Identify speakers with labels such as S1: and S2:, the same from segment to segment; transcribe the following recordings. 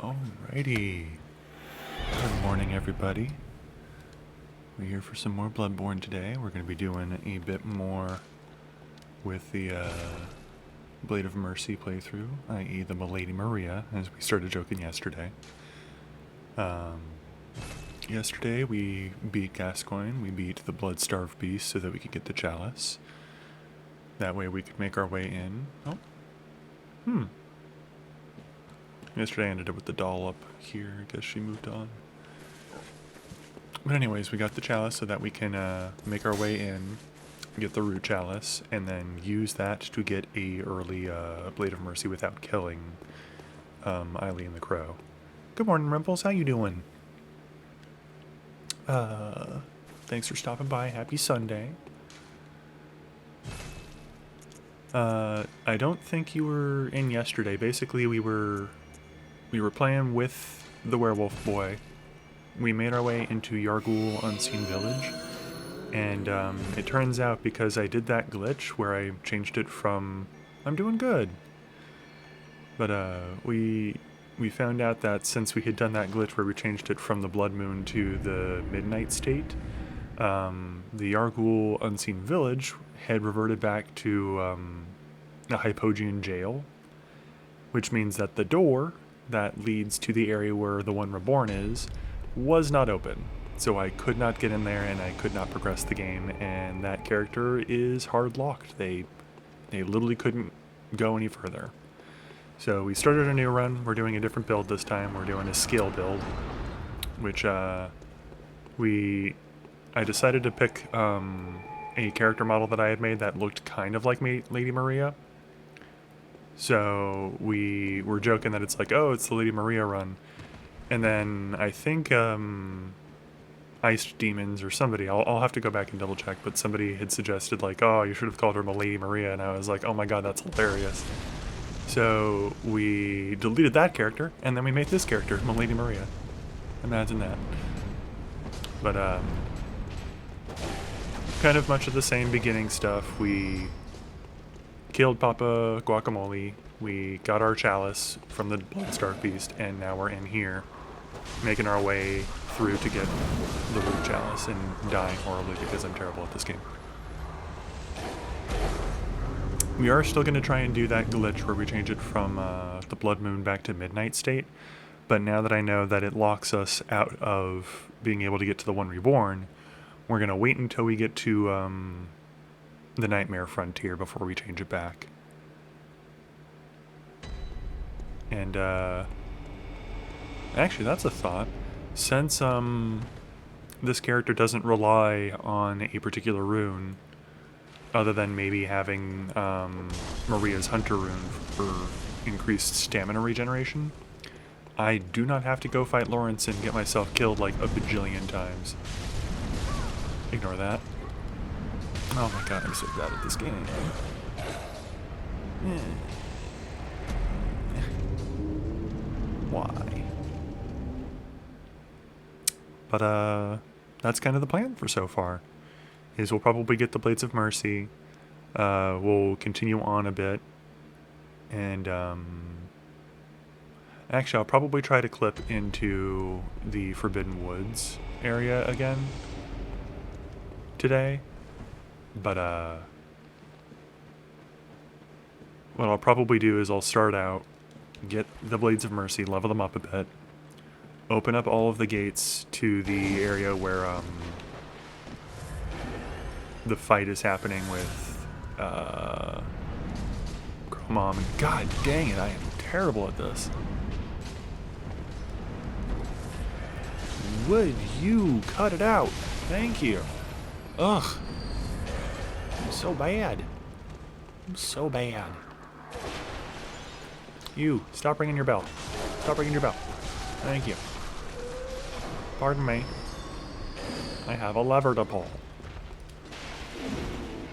S1: Alrighty. Good morning, everybody. We're here for some more Bloodborne today. We're going to be doing a bit more with the Blade of Mercy playthrough, i.e. the Milady Maria, as we started joking yesterday. Yesterday we beat Gascoigne, we beat the Blood-Starved Beast so that we could get the Chalice. That way we could make our way in. Yesterday I ended up with the doll up here. I guess she moved on. But anyways, we got the Chalice so that we can make our way in, get the Root Chalice, and then use that to get a early Blade of Mercy without killing Eileen the Crow. Good morning, Rimples. How you doing? Thanks for stopping by. Happy Sunday. I don't think you were in yesterday. Basically, we were playing with the werewolf boy. We made our way into Yargul Unseen Village, and it turns out because I did that glitch where I changed it from I'm doing good. But we found out that since we had done that glitch where we changed it from the Blood Moon to the Midnight State, the Yargul Unseen Village had reverted back to a Hypogean jail, which means that the door that leads to the area where the One Reborn is was not open. So I could not get in there and I could not progress the game, and that character is hard locked. They literally couldn't go any further. So we started a new run. We're doing a different build this time. We're doing a scale build, which I decided to pick a character model that I had made that looked kind of like Lady Maria. So we were joking that it's like, oh, it's the Lady Maria run. And then I think Iced Demons or somebody, I'll have to go back and double check, but somebody had suggested like, oh, you should have called her Lady Maria, and I was like, oh my god, that's hilarious. So we deleted that character, and then we made this character, Milady Maria. Imagine that. But kind of much of the same beginning stuff. We killed Papa Guacamole, we got our Chalice from the Blood-Starved Beast, and now we're in here, making our way through to get the Root Chalice and dying horribly because I'm terrible at this game. We are still going to try and do that glitch where we change it from the Blood Moon back to Midnight State, but now that I know that it locks us out of being able to get to the One Reborn, we're going to wait until we get to the Nightmare Frontier before we change it back. And actually, that's a thought. Since this character doesn't rely on a particular rune, other than maybe having Maria's Hunter rune for increased stamina regeneration, I do not have to go fight Lawrence and get myself killed like a bajillion times. Ignore that. Oh my god, I'm so bad at this game. Why? But that's kind of the plan for so far. Is we'll probably get the Blades of Mercy, we'll continue on a bit, and actually I'll probably try to clip into the Forbidden Woods area again today, but what I'll probably do is I'll start out, get the Blades of Mercy, level them up a bit, open up all of the gates to the area where the fight is happening with Mom, and god dang it, I am terrible at this. Would you cut it out? Thank you. Ugh. I'm so bad. I'm so bad. You, stop ringing your bell. Stop ringing your bell. Thank you. Pardon me. I have a lever to pull.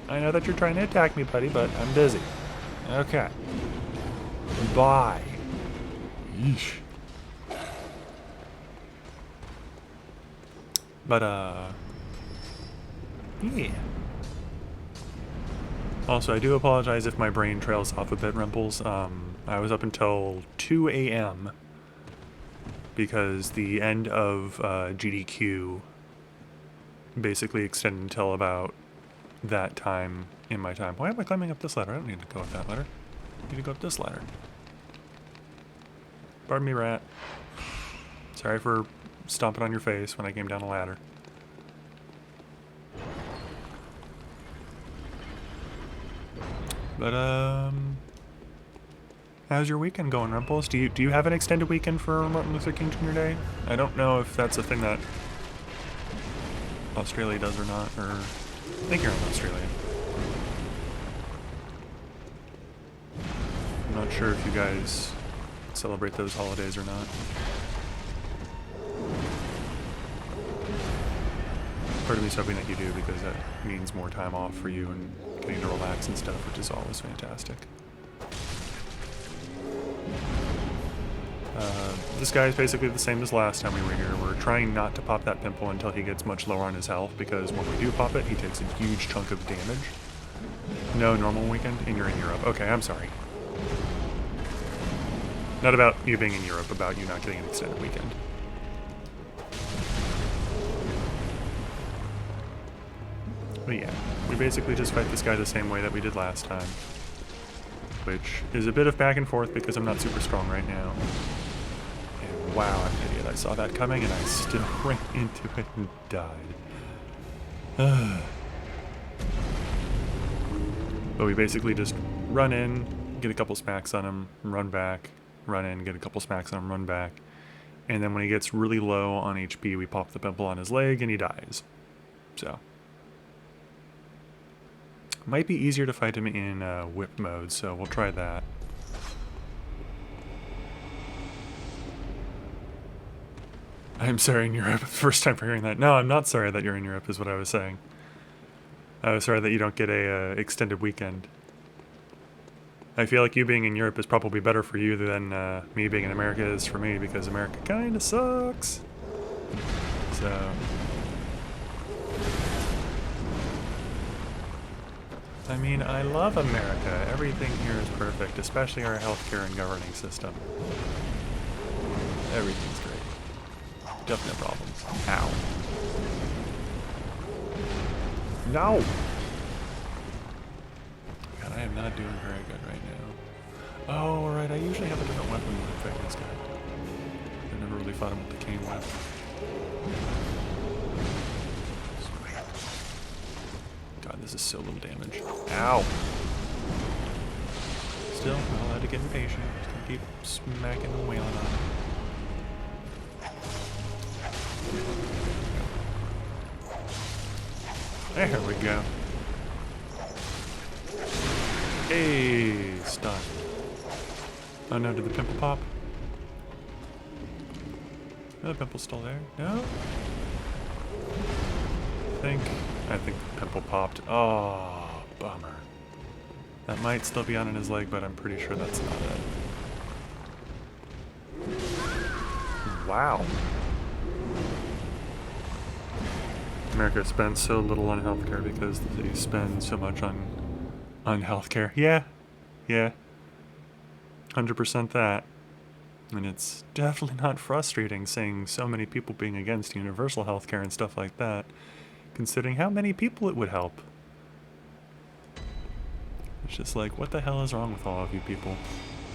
S1: I know that you're trying to attack me, buddy, but I'm busy. Okay. Bye. Yeesh. But, yeah. Also, I do apologize if my brain trails off a bit, Rimples. I was up until 2 a.m. because the end of GDQ basically extended until about that time in my time. Why am I climbing up this ladder? I don't need to go up that ladder. I need to go up this ladder. Pardon me, rat. Sorry for stomping on your face when I came down a ladder. But, how's your weekend going, Rumples? Do you have an extended weekend for Martin Luther King Jr. Day? I don't know if that's a thing that Australia does or not, or I think you're in Australia. I'm not sure if you guys celebrate those holidays or not. Part of me's hoping that you do, because that means more time off for you and getting to relax and stuff, which is always fantastic. This guy is basically the same as last time we were here. We're trying not to pop that pimple until he gets much lower on his health, because when we do pop it, he takes a huge chunk of damage. No normal weekend, and you're in Europe. Okay, I'm sorry. Not about you being in Europe, about you not getting an extended weekend. But yeah, we basically just fight this guy the same way that we did last time, which is a bit of back and forth because I'm not super strong right now. And wow, I'm an idiot. I saw that coming and I still ran into it and died. But we basically just run in, get a couple smacks on him, run back, run in, get a couple smacks on him, run back. And then when he gets really low on HP, we pop the pimple on his leg and he dies. So might be easier to fight him in whip mode, so we'll try that. I'm sorry in Europe. First time for hearing that. No, I'm not sorry that you're in Europe, is what I was saying. I was sorry that you don't get a extended weekend. I feel like you being in Europe is probably better for you than me being in America is for me, because America kind of sucks. So I mean, I love America. Everything here is perfect, especially our healthcare and governing system. Everything's great. Definite problems. Ow. No! God, I am not doing very good right now. Oh, right, I usually have a different weapon when I'm fighting this guy. I never really fought him with the cane weapon. God, this is so little damage. Ow! Still, not allowed to get impatient. Just gonna keep smacking and wailing on him. There we go. Hey, stun. Oh no, did the pimple pop? No, the pimple's still there. No? I think the pimple popped. Oh, bummer. That might still be on his leg, but I'm pretty sure that's not it. Wow. America spends so little on healthcare because they spend so much on healthcare. Yeah. 100% that. And it's definitely not frustrating seeing so many people being against universal healthcare and stuff like that, considering how many people it would help. It's just like, what the hell is wrong with all of you people?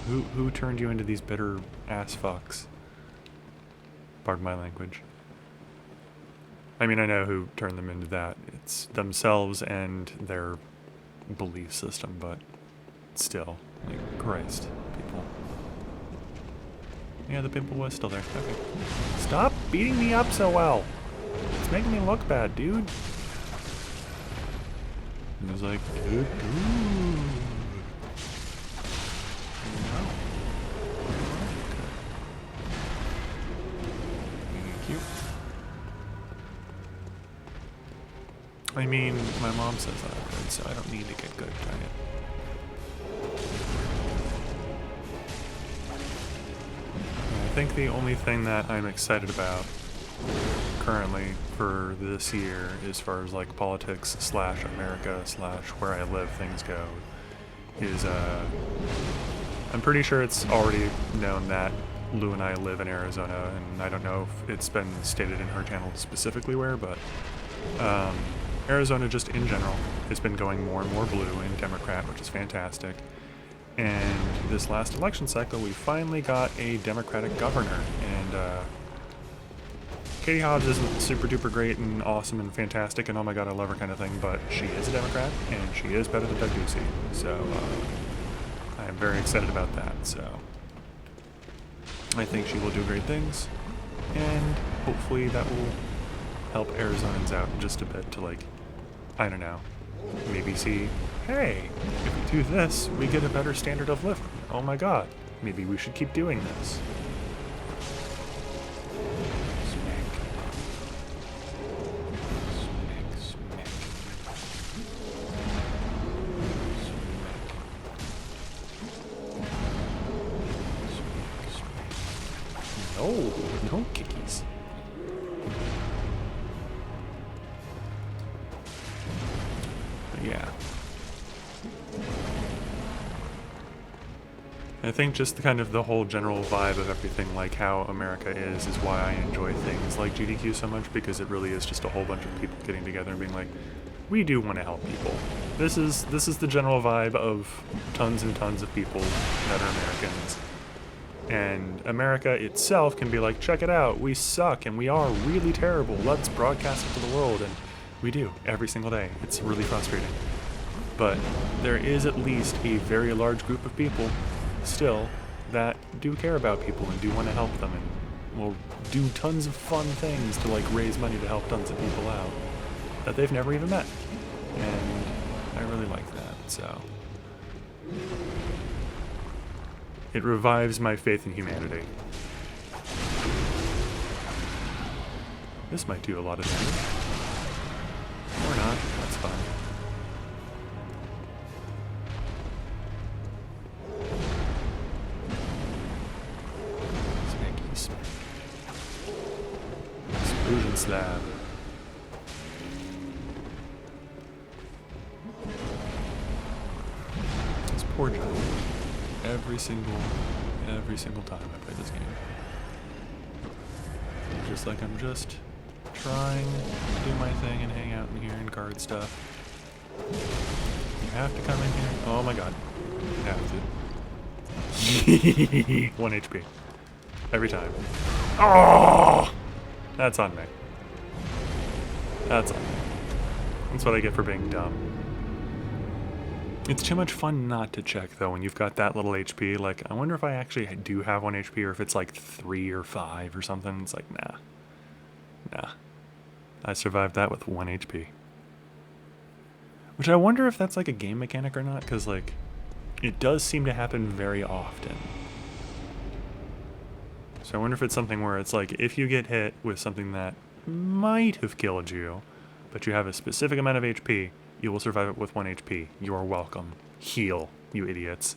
S1: Who turned you into these bitter ass fucks? Pardon my language. I mean, I know who turned them into that. It's themselves and their belief system, but still, like, Christ, people. Yeah, the pimple was still there. Okay. Stop beating me up so well. It's making me look bad, dude. He was like, dude. No. Thank you. I mean, my mom says that I'm good, so I don't need to get good at it. I think the only thing that I'm excited about currently for this year, as far as like politics / America / where I live things go, is I'm pretty sure it's already known that Lou and I live in Arizona, and I don't know if it's been stated in her channel specifically where, but Arizona just in general has been going more and more blue and Democrat, which is fantastic. And this last election cycle, we finally got a Democratic governor, and Katie Hobbs isn't super duper great and awesome and fantastic and oh my god I love her kind of thing, but she is a Democrat and she is better than Doug Ducey, so I am very excited about that. So I think she will do great things, and hopefully that will help Arizonans out just a bit to, like, I don't know, maybe see, hey, if we do this, we get a better standard of living. Oh my god, maybe we should keep doing this. No kickies. But yeah. I think just kind of the whole general vibe of everything, like how America is why I enjoy things like GDQ so much, because it really is just a whole bunch of people getting together and being like, we do want to help people. This is the general vibe of tons and tons of people that are Americans. And America itself can be like, check it out, we suck and we are really terrible, let's broadcast it to the world, and we do every single day. It's really frustrating. But there is at least a very large group of people still that do care about people and do want to help them and will do tons of fun things to, like, raise money to help tons of people out that they've never even met. And I really like that, so it revives my faith in humanity. This might do a lot of damage. Or not, that's fine. Smacky smack. Explosion slab. This poor guy. Every single time I play this game. Just like I'm just trying to do my thing and hang out in here and guard stuff. You have to come in here. Oh my god. You have to. 1 HP. Every time. Oh! That's on me. That's on me. That's what I get for being dumb. It's too much fun not to check, though, when you've got that little HP. Like, I wonder if I actually do have 1 HP, or if it's like 3 or 5 or something. It's like, nah. Nah. I survived that with 1 HP. Which I wonder if that's like a game mechanic or not, because, like, it does seem to happen very often. So I wonder if it's something where it's like, if you get hit with something that might have killed you, but you have a specific amount of HP, you will survive it with 1 HP. You are welcome. Heal, you idiots.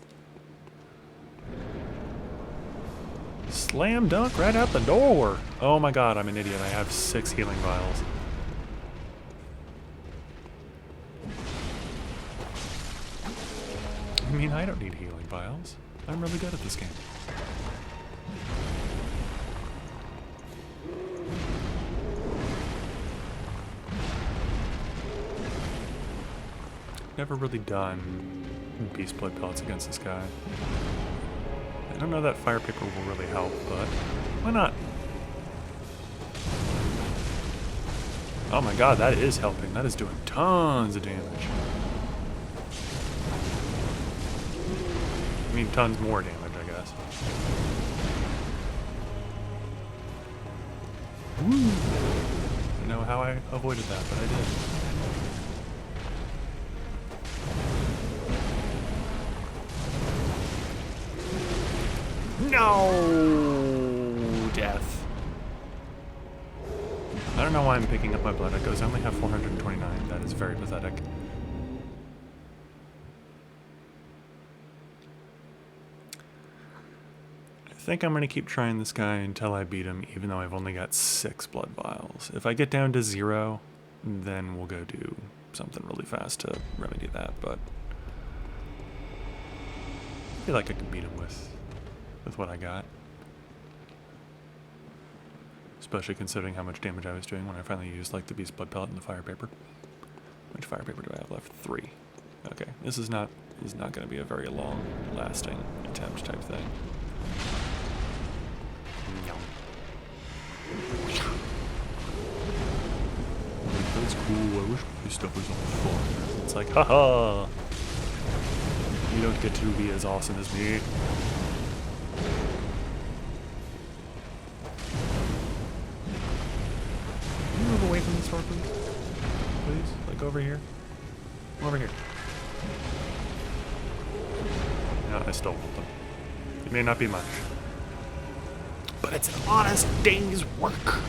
S1: Slam dunk right out the door! Oh my god, I'm an idiot. I have 6 healing vials. I mean, I don't need healing vials. I'm really good at this game. Never really done beast blood pellets against this guy. I don't know that fire picker will really help, but why not? Oh my god, that is helping. That is doing tons of damage. I mean, tons more damage, I guess. Woo! I don't know how I avoided that, but I did. No! Death. I don't know why I'm picking up my blood echoes. I only have 429. That is very pathetic. I think I'm going to keep trying this guy until I beat him, even though I've only got 6 blood vials. If I get down to 0, then we'll go do something really fast to remedy that, but I feel like I can beat him with what I got. especially considering how much damage I was doing when I finally used like the beast blood pellet and the fire paper. Which fire paper do I have left? 3. Okay, this is not going to be a very long lasting attempt type thing. That's cool. I wish this stuff was all fun. It's like, haha! You don't get to be as awesome as me. Can you move away from this door, please? Please? Like over here? Over here. No, I still hold them. It may not be much. But it's an honest day's work.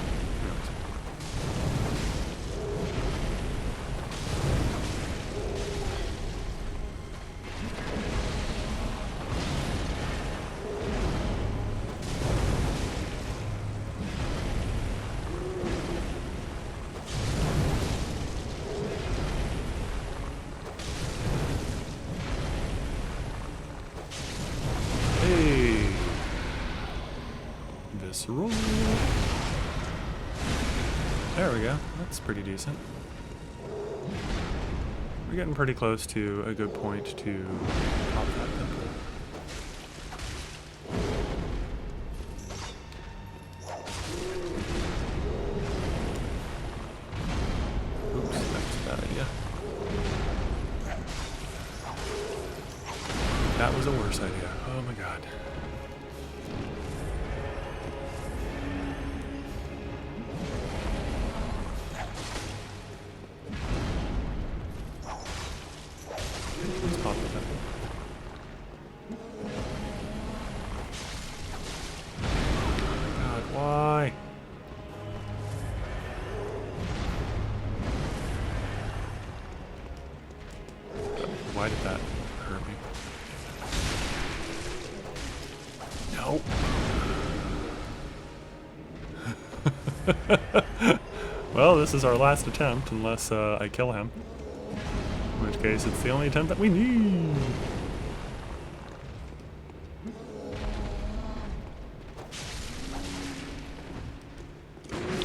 S1: Visceral. There we go. That's pretty decent. We're getting pretty close to a good point to pop that pimple. Oops, that was a bad idea. That was a worse idea. Oh my god. Why? Why did that hurt me? No. Well, this is our last attempt, unless I kill him. In which case, it's the only attempt that we need.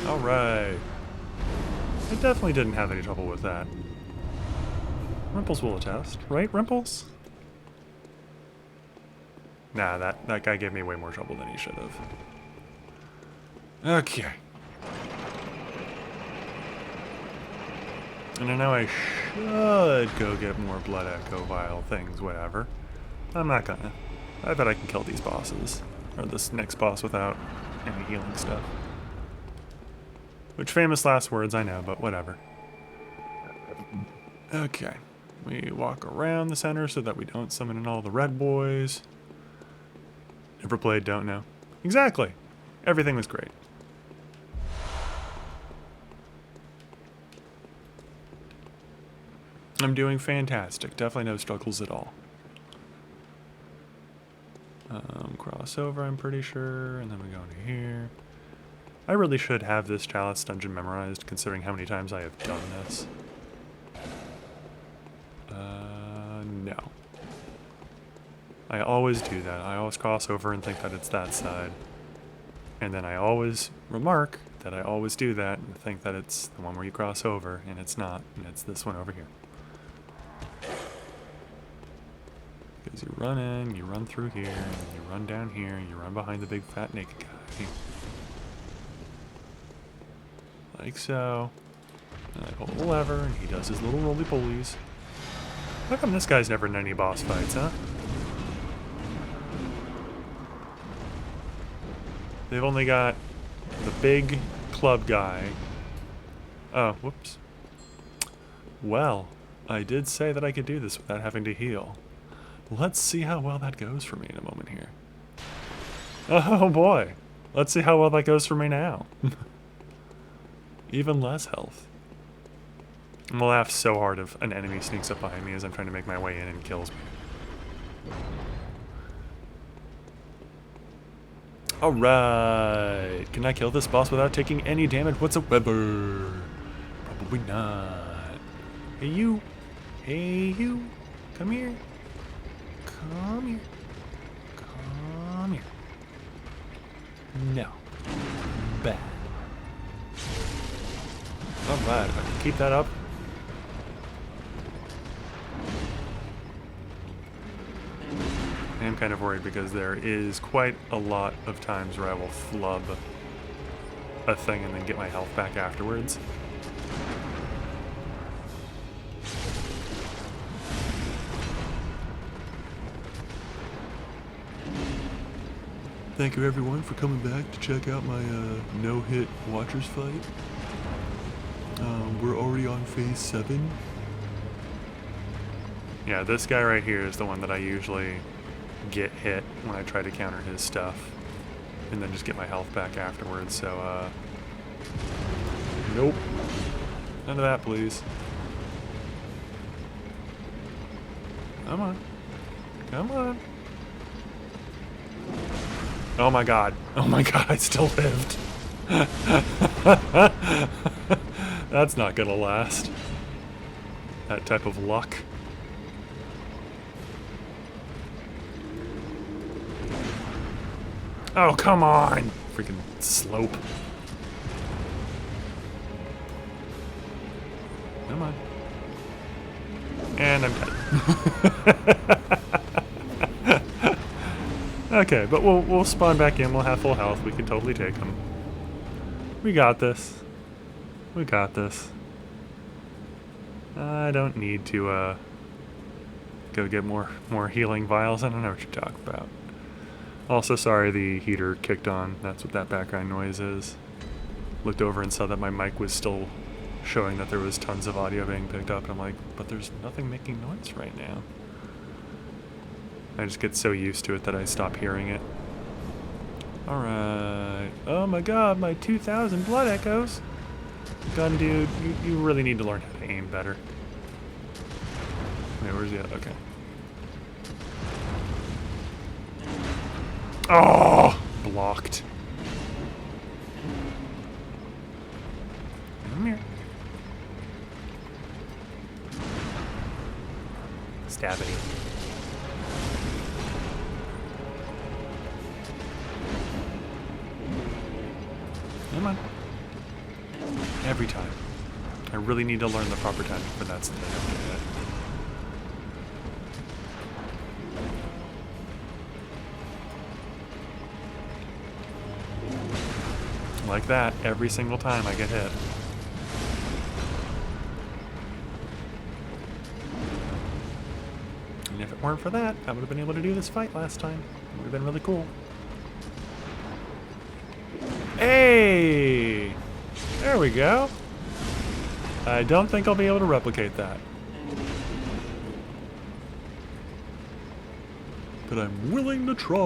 S1: Alright. I definitely didn't have any trouble with that. Rimples will attest, right, Rimples? Nah, that guy gave me way more trouble than he should have. Okay. And I know I should go get more blood echo vial things, whatever. I'm not gonna. I bet I can kill these bosses. Or this next boss without any healing stuff. Which famous last words, I know, but whatever. Okay. We walk around the center so that we don't summon in all the red boys. Never played, don't know. Exactly. Everything was great. I'm doing fantastic. Definitely no struggles at all. Crossover, I'm pretty sure, and then we go into here. I really should have this Chalice dungeon memorized, considering how many times I have done this. No. I always do that. I always cross over and think that it's that side. And then I always remark that I always do that and think that it's the one where you cross over, and it's not, and it's this one over here. Because you run in, you run through here, and you run down here, and you run behind the big fat naked guy. Like so. And I pull the lever, and he does his little roly-polies. How come this guy's never in any boss fights, huh? They've only got the big club guy. Oh, whoops. Well, I did say that I could do this without having to heal. Let's see how well that goes for me in a moment here. Oh boy. Let's see how well that goes for me now. Even less health. I'm gonna laugh so hard if an enemy sneaks up behind me as I'm trying to make my way in and kills me. Alright. Can I kill this boss without taking any damage whatsoever? Probably not. Hey you. Hey you. Come here. Come here. Come here. No. Bad. Glad if I can keep that up. I am kind of worried because there is quite a lot of times where I will flub a thing and then get my health back afterwards. Thank you everyone for coming back to check out my no-hit Watchers fight. We're already on phase 7. Yeah, this guy right here is the one that I usually get hit when I try to counter his stuff. And then just get my health back afterwards, so nope. None of that, please. Come on. Come on. Oh my god. Oh my god, I still lived. That's not gonna last. That type of luck. Oh, come on! Freaking slope. Come on. And I'm dead. Okay, but we'll spawn back in. We'll have full health. We can totally take them. We got this. We got this. I don't need to go get more healing vials. I don't know what you're talking about. Also, sorry the heater kicked on. That's what that background noise is. Looked over and saw that my mic was still showing that there was tons of audio being picked up. And I'm like, but there's nothing making noise right now. I just get so used to it that I stop hearing it. Alright. Oh my god, my 2,000 blood echoes. Gun dude, you really need to learn how to aim better. Wait, where's the other? Okay. Oh! Blocked. Come here. Stabbity. Come on. Every time. I really need to learn the proper timing for that so that I don't get hit. Like that, every single time I get hit. And if it weren't for that, I would have been able to do this fight last time. It would have been really cool. Hey! There we go. I don't think I'll be able to replicate that. But I'm willing to try.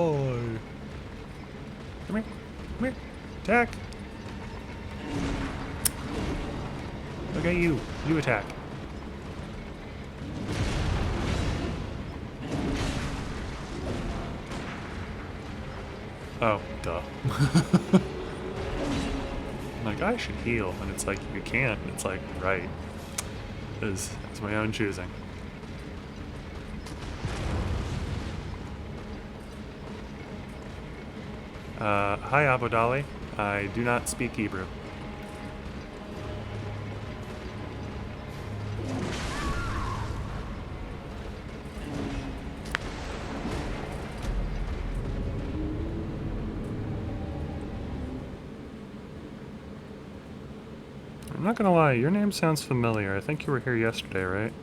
S1: Come here. Come here. Attack. Okay, you. You attack. Oh, duh. Like, I should heal, and it's like, you can't. It's like, right. It's my own choosing. Hi, Abodali. I do not speak Hebrew. I'm not gonna lie, your name sounds familiar. I think you were here yesterday, right?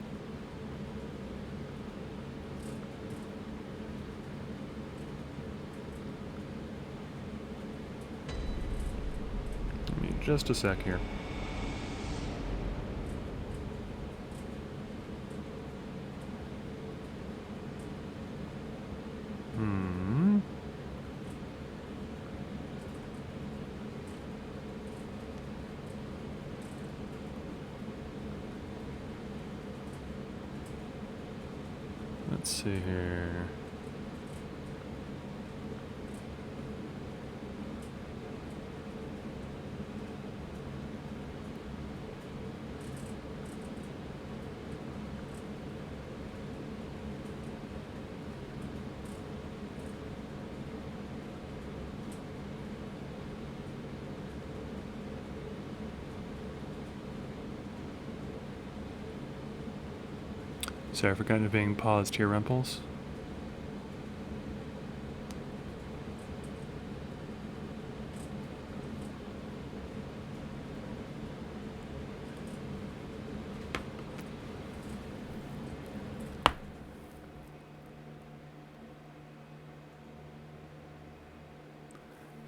S1: Give me just a sec here. Let's see here. Sorry for kind of being paused here, Rumples.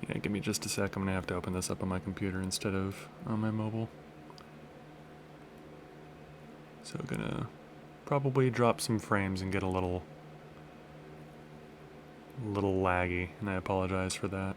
S1: Yeah, give me just a sec. I'm gonna have to open this up on my computer instead of on my mobile. So gonna probably drop some frames and get a little laggy, and I apologize for that.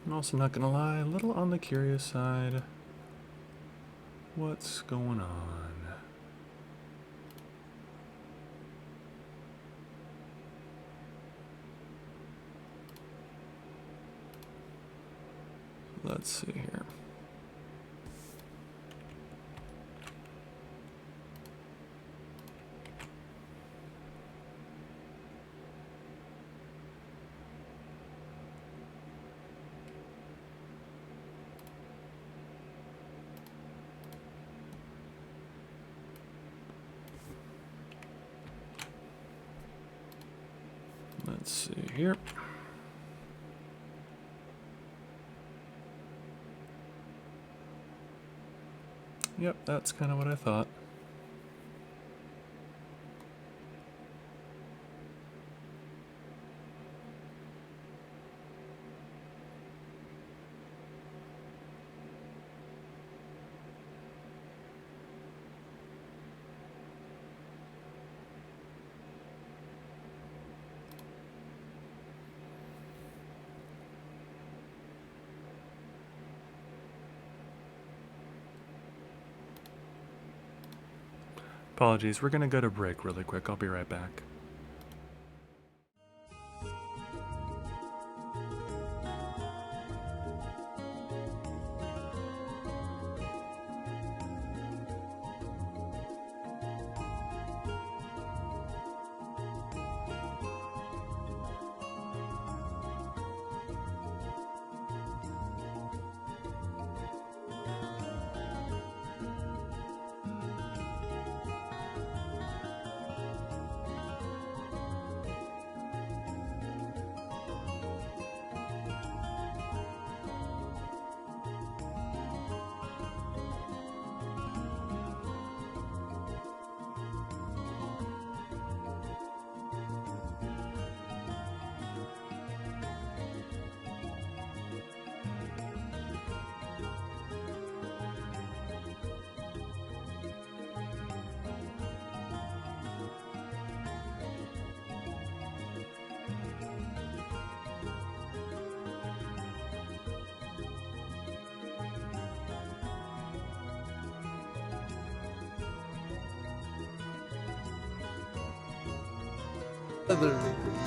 S1: I'm also not gonna lie, a little on the curious side. What's going on? Let's see here. Let's see here. Yep, that's kind of what I thought. Apologies, we're gonna go to break really quick. I'll be right back.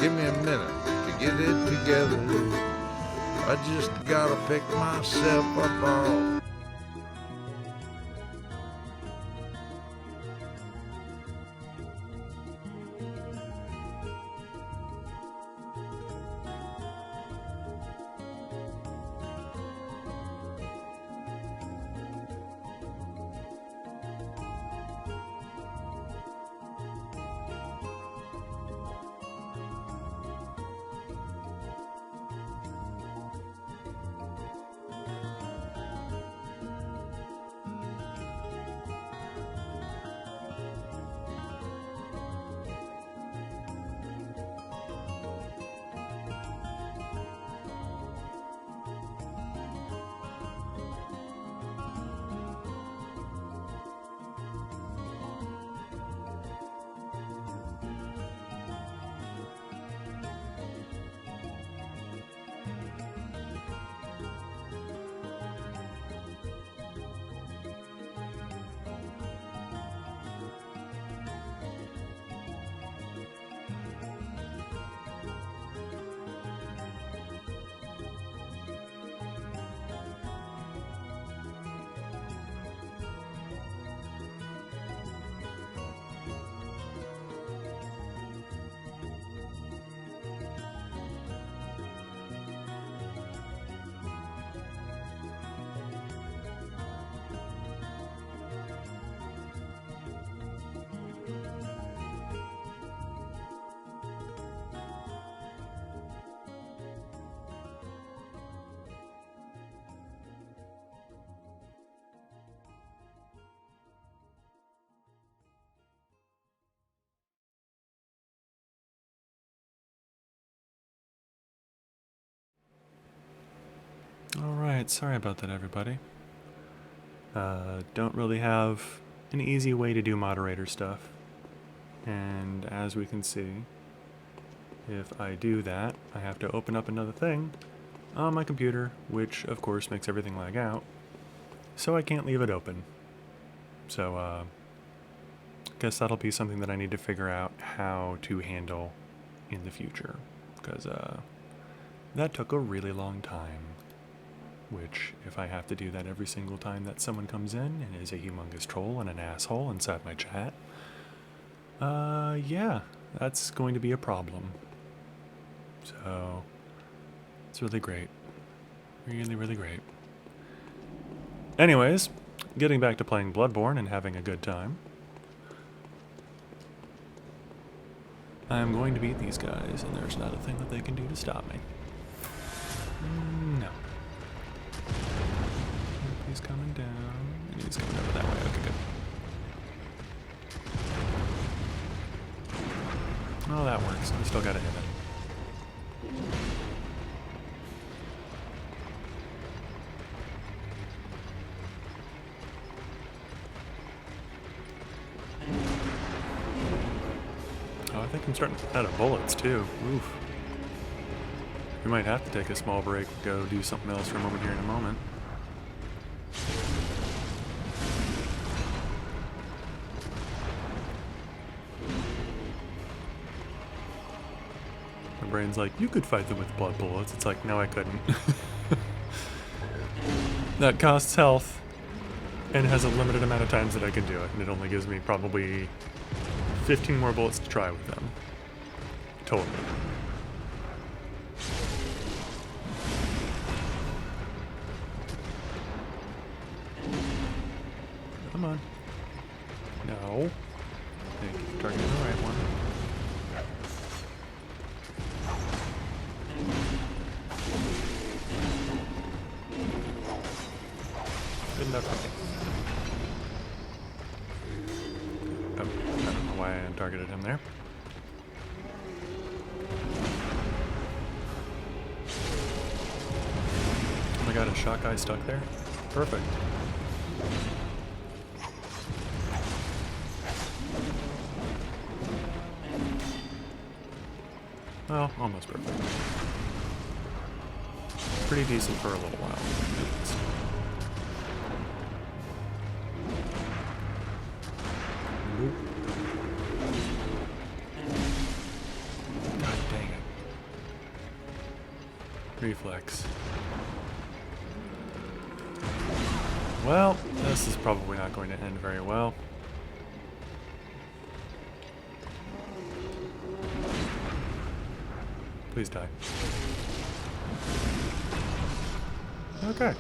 S2: Give me a minute to get it together. I just gotta pick myself up off.
S1: Alright, sorry about that, everybody. Don't really have an easy way to do moderator stuff. And as we can see, if I do that, I have to open up another thing on my computer, which of course makes everything lag out, so I can't leave it open. So, guess that'll be something that I need to figure out how to handle in the future, because that took a really long time. Which, if I have to do that every single time that someone comes in and is a humongous troll and an asshole inside my chat, yeah, that's going to be a problem. So, it's really great. Really, really great. Anyways, getting back to playing Bloodborne and having a good time. I'm going to beat these guys, and there's not a thing that they can do to stop me. No. He's coming down. He's coming over that way. Okay, good. Oh, that works. We still gotta hit it. Oh, I think I'm starting out of bullets, too. Oof. We might have to take a small break, go do something else for a moment here in a moment. My brain's like, you could fight them with blood bullets. It's like, no, I couldn't. That costs health and has a limited amount of times that I can do it, and it only gives me probably 15 more bullets to try with them. Totally. Come on. No. Thank you for targeting the right one. Good enough for me. Oh, I don't know why I targeted him there. Oh my god, a shot guy stuck there? Perfect. Well, almost perfect. Pretty decent for a little while, at least. God dang it. Reflex. Well, this is probably not going to end very well. Please die. Okay.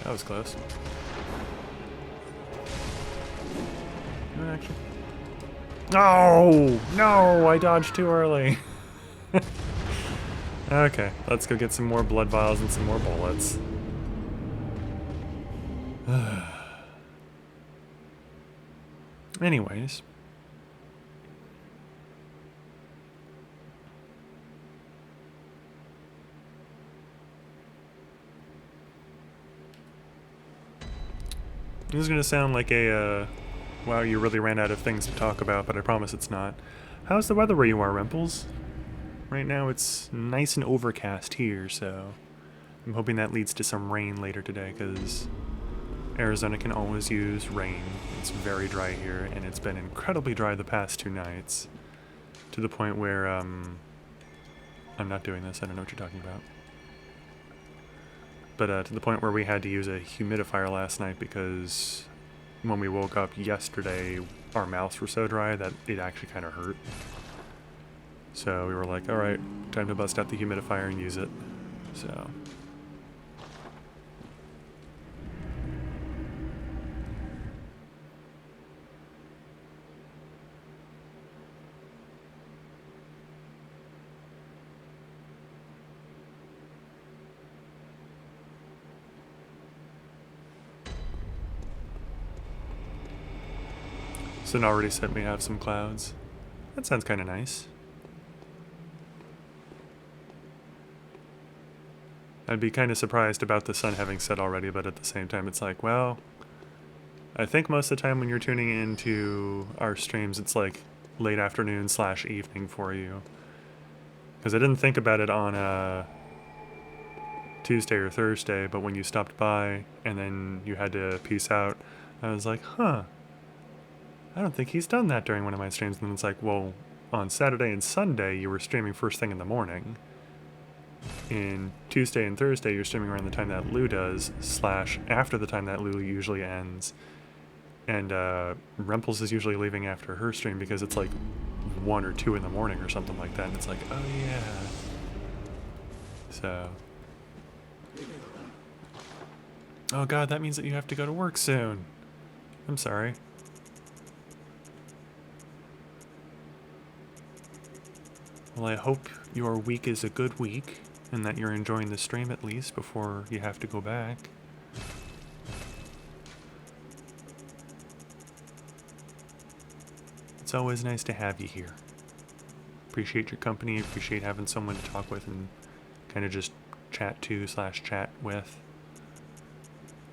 S1: That was close. No action. No! No! I dodged too early. Okay, let's go get some more blood vials and some more bullets. Anyways. This is going to sound like a, wow, you really ran out of things to talk about, but I promise it's not. How's the weather where you are, Rimples? Right now it's nice and overcast here, so I'm hoping that leads to some rain later today, because Arizona can always use rain. It's very dry here, and it's been incredibly dry the past 2 nights, to the point where, I'm not doing this, I don't know what you're talking about. But to the point where we had to use a humidifier last night because when we woke up yesterday, our mouths were so dry that it actually kind of hurt. So we were like, alright, time to bust out the humidifier and use it. So. Sun already said we have some clouds. That sounds kind of nice. I'd be kind of surprised about the sun having set already, but at the same time it's like, well, I think most of the time when you're tuning into our streams, it's like late afternoon / evening for you. Because I didn't think about it on a Tuesday or Thursday, but when you stopped by and then you had to peace out, I was like, huh, I don't think he's done that during one of my streams. And then it's like, well, on Saturday and Sunday, you were streaming first thing in the morning. In Tuesday and Thursday, you're streaming around the time that Lou does, / after the time that Lou usually ends. And Remples is usually leaving after her stream because it's like 1 or 2 in the morning or something like that. And it's like, oh yeah. So. Oh god, that means that you have to go to work soon. I'm sorry. Well, I hope your week is a good week, and that you're enjoying the stream at least before you have to go back. It's always nice to have you here. Appreciate your company, appreciate having someone to talk with and kind of just chat to / chat with.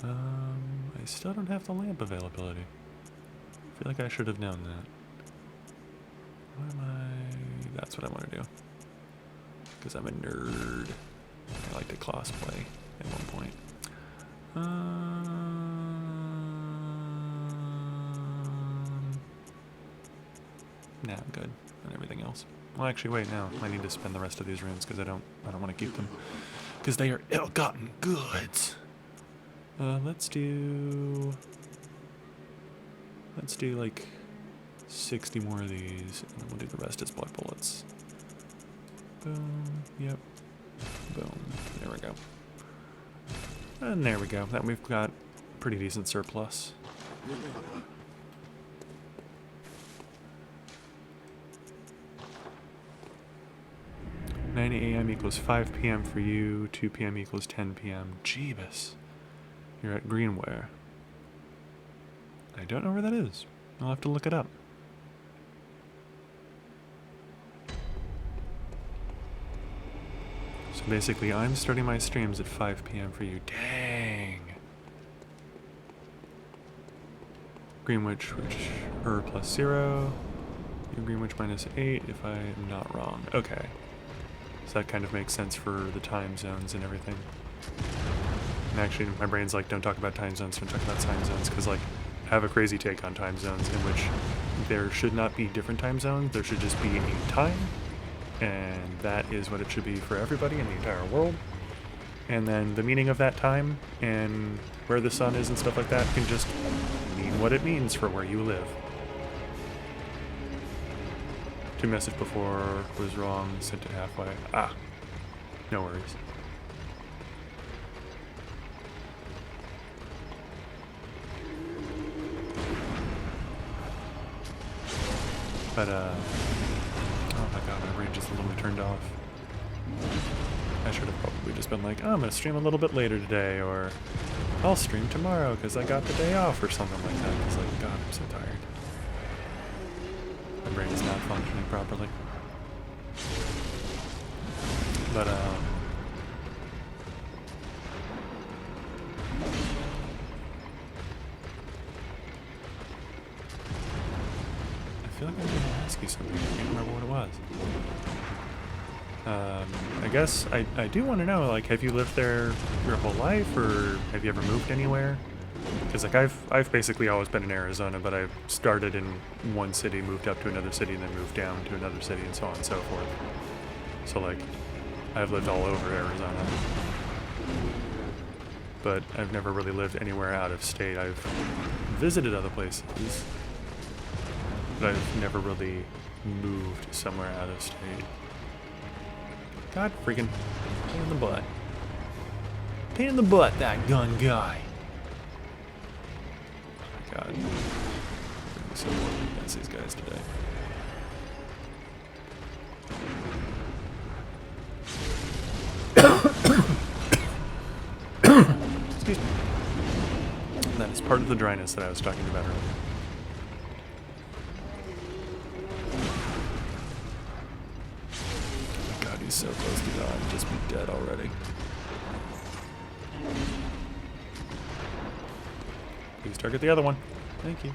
S1: I still don't have the lamp availability. I feel like I should have known that. What am I... That's what I want to do. Because I'm a nerd. I like to cosplay at one point. Nah, I'm good on everything else. Well, actually, wait, no. I need to spend the rest of these rooms because I don't want to keep them. Because they are ill-gotten goods. Let's do like 60 more of these, and then we'll do the rest as blood bullets. Boom, yep, boom, there we go. And there we go, that we've got pretty decent surplus. 9 a.m. equals 5 p.m. for you, 2 p.m. equals 10 p.m. Jeebus. You're at Greenware. I don't know where that is. I'll have to look it up. So basically, I'm starting my streams at 5 p.m. for you. Dang! Greenwich, which her plus 0. You Greenwich minus 8, if I am not wrong. Okay. So that kind of makes sense for the time zones and everything. And actually, my brain's like, don't talk about time zones, don't talk about time zones, because, like, I have a crazy take on time zones in which there should not be different time zones, there should just be a time, and that is what it should be for everybody in the entire world. And then the meaning of that time and where the sun is and stuff like that can just mean what it means for where you live. Two message before was wrong, sent it halfway. Ah, no worries. But, oh my god, my range is literally turned off. I should have probably just been like, oh, I'm gonna stream a little bit later today, or I'll stream tomorrow because I got the day off, or something like that. It's like, god, I'm so tired. My brain is not functioning properly. But, I feel like I was going to ask you something. I can't remember what it was. I guess I do want to know, like, have you lived there your whole life, or have you ever moved anywhere? Because, like, I've basically always been in Arizona, but I've started in one city, moved up to another city, and then moved down to another city, and so on and so forth. So, like, I've lived all over Arizona. But I've never really lived anywhere out of state. I've visited other places, but I've never really moved somewhere out of state. God freaking pain in the butt. Pain in the butt, that gun guy. Oh my god. I'm so bored against these guys today. Excuse me. That is part of the dryness that I was talking about earlier. be so close to dying, just be dead already. Please target the other one. Thank you.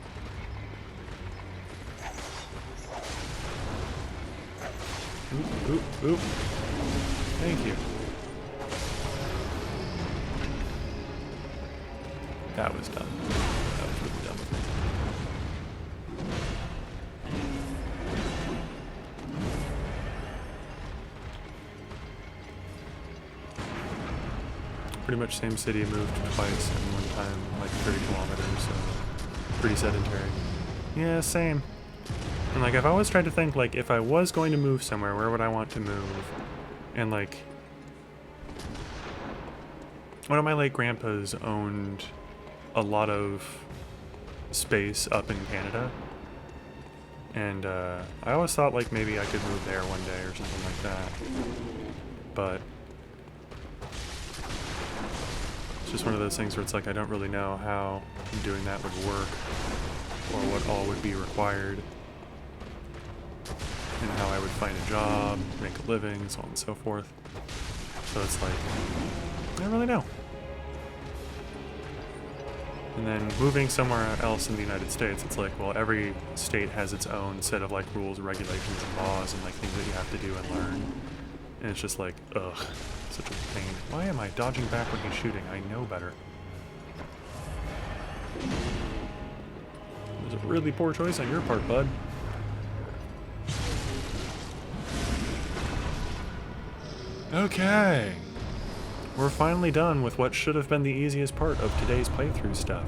S1: Oop, oop, oop. Thank you. That was dumb. That was really dumb of me. Pretty much same city, moved twice in one time, like 30 kilometers, so pretty sedentary. Yeah, same. And like, I've always tried to think, like, if I was going to move somewhere, where would I want to move? And like, one of my late grandpas owned a lot of space up in Canada. And I always thought like maybe I could move there one day or something like that. But it's just one of those things where it's like I don't really know how doing that would work or what all would be required and how I would find a job, make a living, so on and so forth. So it's like, I don't really know. And then moving somewhere else in the United States, it's like, well, every state has its own set of like rules, regulations, and laws, and like things that you have to do and learn. And it's just like, ugh, such a pain. Why am I dodging back when he's shooting? I know better. It was a really poor choice on your part, bud. Okay. We're finally done with what should have been the easiest part of today's playthrough stuff.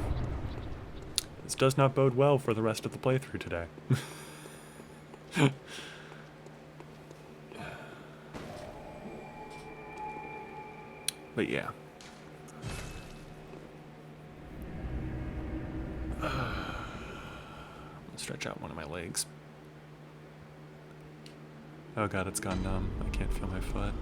S1: This does not bode well for the rest of the playthrough today. But yeah. I'm gonna stretch out one of my legs. Oh god, it's gone numb. I can't feel my foot.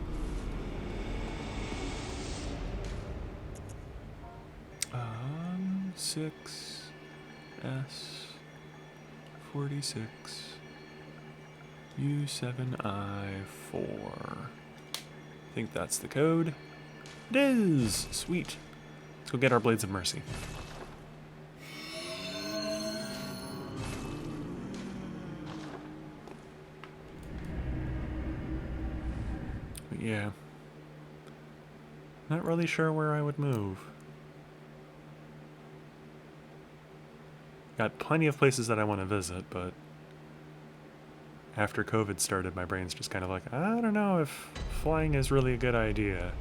S1: 6S46 U7I4. I think that's the code. It is! Sweet. Let's go get our Blades of Mercy. But yeah. Not really sure where I would move. Got plenty of places that I want to visit, but after COVID started, my brain's just kind of like, I don't know if flying is really a good idea.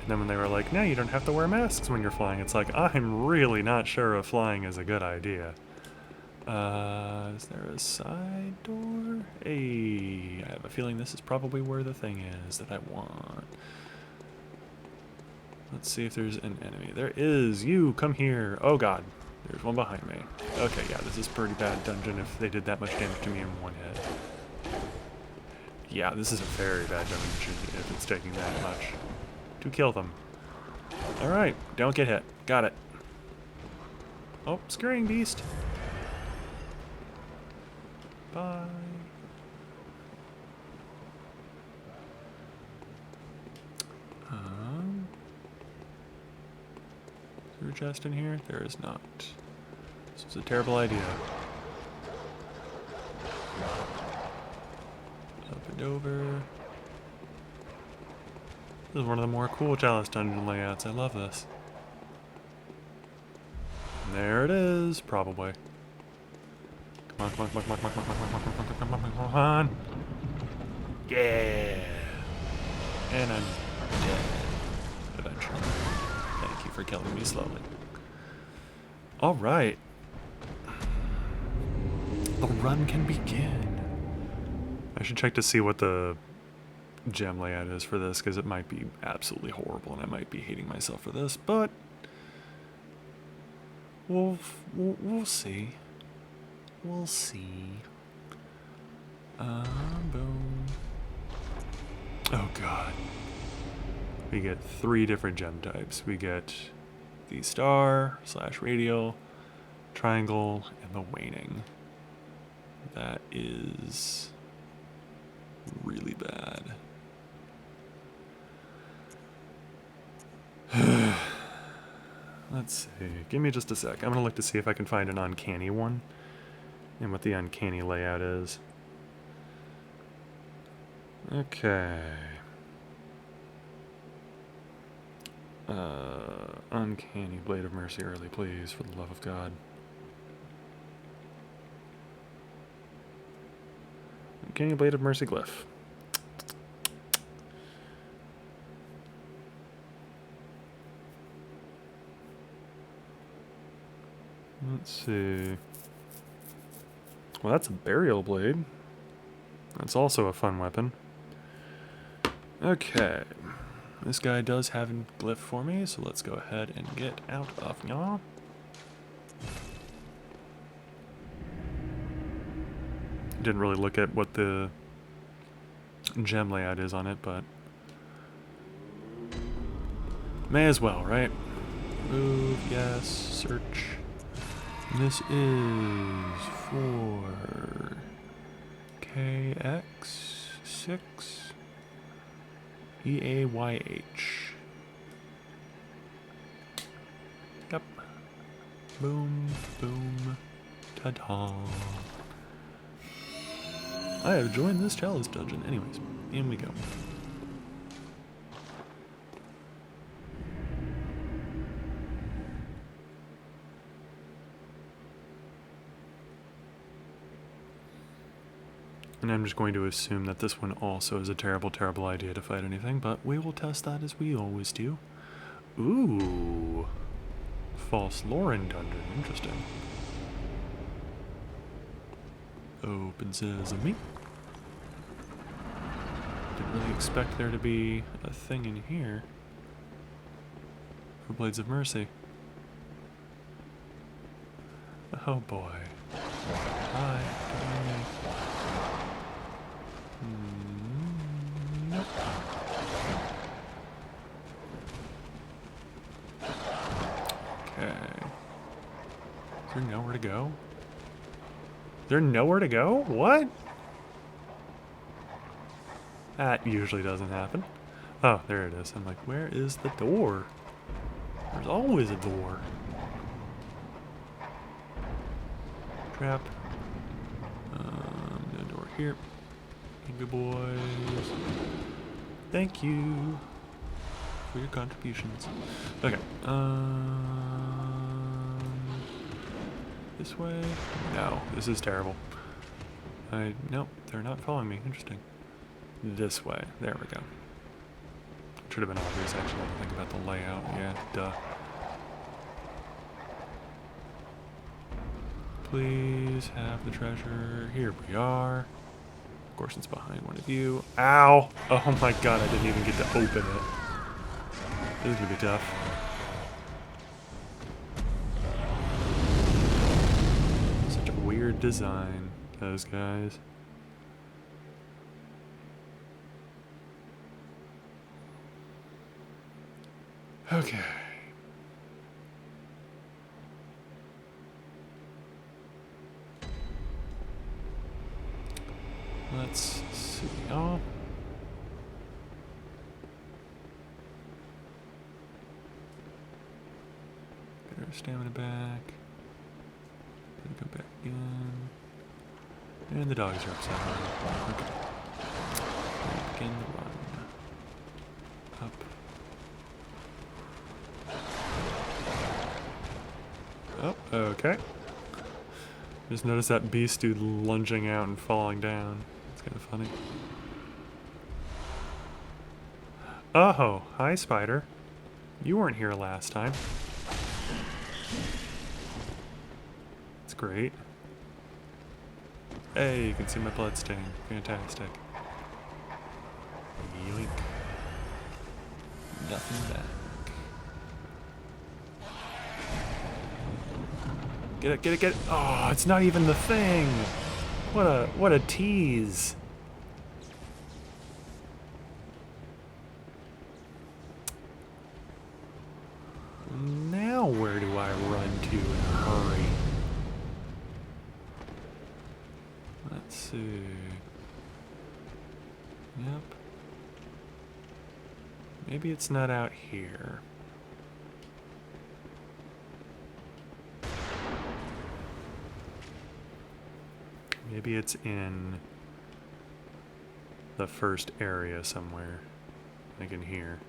S1: And then when they were like, no, you don't have to wear masks when you're flying, it's like, I'm really not sure if flying is a good idea. Is there a side door? Hey, I have a feeling this is probably where the thing is that I want. Let's see if there's an enemy. There is! You! Come here! Oh god. There's one behind me. Okay, yeah, this is a pretty bad dungeon if they did that much damage to me in one hit. Yeah, this is a very bad dungeon if it's taking that much to kill them. Alright, don't get hit. Got it. Oh, scurrying beast. Bye. Is there a chest in here? There is not. This was a terrible idea. Up and over. This is one of the more cool Chalice dungeon layouts. I love this. And there it is, probably. Come on, come on, come on, come on, come on, come on, come on, come on, come on, come on. Yeah. And I'm dead. Eventually. Thank you for killing me slowly. Alright. The run can begin. I should check to see what the gem layout is for this, because it might be absolutely horrible and I might be hating myself for this, but we'll see. We'll see. Boom. Oh god. We get 3 different gem types. We get the star, / radial, triangle, and the waning. That is really bad. Let's see. Give me just a sec. I'm gonna look to see if I can find an uncanny one and what the uncanny layout is. Okay. Uncanny Blade of Mercy early, please, for the love of God. Uncanny Blade of Mercy glyph. Let's see. Well, that's a burial blade. That's also a fun weapon. Okay. This guy does have a glyph for me, so let's go ahead and get out of y'all. Didn't really look at what the gem layout is on it, but may as well, right? Move, yes, search. This is for KX6 EAYH. Yep. Boom, boom, ta-da. I have joined this chalice dungeon. Anyways, in we go. And I'm just going to assume that this one also is a terrible, terrible idea to fight anything, but we will test that as we always do. Ooh. False Lauren dungeon. Interesting. Open sesame. Didn't really expect there to be a thing in here for Blades of Mercy. Oh boy. Hi. Nope. Okay. Is there nowhere to go? Is there nowhere to go? What? That usually doesn't happen. Oh, there it is. I'm like, where is the door? There's always a door. Trap. No door here. Good boys. Thank you for your contributions. Okay. This way? No, this is terrible. Nope, they're not following me. Interesting. This way. There we go. Should have been obvious, actually. Think about the layout. Yeah, duh. Please have the treasure. Here we are. Of course, it's behind one of you. Ow! Oh my god, I didn't even get to open it. This is gonna be tough. Such a weird design, those guys. Okay. Let's see. Oh. Get our stamina back. Go back again. And the dogs are upside down. Okay. And begin the run. Up. Oh, okay. Just notice that beast dude lunging out and falling down. It's kind of funny. Oh, hi, Spider. You weren't here last time. It's great. Hey, you can see my blood stain. Fantastic. Yoink. Nothing back. Get it, get it, get it. Oh, it's not even the thing. What a tease. Now where do I run to in a hurry? Let's see. Yep. Maybe it's not out here. Maybe it's in the first area somewhere. Like in here.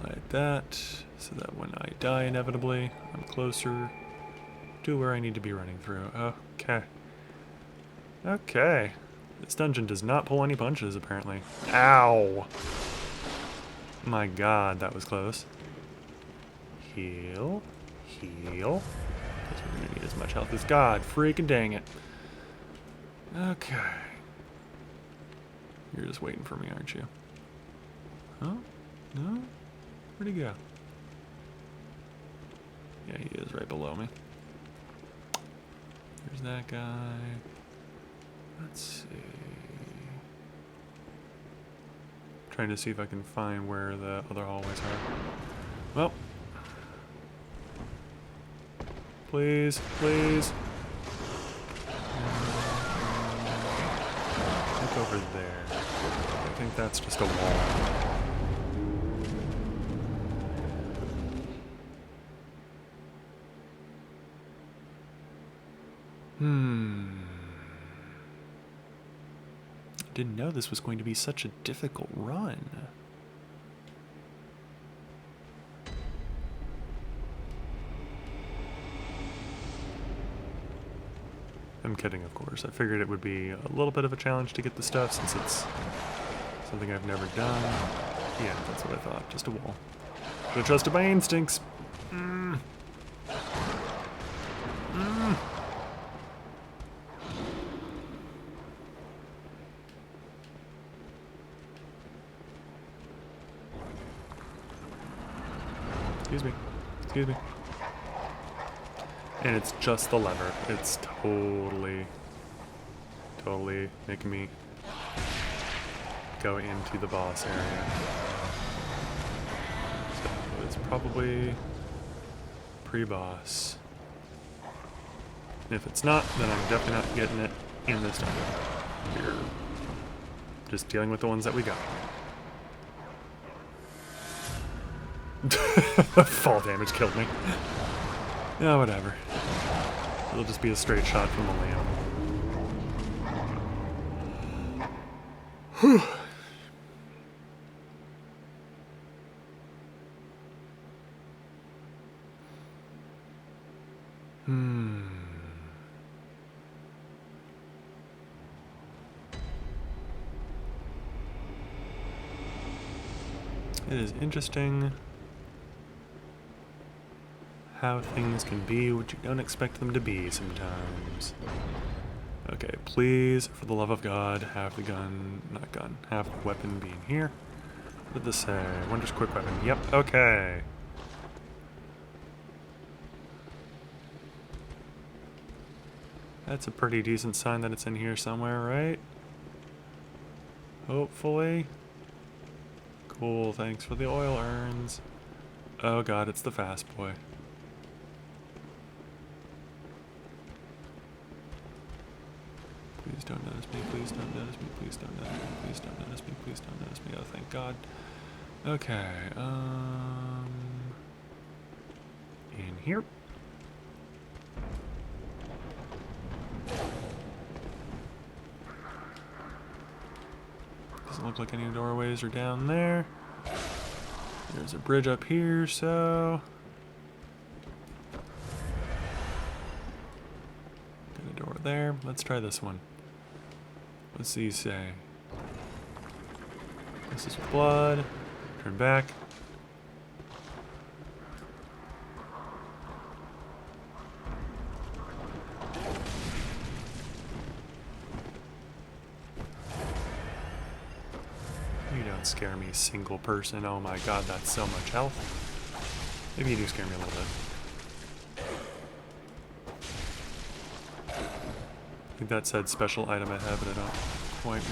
S1: Like that, so that when I die inevitably, I'm closer to where I need to be running through. Okay. Okay. This dungeon does not pull any punches, apparently. Ow! My god, that was close. Heal. Heal. Because we're gonna need as much health as God. Freaking dang it. Okay. You're just waiting for me, aren't you? Huh? No? Where'd he go? Yeah, he is right below me. There's that guy. Let's see. Trying to see if I can find where the other hallways are. Well. Please, please. Look over there. I think that's just a wall. Didn't know this was going to be such a difficult run. I'm kidding, of course. I figured it would be a little bit of a challenge to get the stuff since it's something I've never done. Yeah, that's what I thought. Just a wall. Should have trusted my instincts. Excuse me. Excuse me. And it's just the lever. It's totally making me go into the boss area. So it's probably pre-boss. If it's not, then I'm definitely not getting it in this time. We're just dealing with the ones that we got. Fall damage killed me. Yeah, whatever. It'll just be a straight shot from the lamp. Whew. It is interesting how things can be what you don't expect them to be sometimes. Okay, please, for the love of God, have the gun, not gun, have the weapon being here. What did this say? Wondrous quick weapon. Yep, okay. That's a pretty decent sign that it's in here somewhere, right? Hopefully. Cool, thanks for the oil urns. Oh god, it's the fast boy. Please don't notice me, please don't notice me, please don't notice me, please don't notice me, please don't notice me. Oh, thank God. Okay, in here. Doesn't look like any doorways are down there. There's a bridge up here, so... Got a door there. Let's try this one. What's these say? This is blood. Turn back. You don't scare me, single person. Oh my god, that's so much health. Maybe you do scare me a little bit. I think that said special item I have, but I don't quite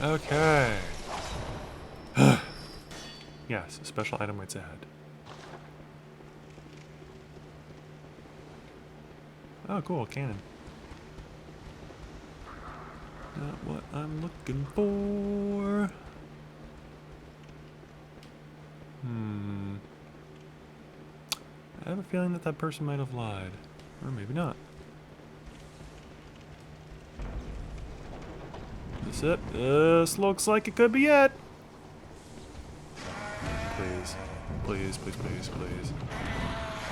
S1: know. Okay. Yes, a special item waits ahead. Oh, cool, cannon. Not what I'm looking for. I have a feeling that that person might have lied. Or maybe not. This it? This looks like it could be it! Please. Please, please, please, please.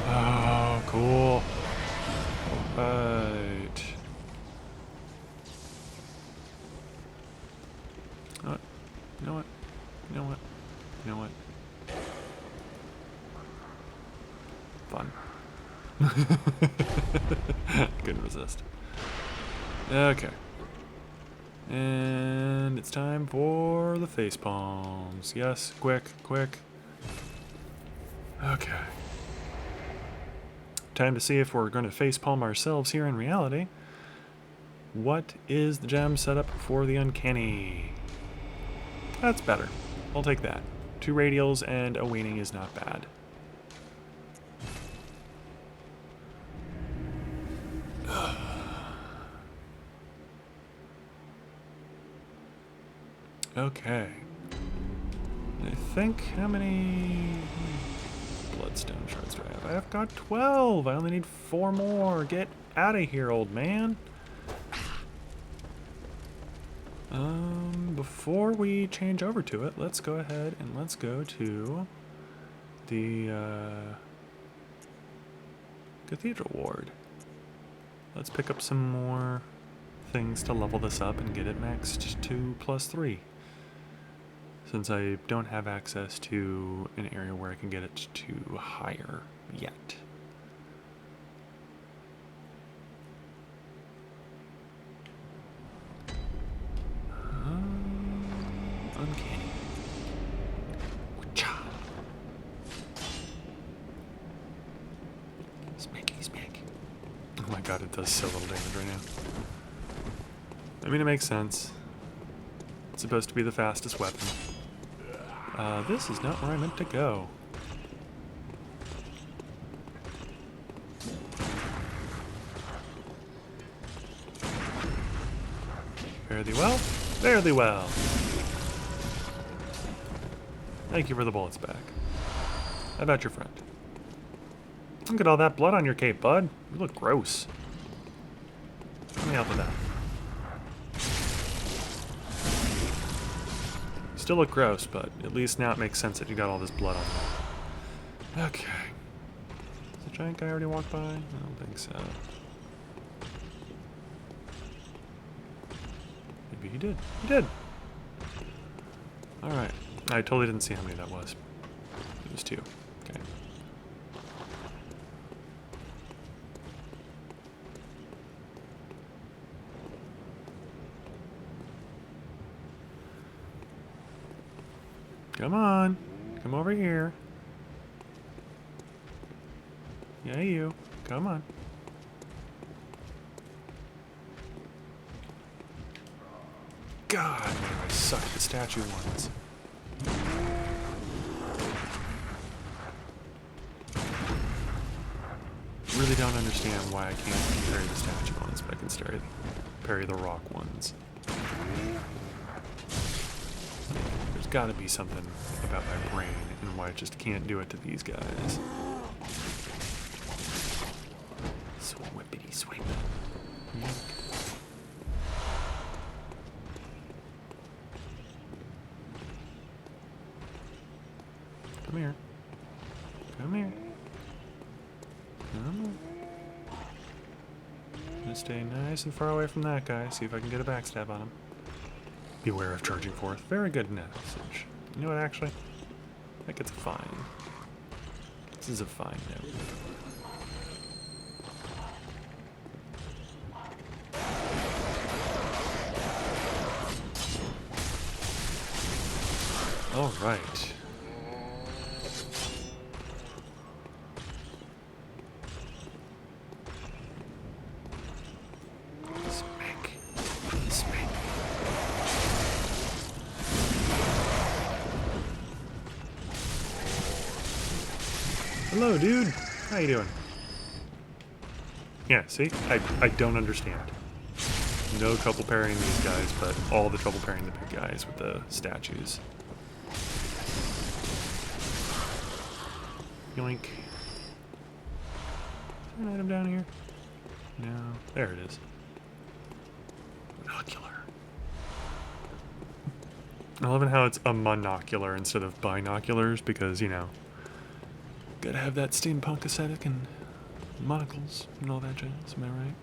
S1: Oh, cool. Right. You know what? You know what? You know what? Fun. Couldn't resist. Okay. And it's time for the face palms. Yes, quick, quick. Okay. Time to see if we're going to face palm ourselves here in reality. What is the gem setup for the uncanny? That's better. I'll take that. 2 radials and a waning is not bad. Okay. I think, how many bloodstone shards do I have? I've got 12. I only need 4 more. Get out of here, old man. Before we change over to it, let's go ahead and let's go to the Cathedral Ward. Let's pick up some more things to level this up and get it maxed to +3. Since I don't have access to an area where I can get it to higher yet. Uncanny. Smacky smack. Oh my god, it does so little damage right now. I mean, it makes sense. It's supposed to be the fastest weapon. This is not where I meant to go. Fare thee well. Fare thee well. Thank you for the bullets back. How about your friend? Look at all that blood on your cape, bud. You look gross. Let me help with that. Still look gross, but at least now it makes sense that you got all this blood on you. Okay. Does the giant guy already walk by? I don't think so. Maybe he did. He did! Alright. I totally didn't see how many that was. It was 2. Okay. Come on. Come over here. Yeah, you. Come on. God, man, I suck at the statue ones. Really don't understand why I can't parry the statue ones, but I can parry the rock ones. There's gotta be something about my brain and why I just can't do it to these guys. Swippity swing. Come here. Come here. Come on. I'm gonna stay nice and far away from that guy, see if I can get a backstab on him. Beware of charging forth. Very good message. You know what, actually? I think it's fine. This is a fine note. All right. Smack. Smack. Hello, dude. How you doing? Yeah, see? I don't understand. No trouble parrying these guys, but all the trouble parrying the big guys with the statues. Yoink. Is there an item down here? No. There it is. Monocular. I love it how it's a monocular instead of binoculars because, you know, gotta have that steampunk aesthetic and monocles and all that jazz, am I right?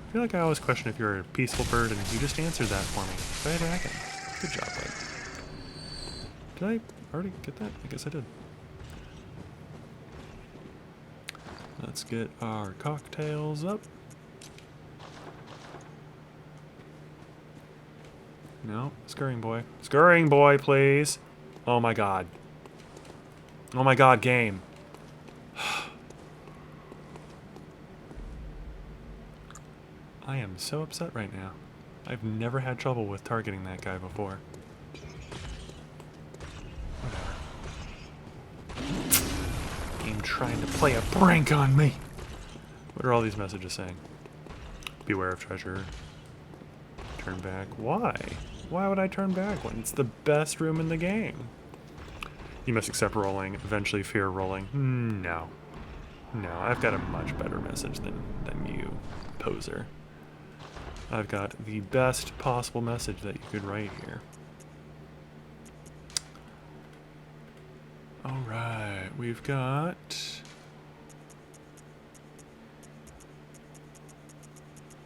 S1: I feel like I always question if you're a peaceful bird, and you just answered that for me. Go ahead, Hacken. Good job, bud. Did I already get that? I guess I did. Let's get our cocktails up. No, scurrying boy. Scurrying boy, please. Oh my god. Oh my god, game. I am so upset right now. I've never had trouble with targeting that guy before. Whatever. Game trying to play a prank on me. What are all these messages saying? Beware of treasure. Turn back. Why? Why would I turn back when it's the best room in the game? You must accept rolling, eventually fear rolling. No. No, I've got a much better message than you, poser. I've got the best possible message that you could write here. Alright, we've got...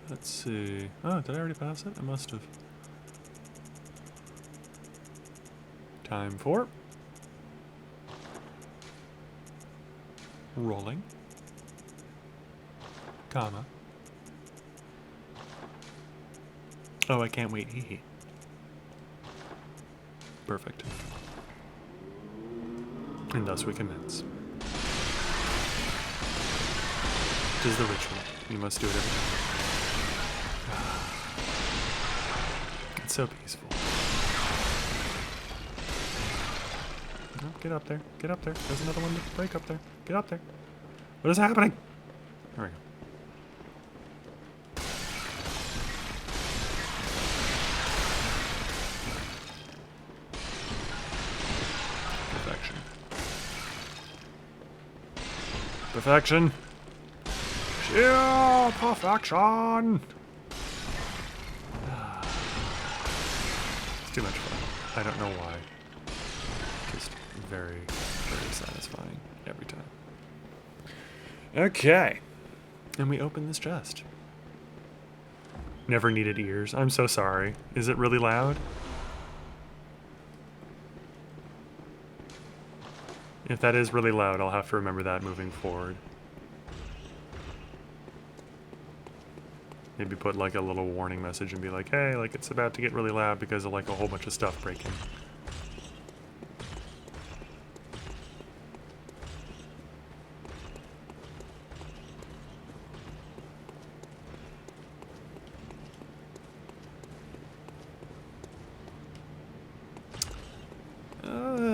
S1: Let's see. Oh, did I already pass it? I must have. Time for... rolling. Comma. Oh, I can't wait. Hee hee. Perfect. And thus we commence. Tis the ritual. You must do it every time. It's so peaceful. No, get up there. Get up there. There's another one to break up there. Get up there. What is happening? There we go. Perfection. Sheer perfection. It's too much fun. I don't know why. Just very, very satisfying every time. Okay. And we open this chest. Never needed ears. I'm so sorry. Is it really loud? If that is really loud, I'll have to remember that moving forward. Maybe put like a little warning message and be like, hey, like it's about to get really loud because of like a whole bunch of stuff breaking.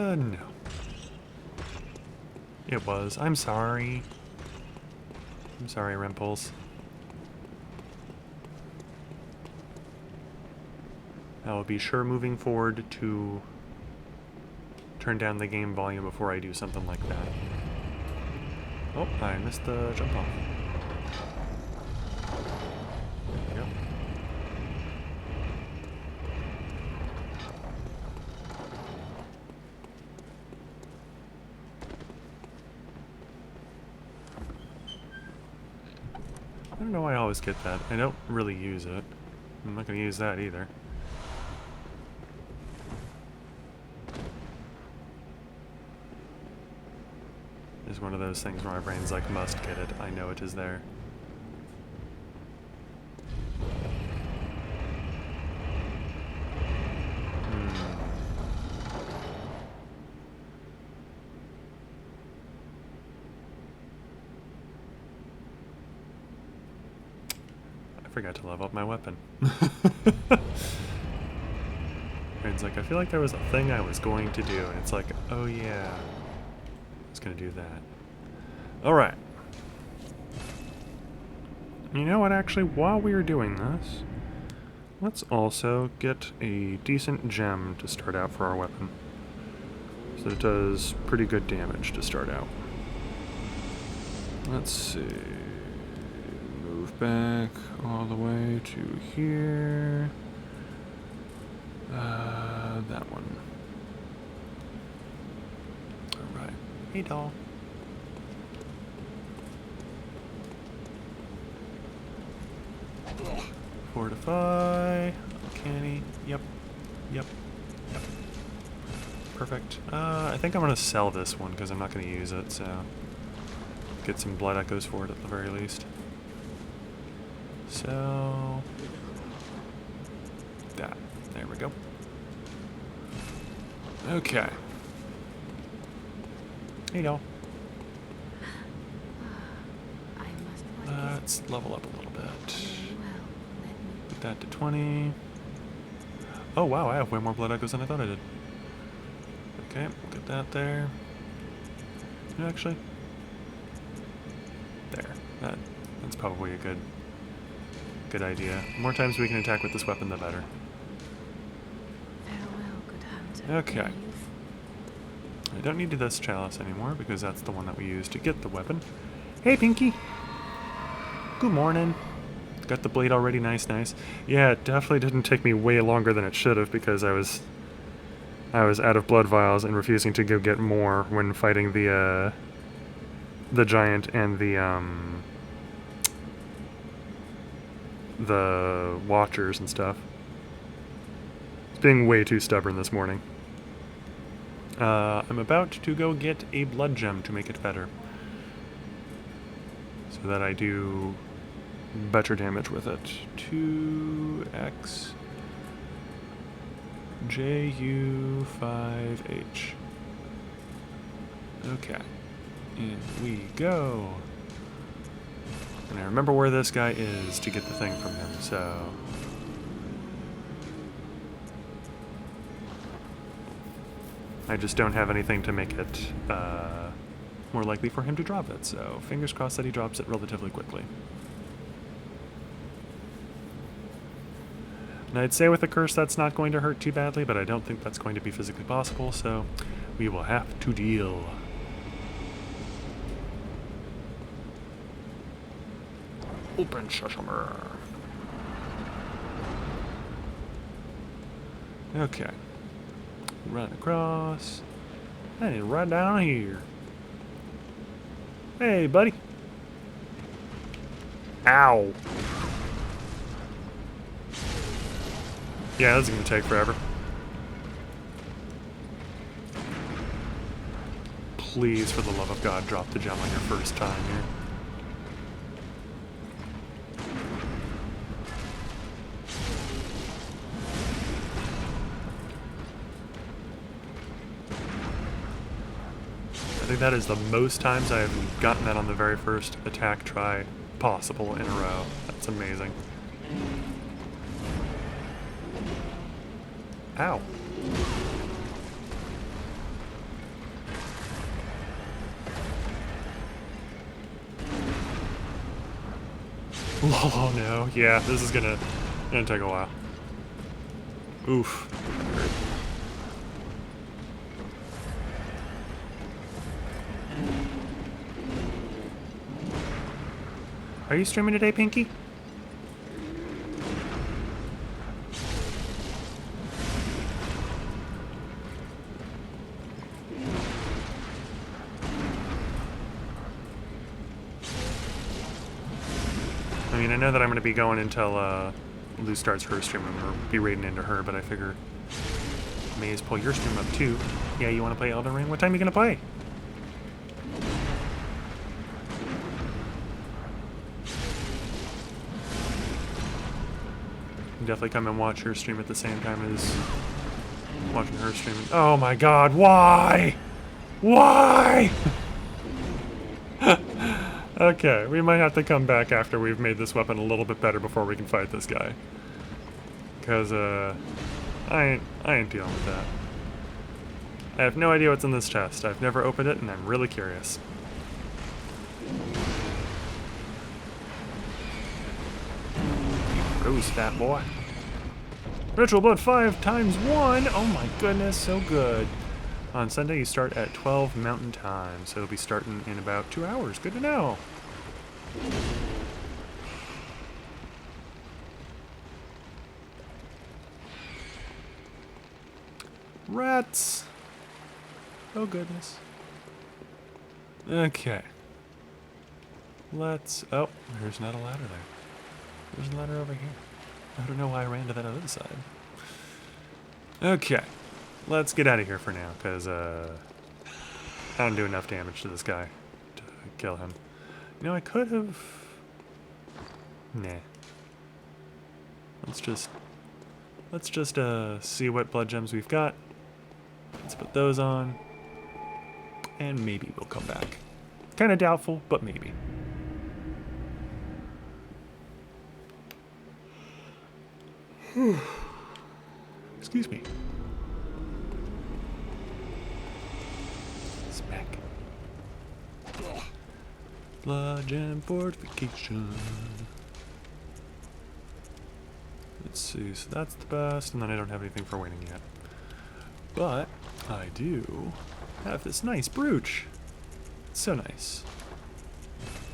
S1: No. It was. I'm sorry. I'm sorry, Rimples. I will be sure moving forward to turn down the game volume before I do something like that. Oh, I missed the jump off. There we go. I don't know why I always get that. I don't really use it. I'm not going to use that either. It's one of those things where my brain's like, must get it. I know it is there. I forgot to level up my weapon. Brain's like, I feel like there was a thing I was going to do, and it's like, oh yeah. I was going to do that. Alright. You know what, actually, while we are doing this, let's also get a decent gem to start out for our weapon. So it does pretty good damage to start out. Let's see. Move back all the way to here. That one. Alright. Hey, doll. Fortify. Uncanny. Yep. Yep. Yep. Perfect. I think I'm going to sell this one because I'm not going to use it, so get some blood echoes for it at the very least. So that. There we go. Okay. Hey, doll. Let's level up a little bit. Get that to 20. Oh wow, I have way more blood echoes than I thought I did. Okay, we'll get that there. Actually, there. That's probably a good idea. The more times we can attack with this weapon, the better.
S3: Farewell, good hunter.
S1: Okay. I don't need this chalice anymore because that's the one that we used to get the weapon. Hey, Pinky. Good morning. Got the blade already. Nice. Yeah, it definitely didn't take me way longer than it should have because I was out of blood vials and refusing to go get more when fighting the giant and the watchers and stuff. It's being way too stubborn this morning. I'm about to go get a blood gem to make it better, so that I do better damage with it. 2x JU5H. Okay. In we go. And I remember where this guy is to get the thing from him, so I just don't have anything to make it more likely for him to drop it, so fingers crossed that he drops it relatively quickly. And I'd say with a curse that's not going to hurt too badly, but I don't think that's going to be physically possible, so we will have to deal. Open Shashammer. Okay. Run across. And right down here. Hey, buddy. Ow. Yeah, this is going to take forever. Please, for the love of God, drop the gem on your first time here. I think that is the most times I have gotten that on the very first attack try possible in a row. That's amazing. Ow. Oh no, yeah, this is gonna take a while. Oof. Are you streaming today, Pinky? I mean, I know that I'm going to be going until Lou starts her stream. I'm going to be raiding into her, but I figure I may as pull your stream up too. Yeah, you want to play Elden Ring? What time are you going to play? Definitely come and watch her stream at the same time as watching her stream. Oh my god, why? Why? Okay, we might have to come back after we've made this weapon a little bit better before we can fight this guy. Because, I ain't dealing with that. I have no idea what's in this chest. I've never opened it, and I'm really curious. toast, fat boy. Ritual Blood 5 times 1. Oh my goodness, so good. On Sunday, you start at 12 Mountain Time, so it'll be starting in about 2 hours. Good to know. Rats. Oh goodness. Okay. Let's... Oh, there's not a ladder there. There's a ladder over here. I don't know why I ran to that other side. Okay. Let's get out of here for now, because I don't do enough damage to this guy to kill him. You know, I could have... Nah. Let's just see what blood gems we've got. Let's put those on. And maybe we'll come back. Kind of doubtful, but maybe. Excuse me. Smack. Blood gem fortification. Let's see, so that's the best, and then I don't have anything for waiting yet. But I do have this nice brooch. It's so nice.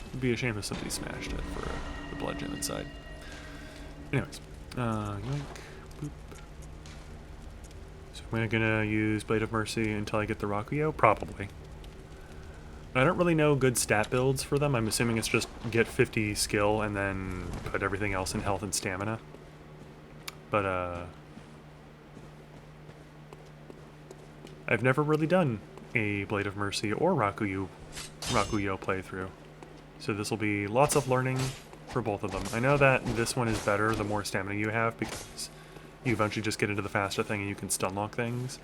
S1: It'd be a shame if somebody smashed it for the blood gem inside. Anyways, yoink, boop. So am I gonna use Blade of Mercy until I get the Rakuyo? Probably. I don't really know good stat builds for them. I'm assuming it's just get 50 skill and then put everything else in health and stamina. But, I've never really done a Blade of Mercy or Rakuyo playthrough. So this will be lots of learning for both of them. I know that this one is better the more stamina you have, because you eventually just get into the faster thing and you can stun lock things.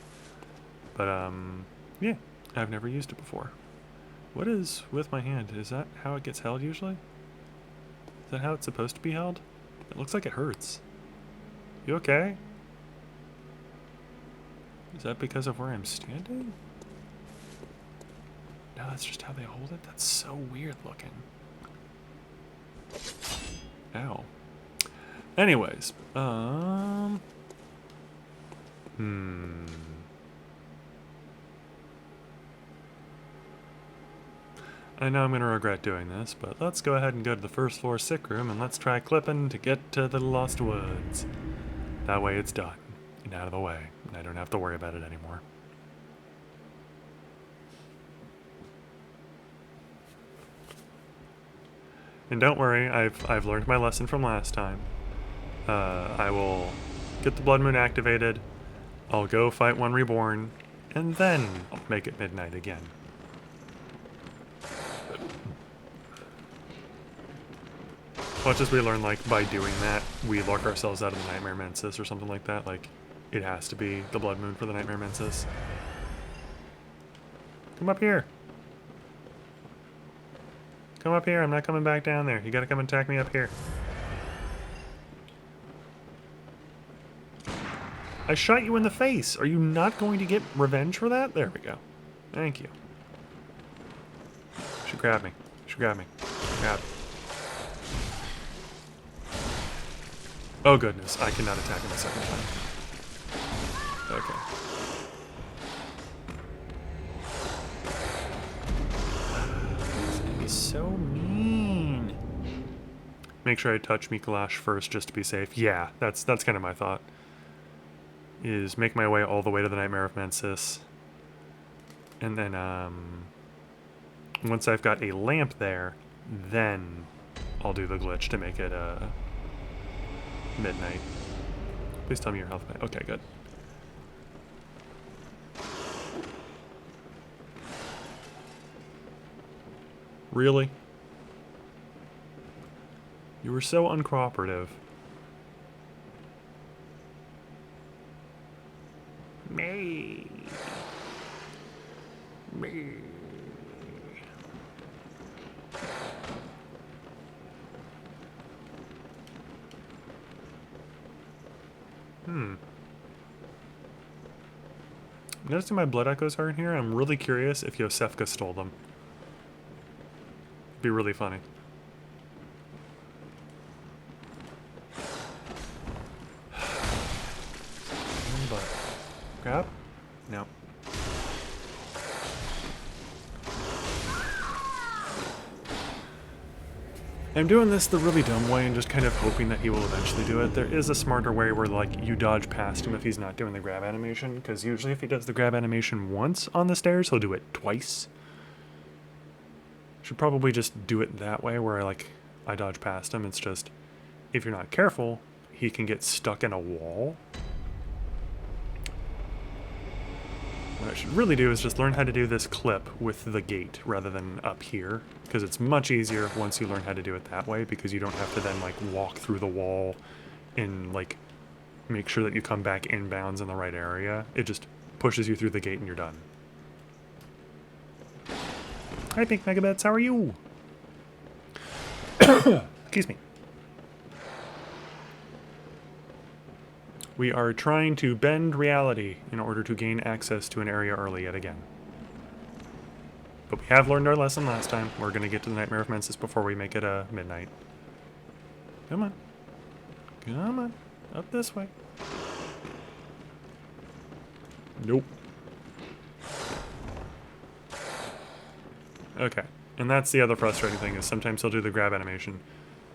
S1: But, yeah, I've never used it before. What is with my hand? Is that how it gets held usually? Is that how it's supposed to be held? It looks like it hurts. You okay? Is that because of where I'm standing? No, that's just how they hold it? That's so weird looking. Ow. Anyways, I know I'm going to regret doing this, but let's go ahead and go to the first floor sick room and let's try clipping to get to the Lost Woods. That way it's done and out of the way, and I don't have to worry about it anymore. And don't worry, I've learned my lesson from last time. I will get the Blood Moon activated, I'll go fight one reborn, and then I'll make it midnight again. Much as we learn, like, by doing that, we lock ourselves out of the Nightmare Mensis or something like that. Like, it has to be the Blood Moon for the Nightmare Mensis. Come up here. Come up here, I'm not coming back down there. You gotta come and attack me up here. I shot you in the face. Are you not going to get revenge for that? There we go. Thank you. She grabbed me. She grabbed me. Grab. Oh goodness, I cannot attack him a second time. Okay. He's so mean. Make sure I touch Mikolash first just to be safe. Yeah, that's kind of my thought. Is make my way all the way to the Nightmare of Mensis. And then, once I've got a lamp there, then I'll do the glitch to make it, midnight. Please tell me your health back. Okay, good. Really? You were so uncooperative. Me. Me. Noticing my blood echoes aren't here. I'm really curious if Yosefka stole them. It'd be really funny. Grab? No. I'm doing this the really dumb way and just kind of hoping that he will eventually do it. There is a smarter way where, like, you dodge past him if he's not doing the grab animation, because usually if he does the grab animation once on the stairs, he'll do it twice. Should probably just do it that way where, like, I dodge past him. It's just, if you're not careful, he can get stuck in a wall. What I should really do is just learn how to do this clip with the gate rather than up here, because it's much easier once you learn how to do it that way, because you don't have to then like walk through the wall and like make sure that you come back inbounds in the right area. It just pushes you through the gate and you're done. Hi Pink Megabits, how are you? Excuse me. We are trying to bend reality in order to gain access to an area early yet again. But we have learned our lesson last time. We're going to get to the Nightmare of Mensis before we make it midnight. Come on. Come on. Up this way. Nope. Okay. And that's the other frustrating thing, is sometimes he'll do the grab animation,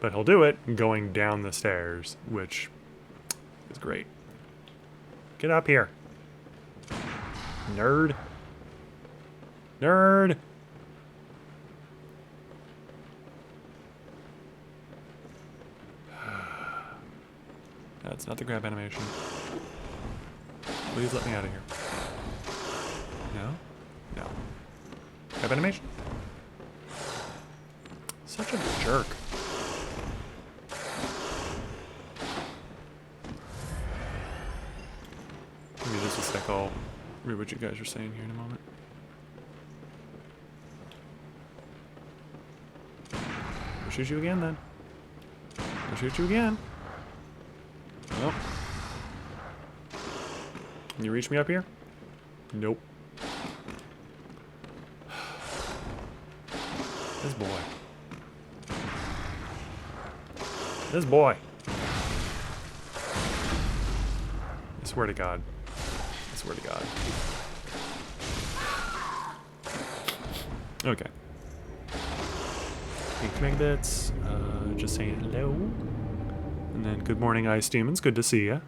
S1: but he'll do it going down the stairs, which is great. Get up here. Nerd. Nerd! That's not the grab animation. Please let me out of here. No? No. Grab animation? Such a jerk. Give me just a sec, I'll read what you guys are saying here in a moment. I'll shoot you again then. I'll shoot you again. Nope. Can you reach me up here? Nope. This boy. This boy. I swear to God. I swear to God. Okay. Pink Megabits, just saying hello. And then good morning, Ice Demons, good to see ya.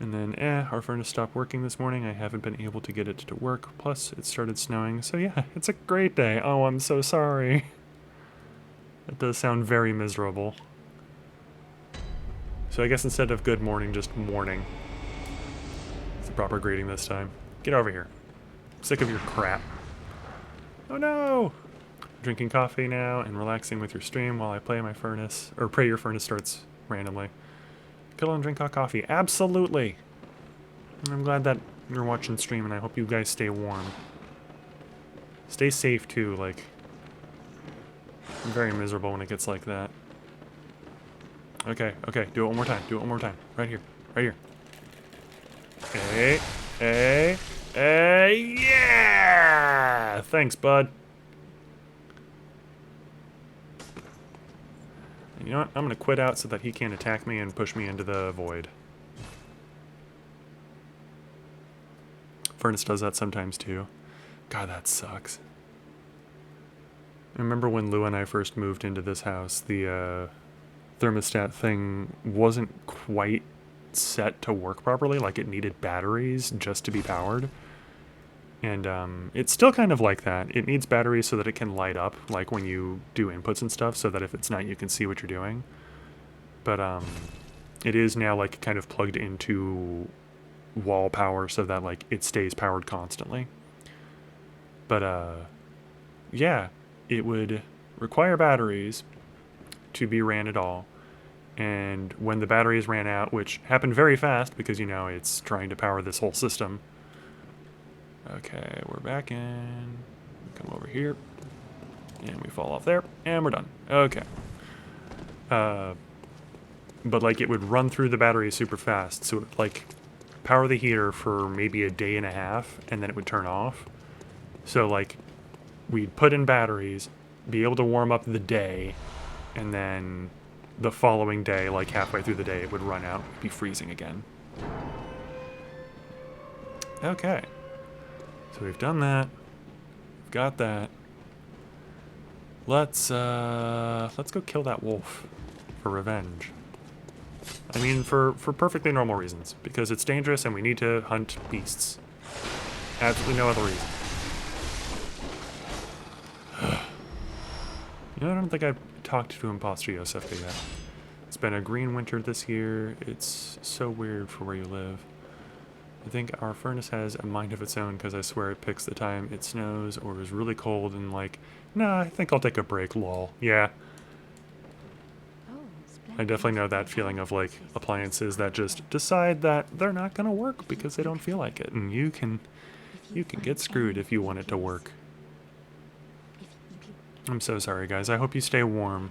S1: And then, our furnace stopped working this morning. I haven't been able to get it to work. Plus, it started snowing. So yeah, it's a great day. Oh, I'm so sorry. That does sound very miserable. So I guess instead of good morning, just morning. It's the proper greeting this time. Get over here. I'm sick of your crap. Oh no! Drinking coffee now and relaxing with your stream while I play my furnace, or pray your furnace starts randomly. Cuddle and drink hot coffee. Absolutely! And I'm glad that you're watching stream, and I hope you guys stay warm. Stay safe too, like... I'm very miserable when it gets like that. Okay, okay, do it one more time, do it one more time. Right here, right here. Hey, yeah! Thanks, bud. You know what? I'm gonna quit out so that he can't attack me and push me into the void. Furnace does that sometimes too. God, that sucks. I remember when Lou and I first moved into this house, the thermostat thing wasn't quite set to work properly. Like, it needed batteries just to be powered. And it's still kind of like that. It needs batteries so that it can light up, like when you do inputs and stuff, so that if it's not, you can see what you're doing. But it is now like kind of plugged into wall power so that like it stays powered constantly. But yeah, it would require batteries to be ran at all. And when the batteries ran out, which happened very fast because, you know, it's trying to power this whole system. Okay, we're back in. Come over here. And we fall off there. And we're done. Okay. But, like, it would run through the battery super fast. So it would, like, power the heater for maybe a day and a half, and then it would turn off. So, like, we'd put in batteries, be able to warm up the day, and then the following day, like halfway through the day, it would run out, be freezing again. Okay. So we've done that. We've got that. Let's go kill that wolf for revenge. I mean, for perfectly normal reasons. Because it's dangerous and we need to hunt beasts. Absolutely no other reason. You know, I don't think I've talked to Imposter Yosef yet. It's been a green winter this year. It's so weird for where you live. I think our furnace has a mind of its own because I swear it picks the time it snows or is really cold and like, nah, I think I'll take a break, lol. Yeah. I definitely know that feeling of like appliances that just decide that they're not gonna work because they don't feel like it, and you can get screwed if you want it to work. I'm so sorry, guys. I hope you stay warm.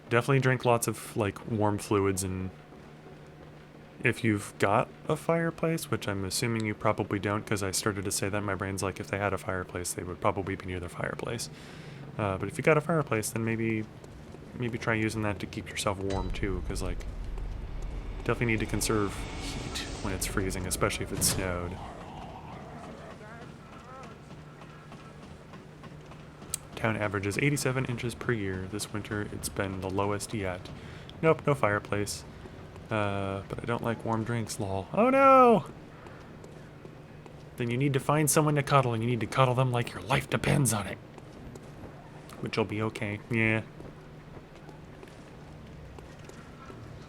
S1: Definitely drink lots of like warm fluids, and if you've got a fireplace, which I'm assuming you probably don't because I started to say that, my brain's like if they had a fireplace they would probably be near their fireplace. But if you got a fireplace, then maybe try using that to keep yourself warm too, because like definitely need to conserve heat when it's freezing, especially if it snowed. Town averages 87 inches per year. This winter it's been the lowest yet. Nope, no fireplace. But I don't like warm drinks, lol. Oh no! Then you need to find someone to cuddle, and you need to cuddle them like your life depends on it. Which will be okay. Yeah.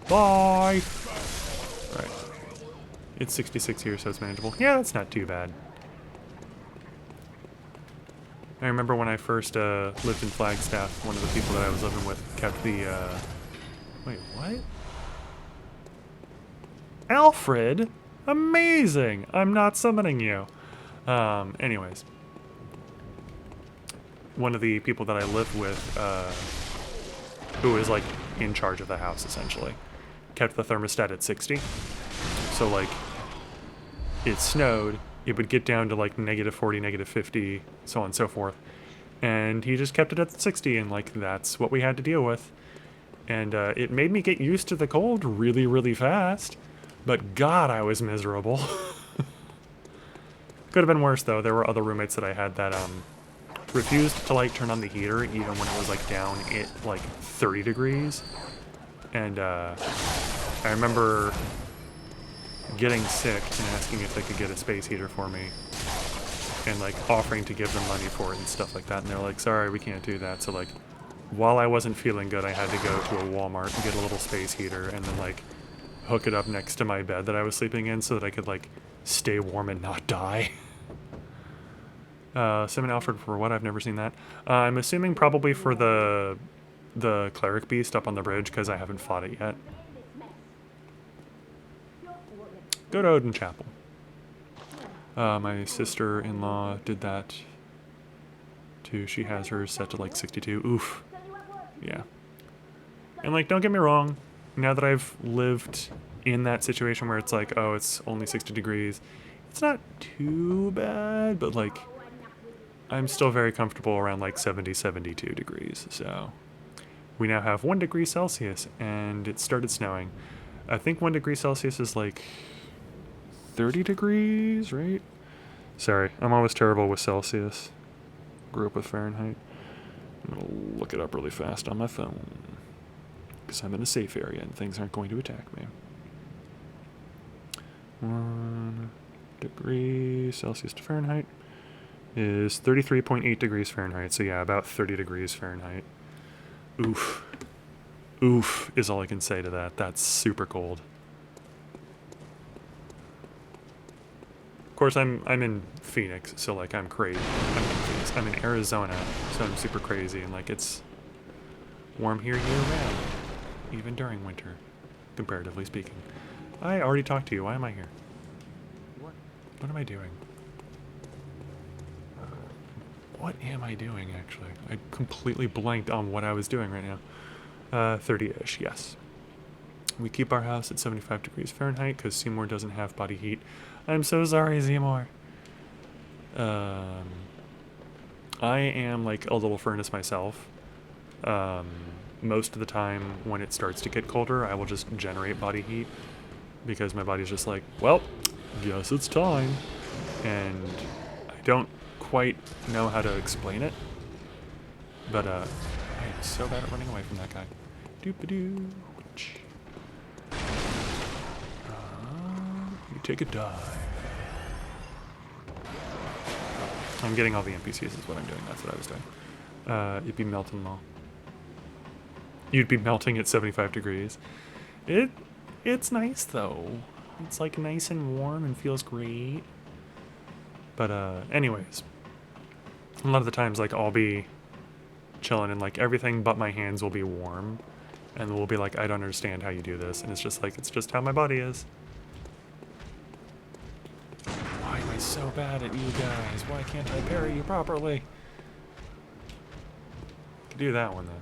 S1: Bye! Right. It's 66 here, so it's manageable. Yeah, that's not too bad. I remember when I first lived in Flagstaff, one of the people that I was living with kept the, wait, what? Alfred? Amazing! I'm not summoning you. Anyways. One of the people that I lived with, who was, like, in charge of the house, essentially, kept the thermostat at 60. So, like, it snowed, it would get down to, like, -40, -50, so on and so forth. And he just kept it at 60, and, like, that's what we had to deal with. And, it made me get used to the cold really, really fast. But God, I was miserable. Could have been worse, though. There were other roommates that I had that, refused to, like, turn on the heater even when it was, like, down at, like, 30 degrees. And, I remember getting sick and asking if they could get a space heater for me. And, like, offering to give them money for it and stuff like that. And they're like, sorry, we can't do that. So, like, while I wasn't feeling good, I had to go to a Walmart and get a little space heater and then, like, hook it up next to my bed that I was sleeping in so that I could, like, stay warm and not die. Summon Alfred for what? I've never seen that. I'm assuming probably for the cleric beast up on the bridge, because I haven't fought it yet. Go to Odin Chapel. My sister-in-law did that too. She has hers set to like 62. Oof. Yeah. And like, don't get me wrong, now that I've lived in that situation where it's like, oh, it's only 60 degrees, it's not too bad, but like, I'm still very comfortable around like 70, 72 degrees, so. We now have 1 degree Celsius, and it started snowing. I think 1 degree Celsius is like 30 degrees, right? Sorry, I'm always terrible with Celsius. Grew up with Fahrenheit. I'm gonna look it up really fast on my phone, because I'm in a safe area and things aren't going to attack me. 1 degree Celsius to Fahrenheit is 33.8 degrees Fahrenheit. So yeah, about 30 degrees Fahrenheit. Oof. Oof is all I can say to that. That's super cold. Of course, I'm in Phoenix, so like I'm crazy. I'm in Arizona, so I'm super crazy, and like it's warm here year-round, even during winter, comparatively speaking. I already talked to you. Why am I here? What am I doing? What am I doing, actually? I completely blanked on what I was doing right now. 30-ish, yes. We keep our house at 75 degrees Fahrenheit because Seymour doesn't have body heat. I'm so sorry, Seymour. I am like a little furnace myself. Most of the time when it starts to get colder, I will just generate body heat because my body's just like, well, guess it's time. And I don't quite know how to explain it, but I am so bad at running away from that guy. Doop-a-doo. You take a dive. I'm getting all the NPCs is what I'm doing. That's what I was doing. You'd be melting them all. You'd be melting at 75 degrees. It's nice though. It's like nice and warm and feels great. But anyways, a lot of the times like I'll be chilling and like everything but my hands will be warm, and we'll be like, I don't understand how you do this, and it's just like, it's just how my body is. Why am I so bad at you guys? Why can't I parry you properly? Could do that one though.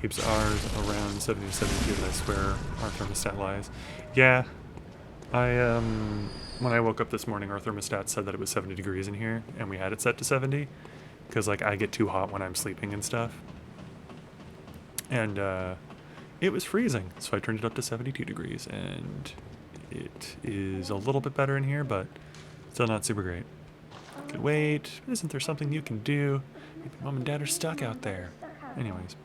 S1: Keeps ours around 70 to 72, I swear our thermostat lies. Yeah, when I woke up this morning, our thermostat said that it was 70 degrees in here, and we had it set to 70, because like I get too hot when I'm sleeping and stuff. And it was freezing, so I turned it up to 72 degrees, and it is a little bit better in here, but still not super great. Could wait. Isn't there something you can do? Maybe mom and dad are stuck out there. Anyways,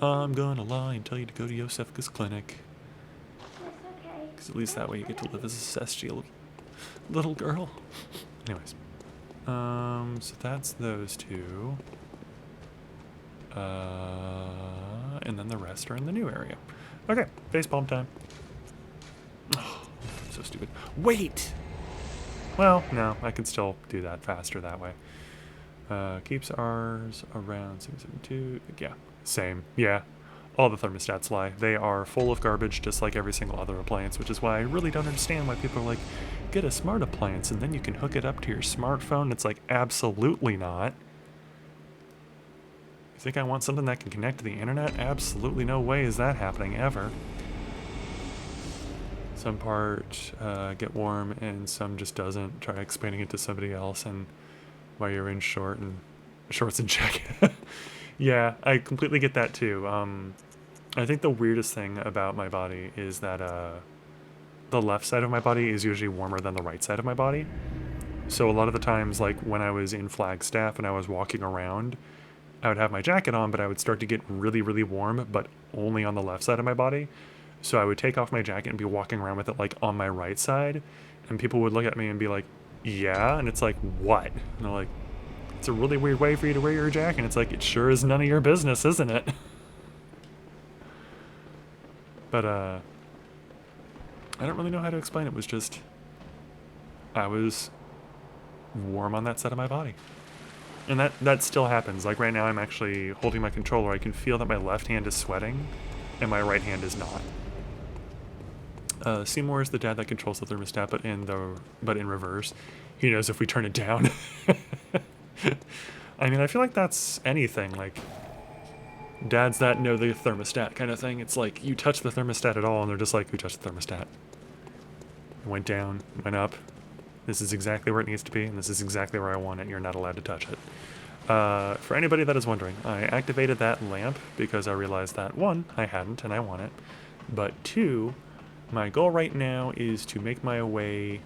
S1: I'm gonna lie and tell you to go to Yosefka's clinic. Because at least that way you get to live as a celestial little girl. Anyways, so that's those two. And then the rest are in the new area. Okay, facepalm time. Oh, so stupid. Wait! Well, no, I can still do that faster that way. Keeps ours around 772. Yeah, same. Yeah, all the thermostats lie. They are full of garbage, just like every single other appliance, which is why I really don't understand why people are like, get a smart appliance and then you can hook it up to your smartphone. It's like, absolutely not. You think I want something that can connect to the internet? Absolutely no way is that happening ever. Some part get warm and some just doesn't. Try explaining it to somebody else and while you're in shorts and jacket. Yeah, I completely get that too. I think the weirdest thing about my body is that the left side of my body is usually warmer than the right side of my body. So a lot of the times, like when I was in Flagstaff and I was walking around, I would have my jacket on, but I would start to get really, really warm, but only on the left side of my body. So I would take off my jacket and be walking around with it like on my right side, and people would look at me and be like, yeah? And it's like, what? And they're like, it's a really weird way for you to wear your jacket. And it's like, it sure is none of your business, isn't it? But I don't really know how to explain it. It was just, I was warm on that side of my body. And that still happens. Like right now I'm actually holding my controller. I can feel that my left hand is sweating and my right hand is not. Seymour is the dad that controls the thermostat, but in reverse. He knows if we turn it down. I mean, I feel like that's anything, like dads that know the thermostat kind of thing. It's like you touch the thermostat at all and they're just like, who touched the thermostat? It went down, went up. This is exactly where it needs to be, and this is exactly where I want it. You're not allowed to touch it. For anybody that is wondering, I activated that lamp because I realized that, one, I hadn't and I want it, but two, my goal right now is to make my way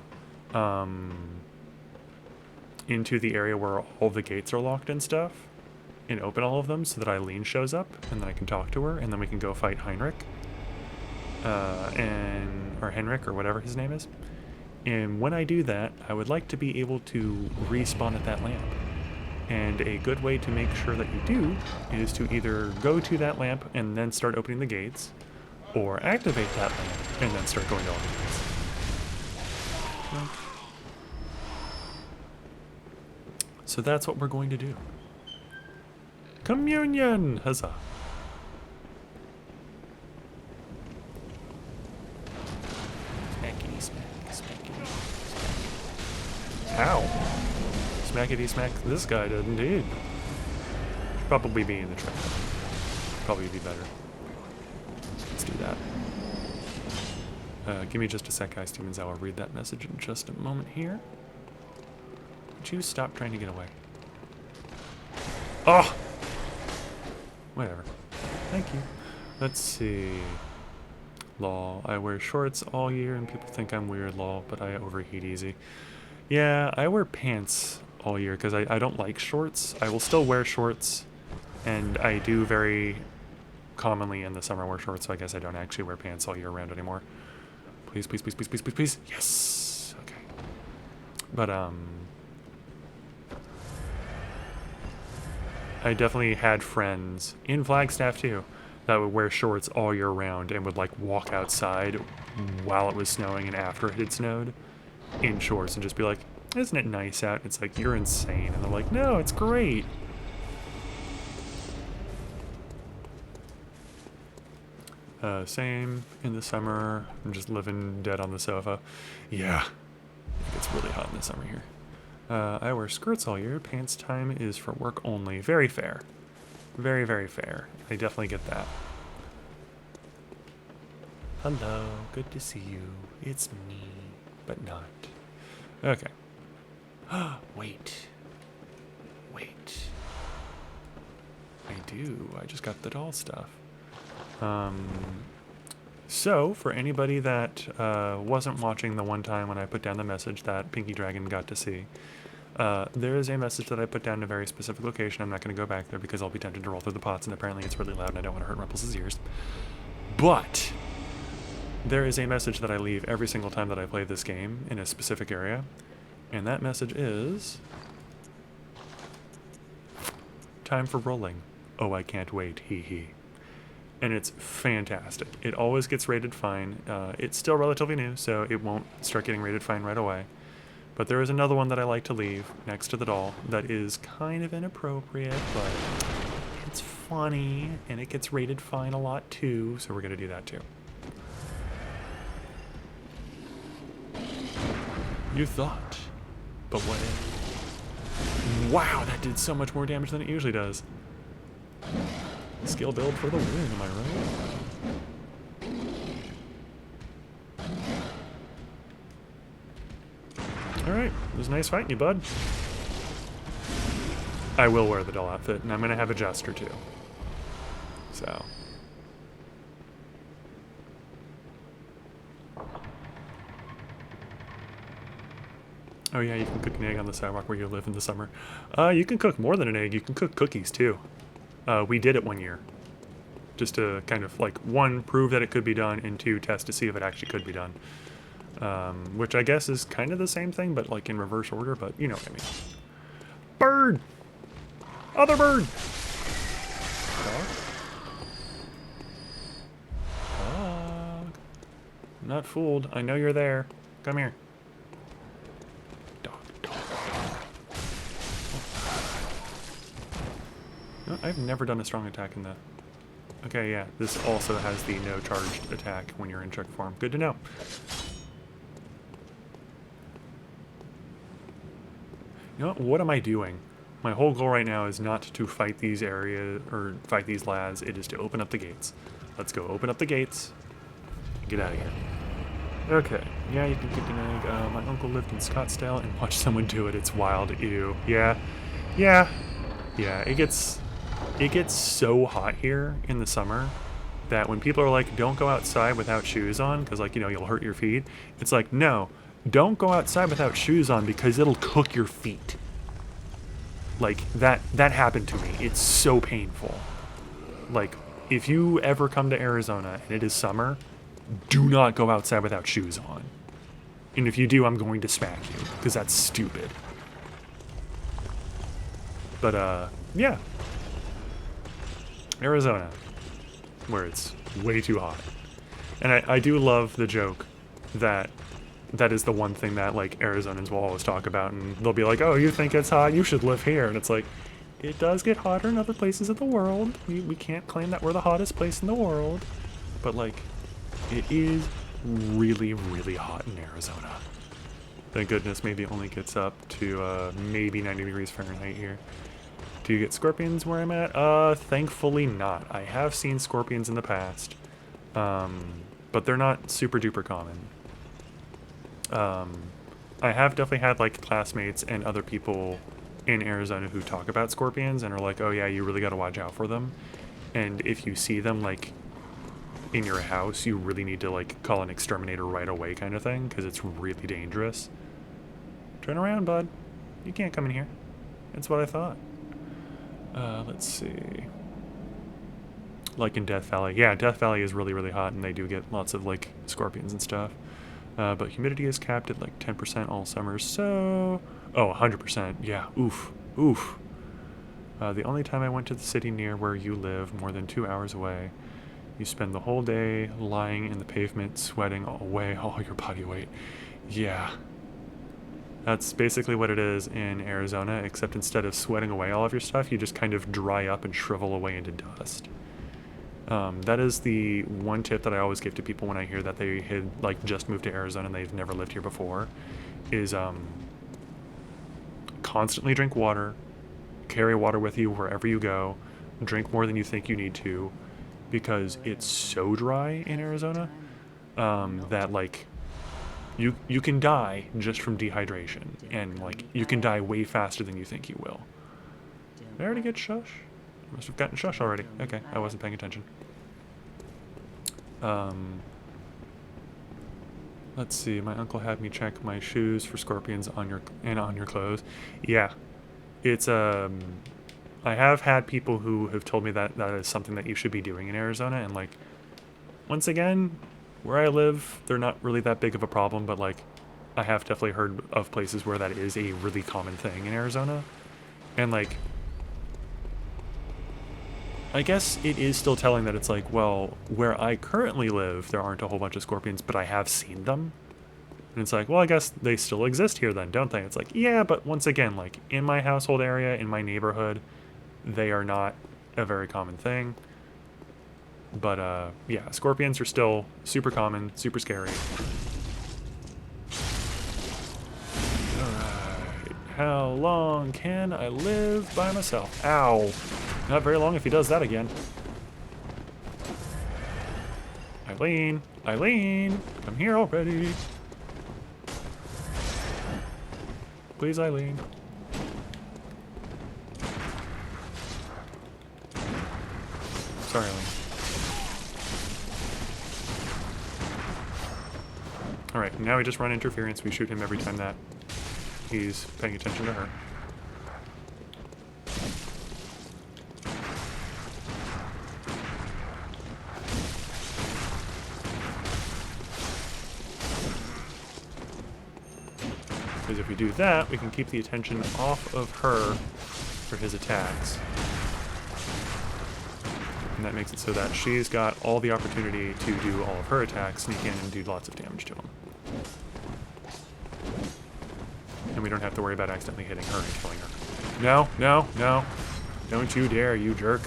S1: into the area where all the gates are locked and stuff, and open all of them so that Eileen shows up, and then I can talk to her, and then we can go fight Heinrich, or Henrik, or whatever his name is. And when I do that, I would like to be able to respawn at that lamp. And a good way to make sure that you do is to either go to that lamp and then start opening the gates, or activate that lamp and then start going to all the gates. So that's what we're going to do. Communion! Huzzah! Smackety smack, smackety smack. Ow! Smackety smack this guy does indeed. Should probably be in the truck. Probably be better. Let's do that. Give me just a sec, guys. Stevens, I will read that message in just a moment here. Would you stop trying to get away? Oh! Whatever. Thank you. Let's see. Lol. I wear shorts all year and people think I'm weird, lol, but I overheat easy. Yeah, I wear pants all year because I don't like shorts. I will still wear shorts, and I do very commonly in the summer wear shorts, so I guess I don't actually wear pants all year round anymore. Please, please, please, please, please, please, please. Yes! Okay. But, I definitely had friends, in Flagstaff too, that would wear shorts all year round and would, like, walk outside while it was snowing and after it had snowed in shorts and just be like, isn't it nice out? It's like, you're insane. And they're like, no, it's great. Same in the summer. I'm just living dead on the sofa. Yeah, it gets really hot in the summer here. I wear skirts all year. Pants time is for work only. Very fair. Very, very fair. I definitely get that. Hello, good to see you. It's me, but not. Okay. Wait. Wait. I do. I just got the doll stuff. So, for anybody that wasn't watching the one time when I put down the message that Pinky Dragon got to see, there is a message that I put down in a very specific location. I'm not going to go back there because I'll be tempted to roll through the pots, and apparently it's really loud and I don't want to hurt Rumple's ears. But there is a message that I leave every single time that I play this game in a specific area, and that message is... time for rolling. Oh, I can't wait, hee hee. And it's fantastic. It always gets rated fine. It's still relatively new, so it won't start getting rated fine right away. But there is another one that I like to leave next to the doll that is kind of inappropriate, but it's funny, and it gets rated fine a lot too, so we're going to do that too. You thought, but what if? Wow, that did so much more damage than it usually does. Skill build for the win, am I right? Alright, it was nice fighting you, bud. I will wear the doll outfit, and I'm going to have a jester too. So. Oh yeah, you can cook an egg on the sidewalk where you live in the summer. You can cook more than an egg, you can cook cookies too. We did it one year. Just to kind of, like, one, prove that it could be done, and two, test to see if it actually could be done. Which I guess is kind of the same thing, but, like, in reverse order, but you know what I mean. Bird! Other bird! Dog? Dog. I'm not fooled. I know you're there. Come here. Dog, dog, dog. No, I've never done a strong attack in the... Okay, yeah, this also has the no charged attack when you're in check form. Good to know. You know what am I doing? My whole goal right now is not to fight these areas, or fight these lads, it is to open up the gates. Let's go open up the gates. Get out of here. Okay, yeah, you can cook an egg. My uncle lived in Scottsdale and watched someone do it. It's wild. Ew. Yeah. Yeah. Yeah, it gets so hot here in the summer that when people are like, don't go outside without shoes on because, like, you know, you'll hurt your feet. It's like, no, don't go outside without shoes on because it'll cook your feet. Like, that happened to me. It's so painful. Like, if you ever come to Arizona and it is summer, do not go outside without shoes on. And if you do, I'm going to smack you because that's stupid. But, yeah. Arizona, where it's way too hot. And I do love the joke that is the one thing that, like, Arizonans will always talk about, and they'll be like, oh, you think it's hot, you should live here. And it's like, it does get hotter in other places of the world. We can't claim that we're the hottest place in the world. But, like, it is really, really hot in Arizona. Thank goodness maybe it only gets up to maybe 90 degrees Fahrenheit here. Do you get scorpions where I'm at? Thankfully not. I have seen scorpions in the past, but they're not super duper common. I have definitely had, like, classmates and other people in Arizona who talk about scorpions and are like, oh yeah, you really gotta watch out for them. And if you see them, like, in your house, you really need to like call an exterminator right away kind of thing, because it's really dangerous. Turn around, bud. You can't come in here. That's what I thought. Let's see. Like in Death Valley. Yeah, Death Valley is really, really hot, and they do get lots of like scorpions and stuff. But humidity is capped at like 10% all summer, so... Oh, 100%. Yeah, oof. Oof. The only time I went to the city near where you live, more than 2 hours away, you spend the whole day lying in the pavement, sweating away all your body weight. Yeah. That's basically what it is in Arizona, except instead of sweating away all of your stuff, you just kind of dry up and shrivel away into dust. That is the one tip that I always give to people when I hear that they had like just moved to Arizona and they've never lived here before, is constantly drink water, carry water with you wherever you go, drink more than you think you need to, because it's so dry in Arizona that like you can die just from dehydration, and like you can die way faster than you think you will. Did I already get shush? I must have gotten shush already. Okay, I wasn't paying attention. Let's see. My uncle had me check my shoes for scorpions on your clothes. Yeah, it's I have had people who have told me that that is something that you should be doing in Arizona, and like once again, where I live, they're not really that big of a problem, but like I have definitely heard of places where that is a really common thing in Arizona, and like I guess it is still telling that it's like, well, where I currently live, there aren't a whole bunch of scorpions, but I have seen them. And it's like, well, I guess they still exist here then, don't they? It's like, yeah, but once again, like, in my household area, in my neighborhood, they are not a very common thing. But, yeah, scorpions are still super common, super scary. Alright, how long can I live by myself? Ow. Not very long if he does that again. Eileen! Eileen! Come here already! Please, Eileen. Sorry, Eileen. Alright, now we just run interference. We shoot him every time that he's paying attention to her. Because if we do that, we can keep the attention off of her for his attacks. And that makes it so that she's got all the opportunity to do all of her attacks, sneak in, and do lots of damage to him. And we don't have to worry about accidentally hitting her and killing her. No, no, no. Don't you dare, you jerk.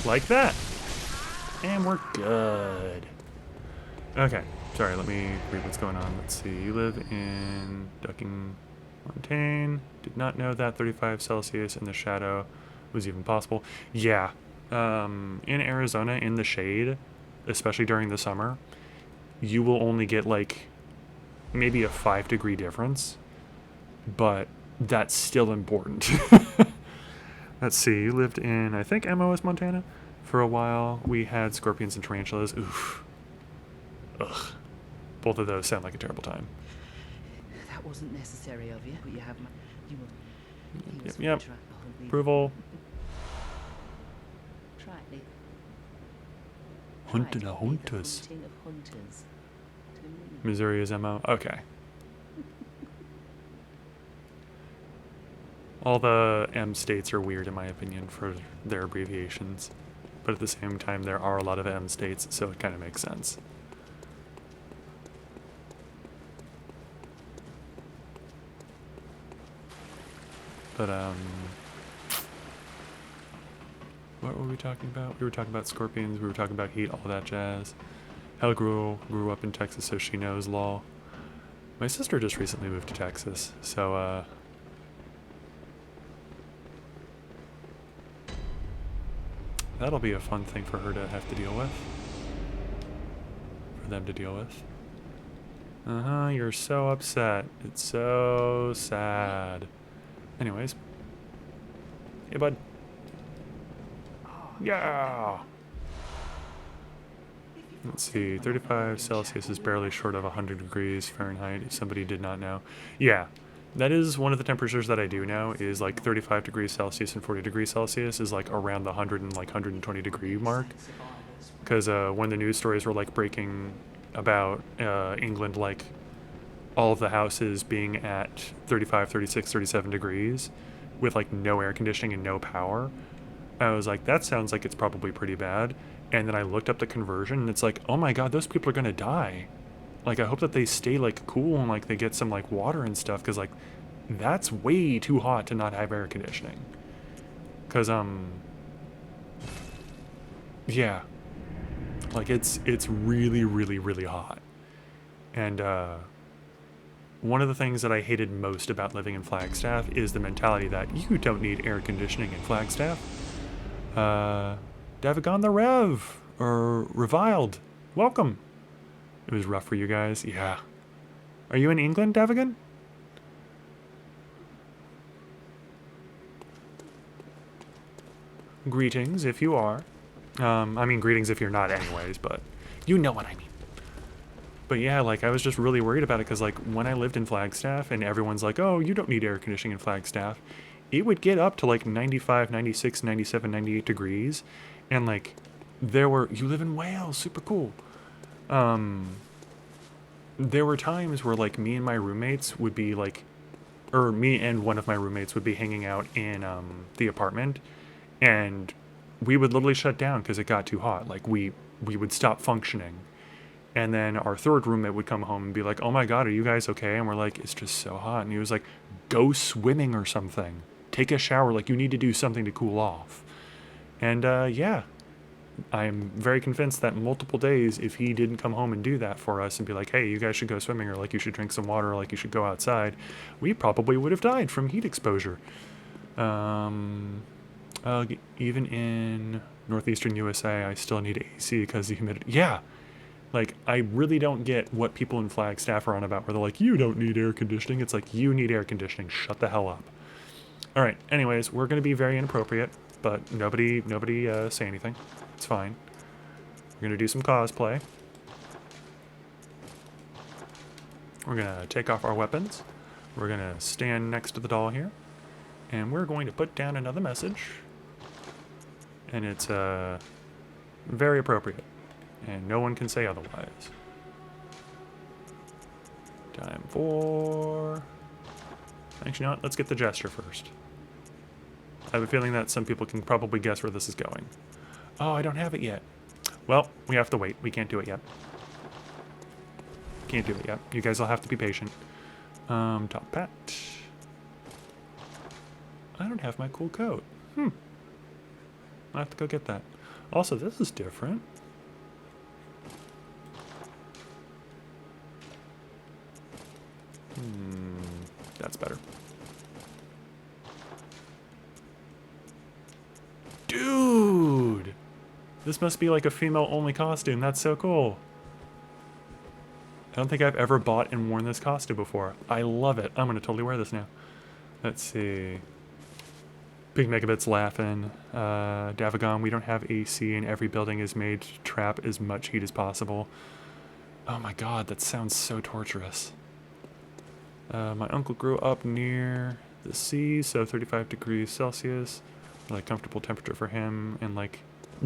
S1: Like that. And we're good. Okay. Sorry, let me read what's going on. Let's see. You live in Ducking Montaigne. Did not know that 35 Celsius in the shadow was even possible. Yeah. In Arizona, in the shade, especially during the summer, you will only get like maybe a 5-degree difference, but that's still important. Let's see. You lived in, I think, MOS, Montana for a while. We had scorpions and tarantulas. Oof. Ugh. Both of those sound like a terrible time.
S3: That wasn't necessary of you, but you have my... You will...
S1: Yep. Approval.
S3: Try it.
S1: Hunting a hunters. Missouri is MO. Okay. All the M states are weird, in my opinion, for their abbreviations. But at the same time, there are a lot of M states, so it kind of makes sense. But, what were we talking about? We were talking about scorpions, we were talking about heat, all that jazz. Hell grew up in Texas, so she knows law. My sister just recently moved to Texas, so, that'll be a fun thing for her to have to deal with. For them to deal with. Uh-huh, you're so upset. It's so sad. Anyways. Hey, bud. Yeah! Let's see, 35 Celsius is barely short of 100 degrees Fahrenheit, if somebody did not know. Yeah, that is one of the temperatures that I do know, is like 35 degrees Celsius and 40 degrees Celsius is like around the 100 and like 120 degree mark. Because when the news stories were like breaking about England, like all of the houses being at 35, 36, 37 degrees with like no air conditioning and no power, I was like, that sounds like it's probably pretty bad. And then I looked up the conversion and it's like, oh my god, those people are gonna die. Like, I hope that they stay like cool and like they get some like water and stuff, because like that's way too hot to not have air conditioning. Because yeah, like it's really, really, really hot. And one of the things that I hated most about living in Flagstaff is the mentality that you don't need air conditioning in Flagstaff. Davigon the Rev, or Reviled, welcome. It was rough for you guys, yeah. Are you in England, Davigon? Greetings, if you are. I mean, greetings if you're not anyways, but you know what I mean. But yeah, like, I was just really worried about it, because, like, when I lived in Flagstaff, and everyone's like, oh, you don't need air conditioning in Flagstaff, it would get up to, like, 95, 96, 97, 98 degrees, and, like, you live in Wales, super cool. There were times where, like, me and my roommates would be, like, or me and one of my roommates would be hanging out in, the apartment, and we would literally shut down because it got too hot. Like, we would stop functioning. And then our third roommate would come home and be like, oh my god, are you guys okay? And we're like, it's just so hot. And he was like, go swimming or something. Take a shower. Like, you need to do something to cool off. And yeah, I'm very convinced that multiple days, if he didn't come home and do that for us and be like, hey, you guys should go swimming, or like you should drink some water, or like you should go outside, we probably would have died from heat exposure. Even in northeastern USA, I still need AC because the humidity. Yeah. Like, I really don't get what people in Flagstaff are on about, where they're like, you don't need air conditioning. It's like, you need air conditioning. Shut the hell up. All right. Anyways, we're going to be very inappropriate, but nobody say anything. It's fine. We're going to do some cosplay. We're going to take off our weapons. We're going to stand next to the doll here. And we're going to put down another message. And it's very appropriate. And no one can say otherwise. Time for... Actually, you know what? Let's get the gesture first. I have a feeling that some people can probably guess where this is going. Oh, I don't have it yet. Well, we have to wait. We can't do it yet. Can't do it yet. You guys will have to be patient. Top hat. I don't have my cool coat. I'll have to go get that. Also, this is different. That's better. Dude! This must be like a female-only costume. That's so cool. I don't think I've ever bought and worn this costume before. I love it. I'm gonna totally wear this now. Let's see. Big Megabit's laughing. Davigon, we don't have AC and every building is made to trap as much heat as possible. Oh my god, that sounds so torturous. My uncle grew up near the sea, so 35 degrees Celsius, like comfortable temperature for him, and like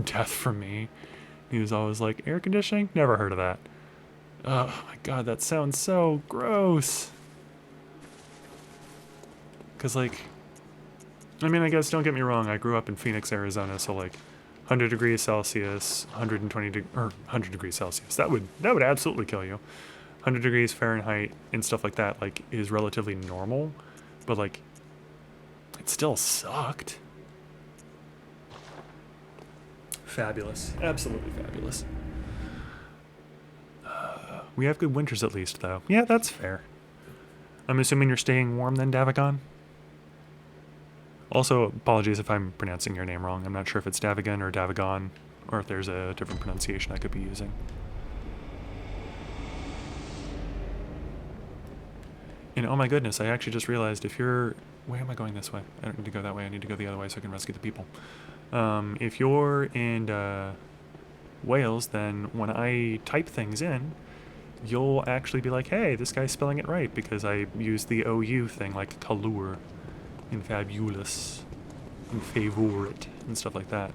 S1: death for me. He was always like, air conditioning? Never heard of that. Oh my god, that sounds so gross. Cause like, I mean, I guess don't get me wrong, I grew up in Phoenix, Arizona, so like 100 degrees Celsius, 100 degrees Celsius. That would absolutely kill you. 100 degrees Fahrenheit and stuff like that, like, is relatively normal, but, like, it still sucked. Fabulous. Absolutely fabulous. We have good winters at least, though. Yeah, that's fair. I'm assuming you're staying warm then, Davigon? Also, apologies if I'm pronouncing your name wrong. I'm not sure if it's Davigon or Davigon, or if there's a different pronunciation I could be using. And oh my goodness, I actually just realized if you're... Why am I going this way? I don't need to go that way. I need to go the other way so I can rescue the people. If you're in Wales, then when I type things in, you'll actually be like, hey, this guy's spelling it right, because I use the OU thing, like colour, and fabulous, and favorite, and stuff like that.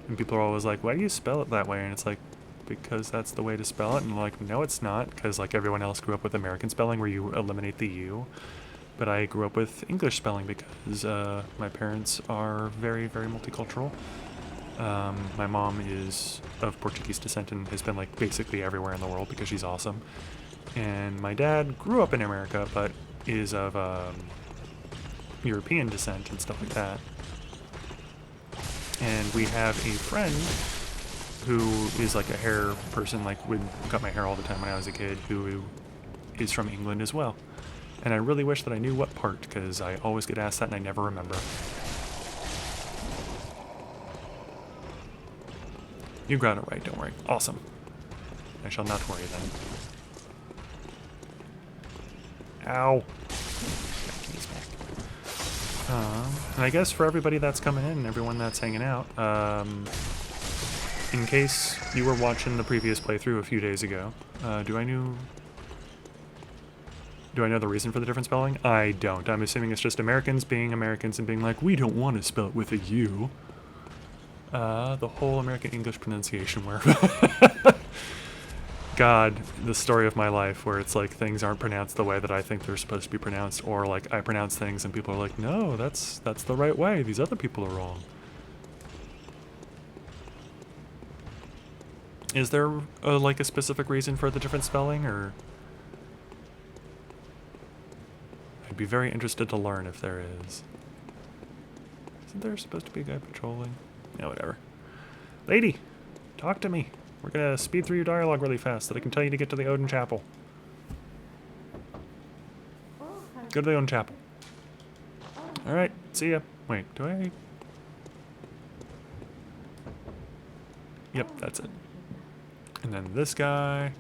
S1: And people are always like, why do you spell it that way? And it's like, because that's the way to spell it. And I'm like, no, it's not, because like everyone else grew up with American spelling where you eliminate the U. But I grew up with English spelling because my parents are very, very multicultural. My mom is of Portuguese descent and has been like basically everywhere in the world because she's awesome. And my dad grew up in America, but is of European descent and stuff like that. And we have a friend who is like a hair person, like would cut my hair all the time when I was a kid, who is from England as well. And I really wish that I knew what part, because I always get asked that and I never remember. You got it right, don't worry. Awesome. I shall not worry then. Ow. And I guess for everybody that's coming in and everyone that's hanging out, in case you were watching the previous playthrough a few days ago, do I know the reason for the different spelling? I don't. I'm assuming it's just Americans being Americans and being like, we don't want to spell it with a U. The whole American English pronunciation where God, the story of my life where it's like things aren't pronounced the way that I think they're supposed to be pronounced, or like I pronounce things and people are like, no, that's the right way. These other people are wrong. Is there like a specific reason for the different spelling, or? I'd be very interested to learn if there is. Isn't there supposed to be a guy patrolling? Yeah, whatever. Lady, talk to me. We're gonna speed through your dialogue really fast so that I can tell you to get to the Odin Chapel. Go to the Odin Chapel. Alright, see ya. Wait, do I? Yep, that's it. And then this guy.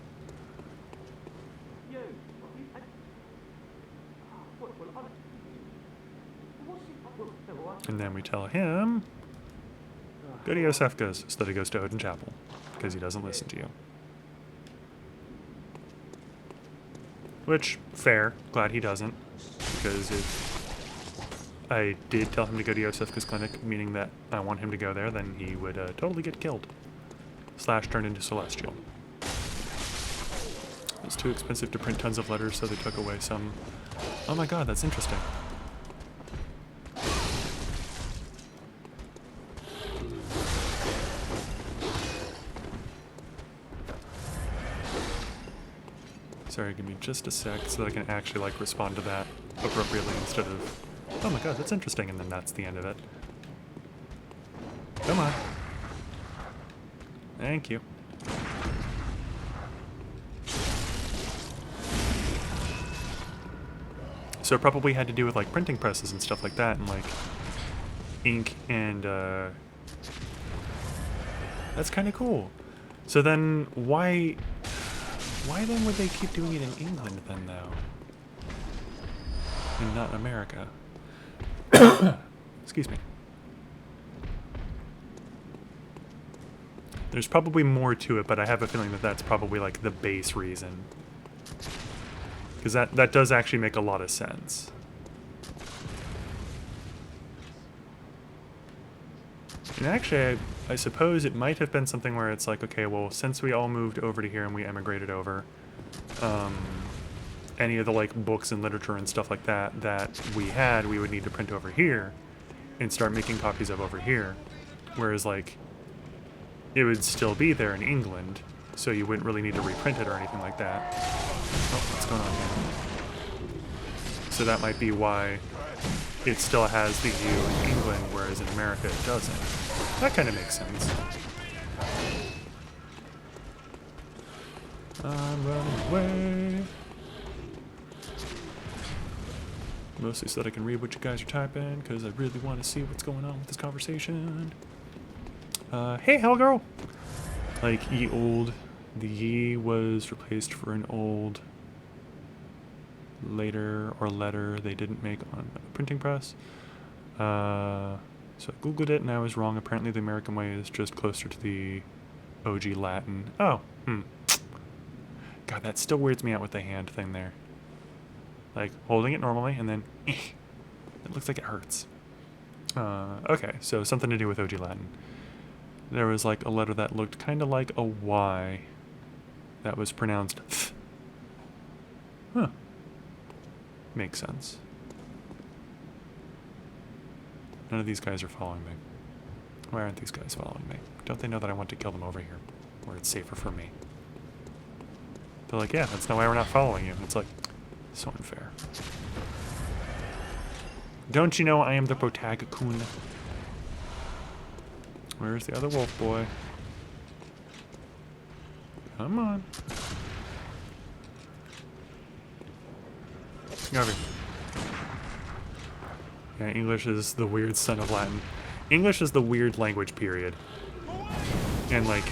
S1: And then we tell him, go to Yosefka's, so that he goes to Odin Chapel, because he doesn't listen to you. Which, fair. Glad he doesn't, because if I did tell him to go to Yosefka's clinic, meaning that I want him to go there, then he would totally get killed. / turn into Celestial. It's too expensive to print tons of letters, so they took away some. Oh my god, that's interesting. Sorry, give me just a sec so that I can actually like respond to that appropriately instead of, oh my god, that's interesting, and then that's the end of it. Come on. Thank you. So it probably had to do with like printing presses and stuff like that, and like ink and that's kind of cool. So then why then would they keep doing it in England then, though? And not America? Excuse me. There's probably more to it, but I have a feeling that that's probably like the base reason. Because that does actually make a lot of sense. And actually, I suppose it might have been something where it's like, okay, well, since we all moved over to here and we emigrated over, any of the like books and literature and stuff like that we would need to print over here and start making copies of over here. Whereas like, it would still be there in England, so you wouldn't really need to reprint it or anything like that. Oh, what's going on here? So that might be why it still has the U in England, whereas in America it doesn't. That kind of makes sense. I'm running away. Mostly so that I can read what you guys are typing, because I really want to see what's going on with this conversation. Hey, Hellgirl! Like, ye old. The ye was replaced for an old later or letter they didn't make on a printing press. So I googled it and I was wrong. Apparently the American way is just closer to the OG Latin. Oh, God, that still weirds me out with the hand thing there. Like, holding it normally and then it looks like it hurts. Okay, so something to do with OG Latin. There was like a letter that looked kind of like a Y that was pronounced th. Huh. Makes sense. None of these guys are following me. Why aren't these guys following me? Don't they know that I want to kill them over here, where it's safer for me? They're like, yeah, that's not why we're not following you. And it's like, so unfair. Don't you know I am the protagonist? Where's the other wolf boy? Come on. Get over here. Yeah, English is the weird son of Latin. English is the weird language, period. And, like,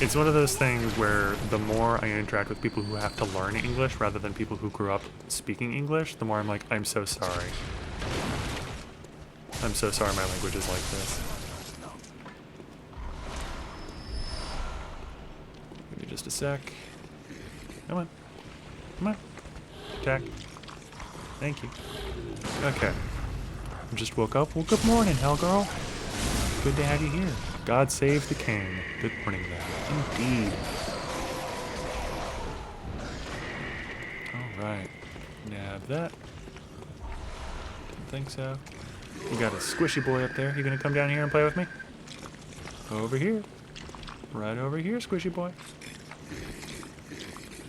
S1: it's one of those things where the more I interact with people who have to learn English rather than people who grew up speaking English, the more I'm like, I'm so sorry. I'm so sorry my language is like this. Give me just a sec. Come on. Come on. Attack. Thank you. Okay. Just woke up. Well, good morning, Hellgirl. Good to have you here. God save the king. Good morning, then. Indeed. Alright. Nab that. Didn't think so. You got a squishy boy up there. You gonna come down here and play with me? Over here. Right over here, squishy boy.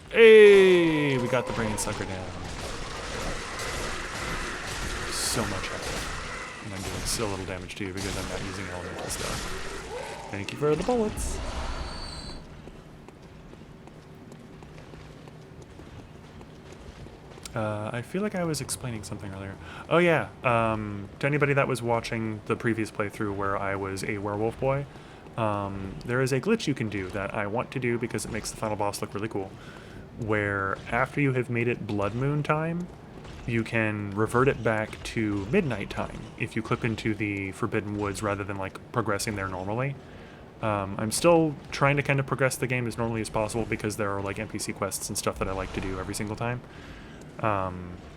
S1: Hey! We got the brain sucker down. So much health. And I'm doing so little damage to you because I'm not using elemental stuff. Thank you for the bullets. I feel like I was explaining something earlier. Oh yeah, to anybody that was watching the previous playthrough where I was a werewolf boy, there is a glitch you can do that I want to do because it makes the final boss look really cool, where after you have made it blood moon time, you can revert it back to midnight time if you clip into the Forbidden Woods rather than like progressing there normally. I'm still trying to kind of progress the game as normally as possible because there are like NPC quests and stuff that I like to do every single time.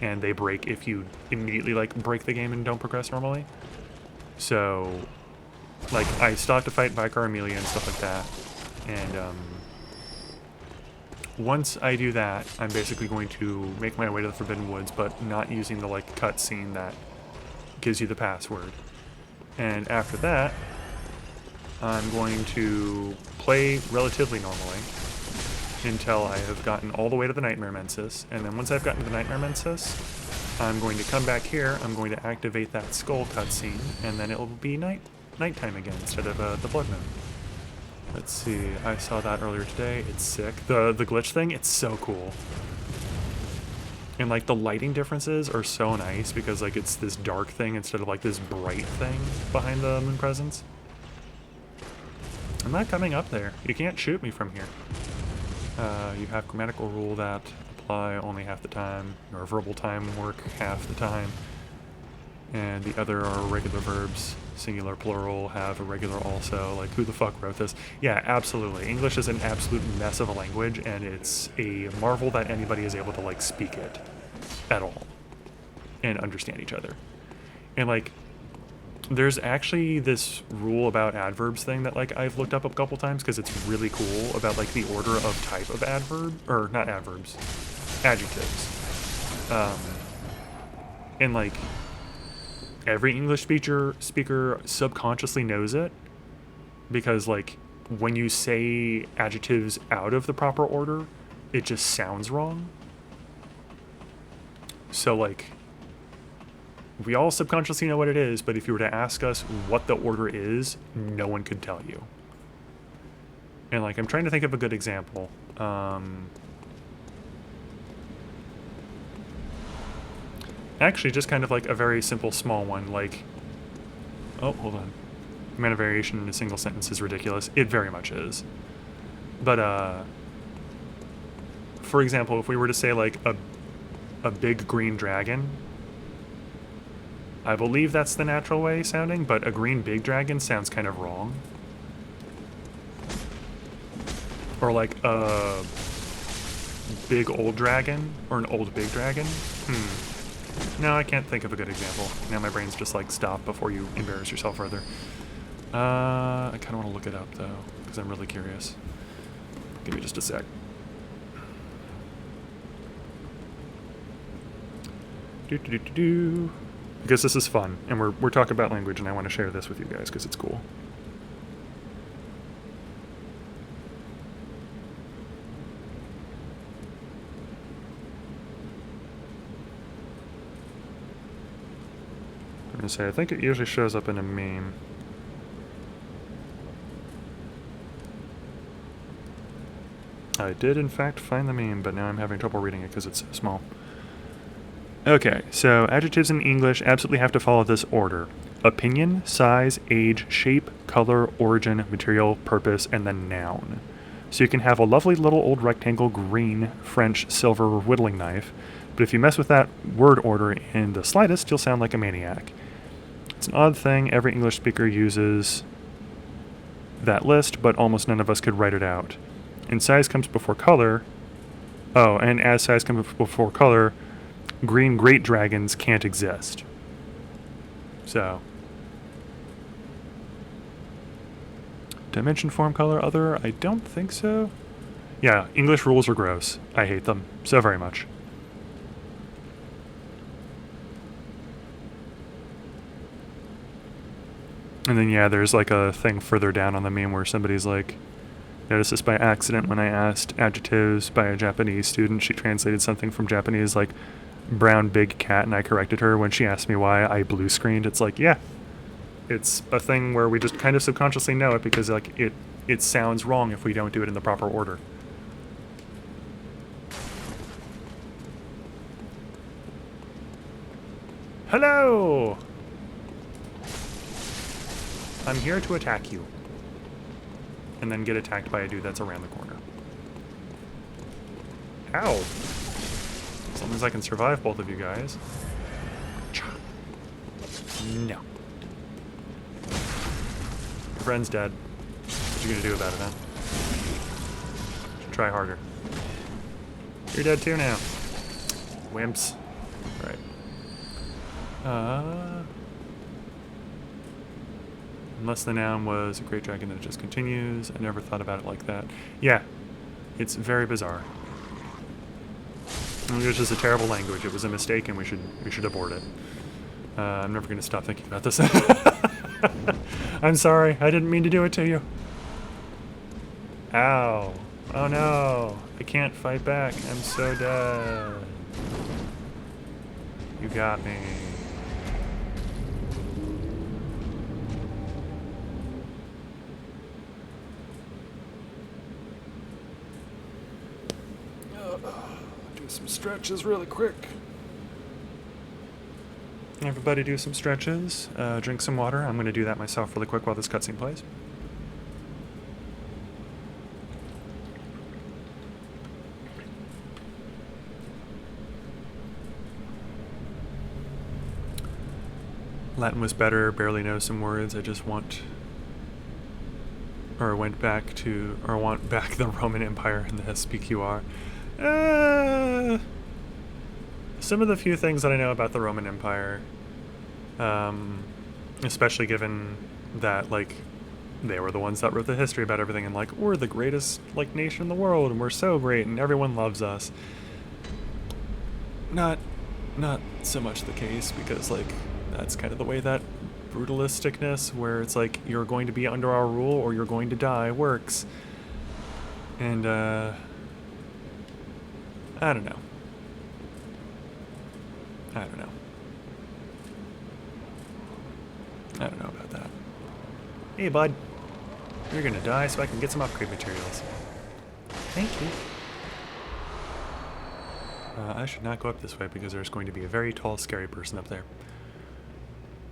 S1: And they break if you immediately like break the game and don't progress normally. So like I still have to fight Vicar Amelia and stuff like that. And once I do that, I'm basically going to make my way to the Forbidden Woods, but not using the like cutscene that gives you the password. And after that, I'm going to play relatively normally until I have gotten all the way to the Nightmare Mensis. And then once I've gotten to the Nightmare Mensis, I'm going to come back here, I'm going to activate that skull cutscene, and then it will be nighttime again instead of the Blood Moon. Let's see, I saw that earlier today. It's sick. The glitch thing, it's so cool. And like the lighting differences are so nice because like it's this dark thing instead of like this bright thing behind the moon presence. I'm not coming up there. You can't shoot me from here. You have grammatical rule that apply only half the time, or verbal time work half the time. And the other are regular verbs, singular, plural, have, irregular also. Like, who the fuck wrote this? Yeah, absolutely. English is an absolute mess of a language, and it's a marvel that anybody is able to, like, speak it at all and understand each other. And, like, there's actually this rule about adverbs thing that, like, I've looked up a couple times because it's really cool about, like, the order of type of adverb, or not adverbs, adjectives. And, like, every English speaker subconsciously knows it because, like, when you say adjectives out of the proper order, it just sounds wrong. So, like, we all subconsciously know what it is, but if you were to ask us what the order is, no one could tell you. And, like, I'm trying to think of a good example. Actually, just kind of like a very simple small one, like... Oh, hold on. The amount of variation in a single sentence is ridiculous. It very much is. But, for example, if we were to say, like, a big green dragon, I believe that's the natural way sounding, but a green big dragon sounds kind of wrong. Or like a big old dragon, or an old big dragon. No, I can't think of a good example. Now my brain's just like, stop before you embarrass yourself further. I kind of want to look it up though, because I'm really curious. Give me just a sec. Because this is fun, and we're talking about language, and I want to share this with you guys because it's cool. I'm gonna say, I think it usually shows up in a meme. I did in fact find the meme, but now I'm having trouble reading it because it's so small. Okay, so adjectives in English absolutely have to follow this order. Opinion, size, age, shape, color, origin, material, purpose, and then noun. So you can have a lovely little old rectangle green French silver whittling knife, but if you mess with that word order in the slightest, you'll sound like a maniac. It's an odd thing, every English speaker uses that list, but almost none of us could write it out. And size comes before color. Oh, and as size comes before color, green great dragons can't exist. So. Dimension, form, color, other? I don't think so. Yeah, English rules are gross. I hate them so very much. And then, yeah, there's like a thing further down on the meme where somebody's like, noticed this by accident when I asked adjectives by a Japanese student. She translated something from Japanese like brown big cat, and I corrected her when she asked me why I blue screened. It's like, yeah, it's a thing where we just kind of subconsciously know it because like it sounds wrong if we don't do it in the proper order. Hello! I'm here to attack you. And then get attacked by a dude that's around the corner. Ow! As long as I can survive both of you guys. No. Your friend's dead. What you gonna do about it, huh? Should try harder. You're dead too now. Wimps. Right. Unless the noun was a great dragon that just continues. I never thought about it like that. Yeah. It's very bizarre. English is a terrible language. It was a mistake and we should abort it. I'm never going to stop thinking about this. I'm sorry. I didn't mean to do it to you. Ow. Oh no. I can't fight back. I'm so dead. You got me. Do some stretches really quick. Everybody do some stretches. Drink some water. I'm going to do that myself really quick while this cutscene plays. Latin was better, barely know some words. I just want, or went back to, or want back the Roman Empire and the SPQR. Some of the few things that I know about the Roman Empire, especially given that, like, they were the ones that wrote the history about everything, and, like, we're the greatest, like, nation in the world, and we're so great, and everyone loves us. Not so much the case, because, like, that's kind of the way that brutalisticness, where it's like, you're going to be under our rule or you're going to die, works. And, I don't know. I don't know about that. Hey, bud. You're gonna die so I can get some upgrade materials. Thank you. I should not go up this way because there's going to be a very tall, scary person up there.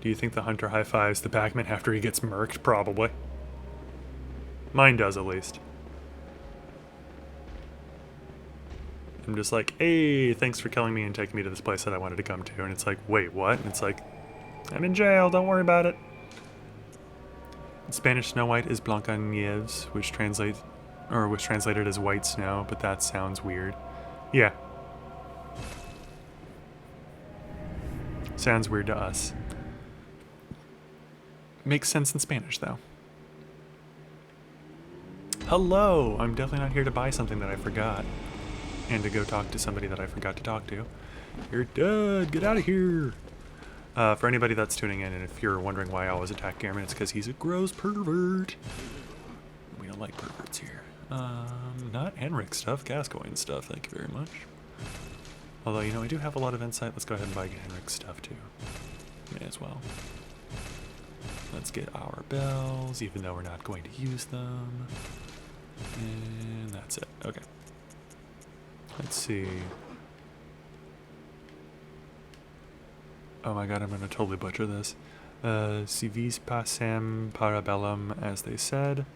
S1: Do you think the hunter high-fives the packman after he gets murked? Probably. Mine does, at least. I'm just like, hey, thanks for killing me and taking me to this place that I wanted to come to. And it's like, wait, what? And it's like, I'm in jail, don't worry about it. In Spanish, Snow White is Blanca Nieves, which was translated as white snow, but that sounds weird. Yeah. Sounds weird to us. Makes sense in Spanish, though. Hello! I'm definitely not here to buy something that I forgot. And to go talk to somebody that I forgot to talk to. You're dead! Get out of here! For anybody that's tuning in, and if you're wondering why I always attack Gamerman, it's because he's a gross pervert. We don't like perverts here. Not Enric stuff, Gascoigne stuff, thank you very much. Although, you know, I do have a lot of insight. Let's go ahead and buy Enric stuff, too. May as well. Let's get our bells, even though we're not going to use them. And that's it. Okay. Let's see. Oh my god, I'm going to totally butcher this. Si vis pacem parabellum, as they said.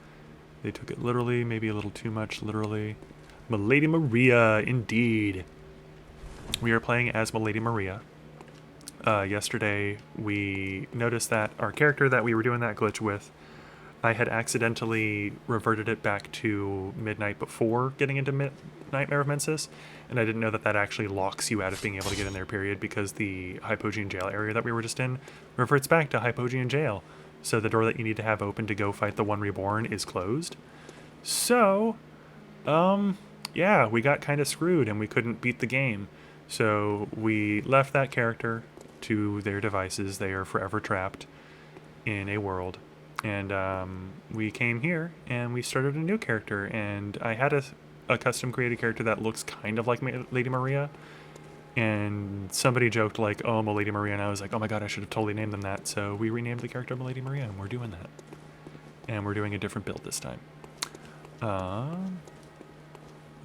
S1: They took it literally, maybe a little too much literally. Milady Maria, indeed. We are playing as Milady Maria. Yesterday, we noticed that our character that we were doing that glitch with, I had accidentally reverted it back to midnight before getting into Nightmare of Mensis, and I didn't know that that actually locks you out of being able to get in there, period, because the Hypogean jail area that we were just in reverts back to Hypogean jail. So the door that you need to have open to go fight the One Reborn is closed. So, yeah, we got kind of screwed and we couldn't beat the game. So we left that character to their devices. They are forever trapped in a world. And we came here and we started a new character. And I had a custom created character that looks kind of like Lady Maria. And somebody joked like, oh, Milady Maria. And I was like, oh my god, I should have totally named them that. So we renamed the character Milady Maria and we're doing that. And we're doing a different build this time.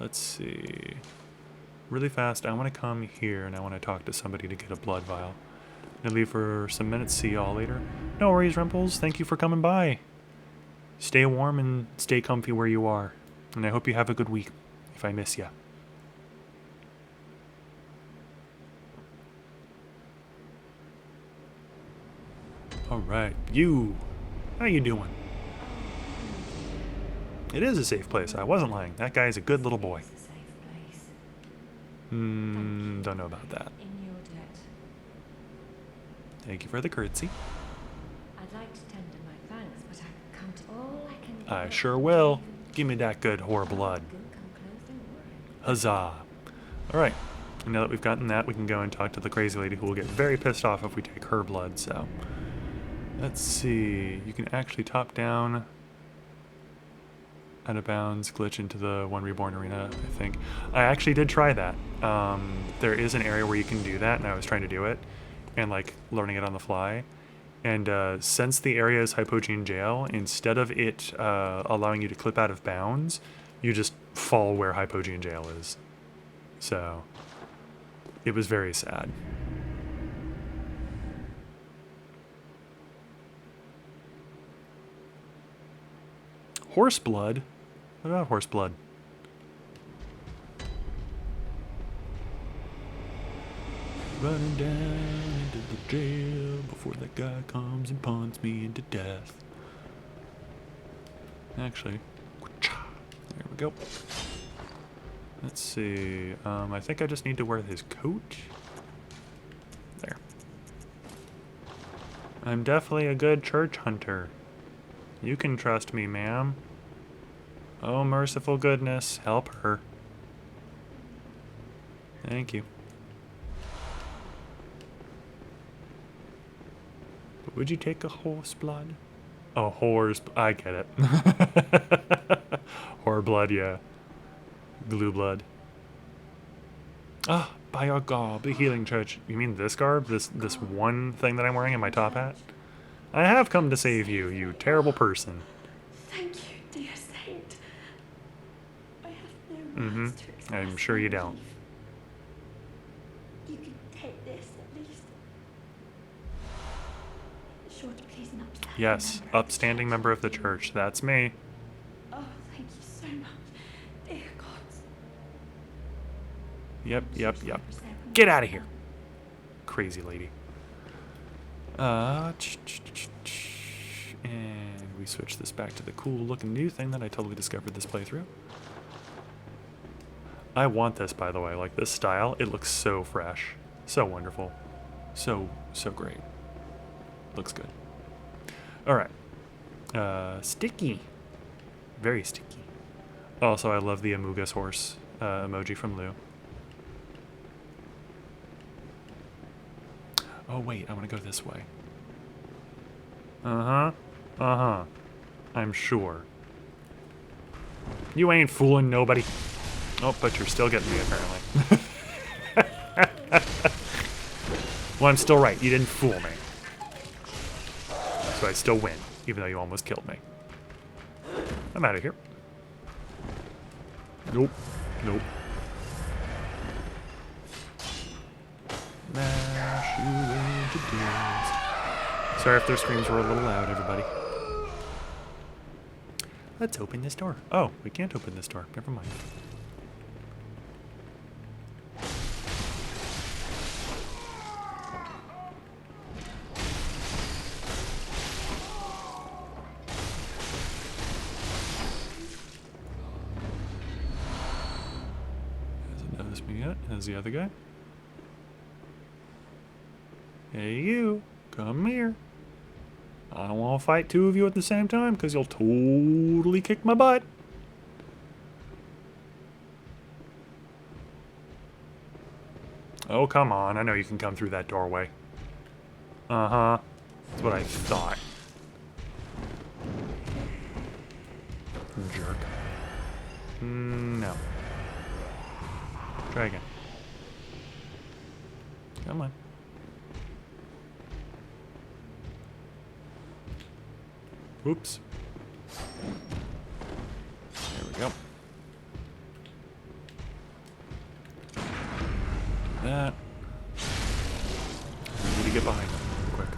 S1: Let's see. Really fast, I want to come here and I want to talk to somebody to get a blood vial. I'm going to leave for some minutes, see y'all later. No worries, Rimples, thank you for coming by. Stay warm and stay comfy where you are. And I hope you have a good week, if I miss ya. Alright, you! How you doing? It is a safe place, I wasn't lying. That guy's a good little boy. Don't know about that. Thank you for the curtsy.
S4: I'd like to tender my thanks, but I can't. All I can.
S1: I sure will. Give me that good whore blood. Huzzah. Alright. Now that we've gotten that, we can go and talk to the crazy lady who will get very pissed off if we take her blood, so. Let's see. You can actually top down out of bounds, glitch into the One Reborn arena, I think. I actually did try that. There is an area where you can do that, and I was trying to do it, and like learning it on the fly. And since the area is Hypogean jail, instead of it allowing you to clip out of bounds, you just fall where Hypogean jail is. So it was very sad. Horse blood? What about horse blood? Running down into the jail before that guy comes and punts me into death. Actually, there we go. Let's see. I think I just need to wear his coat. There. I'm definitely a good church hunter. You can trust me, ma'am. Oh, merciful goodness, help her. Thank you. But would you take a horse blood? Oh, horse, I get it. Whore blood, yeah. Glue blood. Ah, by our garb, the healing church. You mean this garb? This one thing that I'm wearing in my top hat? I have come to save you, you terrible person.
S4: Thank you, dear saint. I have no words to express
S1: I'm sure you don't.
S4: You can take this at least. Sure to please an upstanding
S1: Yes,
S4: member of
S1: upstanding member of the church. That's me.
S4: Oh, thank you so much, dear gods.
S1: Yep. Get out of here. Crazy lady. And we switch this back to the cool looking new thing that I totally discovered this playthrough. I want this, by the way. Like, this style, it looks so fresh. So wonderful. So great. Looks good. Alright. Sticky. Very sticky. Also, I love the Amogus horse emoji from Lou. Oh, wait. I want to go this way. Uh-huh. Uh-huh. I'm sure. You ain't fooling nobody. Oh, but you're still getting me, apparently. Well, I'm still right. You didn't fool me. So I still win, even though you almost killed me. I'm out of here. Nope. Nope. Mash you into dust. Sorry if their screams were a little loud, everybody. Let's open this door. Oh, we can't open this door. Never mind. Hasn't noticed me yet. Has the other guy? Hey, you. Come here. I don't want to fight two of you at the same time because you'll totally kick my butt. Oh, come on. I know you can come through that doorway. Uh-huh. That's what I thought. Jerk. No. Try again. Come on. Oops. There we go. Do that. We need to get behind him real quick.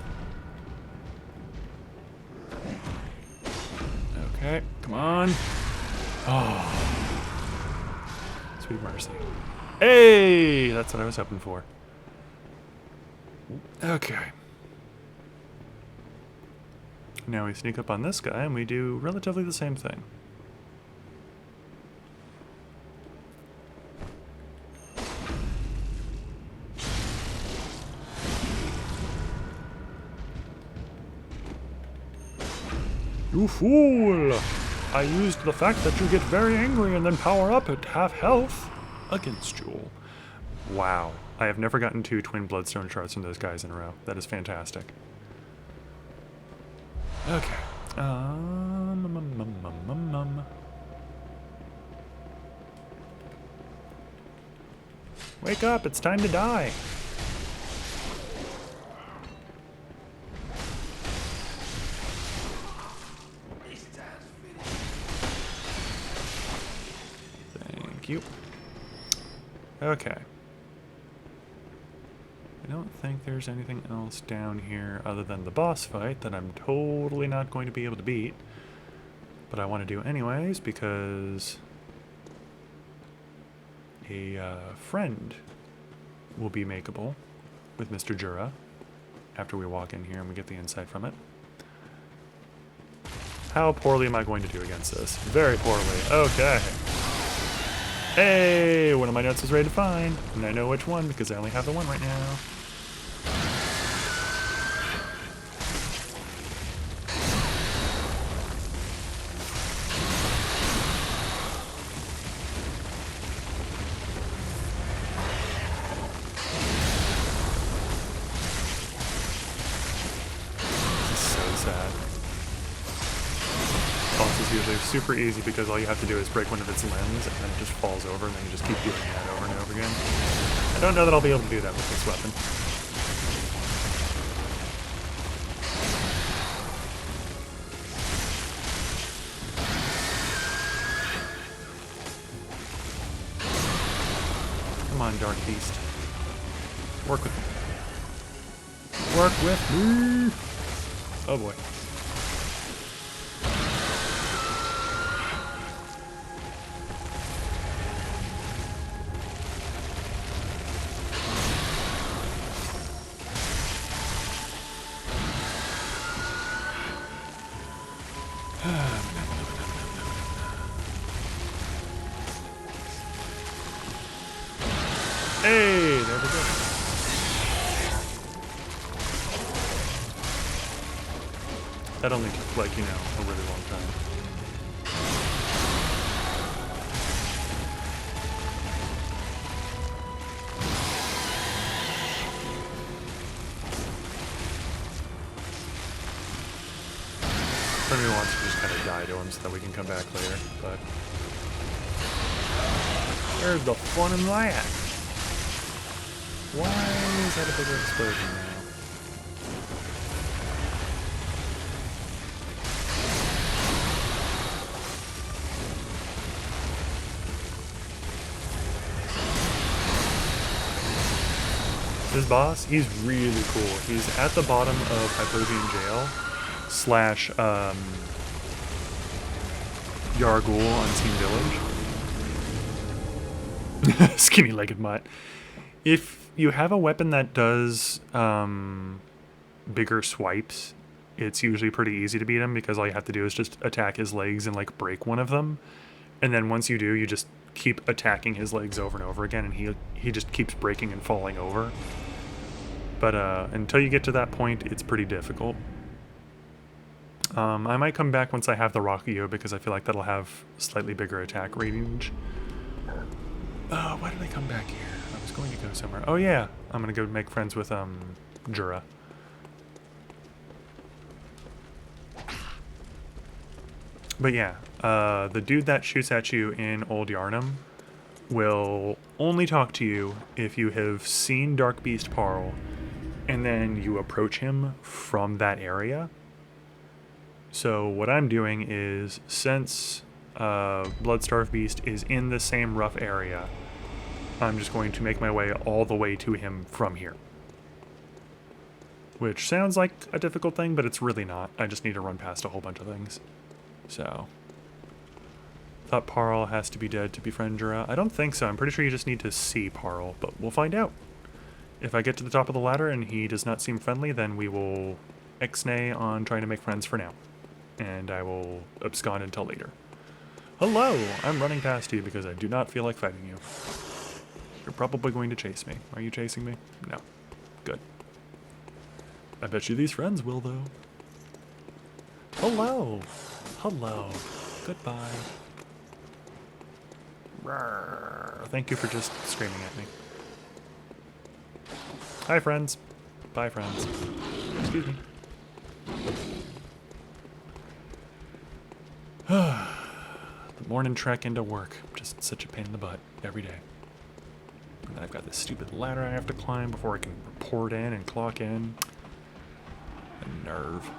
S1: Okay, come on. Oh. Sweet mercy. Hey! That's what I was hoping for. Okay. Now we sneak up on this guy and we do relatively the same thing. You fool! I used the fact that you get very angry and then power up at half health against you. Wow. I have never gotten 2 twin bloodstone shards from those guys in a row. That is fantastic. Okay. Wake up, it's time to die. Thank you. Okay. I don't think there's anything else down here other than the boss fight that I'm totally not going to be able to beat. But I want to do anyways because a friend will be makeable with Mr. Jura after we walk in here and we get the insight from it. How poorly am I going to do against this? Very poorly. Okay. Hey, one of my notes is ready to find. And I know which one because I only have the one right now. Super easy because all you have to do is break one of its limbs and then it just falls over and then you just keep doing that over and over again. I don't know that I'll be able to do that with this weapon. Come on, Dark Beast. Work with me. Work with me! Oh boy. Hey, there we go. That only took, like, you know, a really long time. Part of me wants to just kind of die to him so that we can come back later, but where's the fun in that? Why is that a bigger explosion now? This boss, he's really cool. He's at the bottom of Hyperion Jail / Yargul Unseen Village. Skinny-legged mutt. If you have a weapon that does bigger swipes, it's usually pretty easy to beat him because all you have to do is just attack his legs and like break one of them. And then once you do, you just keep attacking his legs over and over again, and he just keeps breaking and falling over. But until you get to that point, it's pretty difficult. I might come back once I have the Rockio because I feel like that'll have slightly bigger attack range. Why did I come back here? I was going to go somewhere. Oh yeah, I'm gonna go make friends with Jura. But yeah, the dude that shoots at you in Old Yarnum will only talk to you if you have seen Dark Beast Parl, and then you approach him from that area. So what I'm doing is, since Bloodstarved Beast is in the same rough area, I'm just going to make my way all the way to him from here. Which sounds like a difficult thing, but it's really not. I just need to run past a whole bunch of things. So, thought Parl has to be dead to befriend Jura. I don't think so. I'm pretty sure you just need to see Parl, but we'll find out. If I get to the top of the ladder and he does not seem friendly, then we will ixnay on trying to make friends for now. And I will abscond until later. Hello! I'm running past you because I do not feel like fighting you. You're probably going to chase me. Are you chasing me? No. Good. I bet you these friends will, though. Hello! Hello. Goodbye. Rawr. Thank you for just screaming at me. Hi, friends. Bye, friends. Excuse me. The morning trek into work. Just such a pain in the butt every day. And then I've got this stupid ladder I have to climb before I can report in and clock in. A nerve.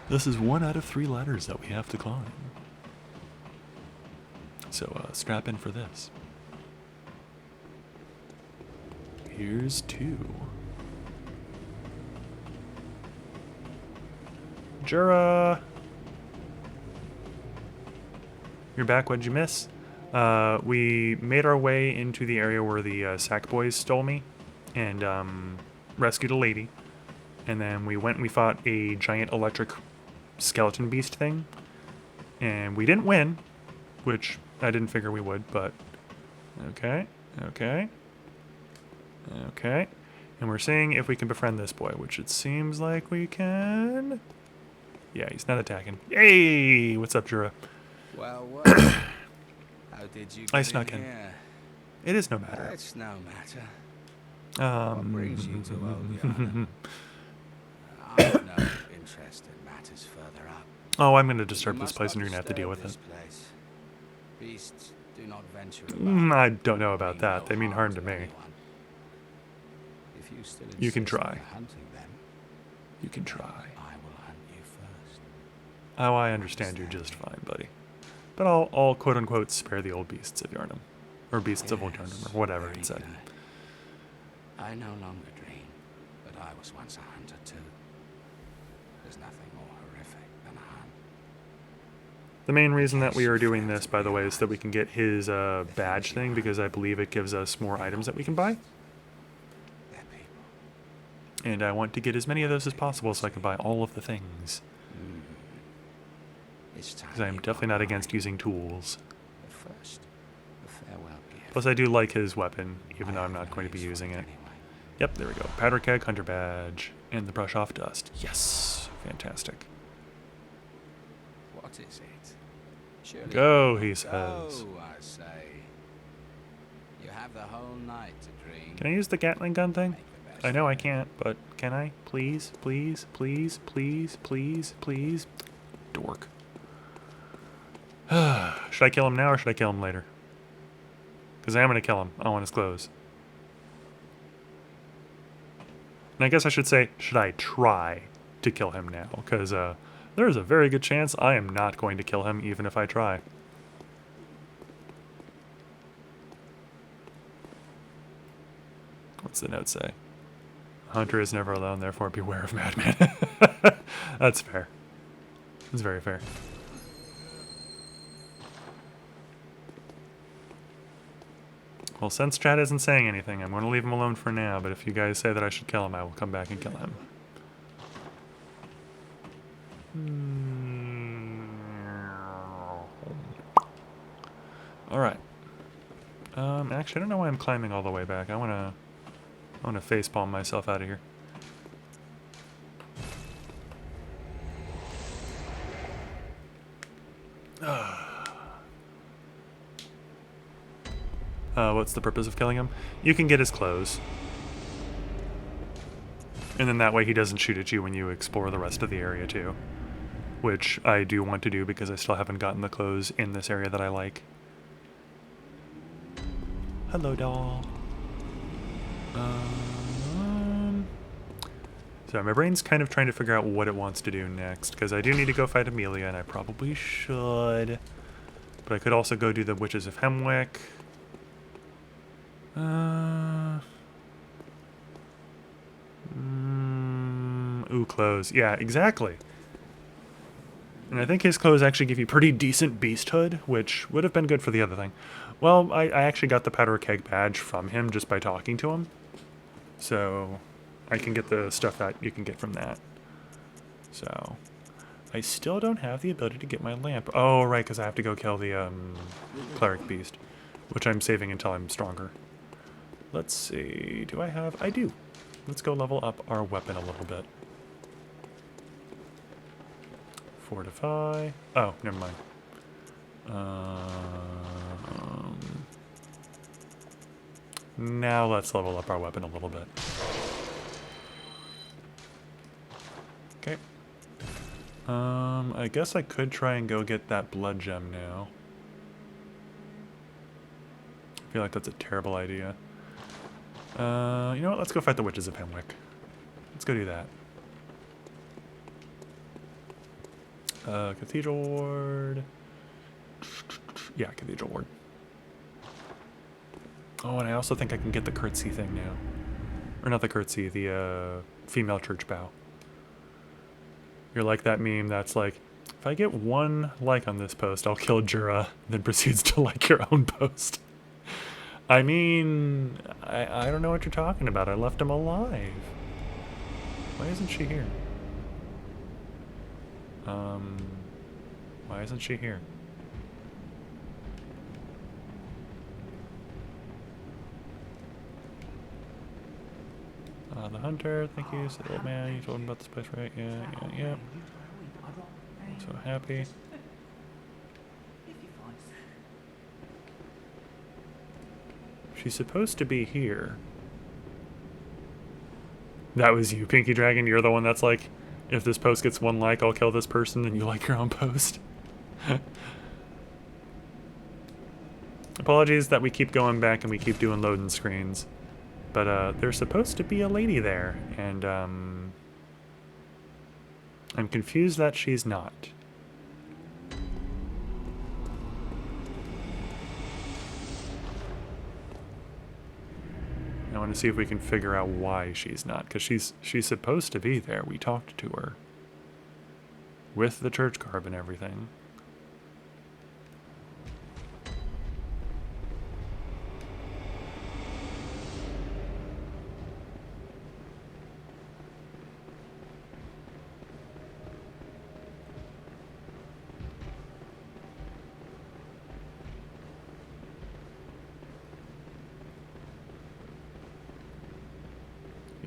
S1: This is 1 out of 3 ladders that we have to climb. So strap in for this. Here's 2. Jura! You're back, what'd you miss? We made our way into the area where the sack boys stole me and rescued a lady. And then we went and we fought a giant electric skeleton beast thing. And we didn't win, which I didn't figure we would, but okay, okay, okay. And we're seeing if we can befriend this boy, which it seems like we can. Yeah, he's not attacking. Hey, what's up, Jura?
S5: Well, how did you
S1: I
S5: get
S1: snuck in.
S5: here?
S1: It is no matter.
S5: It's no matter. What brings you to Old Yarnum? I've no interest in matters further up.
S1: Oh, I'm going to disturb
S5: You
S1: this
S5: must
S1: place
S5: not
S1: and you're going to have to deal with
S5: disturb
S1: it.
S5: this place. Beasts do not venture about.
S1: I don't know about
S5: mean
S1: that.
S5: no
S1: They mean harm to me.
S5: anyone. If you still
S1: You can
S5: insist on
S1: try.
S5: hunting them,
S1: You can try.
S5: I will hunt you first.
S1: Oh, I understand you just fine, buddy. But I'll quote-unquote spare the old beasts of Yarnum. Or beasts of Old Yarnum, or whatever it said.
S5: I no longer dream, but I was once a hunter too. There's nothing more horrific than a hunt.
S1: The main reason that we are doing this, by the way, is so that we can get his badge thing, because I believe it gives us more items that we can buy.
S5: They're people.
S1: And I want to get as many of those as possible so I can buy all of the things.
S5: It's time
S1: Because I am
S5: you
S1: definitely
S5: got
S1: not against
S5: mine.
S1: using tools.
S5: But first, a farewell gift.
S1: Plus, I do like his weapon, even though I'm not going to be using it.
S5: Anyway.
S1: Yep, there we go. Powder keg, hunter badge, and the brush off dust. Yes, fantastic.
S5: What is it? Surely
S1: Go, he
S5: go,
S1: says.
S5: I say. You have the whole night to drink.
S1: Can I use the Gatling gun thing?
S5: Make the best
S1: I know
S5: of
S1: I
S5: it.
S1: can't, but can I? Please, please, please, please, please, please. Dork. Should I kill him now or should I kill him later? Because I am going to kill him. I want his clothes. And I guess I should say, should I try to kill him now? Because there's a very good chance I am not going to kill him even if I try. What's the note say? Hunter is never alone, therefore beware of madmen. That's fair. That's very fair. Well, since Chad isn't saying anything, I'm going to leave him alone for now, but if you guys say that I should kill him, I will come back and kill him. Alright. Actually, I don't know why I'm climbing all the way back. I want to facepalm myself out of here. What's the purpose of killing him? You can get his clothes. And then that way he doesn't shoot at you when you explore the rest of the area too. Which I do want to do because I still haven't gotten the clothes in this area that I like. Hello, doll. So my brain's kind of trying to figure out what it wants to do next, because I do need to go fight Amelia, and I probably should. But I could also go do the Witches of Hemwick. Ooh, clothes. Yeah, exactly. And I think his clothes actually give you pretty decent beasthood, which would have been good for the other thing. Well, I actually got the powder keg badge from him just by talking to him. So I can get the stuff that you can get from that. So I still don't have the ability to get my lamp. Oh, right, because I have to go kill the cleric beast, which I'm saving until I'm stronger. Let's see. Do I have? I do. Let's go level up our weapon a little bit. Fortify. Oh, never mind. Now let's level up our weapon a little bit. Okay. I guess I could try and go get that blood gem now. I feel like that's a terrible idea. You know what? Let's go fight the Witches of Hemwick. Let's go do that. Cathedral Ward. Yeah, Cathedral Ward. Oh, and I also think I can get the curtsy thing now. Or not the curtsy, the female church bow. You're like that meme that's like, if I get one like on this post, I'll kill Jura, then proceeds to like your own post. I mean, I don't know what you're talking about. I left him alive. Why isn't she here? Why isn't she here? The hunter, thank you. Said old man, you told him about this place, right? Yeah. I'm so happy. She's supposed to be here. That was you, Pinky Dragon. You're the one that's like, if this post gets one like, I'll kill this person, and you like your own post. Apologies that we keep going back and we keep doing loading screens. But there's supposed to be a lady there, and I'm confused that she's not. I want to see if we can figure out why she's not, because she's supposed to be there. We talked to her with the church garb and everything.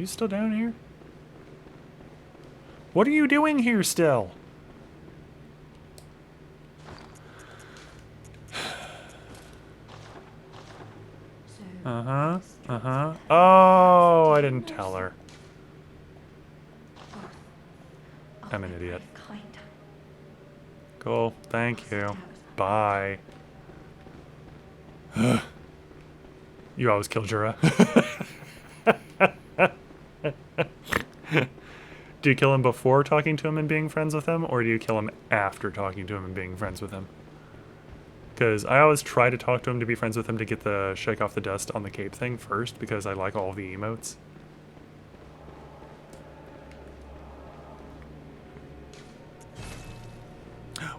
S1: You still down here? What are you doing here still? Uh-huh. Uh-huh. Oh, I didn't tell her. I'm an idiot. Cool. Thank you. Bye. You always kill Jura. Do you kill him before talking to him and being friends with him, or do you kill him after talking to him and being friends with him? Because I always try to talk to him to be friends with him to get the shake off the dust on the cape thing first, because I like all the emotes.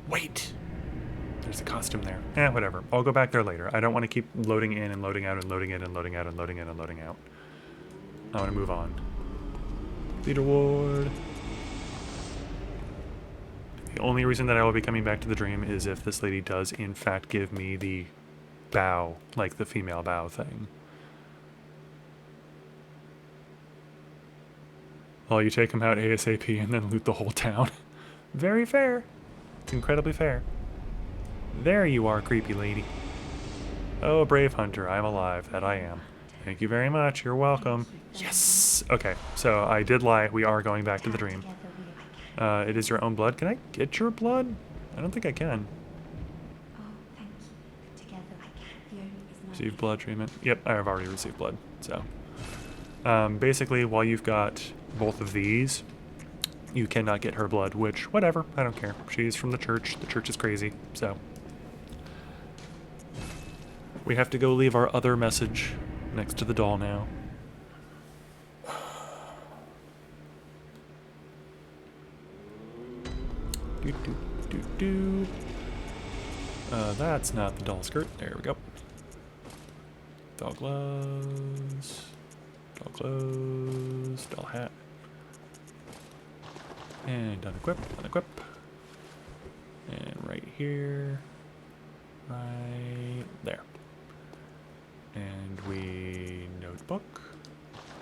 S1: Wait! There's a costume there. Eh, whatever. I'll go back there later. I don't want to keep loading in and loading out and loading in and loading out and loading in and loading out. I want to move on. Leader ward. The only reason that I will be coming back to the dream is if this lady does in fact give me the bow, like the female bow thing. Well, you take him out ASAP and then loot the whole town. Very fair. It's incredibly fair. There you are, creepy lady. Oh, brave hunter, I'm alive. That I am. Thank you very much. You're welcome. Yes! Okay, so I did lie. We are going back to the dream. It is your own blood. Can I get your blood? I don't think I can. Receive blood treatment. Yep, I have already received blood. So, basically, while you've got both of these, you cannot get her blood, which, whatever, I don't care. She's from the church. The church is crazy, so. We have to go leave our other message next to the doll now. That's not the doll skirt. There we go. Doll gloves. Doll clothes. Doll hat. And unequip. Unequip. And right here. Right there. And we notebook.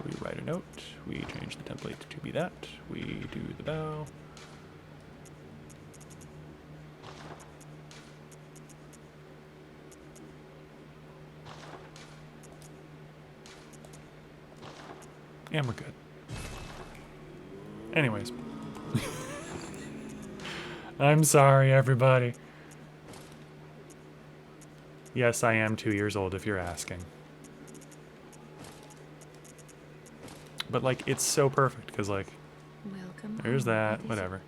S1: We write a note. We change the template to be that. We do the bow. And we're good. Anyways. I'm sorry, everybody. Yes, I am 2 years old, if you're asking. But, like, it's so perfect, because, like, there's that, whatever.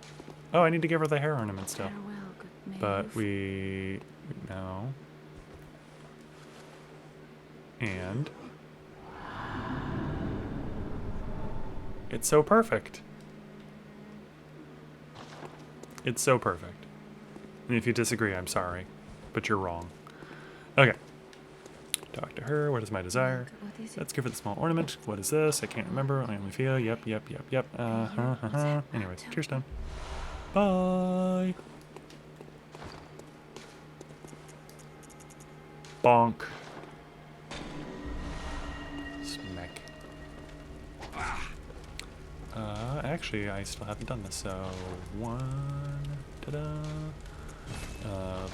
S1: Oh, I need to give her the hair ornament still. But we... no. And... it's so perfect. It's so perfect. And if you disagree, I'm sorry. But you're wrong. Okay. Talk to her. What is my desire? Let's give her the small ornament. What is this? I can't remember. I only feel. Yep. Anyways, cheers, done. Bye. Bonk. Smack. Actually, I still haven't done this, so one, ta-da,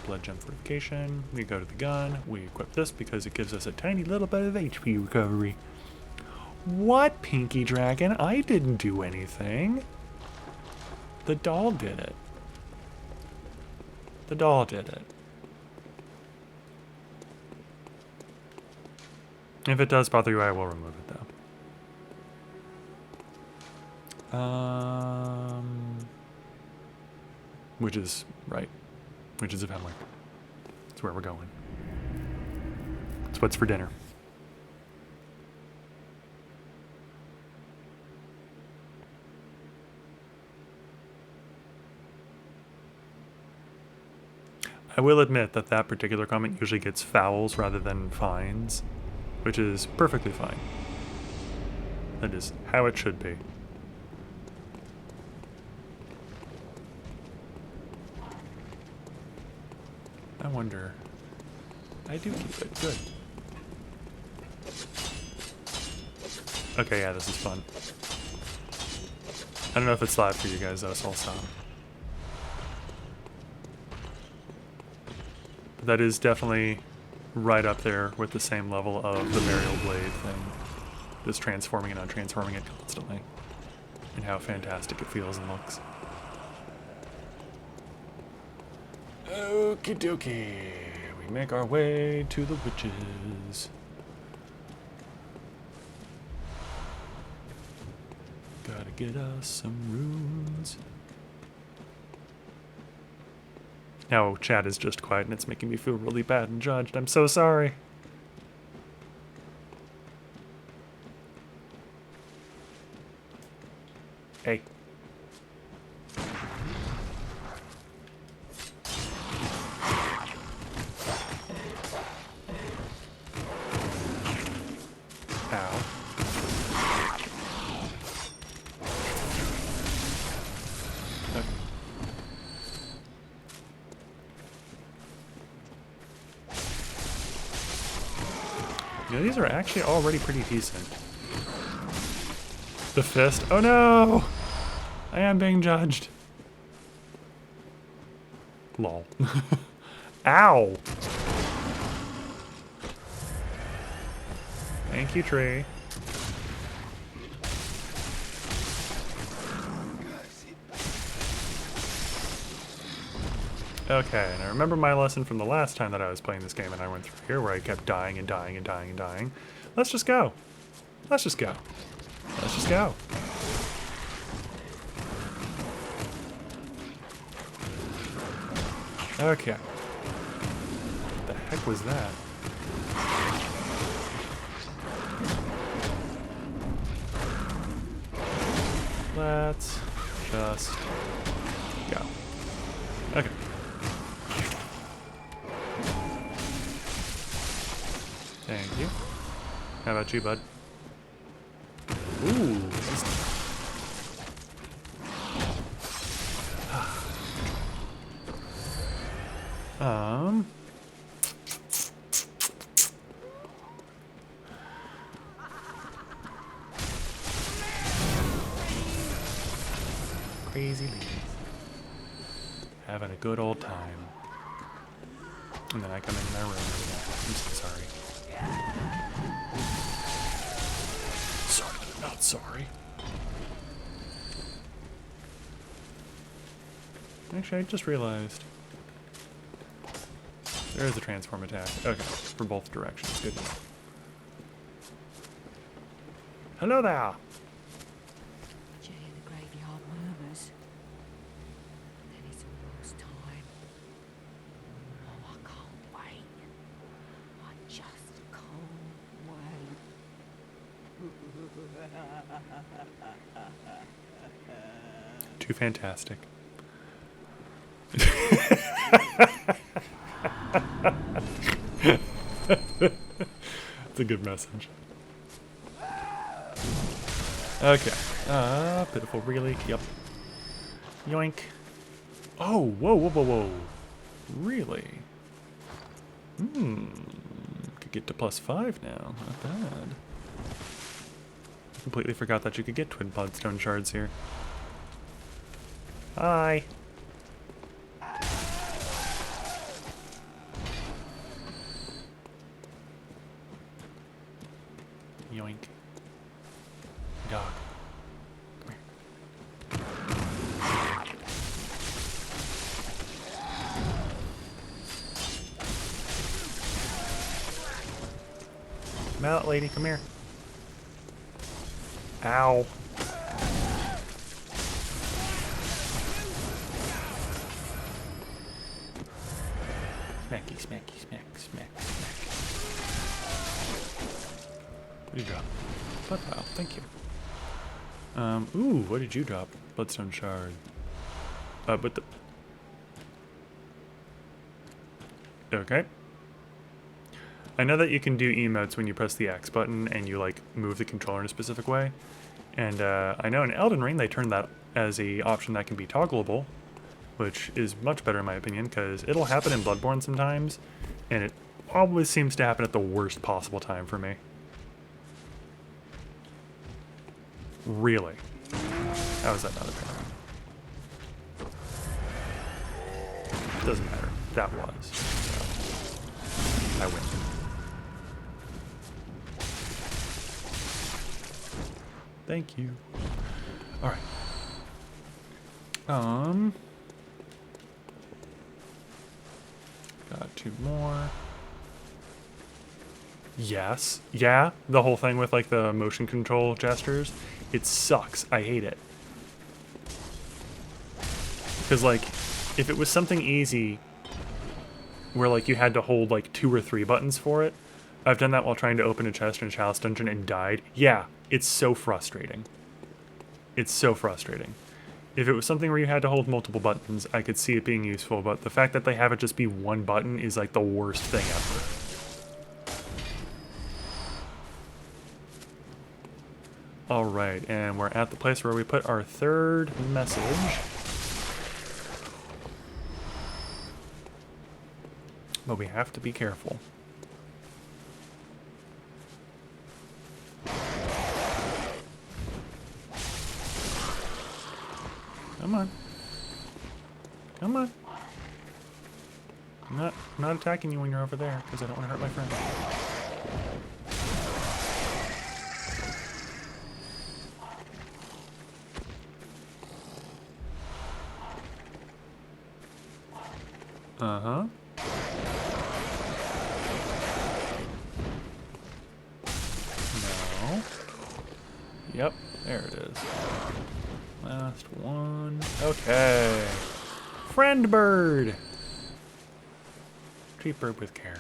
S1: blood gem fortification, we go to the gun, we equip this because it gives us a tiny little bit of HP recovery. What, Pinky Dragon? I didn't do anything. The doll did it. The doll did it. If it does bother you, I will remove it, though. Witches, right. Witches of Hemwick. That's where we're going. It's what's for dinner. I will admit that that particular comment usually gets fouls rather than fines, which is perfectly fine. That is how it should be. I wonder. I do keep it. Good. Okay, yeah, this is fun. I don't know if it's live for you guys though, so I'll stop. That is definitely right up there with the same level of the burial blade thing. Just transforming and untransforming it constantly. And how fantastic it feels and looks. Okie dokie. We make our way to the witches. Gotta get us some runes. Now chat is just quiet and it's making me feel really bad and judged. I'm so sorry. Hey. Ow. Okay. Yeah, these are actually already pretty decent. The fist. Oh no! I am being judged. Lol. Ow! Thank you, tree. Okay, and I remember my lesson from the last time that I was playing this game and I went through here where I kept dying and dying and dying and dying. Let's just go. Let's just go. Let's just go. Okay. What the heck was that? Let's just go. Okay. Thank you. How about you, bud? Ooh. Crazy leaves. Having a good old time. And then I come into my room. I'm so sorry. Sorry, but I'm not sorry. Actually, I just realized there is a transform attack. Okay, for both directions. Good. Hello there!
S3: Jay in the graveyard murmurs. Then it's almost time. Oh, I can't wait. I just can't wait.
S1: Too fantastic. It's a good message. Okay. Pitiful, really? Yep. Yoink. Oh, whoa, whoa, whoa, whoa. Really? Could get to +5 now. Not bad. Completely forgot that you could get twin bloodstone shards here. Hi. Yoink. Dog. Come here. Come out, lady. Come here. Ow. Smacky, smacky, smack, smack, smack. What did you drop? Blood vial, thank you. Ooh, what did you drop? Bloodstone shard. But the... Okay. I know that you can do emotes when you press the X button and you, like, move the controller in a specific way. And, I know in Elden Ring they turned that as a option that can be toggleable, which is much better in my opinion, because it'll happen in Bloodborne sometimes, and it always seems to happen at the worst possible time for me. Really? How is that not apparent? Doesn't matter. That was. So, I win. Thank you. All right. Got 2 more. Yes. Yeah, the whole thing with like the motion control gestures. It sucks. I hate it. Because like, if it was something easy where like you had to hold like 2 or 3 buttons for it, I've done that while trying to open a chest in a Chalice dungeon and died. Yeah, it's so frustrating. It's so frustrating. If it was something where you had to hold multiple buttons, I could see it being useful, but the fact that they have it just be 1 button is like the worst thing ever. Alright, and we're at the place where we put our 3rd message. But we have to be careful. Come on. Come on. I'm not attacking you when you're over there, because I don't want to hurt my friend. Uh-huh. No. Yep, there it is. Last one. Okay. Friend bird. Treat bird with care.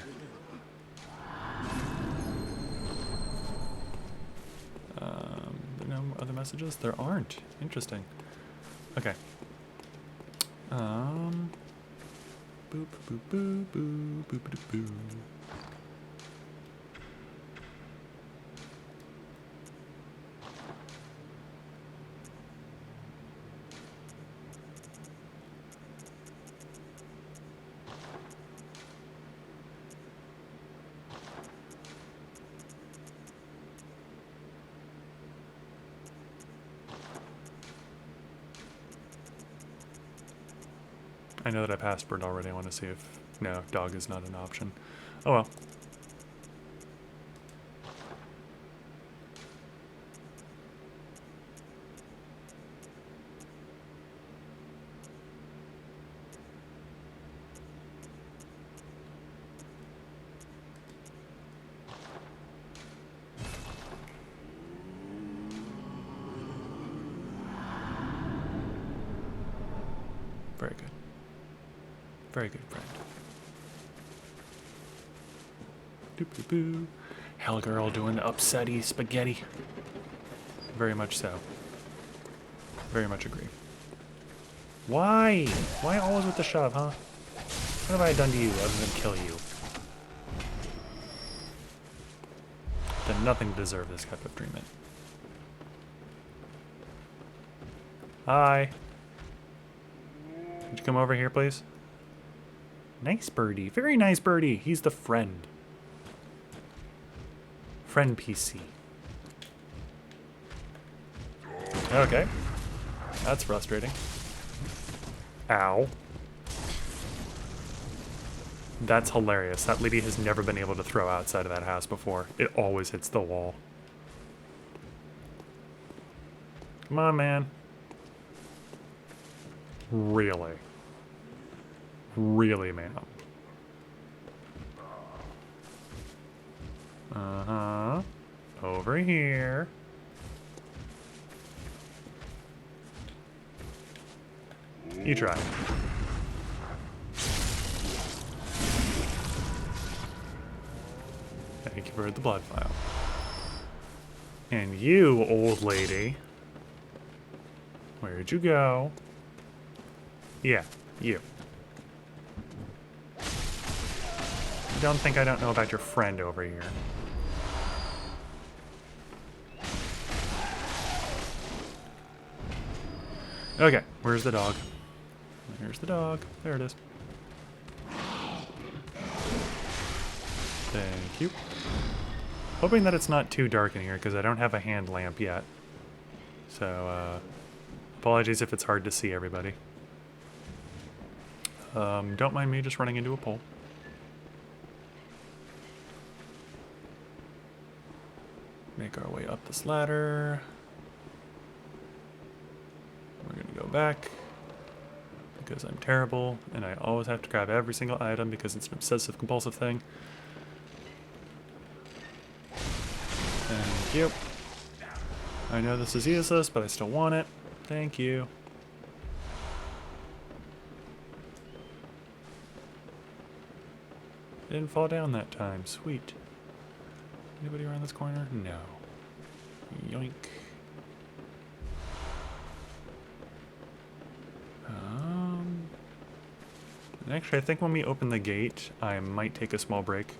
S1: There are no other messages? There aren't. Interesting. Okay. Boop boop boop boop boop boop boop. I know that I passed bird already. I want to see if... No, dog is not an option. Oh well. Very good. Very good, friend. Doop-doop-boo. Hell girl doing the upsetty spaghetti. Very much so. Very much agree. Why? Why always with the shove, huh? What have I done to you other than kill you? Done nothing to deserve this type of treatment. Hi. Would you come over here, please? Nice birdie. Very nice birdie. He's the friend. Friend PC. Okay. That's frustrating. Ow. That's hilarious. That lady has never been able to throw outside of that house before. It always hits the wall. Come on, man. Really? Really, ma'am? Uh-huh. Over here. You try. Thank you for the blood vial. And you, old lady. Where'd you go? Yeah, you. Don't think I don't know about your friend over here. Okay, where's the dog? Here's the dog. There it is. Thank you. Hoping that it's not too dark in here because I don't have a hand lamp yet. So, apologies if it's hard to see everybody. Don't mind me just running into a pole. Make our way up this ladder. We're gonna go back because I'm terrible and I always have to grab every single item because it's an obsessive compulsive thing. Thank you. I know this is useless, but I still want it. Thank you. Didn't fall down that time. Sweet. Anybody around this corner? No. Yoink. Actually, I think when we open the gate, I might take a small break.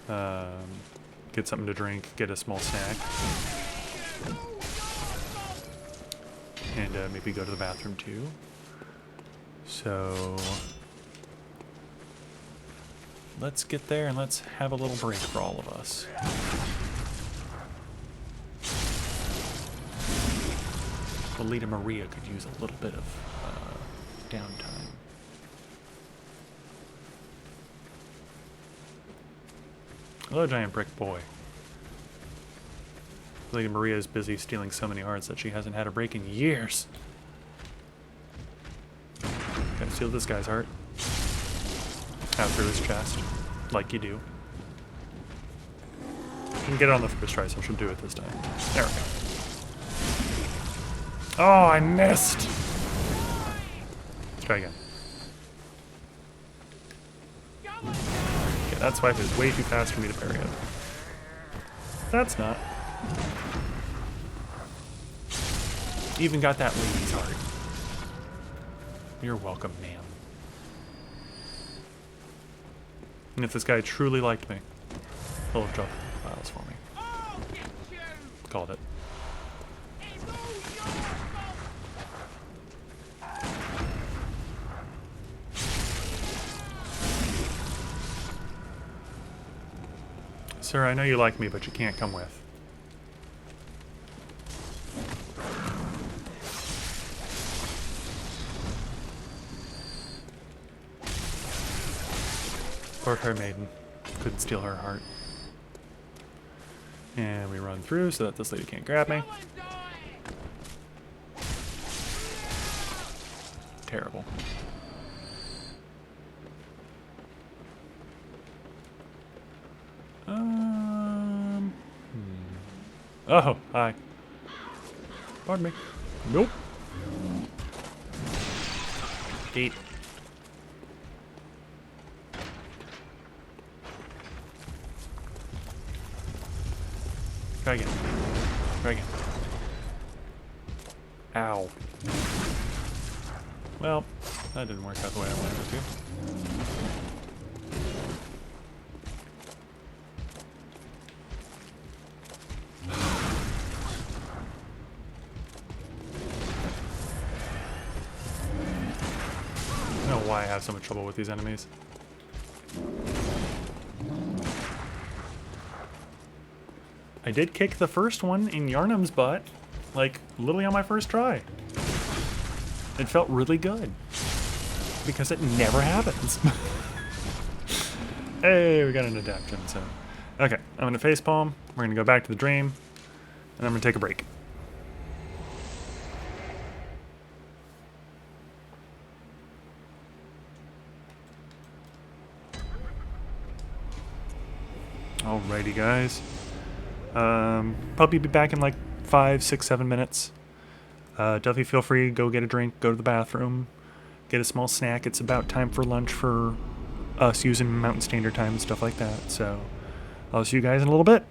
S1: Get something to drink, get a small snack. And maybe go to the bathroom too. So let's get there and let's have a little break for all of us. Lolita Maria could use a little bit of downtime. Hello, giant brick boy. Lady Maria is busy stealing so many hearts that she hasn't had a break in years. Gotta steal this guy's heart. Out through his chest, like you do. You can get it on the first try, so she'll do it this time. There we go. Oh, I missed! Let's try again. Okay, that swipe is way too fast for me to parry it. That's not. Even got that lady's heart. You're welcome, ma'am. And if this guy truly liked me, he'll have dropped the files for me. Called it. Sir, I know you like me, but you can't come with. Poor fair maiden. Couldn't steal her heart. And we run through so that this lady can't grab me. Terrible. Oh, hi. Pardon me. Nope. Gate. Try again. Try again. Ow. Well, that didn't work out the way I wanted it to. I don't know why I have so much trouble with these enemies. I did kick the first one in Yarnum's butt, like, literally on my first try. It felt really good. Because it never happens. Hey, we got an adaptation, so. Okay, I'm gonna facepalm, we're gonna go back to the dream, and I'm gonna take a break. Alrighty, guys. Probably be back in like 5, 6, 7 minutes. Definitely feel free, go get a drink, go to the bathroom, get a small snack. It's about time for lunch for us using Mountain Standard Time and stuff like that. So I'll see you guys in a little bit.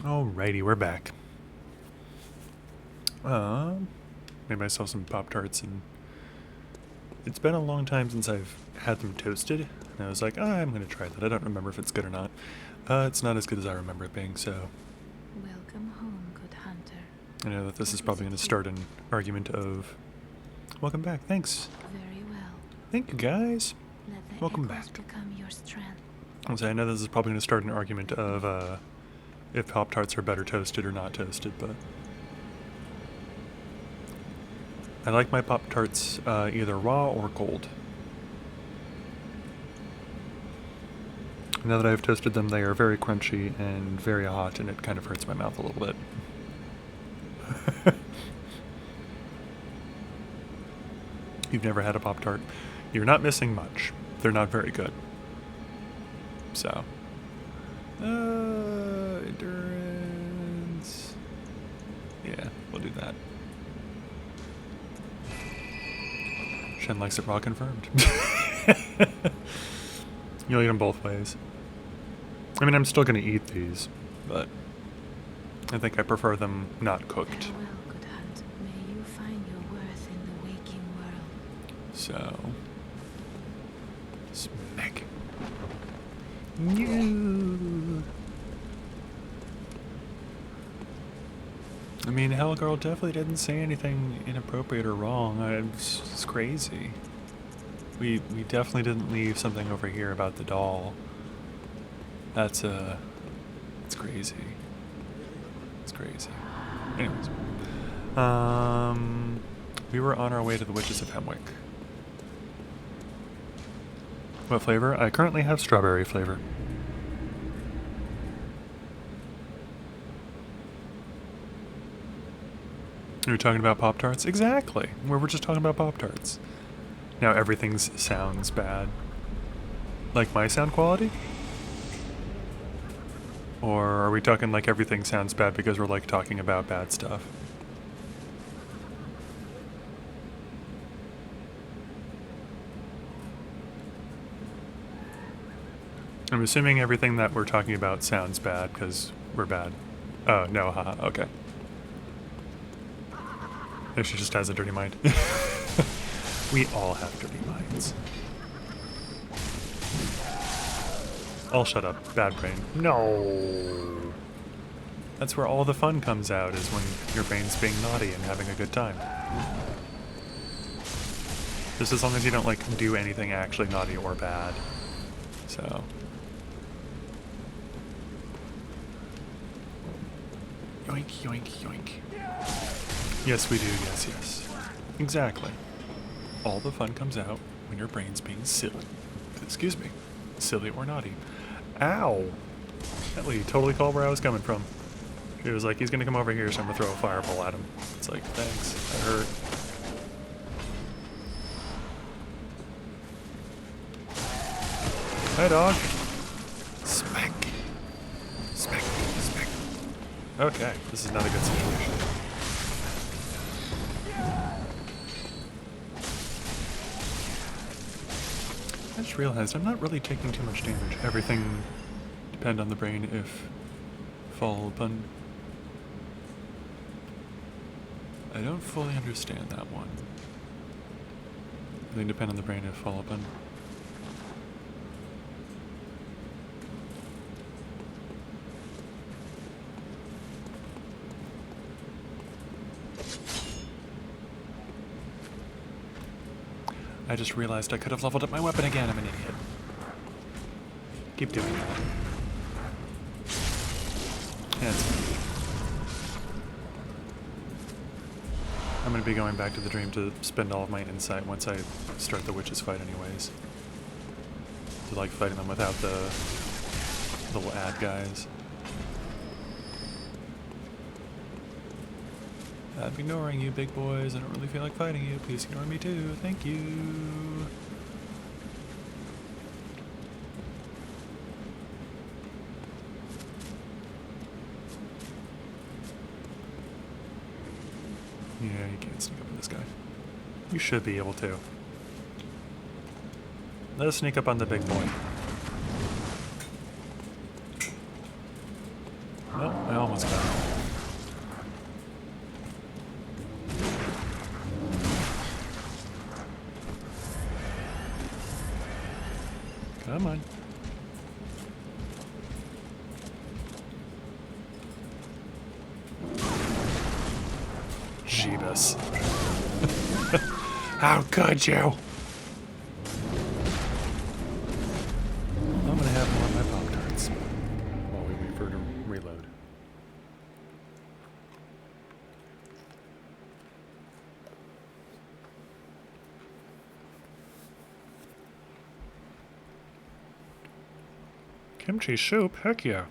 S1: Alrighty, we're back. Made myself some Pop-Tarts, and it's been a long time since I've had them toasted, and I was like, I'm gonna try that. I don't remember if it's good or not. It's not as good as I remember it being, so...
S4: Welcome home, good hunter.
S1: I know that this is probably going to start an argument of... Welcome back, thanks.
S4: Very well.
S1: Thank you, guys.
S4: Let the
S1: Welcome
S4: echoes
S1: back.
S4: become your strength.
S1: I know this is probably going to start an argument of if Pop-Tarts are better toasted or not toasted, but... I like my Pop-Tarts either raw or cold. Now that I've toasted them, they are very crunchy and very hot, and it kind of hurts my mouth a little bit. You've never had a Pop-Tart? You're not missing much. They're not very good. So. Endurance. Yeah, we'll do that. Shen likes it raw, confirmed. You'll eat them both ways. I mean, I'm still going to eat these, but I think I prefer them not cooked.
S4: Farewell, good hunt. May you find your worth in the waking world.
S1: So, smack. No. I mean, Hellgirl definitely didn't say anything inappropriate or wrong. It's crazy. We definitely didn't leave something over here about the doll. It's crazy. It's crazy. Anyways. We were on our way to the Witches of Hemwick. What flavor? I currently have strawberry flavor. You're talking about Pop-Tarts? Exactly. We were just talking about Pop-Tarts. Now everything sounds bad. Like my sound quality? Or are we talking like everything sounds bad because we're like talking about bad stuff? I'm assuming everything that we're talking about sounds bad because we're bad. Oh, no, haha, okay. If she just has a dirty mind. We all have dirty minds. I'll shut up. Bad brain. No. That's where all the fun comes out, is when your brain's being naughty and having a good time. Just as long as you don't, like, do anything actually naughty or bad. So. Yoink, yoink, yoink. Yes, we do. Yes, yes. Exactly. All the fun comes out when your brain's being silly. Excuse me. Silly or naughty. Ow! That lady totally called where I was coming from. She was like, he's gonna come over here, so I'm gonna throw a fireball at him. It's like, thanks. That hurt. Hi, dog. Smack. Smack. Smack. Okay, this is not a good situation. I just realized I'm not really taking too much damage. Everything depend on the brain if fall upon. I don't fully understand that one. Everything depend on the brain if fall upon. I just realized I could have leveled up my weapon again. I'm an idiot. Keep doing that. Yeah, I'm going to be going back to the dream to spend all of my insight once I start the witches fight anyways. To like fighting them without the little ad guys. I'm ignoring you, big boys. I don't really feel like fighting you. Please ignore me too. Thank you. Yeah, you can't sneak up on this guy. You should be able to. Let us sneak up on the big boy. Oh, well, almost got it. Come on. Jeebus. How could you? I'm gonna have more of my Pop-Tarts while we wait for her to reload. Kimchi soup? Heck yeah.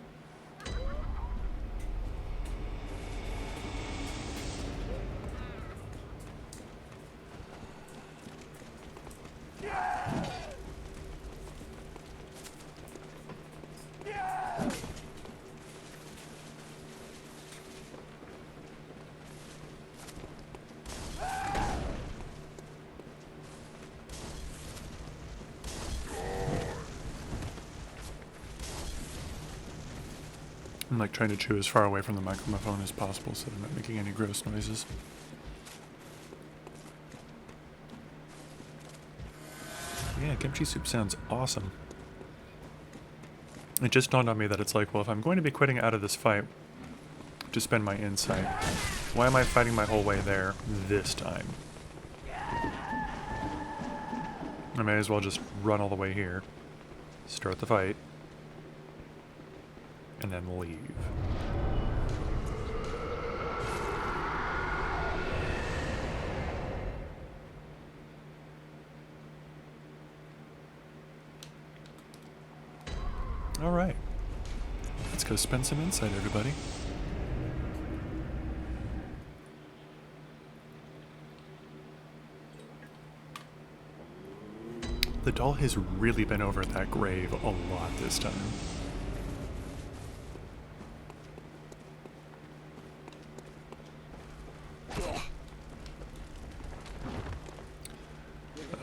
S1: I'm like trying to chew as far away from the microphone as possible so I'm not making any gross noises. Yeah, kimchi soup sounds awesome. It just dawned on me that it's like, well, if I'm going to be quitting out of this fight to spend my insight, why am I fighting my whole way there this time? I may as well just run all the way here, start the fight, and then leave. All right, let's go spend some insight, everybody. The doll has really been over at that grave a lot this time.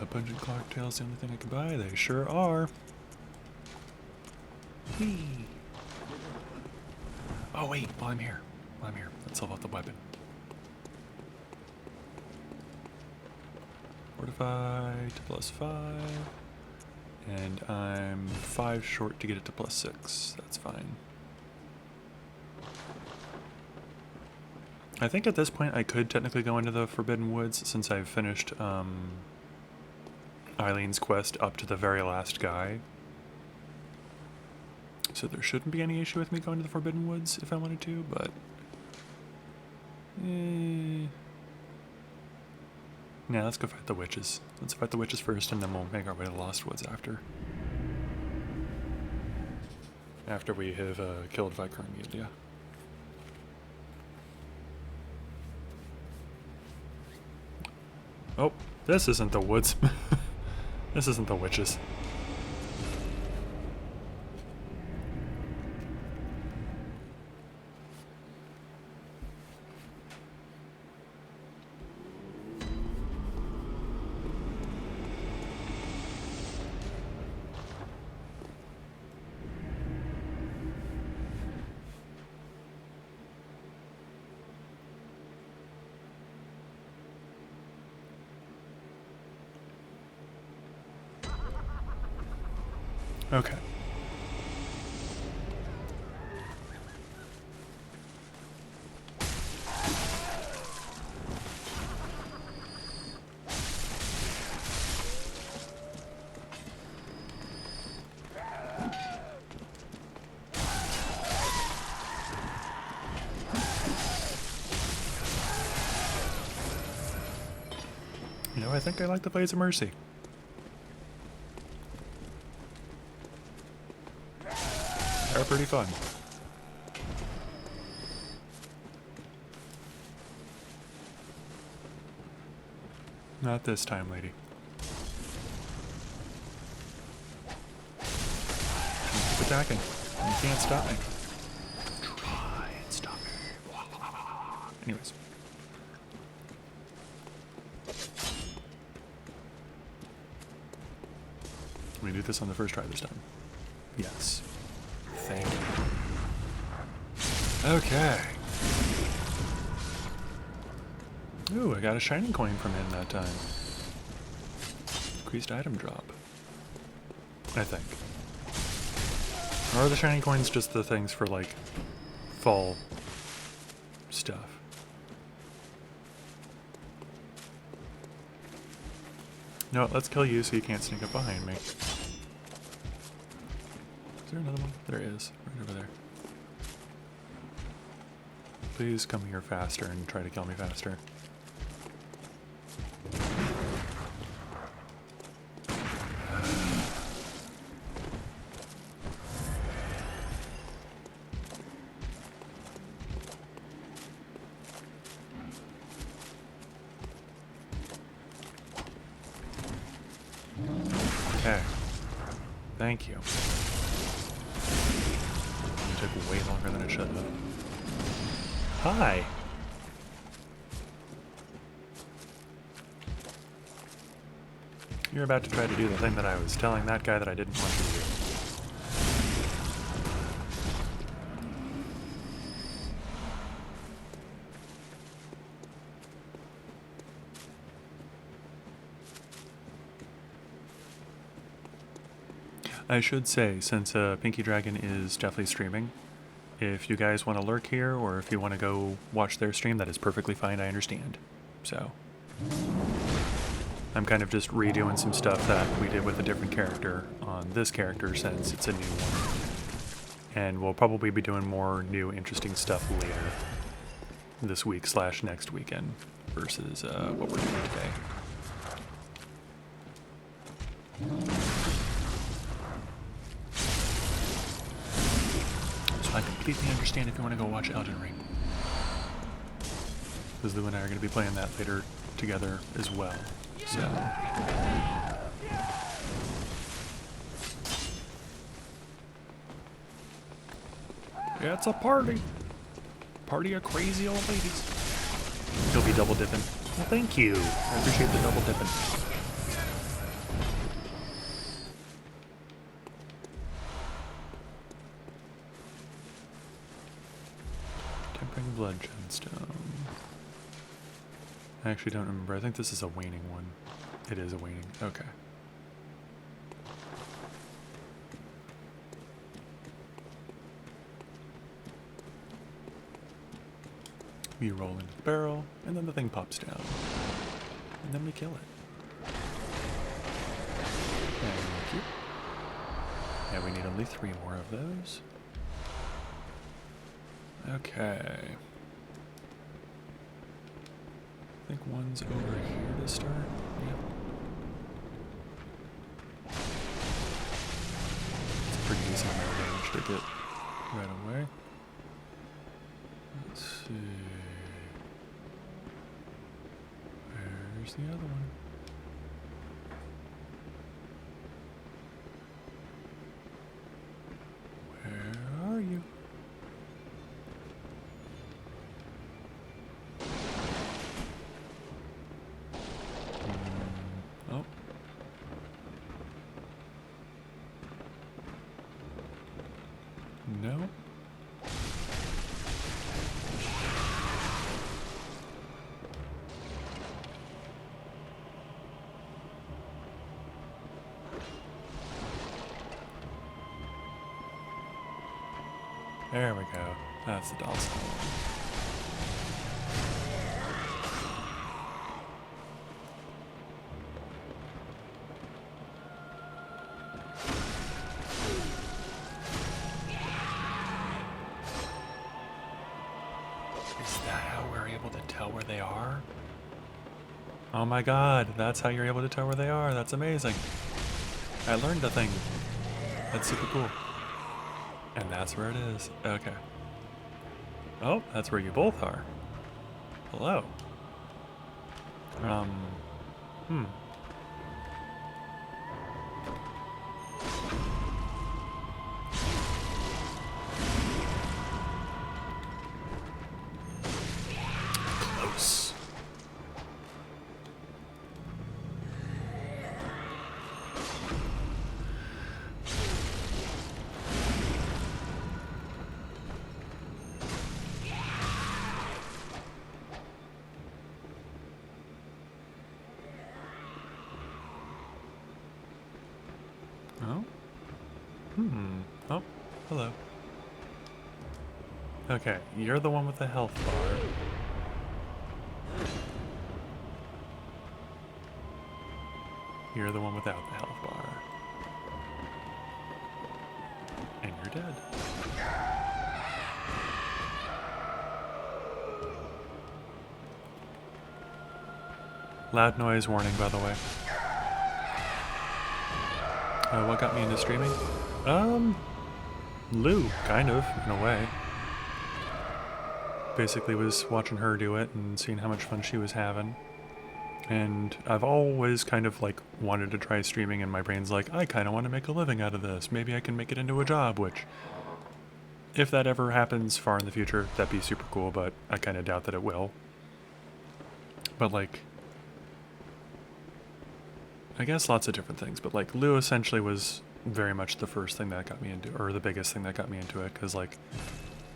S1: Pungent cocktails, the only thing I can buy. They sure are. Whee. Oh wait, while I'm here, let's solve out the weapon. Fortified to +5, and I'm 5 short to get it to +6. That's fine. I think at this point I could technically go into the Forbidden Woods since I've finished Eileen's quest up to the very last guy. So there shouldn't be any issue with me going to the Forbidden Woods if I wanted to, but... Nah, let's go fight the witches. Let's fight the witches first, and then we'll make our way to the Lost Woods after. After we have killed Vicarmia. Oh, this isn't the woods. This isn't the witches. Okay. You know, I think I like the Blades of Mercy. They're pretty fun. Not this time, lady. Keep attacking. You can't stop me. Try and stop me. Anyways. Can we do this on the first try this time? Yes. Thank you. Okay. Ooh, I got a shining coin from him that time. Increased item drop. I think. Or are the shining coins just the things for, like, fall stuff? No, let's kill you so you can't sneak up behind me. Is there another one? There is. Right over there. Please come here faster and try to kill me faster. Okay. Thank you. It took way longer than it should have. Hi. You're about to try to do the thing that I was telling that guy that I didn't want you to do. I should say, since Pinky Dragon is definitely streaming, if you guys want to lurk here or if you want to go watch their stream, that is perfectly fine, I understand. So, I'm kind of just redoing some stuff that we did with a different character on this character since it's a new one. And we'll probably be doing more new interesting stuff later this week / next weekend versus what we're doing today. I completely understand if you want to go watch Elden Ring. Because Lou and I are going to be playing that later together as well. So. Yeah, it's a party. Party of crazy old ladies. You'll be double dipping. Well, thank you. I appreciate the double dipping. Blood gemstone. I actually don't remember. I think this is a waning one. It is a waning. Okay. We roll into the barrel, and then the thing pops down. And then we kill it. Thank you. Yeah, we need only 3 more of those. Okay. I think one's over here to start. Yep. It's a pretty decent amount of damage to get right away. Let's see. Where's the other one? Where are you? Oh. No. There we go. That's the docile one. Is that how we're able to tell where they are? Oh my god, that's how you're able to tell where they are. That's amazing. I learned a thing. That's super cool. And that's where it is. Okay. Oh, that's where you both are. Hello. Close. Oh, hello. Okay, you're the one with the health bar. You're the one without the health bar. And you're dead. Loud noise warning, by the way. What got me into streaming? Lou, kind of, in a way. Basically was watching her do it and seeing how much fun she was having. And I've always kind of like wanted to try streaming, and my brain's like, I kind of want to make a living out of this. Maybe I can make it into a job, which, if that ever happens far in the future, that'd be super cool, but I kind of doubt that it will. But like, I guess lots of different things, but like Lou essentially was very much the first thing that got me into, or the biggest thing that got me into it, because like,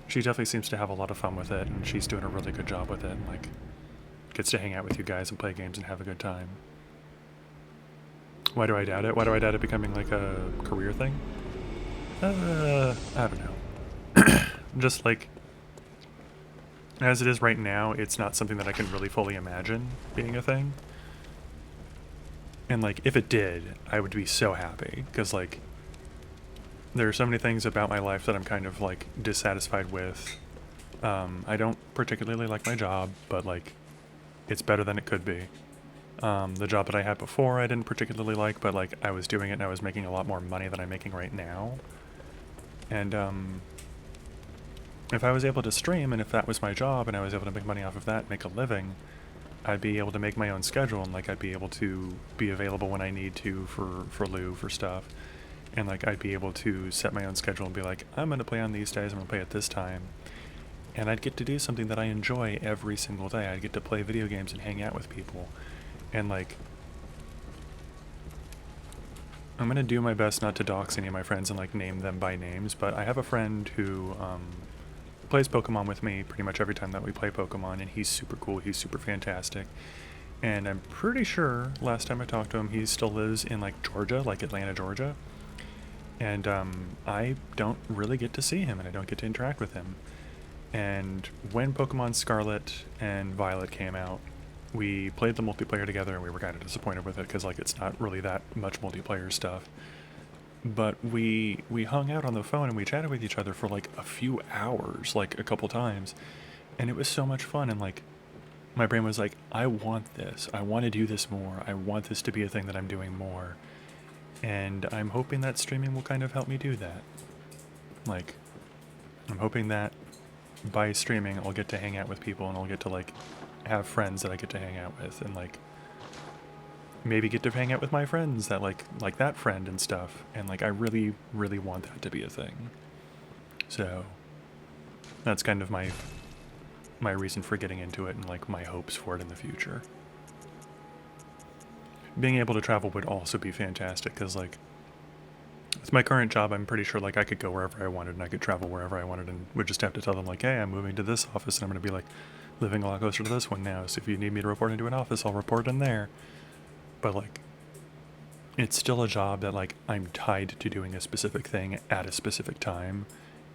S1: she definitely seems to have a lot of fun with it, and she's doing a really good job with it, and like, gets to hang out with you guys and play games and have a good time. Why do I doubt it? Why do I doubt it becoming like a career thing? I don't know. Just like, as it is right now, it's not something that I can really fully imagine being a thing. And like, if it did, I would be so happy, because like, there are so many things about my life that I'm kind of like dissatisfied with. I don't particularly like my job, but like, it's better than it could be. The job that I had before I didn't particularly like, but like, I was doing it and I was making a lot more money than I'm making right now. And if I was able to stream, and if that was my job and I was able to make money off of that, make a living, I'd be able to make my own schedule, and like, I'd be able to be available when I need to for Lou, for stuff. And like, I'd be able to set my own schedule and be like, I'm gonna play on these days, I'm gonna play at this time. And I'd get to do something that I enjoy every single day. I'd get to play video games and hang out with people. And like, I'm gonna do my best not to dox any of my friends and like name them by names, but I have a friend who plays Pokemon with me pretty much every time that we play Pokemon, and he's super cool, he's super fantastic. And I'm pretty sure, last time I talked to him, he still lives in like Georgia, like Atlanta, Georgia. And I don't really get to see him, and I don't get to interact with him. And when Pokemon Scarlet and Violet came out, we played the multiplayer together, and we were kind of disappointed with it, because like, it's not really that much multiplayer stuff. But we hung out on the phone and we chatted with each other for like a few hours, like a couple times, and it was so much fun. And like, my brain was like, I want this, I want to do this more, I want this to be a thing that I'm doing more. And I'm hoping that streaming will kind of help me do that. Like, I'm hoping that by streaming I'll get to hang out with people, and I'll get to like have friends that I get to hang out with, and like maybe get to hang out with my friends that like that friend and stuff. And like, I really, really want that to be a thing. So that's kind of my reason for getting into it, and like my hopes for it in the future. Being able to travel would also be fantastic, because like, with my current job, I'm pretty sure like I could go wherever I wanted, and I could travel wherever I wanted, and would just have to tell them like, hey, I'm moving to this office, and I'm going to be like living a lot closer to this one now, so if you need me to report into an office, I'll report in there. But like, it's still a job that like, I'm tied to doing a specific thing at a specific time,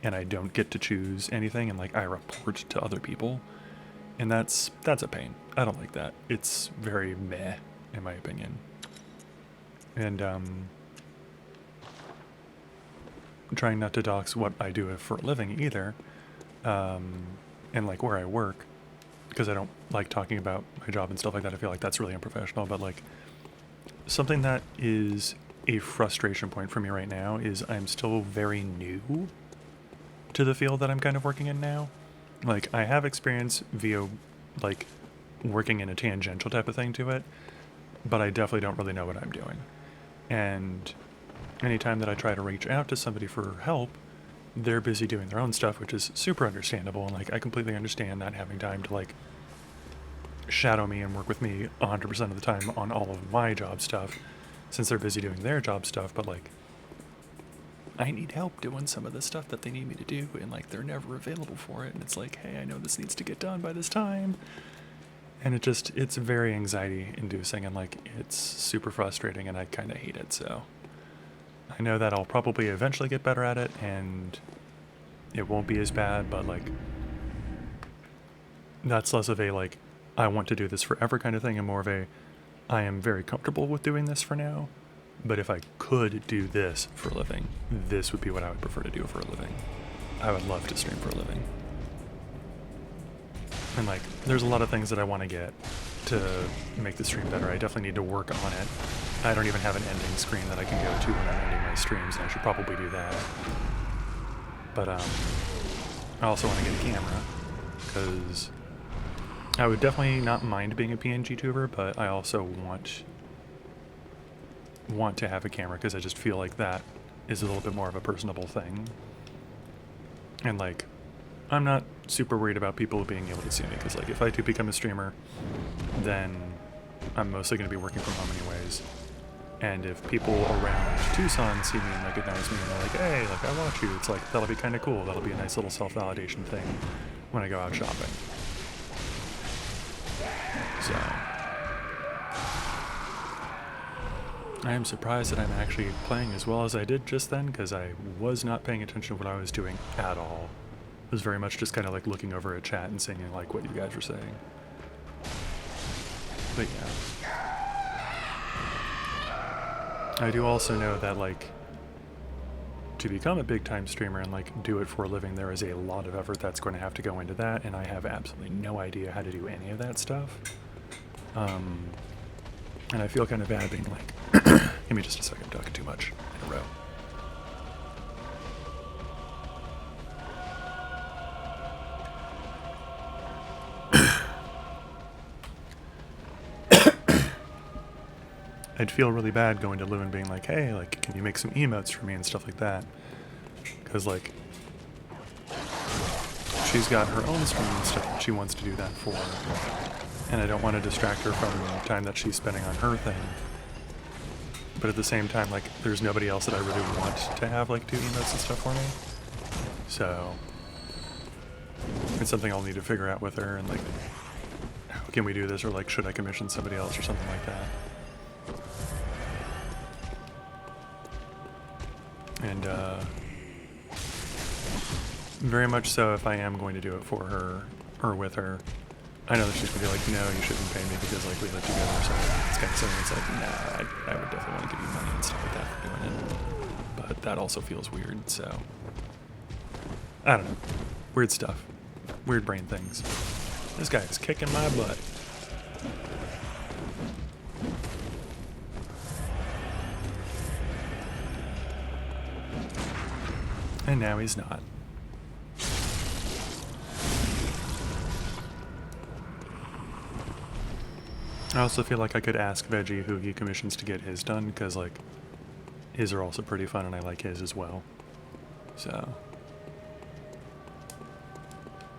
S1: and I don't get to choose anything, and like, I report to other people, and that's a pain. I don't like that. It's very meh, in my opinion. And trying not to dox what I do for a living either, and like where I work, because I don't like talking about my job and stuff like that. I feel like that's really unprofessional. But like, something that is a frustration point for me right now is I'm still very new to the field that I'm kind of working in now. Like, I have experience via like working in a tangential type of thing to it, but I definitely don't really know what I'm doing. And anytime that I try to reach out to somebody for help, they're busy doing their own stuff, which is super understandable. And like, I completely understand not having time to like shadow me and work with me 100% of the time on all of my job stuff, since they're busy doing their job stuff. But like, I need help doing some of the stuff that they need me to do, and like, they're never available for it. And it's like, hey, I know this needs to get done by this time. And it's very anxiety inducing, and like, it's super frustrating, and I kind of hate it. So I know that I'll probably eventually get better at it, and it won't be as bad, but, like, that's less of a, like, I want to do this forever kind of thing, and more of a, I am very comfortable with doing this for now, but if I could do this for a living, this would be what I would prefer to do for a living. I would love to stream for a living. And, like, there's a lot of things that I want to get to make the stream better. I definitely need to work on it. I don't even have an ending screen that I can go to when I'm ending my streams, and I should probably do that. But, I also want to get a camera, because I would definitely not mind being a PNG tuber, but I also want to have a camera, because I just feel like that is a little bit more of a personable thing. And, like, I'm not super worried about people being able to see me, because, like, if I do become a streamer, then I'm mostly going to be working from home anyways. And if people around Tucson see me and recognize me and they're like, hey, like, I watch you, it's like, that'll be kind of cool. That'll be a nice little self-validation thing when I go out shopping. So I am surprised that I'm actually playing as well as I did just then, because I was not paying attention to what I was doing at all. It was very much just kind of like looking over a chat and seeing like what you guys were saying. But yeah. I do also know that, like, to become a big time streamer and, like, do it for a living, there is a lot of effort that's going to have to go into that, and I have absolutely no idea how to do any of that stuff. And I feel kind of bad being like, give me just a second, I'm talking too much in a row. I'd feel really bad going to Lou and being like, hey, like, can you make some emotes for me and stuff like that? Because, like, she's got her own stream and stuff that she wants to do that for. And I don't want to distract her from the time that she's spending on her thing. But at the same time, like, there's nobody else that I really want to have, like, do emotes and stuff for me. So it's something I'll need to figure out with her, and, like, how can we do this, or, like, should I commission somebody else or something like that? And, very much so, if I am going to do it for her, or with her, I know that she's going to be like, no, you shouldn't pay me because, like, we live together, so it's kind of something that's like, nah, I would definitely want to give you money and stuff like that for doing it. But that also feels weird, so I don't know. Weird stuff. Weird brain things. This guy is kicking my butt. And now he's not. I also feel like I could ask Veggie who he commissions to get his done, because, like, his are also pretty fun and I like his as well. So.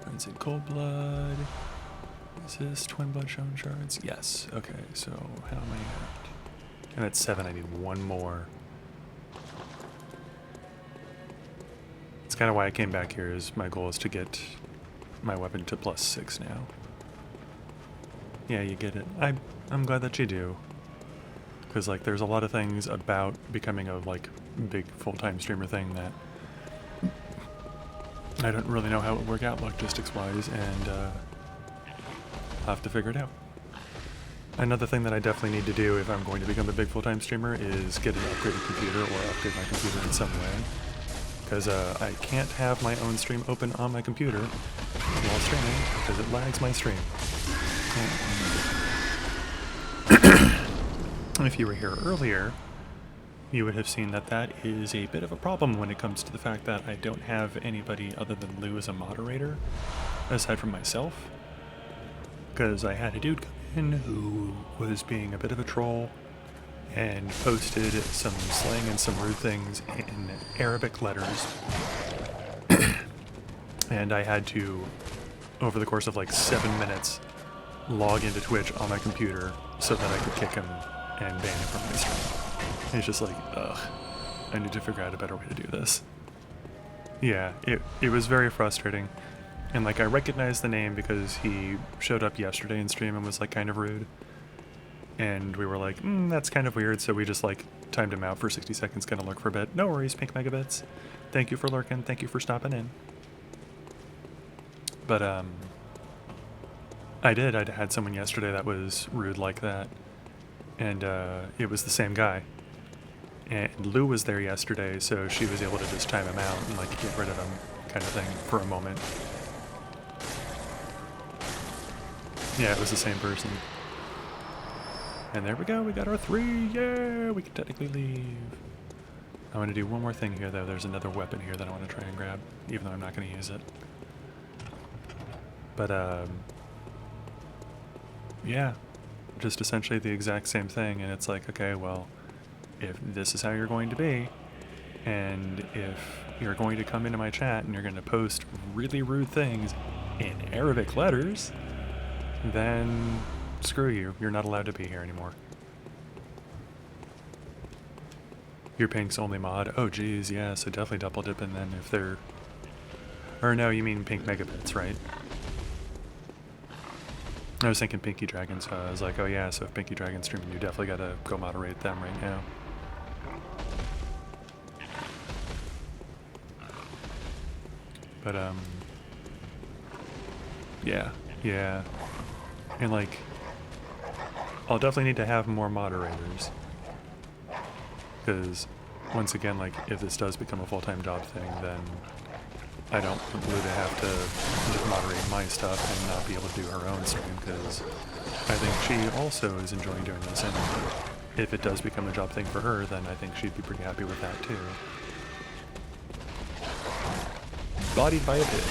S1: Rancid Cold Blood. Is this Twin Blood Shown Shards? Yes. Okay, so how many? And that's 7. I need one more. It's kind of why I came back here, is my goal is to get my weapon to +6 now. Yeah, you get it. I'm glad that you do. Because, like, there's a lot of things about becoming a, like, big full-time streamer thing that I don't really know how it would work out logistics-wise, and I'll have to figure it out. Another thing that I definitely need to do if I'm going to become a big full-time streamer is get an upgraded computer, or upgrade my computer in some way. Because I can't have my own stream open on my computer while streaming, because it lags my stream. If you were here earlier, you would have seen that that is a bit of a problem when it comes to the fact that I don't have anybody other than Lou as a moderator, aside from myself. Because I had a dude come in who was being a bit of a troll and posted some slang and some rude things in Arabic letters. And I had to, over the course of like 7 minutes, log into Twitch on my computer so that I could kick him and ban him from my stream. And it's just like, ugh, I need to figure out a better way to do this. Yeah, it was very frustrating. And like, I recognized the name because he showed up yesterday in stream and was like kind of rude. And we were like, that's kind of weird, so we just like timed him out for 60 seconds, gonna lurk for a bit. No worries, Pink Megabits. Thank you for lurking. Thank you for stopping in. But, I had someone yesterday that was rude like that. And, it was the same guy. And Lou was there yesterday, so she was able to just time him out and, like, get rid of him kind of thing for a moment. Yeah, it was the same person. And there we go, we got our 3, yeah! We can technically leave. I want to do one more thing here, though. There's another weapon here that I want to try and grab, even though I'm not going to use it. But, yeah. Just essentially the exact same thing, and it's like, okay, well, if this is how you're going to be, and if you're going to come into my chat and you're going to post really rude things in Arabic letters, then screw you. You're not allowed to be here anymore. Your Pink's only mod. Oh, geez, yeah, so definitely double dipping then if they're... Or no, you mean Pink Megabits, right? I was thinking Pinky Dragon, so I was like, oh yeah, so if Pinky Dragon's streaming, you definitely gotta go moderate them right now. But, yeah. And, like, I'll definitely need to have more moderators. Because, once again, like, if this does become a full-time job thing, then I don't want Blue to have to just moderate my stuff and not be able to do her own stream, because I think she also is enjoying doing this, and if it does become a job thing for her, then I think she'd be pretty happy with that, too. Bodied by a pig.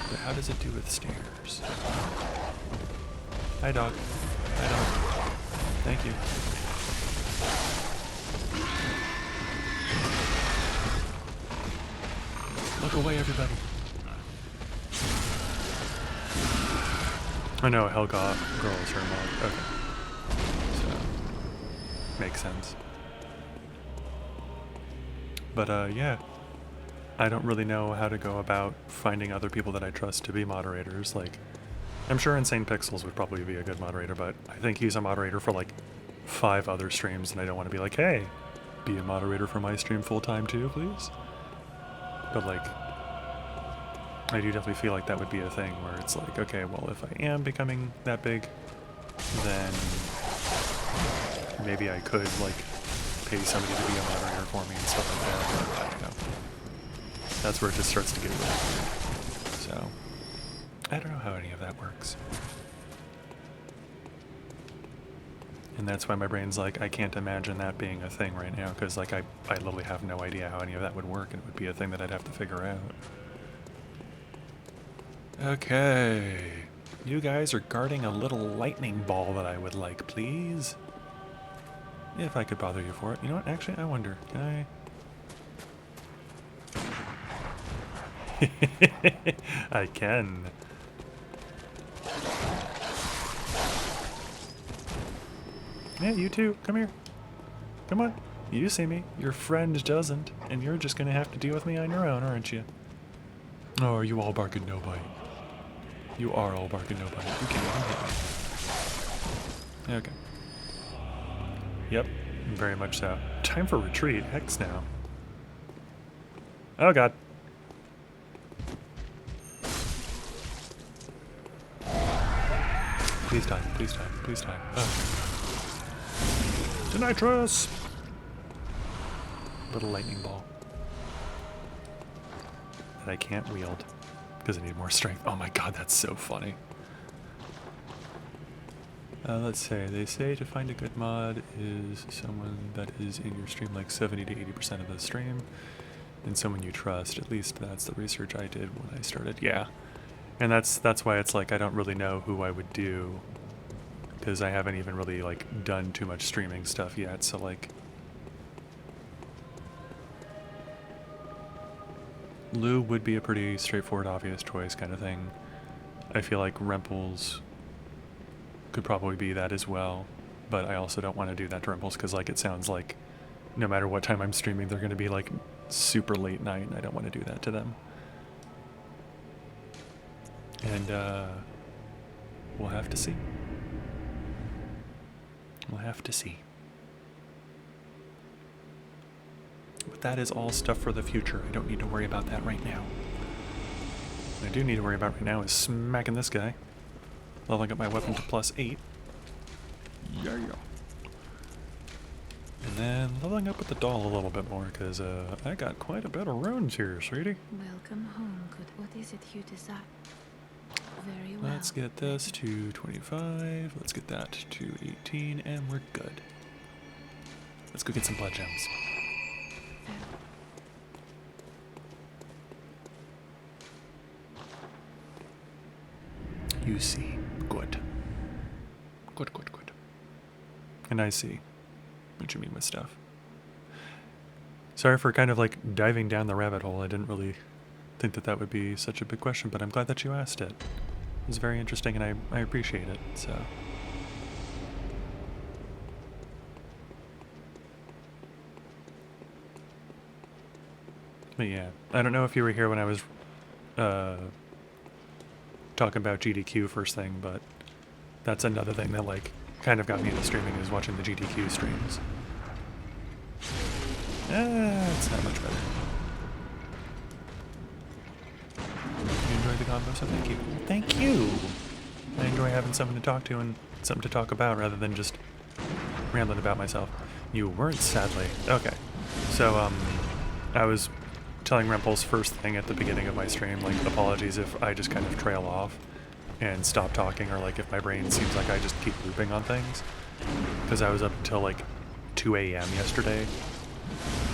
S1: But how does it do with stairs? Hi, dog. Hi, dog. Thank you. Look away, everybody. I know, Helga Girl is her mod. Okay. So, makes sense. But, yeah. I don't really know how to go about finding other people that I trust to be moderators. Like, I'm sure Insane Pixels would probably be a good moderator, but I think he's a moderator for like 5 other streams, and I don't want to be like, hey, be a moderator for my stream full-time too, please? But like, I do definitely feel like that would be a thing where it's like, okay, well, if I am becoming that big, then maybe I could like pay somebody to be a moderator for me and stuff like that, but I don't know. That's where it just starts to get really weird. So, I don't know how any of that works. And that's why my brain's like, I can't imagine that being a thing right now, because like I literally have no idea how any of that would work, and it would be a thing that I'd have to figure out. Okay. You guys are guarding a little lightning ball that I would like, please. If I could bother you for it. You know what? Actually, I wonder. Can I... I can. Yeah, you too. Come here. Come on. You see me. Your friend doesn't, and you're just gonna have to deal with me on your own, aren't you? Oh, are you all barking no bite? You are all barking no bite. You can't even hit me. Okay. Yep, very much so. Time for retreat. Hex now. Oh god. Please die, please die, please die. Oh. Denitrous! Little lightning ball. That I can't wield because I need more strength. Oh my god, that's so funny. Let's say, they say to find a good mod is someone that is in your stream like 70 to 80% of the stream, and someone you trust. At least that's the research I did when I started. Yeah. And that's why it's like I don't really know who I would do, because I haven't even really like done too much streaming stuff yet. So like, Lou would be a pretty straightforward, obvious choice kind of thing. I feel like Remples could probably be that as well, but I also don't want to do that to Remples because like it sounds like no matter what time I'm streaming, they're going to be like super late night, and I don't want to do that to them. And, we'll have to see. We'll have to see. but that is all stuff for the future. I don't need to worry about that right now. What I do need to worry about right now is smacking this guy. Leveling up my weapon to +8. Yeah. And then leveling up with the doll a little bit more, because I got quite a bit of runes here, sweetie.
S4: Welcome home. Good. What is it you desire? Very well.
S1: Let's get this to 25. Let's get that to 18, and we're good. Let's go get some blood gems. You see. Good. Good. And I see what you mean with stuff. Sorry for kind of like diving down the rabbit hole. I didn't really think that would be such a big question, but I'm glad that you asked it. It was very interesting, and I appreciate it, so. But yeah, I don't know if you were here when I was talking about GDQ first thing, but that's another thing that like kind of got me into streaming, is watching the GDQ streams. It's not much better. You enjoyed the combo, so thank you. Thank you! I enjoy having someone to talk to and something to talk about rather than just rambling about myself. You weren't, sadly. Okay. So, I was telling Remples first thing at the beginning of my stream, like, apologies if I just kind of trail off and stop talking, or like if my brain seems like I just keep looping on things. Because I was up until like 2 a.m. yesterday,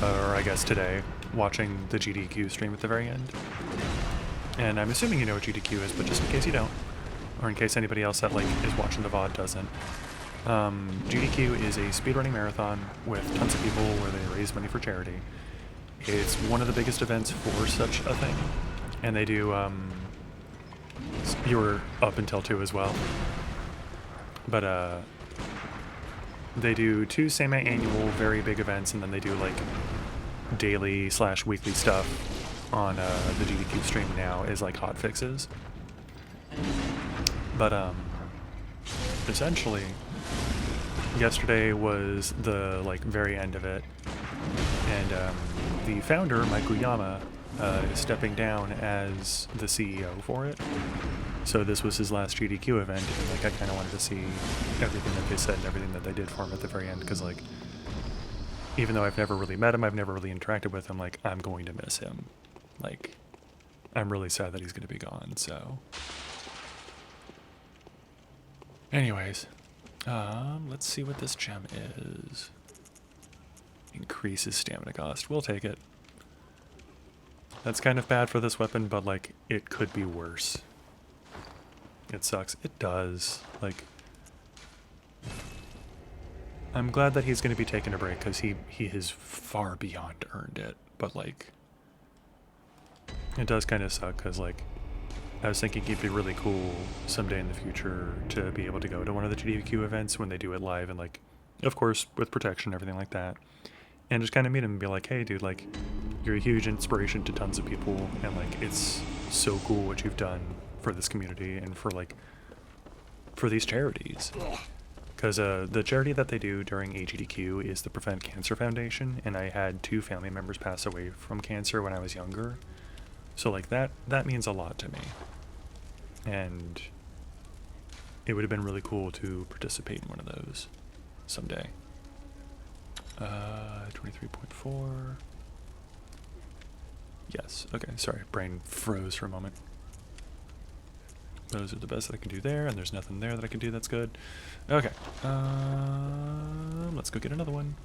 S1: or I guess today, watching the GDQ stream at the very end. And I'm assuming you know what GDQ is, but just in case you don't, or in case anybody else that like is watching the VOD doesn't, GDQ is a speedrunning marathon with tons of people where they raise money for charity. It's one of the biggest events for such a thing, and they do, you were up until 2 as well, but they do 2 semi-annual very big events, and then they do like daily / weekly stuff on the GDQ stream now is like hot fixes. But essentially yesterday was the like very end of it, and the founder, Mike Uyama, is stepping down as the CEO for it. So this was his last GDQ event, and like I kind of wanted to see everything that they said and everything that they did for him at the very end, because like, even though I've never really met him, I've never really interacted with him, like, I'm going to miss him. Like, I'm really sad that he's going to be gone, so. Anyways, let's see what this gem is. Increases stamina cost. We'll take it. That's kind of bad for this weapon, but like, it could be worse. It sucks. It does. Like, I'm glad that he's going to be taking a break, because he has far beyond earned it. But like, it does kind of suck, because like, I was thinking it'd be really cool someday in the future to be able to go to one of the GDQ events when they do it live, and like, of course, with protection and everything like that. And just kind of meet him and be like, hey dude, like, you're a huge inspiration to tons of people, and like, it's so cool what you've done for this community and for like, for these charities. Because the charity that they do during AGDQ is the Prevent Cancer Foundation, and I had 2 family members pass away from cancer when I was younger. So like, that means a lot to me. And it would have been really cool to participate in one of those someday. 23.4. Yes, okay, sorry, brain froze for a moment. Those are the best that I can do there, and there's nothing there that I can do that's good. Okay, let's go get another one.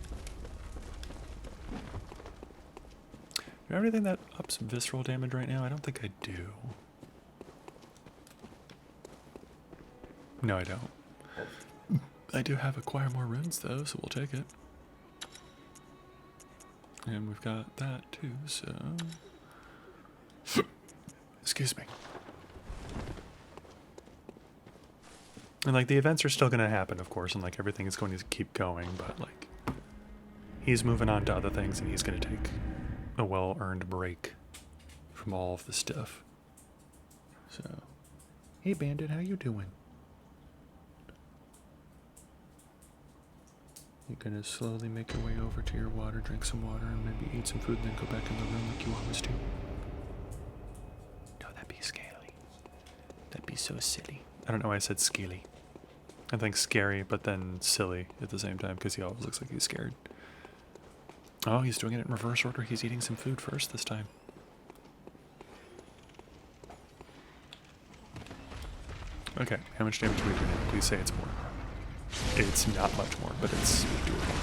S1: Do I have anything that ups visceral damage right now? I don't think I do. No, I don't. I do have acquire more runes though, so we'll take it. And we've got that too, so... Excuse me. And like, the events are still going to happen, of course, and like, everything is going to keep going, but like, he's moving on to other things, and he's going to take a well-earned break from all of the stuff. So, hey Bandit, how you doing? You're gonna slowly make your way over to your water, drink some water, and maybe eat some food, and then go back in the room like you always do. No, that'd be scaly. That'd be so silly. I don't know why I said scaly. I think scary, but then silly at the same time, because he always looks like he's scared. Oh, he's doing it in reverse order. He's eating some food first this time. Okay, how much damage are we doing? Please say it's more. It's not much more, but it's doable.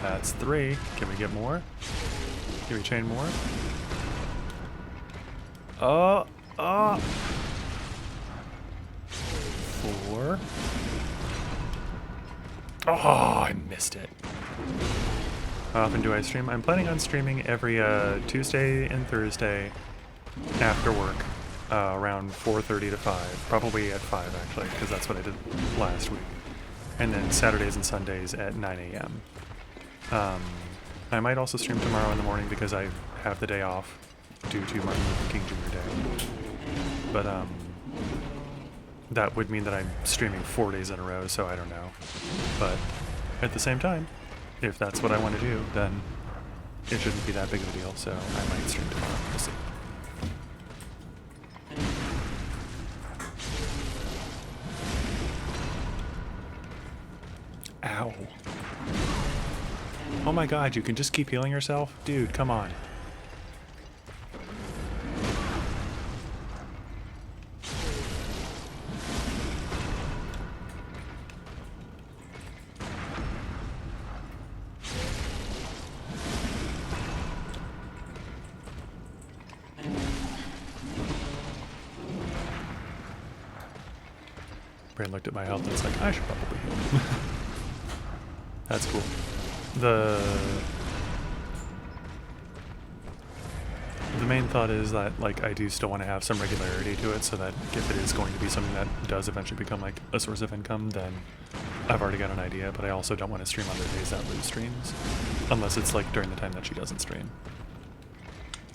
S1: That's 3. Can we get more? Can we chain more? Oh! 4. Oh, I missed it. How often do I stream? I'm planning on streaming every Tuesday and Thursday after work, around 4:30 to 5. Probably at 5 actually, because that's what I did last week. And then Saturdays and Sundays at 9 a.m. I might also stream tomorrow in the morning because I have the day off due to Martin Luther King Jr. Day. But that would mean that I'm streaming 4 days in a row, so I don't know. But at the same time, if that's what I want to do, then it shouldn't be that big of a deal, so I might stream tomorrow. We'll see. Ow. Oh my god, you can just keep healing yourself? Dude, come on. Brain looked at my health and it's like, I should probably heal. That's cool. The main thought is that, like, I do still want to have some regularity to it, so that if it is going to be something that does eventually become, like, a source of income, then I've already got an idea, but I also don't want to stream on the days that Lou streams, unless it's, like, during the time that she doesn't stream.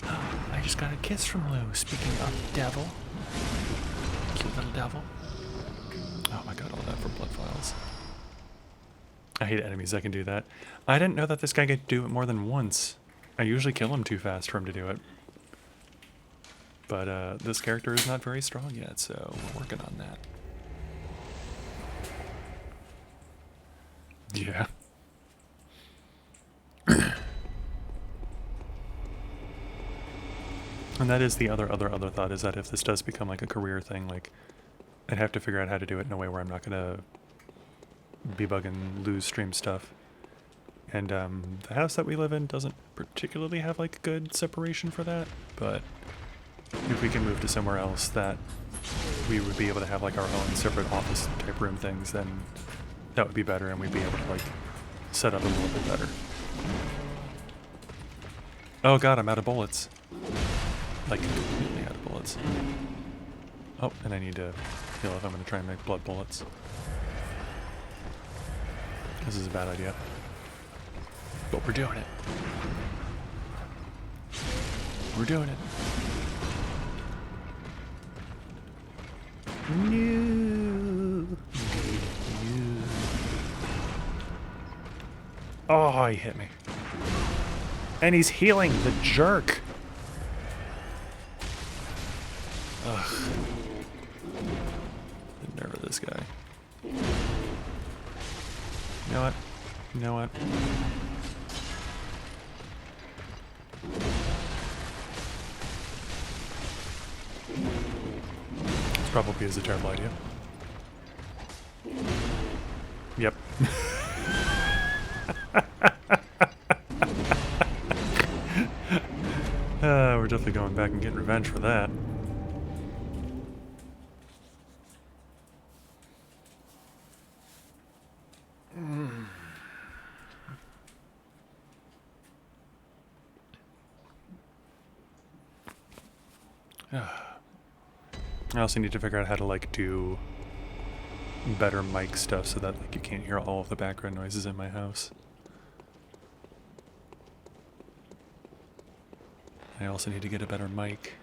S1: Oh, I just got a kiss from Lou, speaking of devil. Cute little devil. Oh my god, all that for blood files. I hate enemies that can do that. I didn't know that this guy could do it more than once. I usually kill him too fast for him to do it. But this character is not very strong yet, so we're working on that. Yeah. And that is the other thought, is that if this does become like a career thing, like, I'd have to figure out how to do it in a way where I'm not gonna be bugging Lou's stream stuff. And the house that we live in doesn't particularly have like good separation for that, but if we can move to somewhere else that we would be able to have like our own separate office type room things, then that would be better, and we'd be able to like set up a little bit better. Oh god, I'm out of bullets. Like completely out of bullets. Oh, and I need to heal if I'm going to try and make blood bullets. This is a bad idea. But we're doing it. We're doing it. No. No. Oh, he hit me. And he's healing, the jerk. Ugh. The nerve of this guy. You know what? You know what? This probably is a terrible idea. Yep. We're definitely going back and getting revenge for that. I also need to figure out how to like do better mic stuff so that like you can't hear all of the background noises in my house. I also need to get a better mic.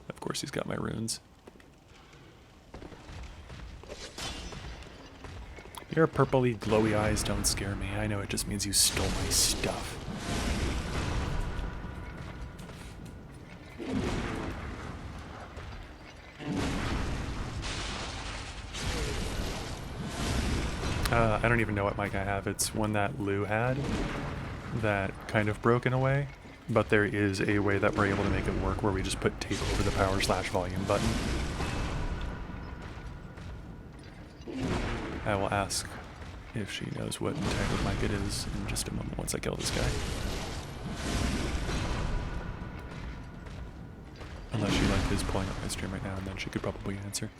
S1: Of course he's got my runes. Your purpley glowy eyes don't scare me. I know it just means you stole my stuff. I don't even know what mic I have. It's one that Lou had that kind of broke in a way, but there is a way that we're able to make it work where we just put tape over the power/volume button. I will ask if she knows what type of mic it is in just a moment once I kill this guy. Unless she like is pulling up my stream right now, and then she could probably answer.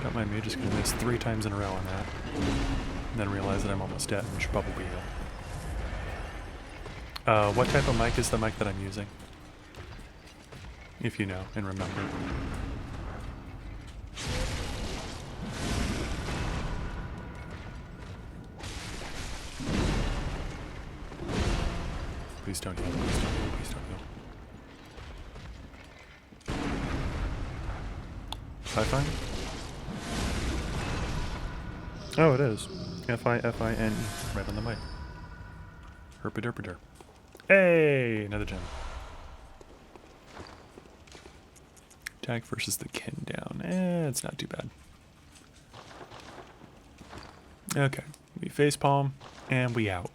S1: Don't mind me, just gonna miss 3 times in a row on that. And then realize that I'm almost dead and should probably heal. What type of mic is the mic that I'm using? If you know and remember. Please don't heal, please don't heal, please don't heal. Fi-Fine? Oh, it is. F-I-F-I-N-E. Right on the mic. Herpaderpader. Hey! Another gem. Attack versus the kin down. It's not too bad. Okay. We facepalm, and we out.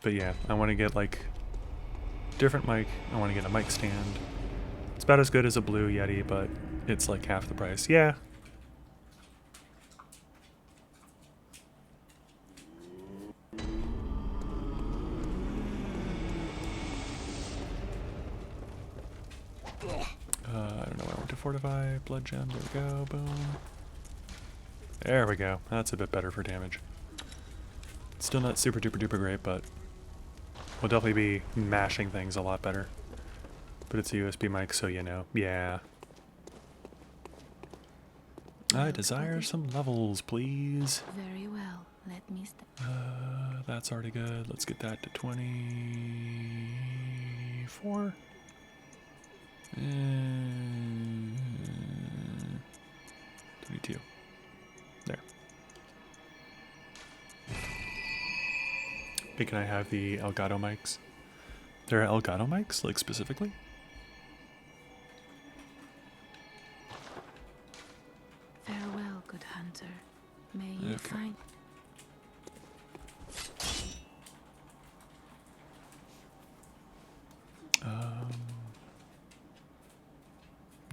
S1: But yeah, I want to get like different mic. I want to get a mic stand. It's about as good as a Blue Yeti, but it's like half the price. Yeah. I don't know where I want to fortify. Blood gem. There we go. Boom. There we go. That's a bit better for damage. Still not super duper duper great, but we'll definitely be mashing things a lot better. But it's a USB mic, so you know. Yeah. I desire some levels, please.
S4: Very well. Let me step.
S1: That's already good. Let's get that to 24. 22. There. Hey, can I have the Elgato mics? There are Elgato mics, like specifically?
S4: Farewell, good hunter. May you
S1: Okay.
S4: find.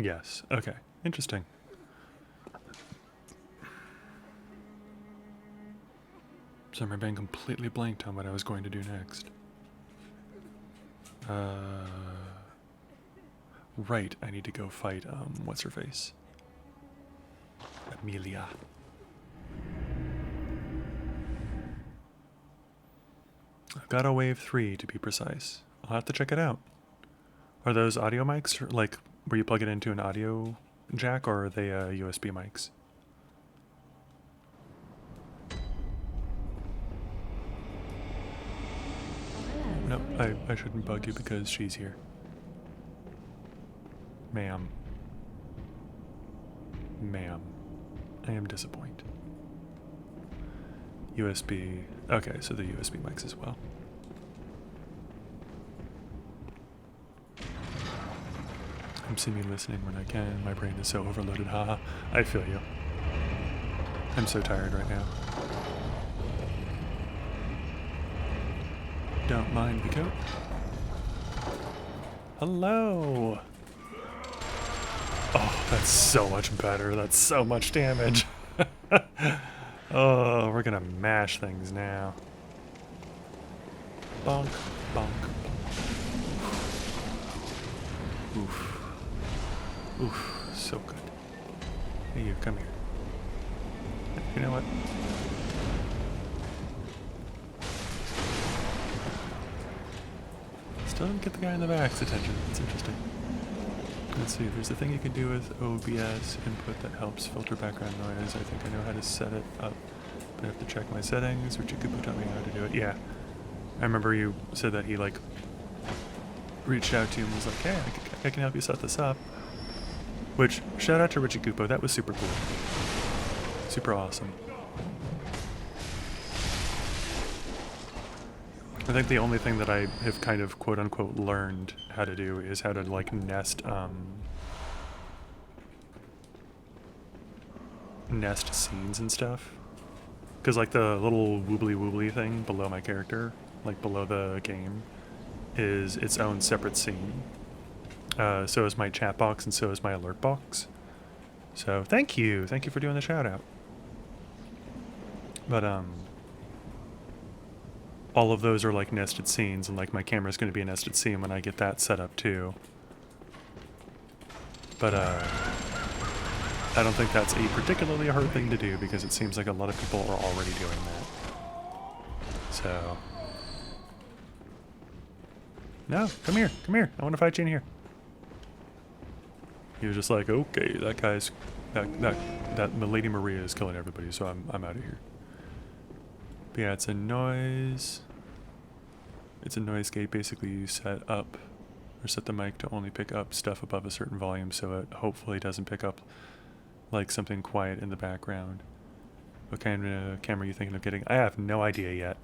S1: Yes. Okay. Interesting. So my brain completely blanked on what I was going to do next. Right, I need to go fight, what's her face? Amelia. I've got a wave 3 to be precise. I'll have to check it out. Are those audio mics, or like where you plug it into an audio jack, or are they USB mics? No, I shouldn't bug you because she's here. Ma'am. Ma'am. I am disappointed. USB. Okay, so the USB mics as well. I'm semi-listening when I can. My brain is so overloaded. Haha. I feel you. I'm so tired right now. Don't mind the coat. Hello! Oh, that's so much better. That's so much damage. Oh, we're gonna mash things now. Bonk, bonk, bonk. Oof. Oof, so good. Hey, you, come here. You know what? Still didn't get the guy in the back's attention. That's interesting. Let's see, there's a thing you can do with OBS input that helps filter background noise. I think I know how to set it up, but I have to check my settings. Richikupu taught me how to do it. Yeah, I remember you said that he like reached out to you and was like, hey, I can help you set this up. Which, shout out to Richikupu, that was super cool. Super awesome. I think the only thing that I have kind of quote-unquote learned how to do is how to like nest scenes and stuff. Because like the little woobly thing below my character, like below the game, is its own separate scene. So is my chat box and so is my alert box. So thank you for doing the shout out. But all of those are like nested scenes, and like my camera's going to be a nested scene when I get that set up too. But I don't think that's a particularly hard thing to do because it seems like a lot of people are already doing that. So no, come here, I want to fight you in here. He was just like, okay, that Lady Maria is killing everybody, so I'm out of here. But yeah, it's a noise gate. Basically, you set up or set the mic to only pick up stuff above a certain volume, so it hopefully doesn't pick up like something quiet in the background. What kind of camera are you thinking of getting? I have no idea yet.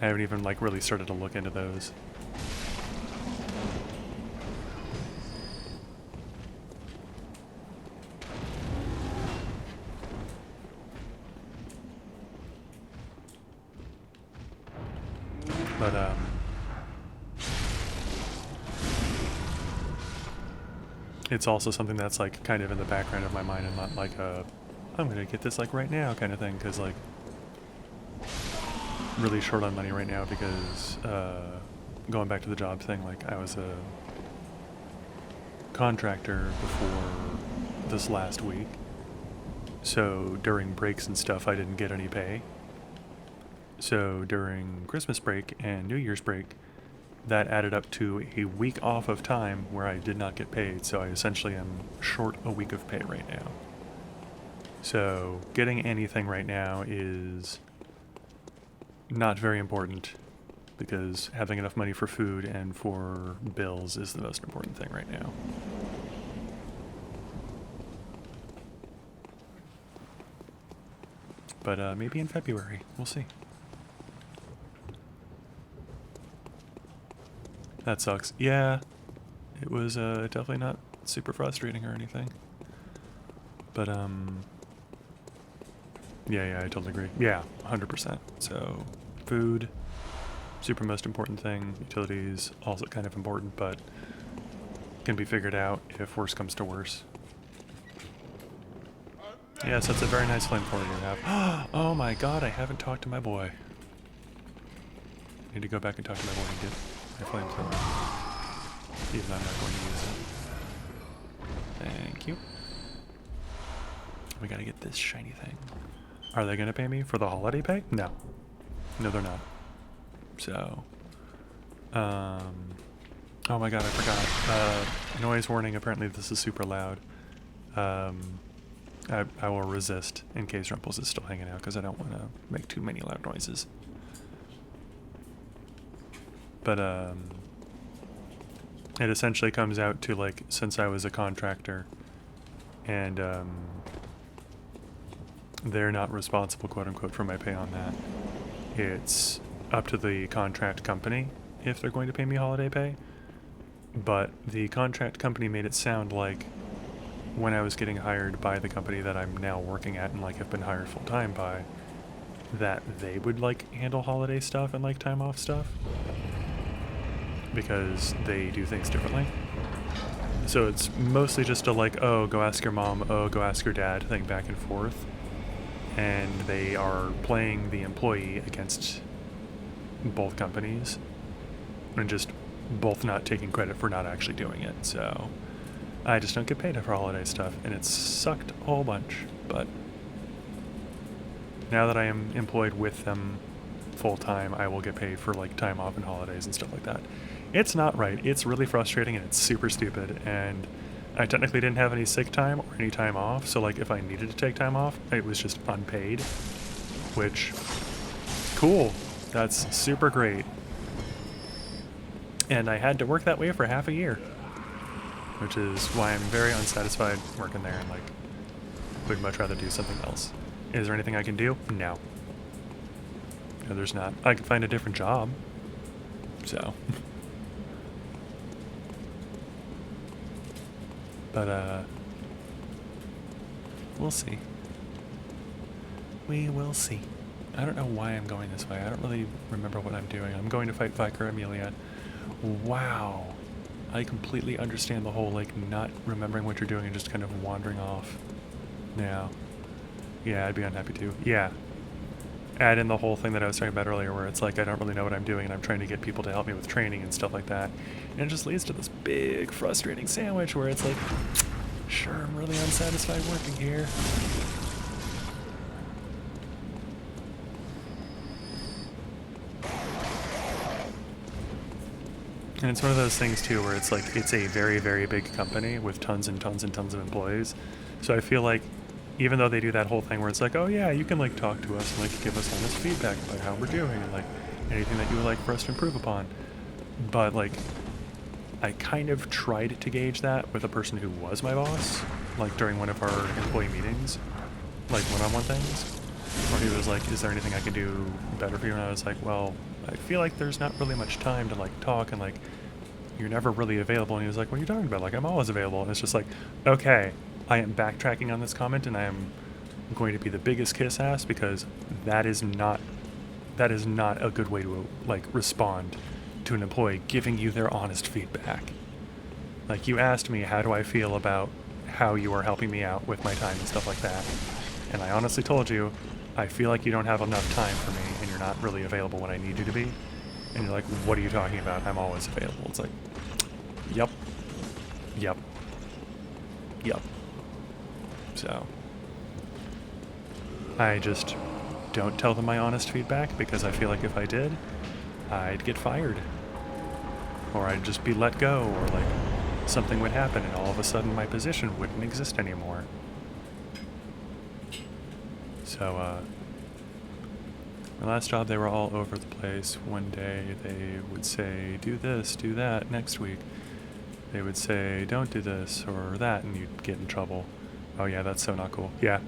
S1: I haven't even like really started to look into those. But it's also something that's like kind of in the background of my mind and not like a I'm gonna get this like right now kind of thing, because like really short on money right now because going back to the job thing, like I was a contractor before this last week, so during breaks and stuff I didn't get any pay. So during Christmas break and New Year's break, that added up to a week off of time where I did not get paid, so I essentially am short a week of pay right now. So getting anything right now is not very important because having enough money for food and for bills is the most important thing right now. But maybe in February, we'll see. That sucks. Yeah, it was definitely not super frustrating or anything. But yeah, I totally agree. Yeah, 100%. So food, super most important thing. Utilities, also kind of important, but can be figured out if worse comes to worse. Yes, that's a very nice flamethrower you have. Oh my god, I haven't talked to my boy. Need to go back and talk to my boy and get my flamethrower. Even though I'm not going to use it. Thank you. We gotta get this shiny thing. Are they gonna pay me for the holiday pay? No. No, they're not. So, oh my god, I forgot. Noise warning, apparently this is super loud. I will resist in case Rumples is still hanging out because I don't want to make too many loud noises. But it essentially comes out to, like, since I was a contractor and they're not responsible, quote unquote, for my pay on that, it's up to the contract company if they're going to pay me holiday pay. But the contract company made it sound like when I was getting hired by the company that I'm now working at and like have been hired full time by, that they would like handle holiday stuff and like time off stuff because they do things differently. So it's mostly just a like, oh, go ask your mom, oh, go ask your dad thing back and forth. And they are playing the employee against both companies and just both not taking credit for not actually doing it. So I just don't get paid for holiday stuff, and it sucked a whole bunch. But now that I am employed with them full time, I will get paid for like time off and holidays and stuff like that. It's not right. It's really frustrating and it's super stupid. And I technically didn't have any sick time or any time off. So like if I needed to take time off, it was just unpaid, which cool. That's super great. And I had to work that way for half a year, which is why I'm very unsatisfied working there and like would much rather do something else. Is there anything I can do? No. No, there's not. I could find a different job. So. But, we'll see. We will see. I don't know why I'm going this way. I don't really remember what I'm doing. I'm going to fight Vicar Amelia. Wow. I completely understand the whole, like, not remembering what you're doing and just kind of wandering off. Yeah. Yeah, I'd be unhappy too. Yeah. Add in the whole thing that I was talking about earlier where it's like I don't really know what I'm doing and I'm trying to get people to help me with training and stuff like that. And it just leads to this big frustrating sandwich where it's like, sure, I'm really unsatisfied working here. And it's one of those things too where it's like it's a very, very big company with tons and tons and tons of employees. So I feel like even though they do that whole thing where it's like, oh yeah, you can like talk to us and like give us honest feedback about how we're doing and like anything that you would like for us to improve upon. But like I kind of tried to gauge that with a person who was my boss, like during one of our employee meetings, like one-on-one things, where he was like, is there anything I can do better for you? And I was like, well, I feel like there's not really much time to like talk and like you're never really available. And he was like, what are you talking about? Like I'm always available. And it's just like, okay, I am backtracking on this comment and I am going to be the biggest kiss ass because that is not a good way to like respond to an employee giving you their honest feedback. Like you asked me, how do I feel about how you are helping me out with my time and stuff like that? And I honestly told you, I feel like you don't have enough time for me and you're not really available when I need you to be. And you're like, what are you talking about? I'm always available. It's like, yep. So I just don't tell them my honest feedback because I feel like if I did, I'd get fired. Or I'd just be let go, or like something would happen and all of a sudden my position wouldn't exist anymore. So, my last job, they were all over the place. One day they would say, do this, do that, next week they would say, don't do this or that, and you'd get in trouble. Oh yeah, that's so not cool. Yeah,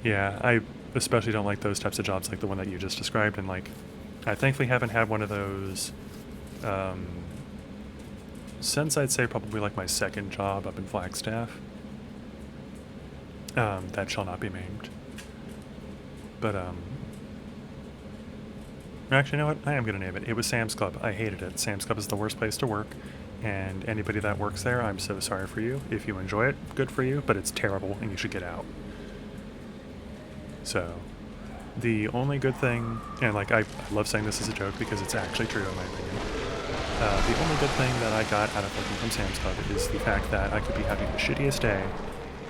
S1: I especially don't like those types of jobs like the one that you just described, and like, I thankfully haven't had one of those since I'd say probably like my second job up in Flagstaff. That shall not be named. But, actually, you know what? I am going to name it. It was Sam's Club. I hated it. Sam's Club is the worst place to work. And anybody that works there, I'm so sorry for you. If you enjoy it, good for you, but it's terrible and you should get out. So, the only good thing, and like I love saying this as a joke because it's actually true in my opinion. The only good thing that I got out of working from Sam's Club is the fact that I could be having the shittiest day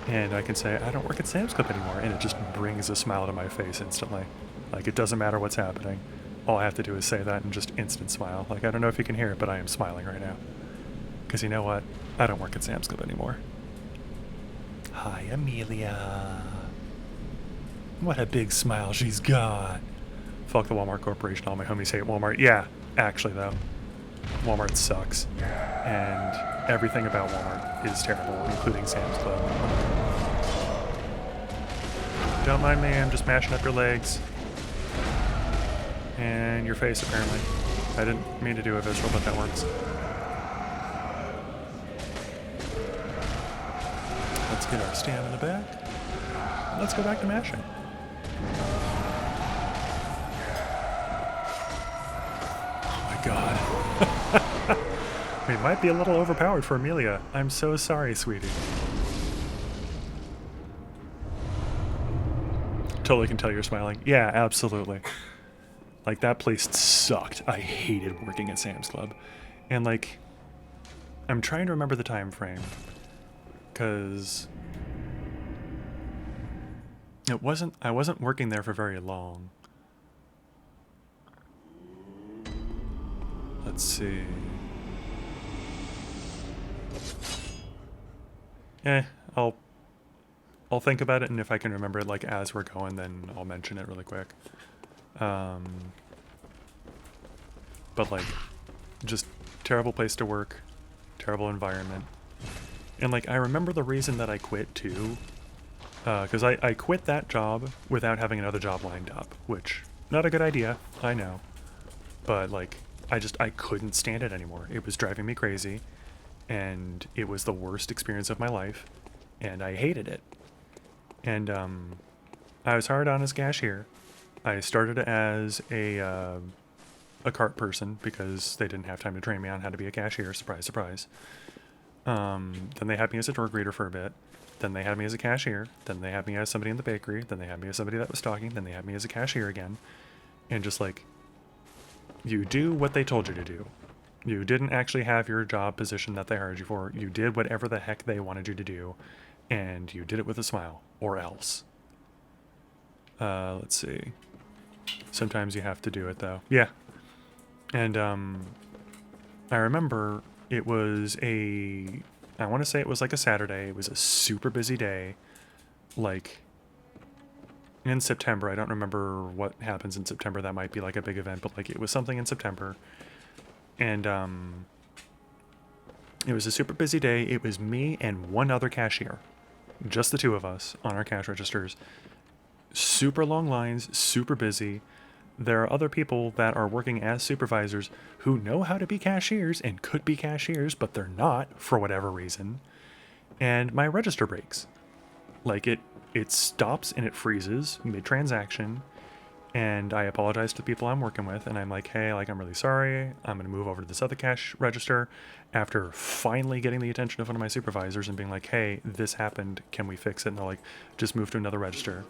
S1: and I can say, I don't work at Sam's Club anymore, and it just brings a smile to my face instantly. Like, it doesn't matter what's happening. All I have to do is say that and just instant smile. Like, I don't know if you can hear it, but I am smiling right now. Because you know what? I don't work at Sam's Club anymore. Hi, Amelia. What a big smile she's got. Fuck the Walmart Corporation. All my homies hate Walmart. Yeah, actually, though. Walmart sucks. And everything about Walmart is terrible, including Sam's Club. Don't mind me, I'm just mashing up your legs. And your face, apparently. I didn't mean to do a visceral, but that works. Let's get our stamina back. Let's go back to mashing. Oh my god. We might be a little overpowered for Amelia. I'm so sorry, sweetie. Totally can tell you're smiling. Yeah, absolutely. Like, that place sucked. I hated working at Sam's Club. And, like, I'm trying to remember the time frame. Because I wasn't working there for very long. let's see. I'll think about it, and if I can remember it like as we're going, then I'll mention it really quick. But like, just terrible place to work, terrible environment. And like, I remember the reason that I quit too, because I quit that job without having another job lined up, which, not a good idea, I know. But like, I couldn't stand it anymore. It was driving me crazy, and it was the worst experience of my life, and I hated it. And I was hired on as cashier. I started as a cart person because they didn't have time to train me on how to be a cashier. Surprise, surprise. Then they had me as a door greeter for a bit. Then they had me as a cashier. Then they had me as somebody in the bakery. Then they had me as somebody that was stocking. Then they had me as a cashier again. And just like, you do what they told you to do. You didn't actually have your job position that they hired you for. You did whatever the heck they wanted you to do. And you did it with a smile. Or else. Let's see. Sometimes you have to do it, though. Yeah. And, I remember it was I want to say it was like a Saturday. It was a super busy day. Like, in September. I don't remember what happens in September. That might be like a big event, but like, it was something in September. And, it was a super busy day. It was me and one other cashier. Just the two of us on our cash registers. Super long lines, super busy. There are other people that are working as supervisors who know how to be cashiers and could be cashiers, but they're not for whatever reason. And my register breaks. Like, it stops and it freezes mid-transaction. And I apologize to the people I'm working with, and I'm like, hey, like, I'm really sorry. I'm going to move over to this other cash register after finally getting the attention of one of my supervisors and being like, hey, this happened. Can we fix it? And they're like, just move to another register.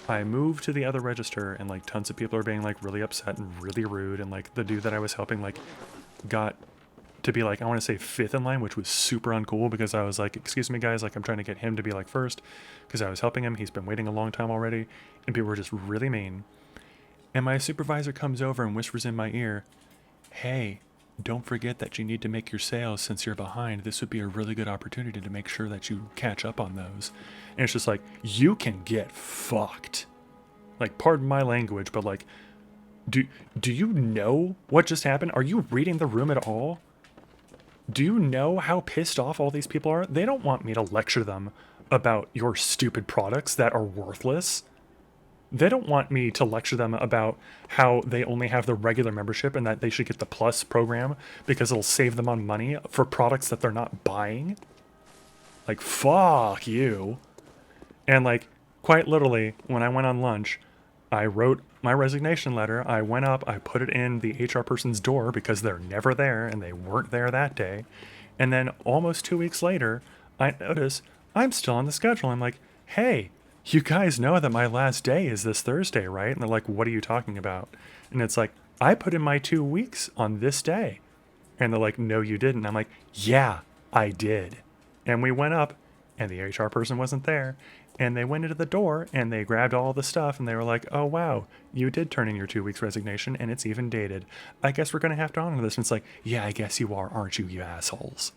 S1: I moved to the other register, and like tons of people are being like really upset and really rude. And like the dude that I was helping like got to be like, I want to say fifth in line, which was super uncool because I was like, excuse me guys, like I'm trying to get him to be like first because I was helping him. He's been waiting a long time already, and people were just really mean. And my supervisor comes over and whispers in my ear, hey, don't forget that you need to make your sales since you're behind. This would be a really good opportunity to make sure that you catch up on those. And it's just like, you can get fucked. Like, pardon my language, but like, do you know what just happened? Are you reading the room at all? Do you know how pissed off all these people are? They don't want me to lecture them about your stupid products that are worthless. They don't want me to lecture them about how they only have the regular membership and that they should get the Plus program because it'll save them on money for products that they're not buying. Like, fuck you. And like, quite literally, when I went on lunch, I wrote my resignation letter. I went up, I put it in the HR person's door because they're never there and they weren't there that day. And then almost 2 weeks later, I notice I'm still on the schedule. I'm like, hey, you guys know that my last day is this Thursday, right? And they're like, what are you talking about? And it's like, I put in my 2 weeks on this day. And they're like, no, you didn't. I'm like, yeah, I did. And we went up, and the HR person wasn't there. And they went into the door, and they grabbed all the stuff, and they were like, oh, wow, you did turn in your 2 weeks resignation, and it's even dated. I guess we're going to have to honor this. And it's like, yeah, I guess you are, aren't you, you assholes?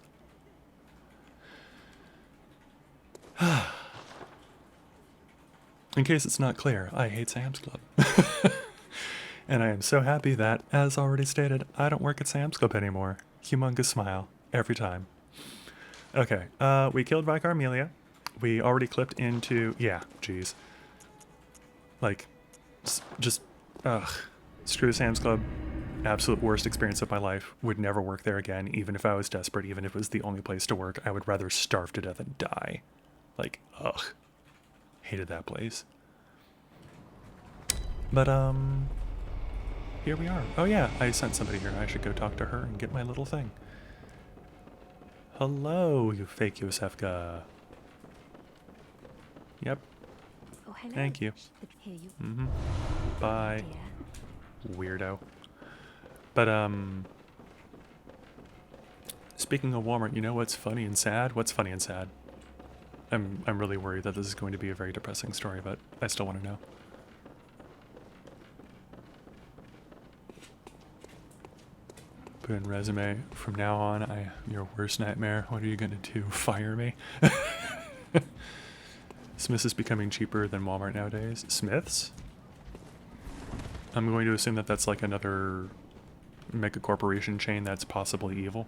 S1: In case it's not clear, I hate Sam's Club. And I am so happy that, as already stated, I don't work at Sam's Club anymore. Humongous smile. Every time. Okay, we killed Vicar Amelia. We already clipped into... Yeah, jeez. Like, just... Ugh. Screw Sam's Club. Absolute worst experience of my life. Would never work there again, even if I was desperate, even if it was the only place to work. I would rather starve to death than die. Like, ugh. Hated that place. But, here we are. Oh yeah, I sent somebody here. I should go talk to her and get my little thing. Hello, you fake Yosefka. Yep.
S4: Oh, hello.
S1: Thank you.
S4: Here you
S1: Mm-hmm. Bye.
S4: dear.
S1: Weirdo. But, speaking of Walmart, you know what's funny and sad? What's funny and sad? I'm really worried that this is going to be a very depressing story, but I still want to know. Put in resume. From now on, I am your worst nightmare. What are you gonna do? Fire me? Smiths is becoming cheaper than Walmart nowadays. Smiths? I'm going to assume that that's like another mega corporation chain that's possibly evil.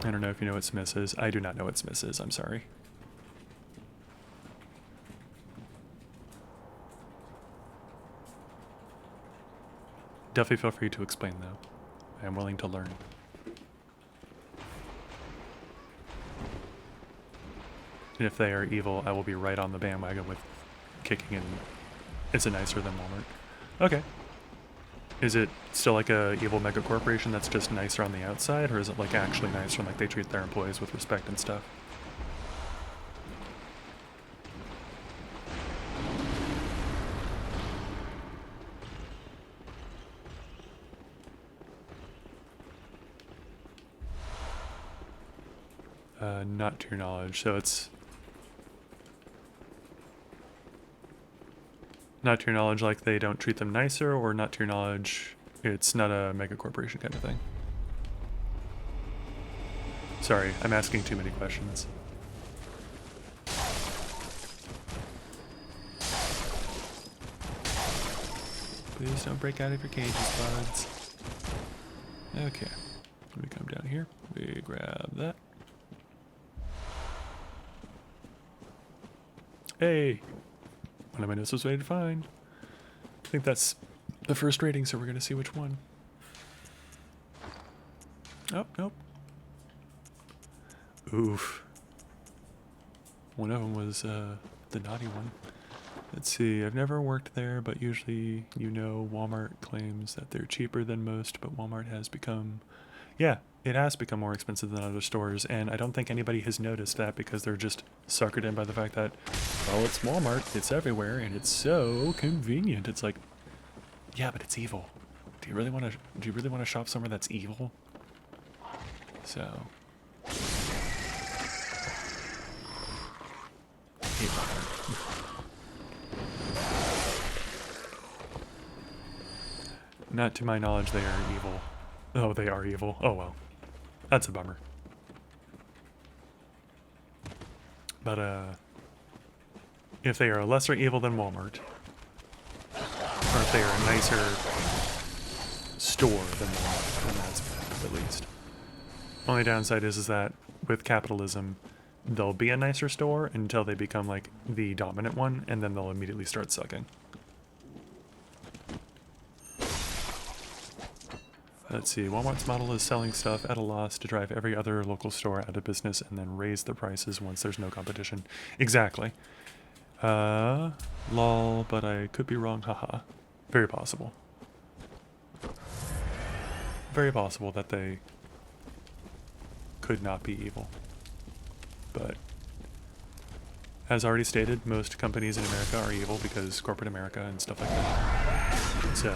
S1: I don't know if you know what Smiths is. I do not know what Smiths is. I'm sorry. Definitely feel free to explain, though. I am willing to learn. And if they are evil, I will be right on the bandwagon with kicking in. It's a nicer than Walmart. Okay. Is it still like a evil mega corporation that's just nicer on the outside, or is it like actually nicer and like they treat their employees with respect and stuff? Not to your knowledge, so it's not to your knowledge like they don't treat them nicer, or not to your knowledge it's not a mega corporation kind of thing? Sorry, I'm asking too many questions. Please don't break out of your cages, buds. Okay, let me come down here. We grab that. Hey! One of my notes was ready to find. I think that's the first rating, so we're going to see which one. Oh, nope. Oof. One of them was the naughty one. Let's see, I've never worked there, but usually, you know, Walmart claims that they're cheaper than most, but Walmart has become... Yeah, it has become more expensive than other stores, and I don't think anybody has noticed that because they're just suckered in by the fact that, well, it's Walmart, it's everywhere, and it's so convenient. It's like, yeah, but it's evil. Do you really want to shop somewhere that's evil? So... hate Walmart. Not to my knowledge they are evil. Oh, they are evil. Oh well. That's a bummer. But, if they are lesser evil than Walmart, or if they are a nicer store than Walmart, then that's bad, at least. Only downside is that with capitalism, they'll be a nicer store until they become, like, the dominant one, and then they'll immediately start sucking. Let's see, Walmart's model is selling stuff at a loss to drive every other local store out of business and then raise the prices once there's no competition. Exactly. Lol, but I could be wrong, haha. Very possible. Very possible that they could not be evil. But, as already stated, most companies in America are evil because corporate America and stuff like that. So...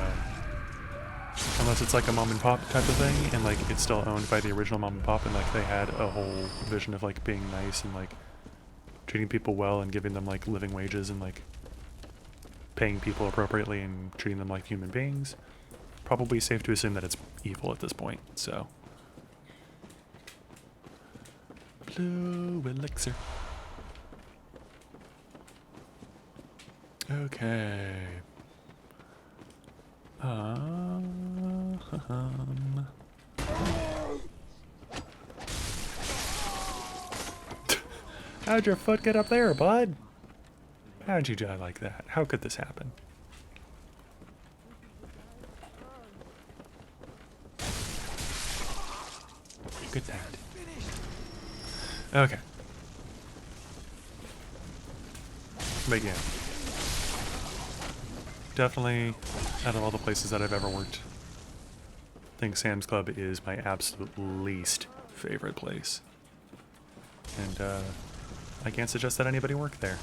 S1: unless it's like a mom and pop type of thing, and like it's still owned by the original mom and pop, and like they had a whole vision of like being nice and like treating people well and giving them like living wages and like paying people appropriately and treating them like human beings, probably safe to assume that it's evil at this point. So blue elixir. Okay. How'd your foot get up there, bud? How'd you die like that? How could this happen? Good night. Okay. But yeah. Definitely, out of all the places that I've ever worked, I think Sam's Club is my absolute least favorite place. And, I can't suggest that anybody work there.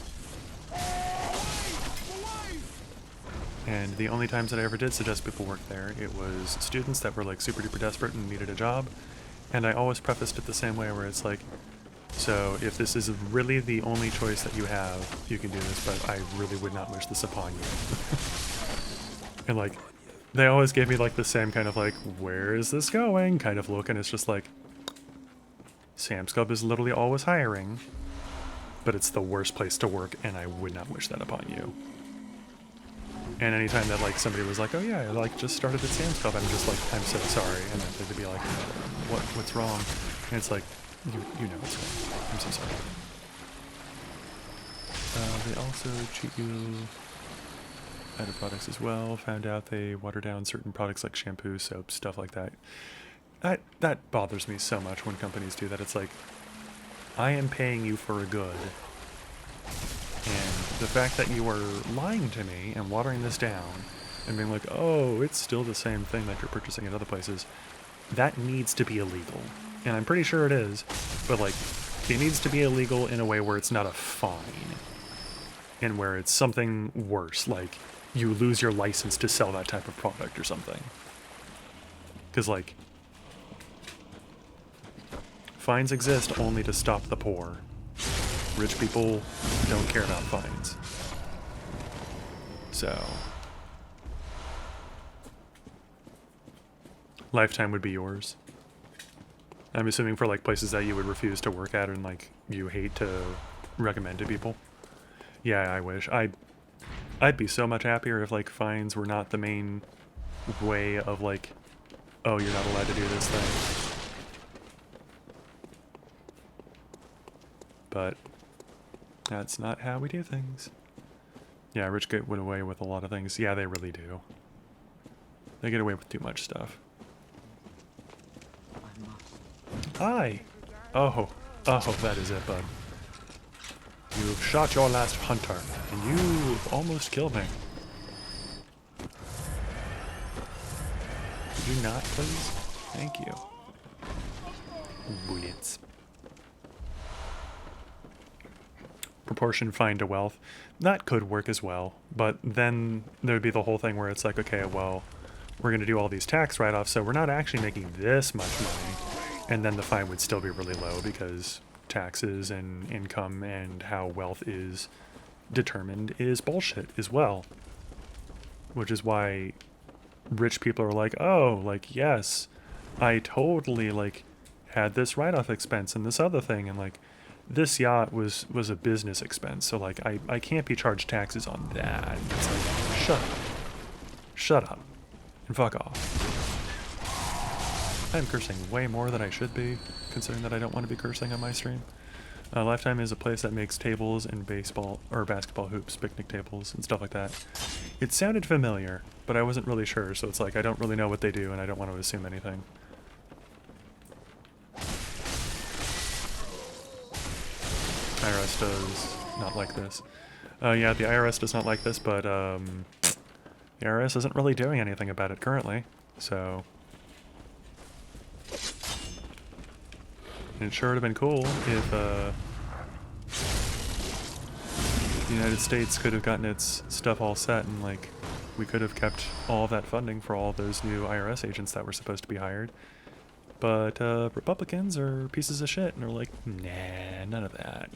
S1: And the only times that I ever did suggest people work there, it was students that were like super duper desperate and needed a job. And I always prefaced it the same way where it's like, so if this is really the only choice that you have, you can do this, but I really would not wish this upon you. And like, they always gave me like the same kind of like, where is this going kind of look, and it's just like, Sam's Club is literally always hiring, but it's the worst place to work, and I would not wish that upon you. And anytime that like somebody was like, oh yeah, I like just started at Sam's Club, I'm just like, I'm so sorry, and then they'd be like, what's wrong? And it's like, you know what's wrong. I'm so sorry. They also cheat you out of products as well. Found out they water down certain products like shampoo, soap, stuff like that. That bothers me so much when companies do that. It's like, I am paying you for a good, and the fact that you are lying to me and watering this down and being like, oh, it's still the same thing that you're purchasing at other places, that needs to be illegal. And I'm pretty sure it is, but like, it needs to be illegal in a way where it's not a fine, and where it's something worse, like you lose your license to sell that type of product or something. Because like, fines exist only to stop the poor. Rich people don't care about fines. So, lifetime would be yours. I'm assuming for like places that you would refuse to work at and like you hate to recommend to people. Yeah, I wish. I'd be so much happier if like fines were not the main way of like, oh, you're not allowed to do this thing. But that's not how we do things. Yeah, rich get away with a lot of things. Yeah, they really do. They get away with too much stuff. Hi! Oh, that is it, bud. You've shot your last hunter, and you've almost killed me. Could you not, please? Thank you. Bullets. Proportion fine to wealth. That could work as well, but then there would be the whole thing where it's like, okay, well, we're going to do all these tax write-offs, so we're not actually making this much money, and then the fine would still be really low because taxes and income and how wealth is determined is bullshit as well. Which is why rich people are like, oh, like, yes, I totally, like, had this write-off expense and this other thing, and, like, this yacht was a business expense, so, like, I can't be charged taxes on that. It's like, shut up. Shut up. And fuck off. I'm cursing way more than I should be, considering that I don't want to be cursing on my stream. Lifetime is a place that makes tables and baseball or basketball hoops, picnic tables, and stuff like that. It sounded familiar, but I wasn't really sure, so it's like I don't really know what they do, and I don't want to assume anything. IRS does not like this. Yeah, the IRS does not like this, but the IRS isn't really doing anything about it currently, so... It sure would have been cool if the United States could have gotten its stuff all set and, like, we could have kept all of that funding for all those new IRS agents that were supposed to be hired. But Republicans are pieces of shit and are like, nah, none of that.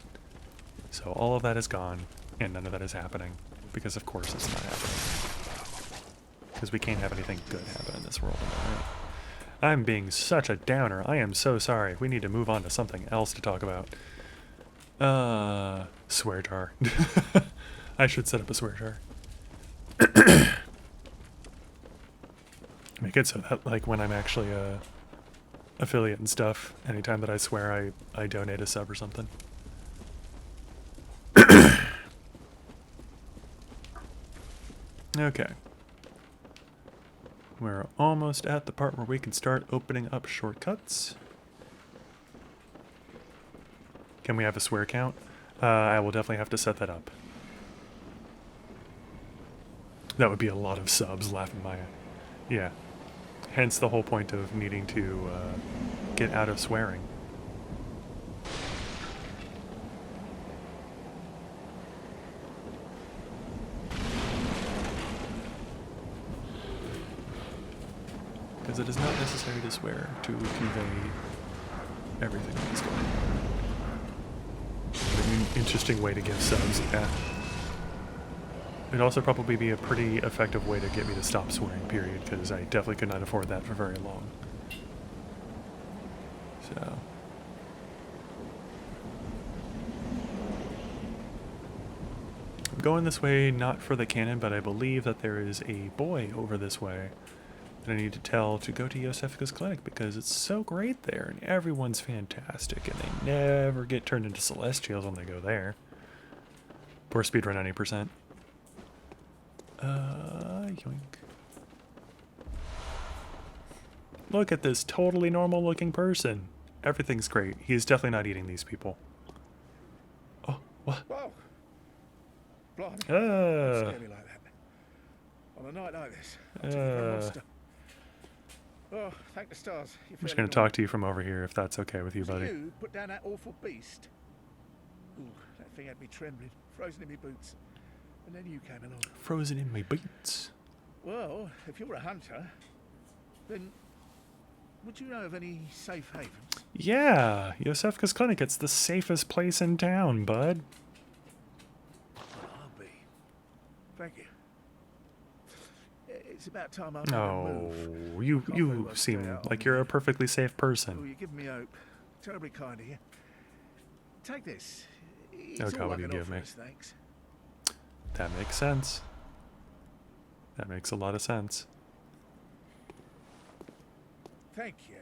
S1: So all of that is gone, and none of that is happening. Because of course it's not happening. Because we can't have anything good happen in this world, am I right? I'm being such a downer. I am so sorry. We need to move on to something else to talk about. Swear jar. I should set up a swear jar. Make it so that, like, when I'm actually a affiliate and stuff, anytime that I swear, I donate a sub or something. Okay. We're almost at the part where we can start opening up shortcuts. Can we have a swear count? I will definitely have to set that up. That would be a lot of subs, laughing my... Yeah. Hence the whole point of needing to get out of swearing. Because it is not necessary to swear to convey everything that is going on. An interesting way to give subs, yeah. It'd also probably be a pretty effective way to get me to stop swearing, period, because I definitely could not afford that for very long. So... I'm going this way not for the cannon, but I believe that there is a boy over this way that I need to tell to go to Yosefka's clinic because it's so great there and everyone's fantastic and they never get turned into celestials when they go there. Poor speedrun 90%. Yoink. Look at this totally normal looking person. Everything's great. He's definitely not eating these people. Oh, what?
S6: Whoa! Blimey. Don't scare me like that. On a night like this, I'm taking for a monster. Oh, thank the stars.
S1: I'm just going to talk to you from over here if that's okay with you, buddy.
S6: You put down that awful beast. Ooh, that thing had me trembling, frozen in my boots. And then you came along.
S1: Frozen in my boots.
S6: Well, if you're a hunter, then would you know of any safe havens?
S1: Yeah, Yosefka's clinic. It's the safest place in town, bud.
S6: Well, I'll be. Thank you. It's about time I move.
S1: You seem like you're a perfectly safe
S6: Oh,
S1: person.
S6: you're giving me hope. Terribly kind of you. Take this. It's
S1: Oh, God,
S6: all I
S1: what do you
S6: can
S1: give
S6: offer
S1: me?
S6: us, thanks.
S1: That makes sense. That makes a lot of sense.
S6: Thank you.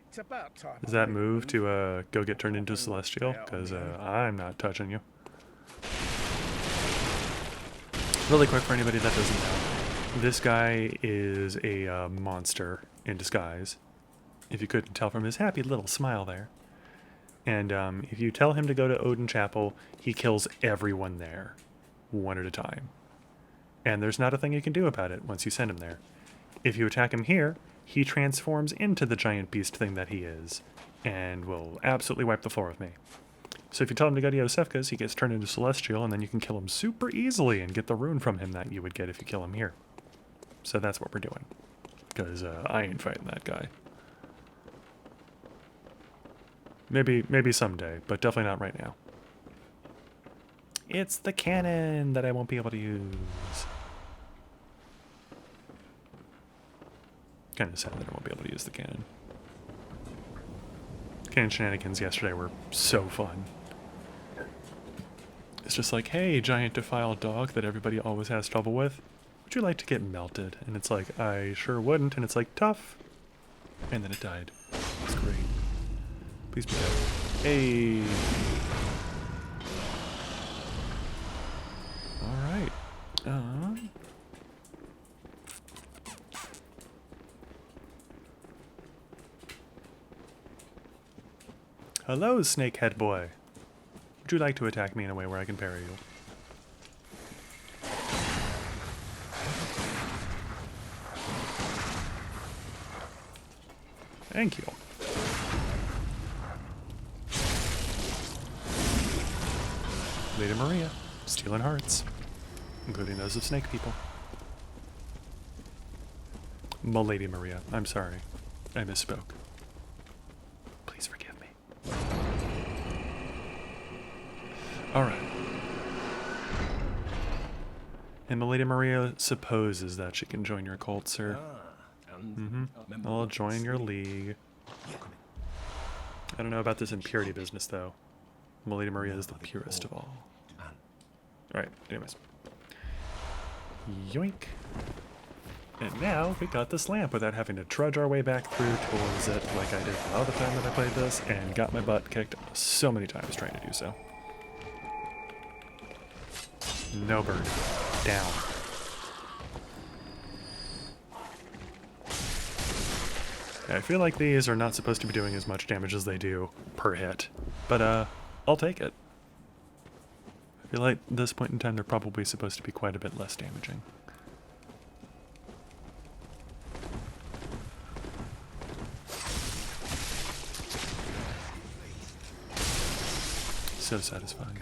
S6: It's about time.
S1: Does that move to go get turned into a celestial? Because I'm not touching you. Really quick for anybody that doesn't know, this guy is a monster in disguise. If you couldn't tell from his happy little smile there. And if you tell him to go to Odin Chapel, he kills everyone there, one at a time. And there's not a thing you can do about it once you send him there. If you attack him here, he transforms into the giant beast thing that he is, and will absolutely wipe the floor with me. So if you tell him to go to Yosefka's, he gets turned into Celestial, and then you can kill him super easily and get the rune from him that you would get if you kill him here. So that's what we're doing. Because I ain't fighting that guy. Maybe someday, but definitely not right now. It's the cannon that I won't be able to use. Kind of sad that I won't be able to use the cannon. Cannon shenanigans yesterday were so fun. It's just like, hey, giant defiled dog that everybody always has trouble with. Would you like to get melted? And it's like, I sure wouldn't. And it's like, tough. And then it died. It's great. Please be dead. Hey. Alright. Hello, snakehead boy. Would you like to attack me in a way where I can parry you? Thank you. Lady Maria, stealing hearts, including those of snake people. Lady Maria, I'm sorry. I misspoke. Please forgive me. Alright. And Lady Maria supposes that she can join your cult, sir. I'll join your league. I don't know about this impurity business, though. Lady Maria is the purest of all. Alright, anyways. Yoink. And now we got this lamp without having to trudge our way back through towards it like I did all the time that I played this and got my butt kicked so many times trying to do so. No bird. Down. I feel like these are not supposed to be doing as much damage as they do per hit, but I'll take it. I feel like at this point in time they're probably supposed to be quite a bit less damaging. So satisfying.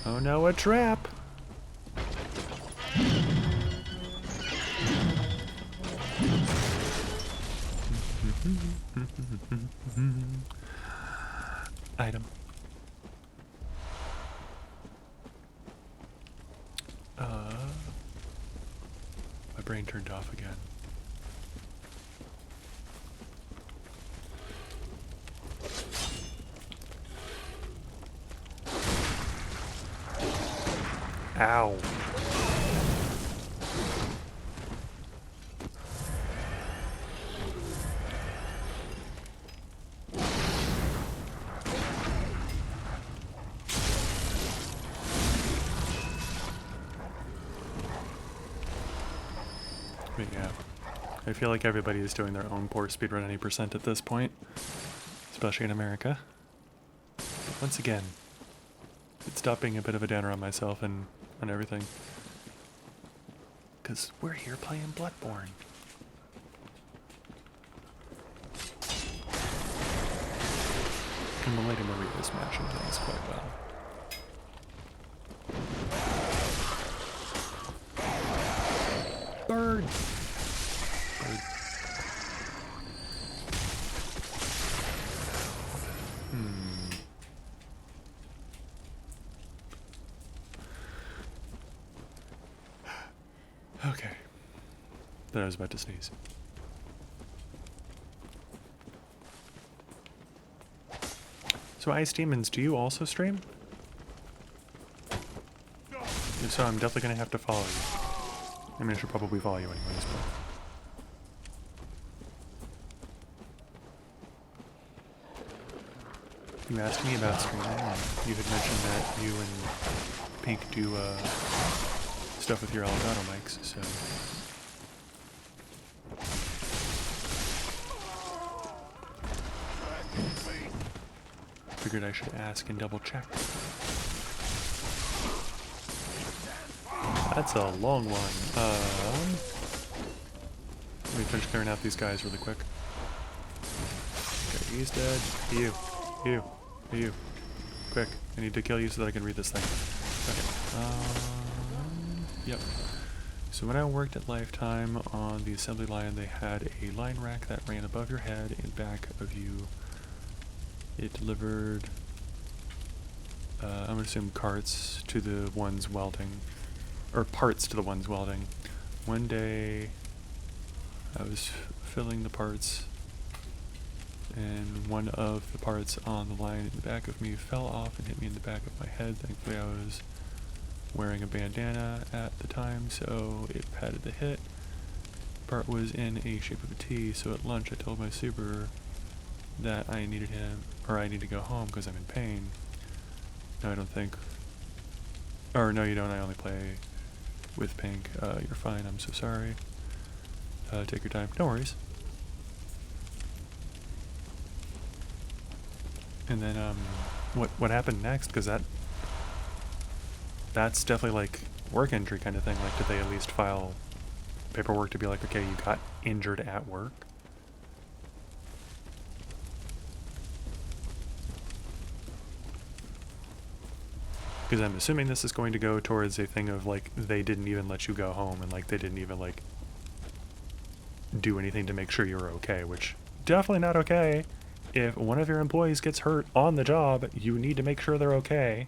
S1: Oh no, a trap! Item. my brain turned off again. Ow. But yeah, I feel like everybody is doing their own poor speedrun any percent at this point, especially in America. But once again, it stopped being a bit of a downer on myself and on everything. Because we're here playing Bloodborne. And the Lady Maria is smashing things quite well. Bird! Bird. Okay. Thought I was about to sneeze. So Ice Demons, do you also stream? If so, I'm definitely gonna have to follow you. I mean, I should probably follow you anyways, but... You asked me about streaming, and you had mentioned that you and Pink do, stuff with your Elgato mics, so... Figured I should ask and double check. That's a long one. Let me finish clearing out these guys really quick. Okay, he's dead. You. Quick, I need to kill you so that I can read this thing. Okay. Yep. So when I worked at Lifetime on the assembly line, they had a line rack that ran above your head and back of you. It delivered, I'm gonna assume carts to the ones welding, or parts to the ones welding. One day, I was filling the parts, and one of the parts on the line in the back of me fell off and hit me in the back of my head. Thankfully, I was wearing a bandana at the time, so it padded the hit. The part was in a shape of a T, so at lunch I told my super that I needed him, or I need to go home because I'm in pain. No, I don't think, or no you don't, I only play with Pink. You're fine, I'm so sorry. Take your time, no worries. And then, what happened next, because that's definitely like work injury kind of thing. Like, did they at least file paperwork to be like, okay, you got injured at work? Because I'm assuming this is going to go towards a thing of, like, they didn't even let you go home, and, like, they didn't even, like, do anything to make sure you were okay, which, definitely not okay. If one of your employees gets hurt on the job, you need to make sure they're okay.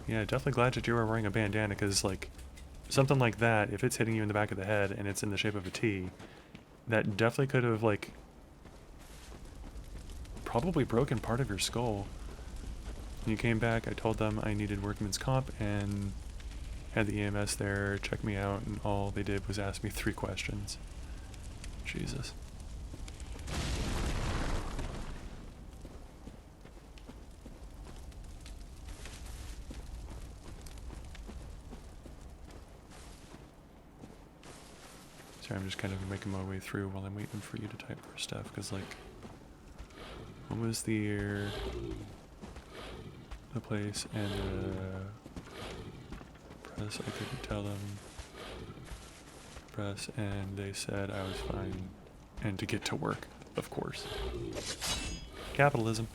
S1: Yeah, definitely glad that you were wearing a bandana, because, like, something like that, if it's hitting you in the back of the head and it's in the shape of a T, that definitely could have, like, probably broken part of your skull. When you came back, I told them I needed workman's comp and had the EMS there check me out, and all they did was ask me 3 questions. Jesus. I'm just kind of making my way through while I'm waiting for you to type for stuff, because, like, what was the year, the place, and press? I couldn't tell them. Press, and they said I was fine, and to get to work, of course. Capitalism.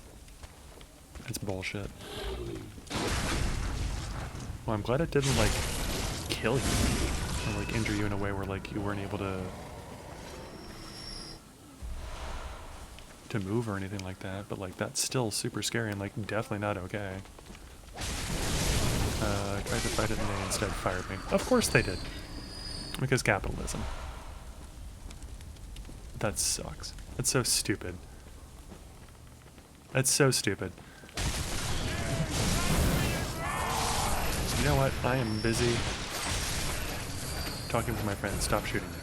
S1: It's bullshit. Well, I'm glad it didn't, like, kill you. Or, like, injure you in a way where, like, you weren't able to to move or anything like that, but like that's still super scary and like definitely not okay. I tried to fight it and they instead fired me. Of course they did. Because capitalism. That sucks. That's so stupid. That's so stupid. You know what? I am busy talking with my friends. Stop shooting me.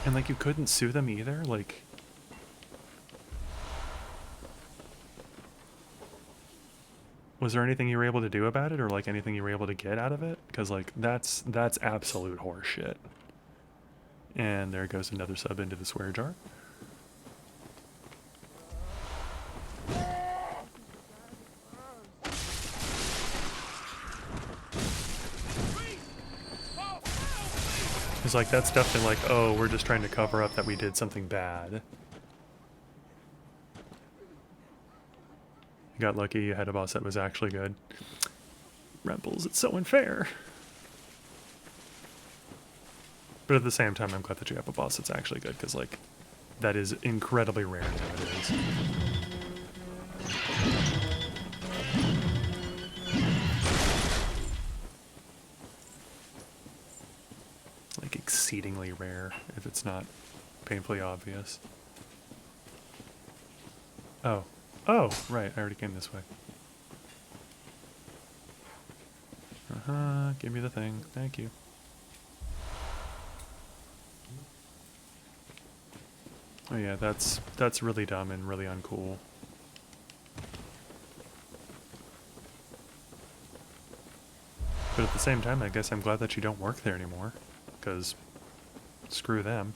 S1: And like you couldn't sue them either? Like... Was there anything you were able to do about it, or like anything you were able to get out of it? Because like that's absolute horse shit. And there goes another sub into the swear jar. It's like that's definitely like, oh, we're just trying to cover up that we did something bad. You got lucky, you had a boss that was actually good. Remples, it's so unfair. But at the same time, I'm glad that you have a boss that's actually good, because, like, that is incredibly rare nowadays. Like, exceedingly rare, if it's not painfully obvious. Oh. Oh, right, I already came this way. Uh-huh, give me the thing. Thank you. Oh yeah, that's really dumb and really uncool. But at the same time, I guess I'm glad that you don't work there anymore, because screw them.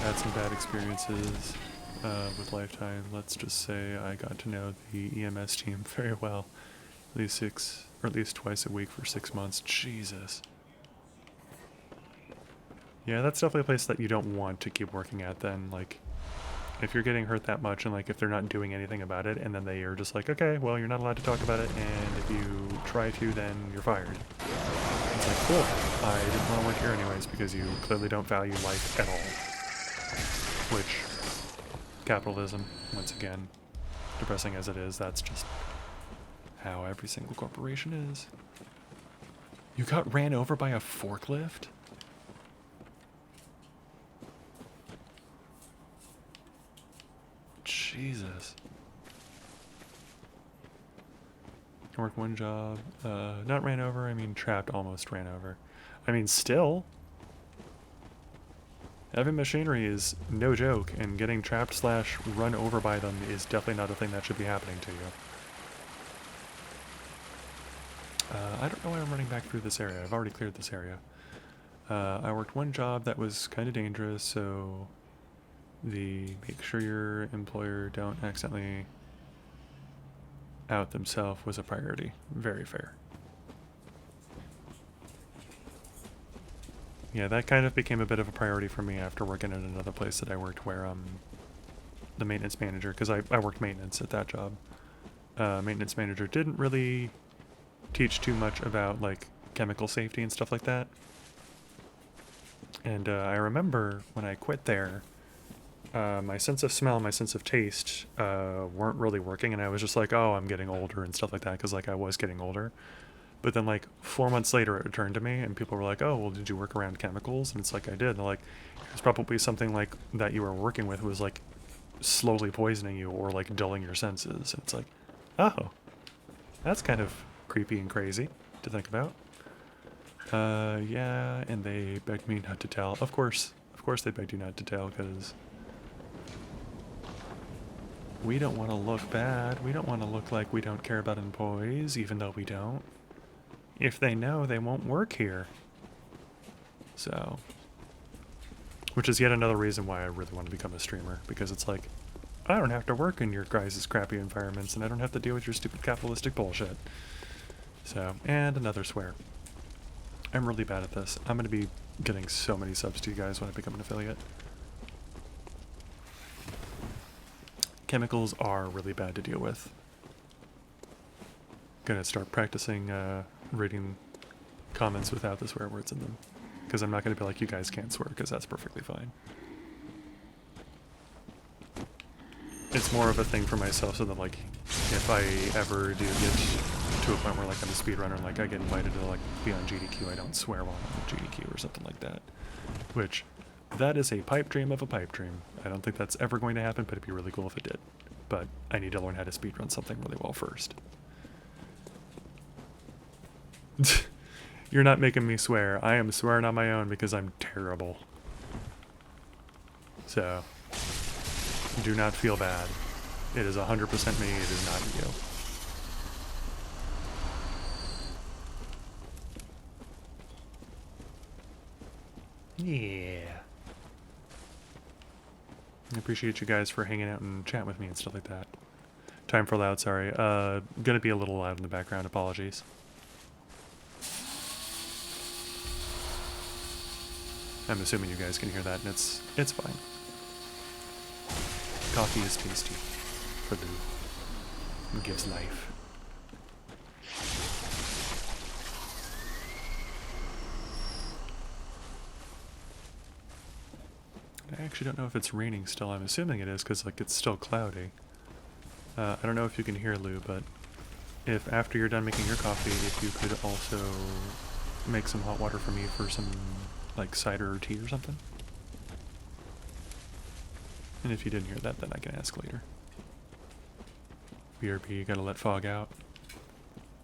S1: I've had some bad experiences with Lifetime. Let's just say I got to know the EMS team very well. At least twice a week for 6 months. Jesus. Yeah, that's definitely a place that you don't want to keep working at then. Like, if you're getting hurt that much and like if they're not doing anything about it and then they are just like, okay, well, you're not allowed to talk about it, and if you try to, then you're fired. It's like, cool. I didn't want to work here anyways because you clearly don't value life at all. Which, capitalism, once again, depressing as it is, that's just how every single corporation is. You got ran over by a forklift? Jesus. I worked one job, not ran over, I mean trapped, almost ran over. I mean still, heavy machinery is no joke, and getting trapped / run over by them is definitely not a thing that should be happening to you. I don't know why I'm running back through this area. I've already cleared this area. I worked one job that was kind of dangerous, so make sure your employer don't accidentally out themselves was a priority. Very fair. Yeah, that kind of became a bit of a priority for me after working at another place that I worked where the maintenance manager, because I worked maintenance at that job, maintenance manager didn't really teach too much about like chemical safety and stuff like that. And I remember when I quit there, my sense of smell and my sense of taste weren't really working, and I was just like, oh, I'm getting older and stuff like that, because like I was getting older. But then like 4 months later it returned to me, and people were like, oh, well, did you work around chemicals? And it's like, I did. And they're like, it's probably something like that you were working with was like slowly poisoning you or like dulling your senses. And it's like, oh, that's kind of creepy and crazy to think about. Yeah, and they begged me not to tell. Of course they begged you not to tell, because we don't want to look bad. We don't want to look like we don't care about employees, even though we don't. If they know, they won't work here. So, which is yet another reason why I really want to become a streamer, because it's like, I don't have to work in your guys' crappy environments, and I don't have to deal with your stupid capitalistic bullshit. So, and another swear. I'm really bad at this. I'm going to be getting so many subs to you guys when I become an affiliate. Chemicals are really bad to deal with. Gonna start practicing reading comments without the swear words in them. Because I'm not going to be like, you guys can't swear, because that's perfectly fine. It's more of a thing for myself so that, like, if I ever do get to a point where, like, I'm a speedrunner, like, I get invited to, like, be on GDQ, I don't swear while I'm on GDQ or something like that. Which, that is a pipe dream of a pipe dream. I don't think that's ever going to happen, but it'd be really cool if it did. But I need to learn how to speedrun something really well first. You're not making me swear. I am swearing on my own because I'm terrible. So, do not feel bad. It is 100% me, it is not you. Yeah. I appreciate you guys for hanging out and chatting with me and stuff like that. Time for loud, sorry. Gonna be a little loud in the background, apologies. I'm assuming you guys can hear that, and it's fine. Coffee is tasty for the it gives life. I actually don't know if it's raining still. I'm assuming it is because, like, it's still cloudy. I don't know if you can hear Lou, but if after you're done making your coffee, if you could also make some hot water for me for some, like, cider or tea or something. And if you didn't hear that, then I can ask later. BRB, gotta let Fog out.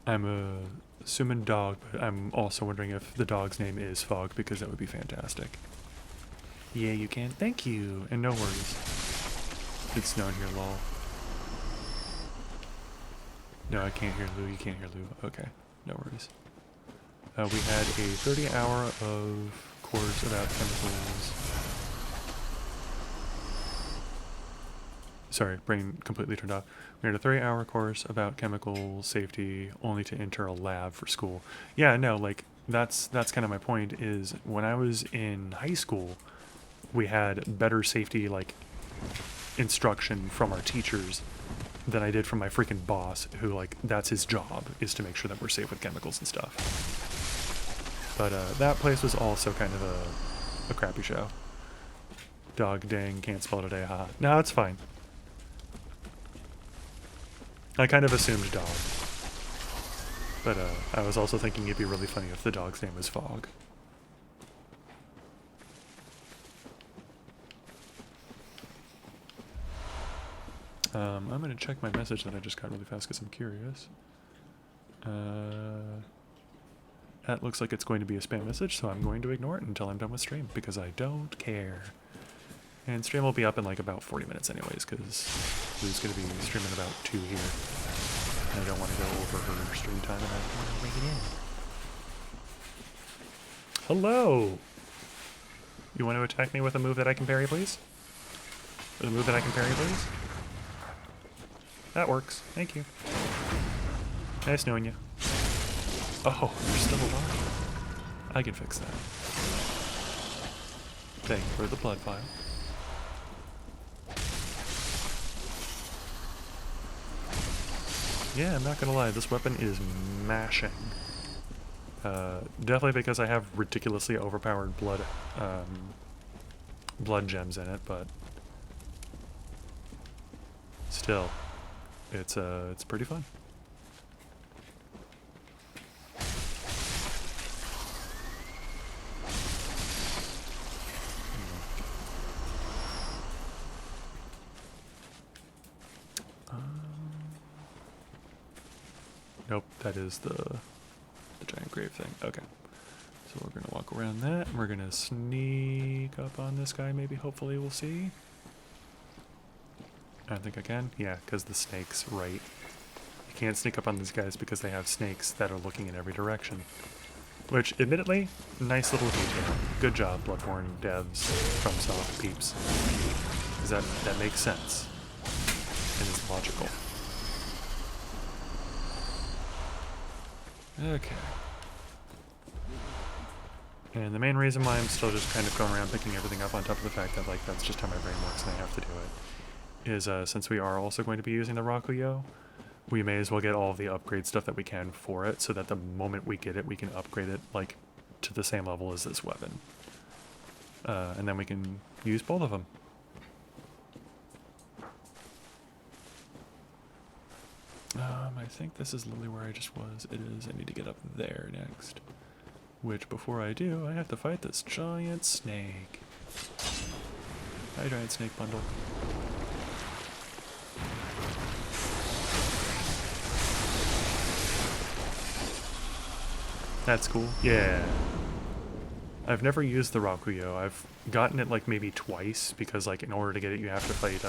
S1: I'm assuming dog, but I'm also wondering if the dog's name is Fog, because that would be fantastic. Yeah, you can. Thank you. And no worries. It's snowing here, lol. No, I can't hear Lou. You can't hear Lou. Okay. No worries. We had a 30-hour of course about chemicals. Sorry, brain completely turned off. We had a 30-hour course about chemical safety only to enter a lab for school. Yeah, no, like, that's kind of my point, is when I was in high school, we had better safety, like, instruction from our teachers than I did from my freaking boss, who, like, that's his job, is to make sure that we're safe with chemicals and stuff. But that place was also kind of a crappy show. Dog, dang, can't spell today, haha. No, it's fine. I kind of assumed dog. But I was also thinking it'd be really funny if the dog's name was Fog. I'm going to check my message that I just got really fast because I'm curious. That looks like it's going to be a spam message, so I'm going to ignore it until I'm done with stream, because I don't care. And stream will be up in like about 40 minutes anyways, because Lou's going to be streaming about 2 here. And I don't want to go over her stream time, and I want to bring it in. Hello! You want to attack me with a move that I can parry, please? With a move that I can parry, please? That works. Thank you. Nice knowing you. Oh, you're still alive. I can fix that. Thank you for the blood vial. Yeah, I'm not gonna lie, this weapon is mashing. Definitely because I have ridiculously overpowered blood gems in it, but still, it's pretty fun. Nope, that is the giant grave thing. Okay. So we're gonna walk around that, and we're gonna sneak up on this guy, maybe, hopefully we'll see. I don't think I can. Yeah, because the snake's right. You can't sneak up on these guys because they have snakes that are looking in every direction. Which, admittedly, nice little detail. Good job, Bloodborne devs, FromSoft peeps. Because that makes sense. And is logical. Okay. And the main reason why I'm still just kind of going around picking everything up, on top of the fact that, like, that's just how my brain works and I have to do it, is since we are also going to be using the Rakuyo, we may as well get all of the upgrade stuff that we can for it, so that the moment we get it, we can upgrade it, like, to the same level as this weapon. And then we can use both of them. I think this is literally where I just was. It is. I need to get up there next. Which, before I do, I have to fight this giant snake. Hi, giant snake bundle. That's cool. Yeah. I've never used the Rakuyo. I've gotten it like maybe twice because like in order to get it you have to fight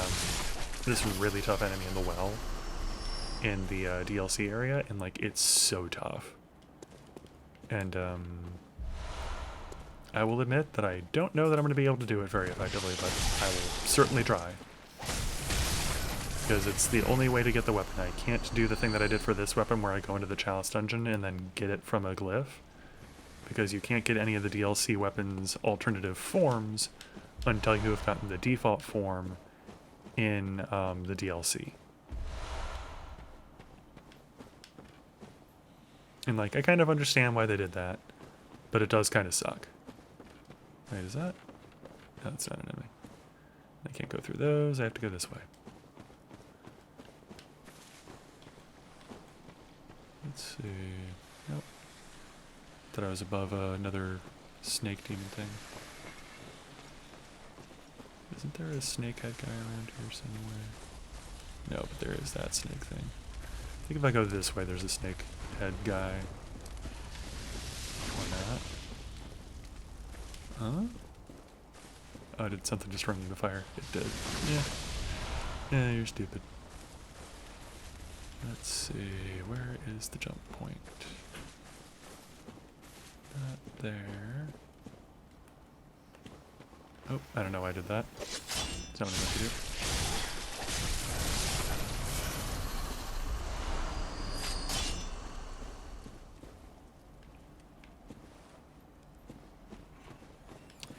S1: this really tough enemy in the well in the DLC area, and like it's so tough. And I will admit that I don't know that I'm going to be able to do it very effectively, but I will certainly try. Because it's the only way to get the weapon. I can't do the thing that I did for this weapon where I go into the Chalice dungeon and then get it from a glyph. Because you can't get any of the DLC weapons' alternative forms until you have gotten the default form in the DLC. And like, I kind of understand why they did that, but it does kind of suck. Wait, is that? No, that's not an enemy. I can't go through those, I have to go this way. Let's see. Nope. Thought I was above another snake demon thing. Isn't there a snakehead guy around here somewhere? No, but there is that snake thing. I think if I go this way, there's a snakehead guy. Or not. Huh? Oh, did something just run into fire? It did. Yeah. Yeah, you're stupid. Let's see, where is the jump point? Not there. Oh, I don't know why I did that. Is that what I meant to do?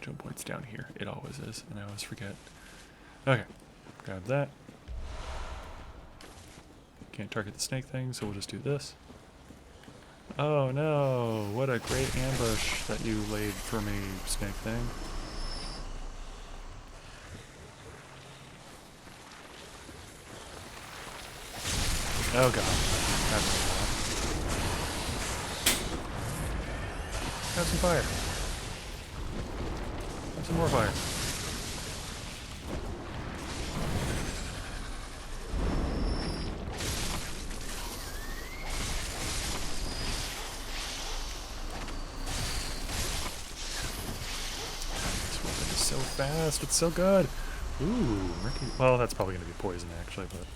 S1: Jump point's down here. It always is, and I always forget. Okay, grab that. Can't target the snake thing, so we'll just do this. Oh no, what a great ambush that you laid for me, snake thing. Oh god. Have some fire. Have some more fire. So fast, it's so good. Ooh, murky. Well, that's probably going to be poison actually, but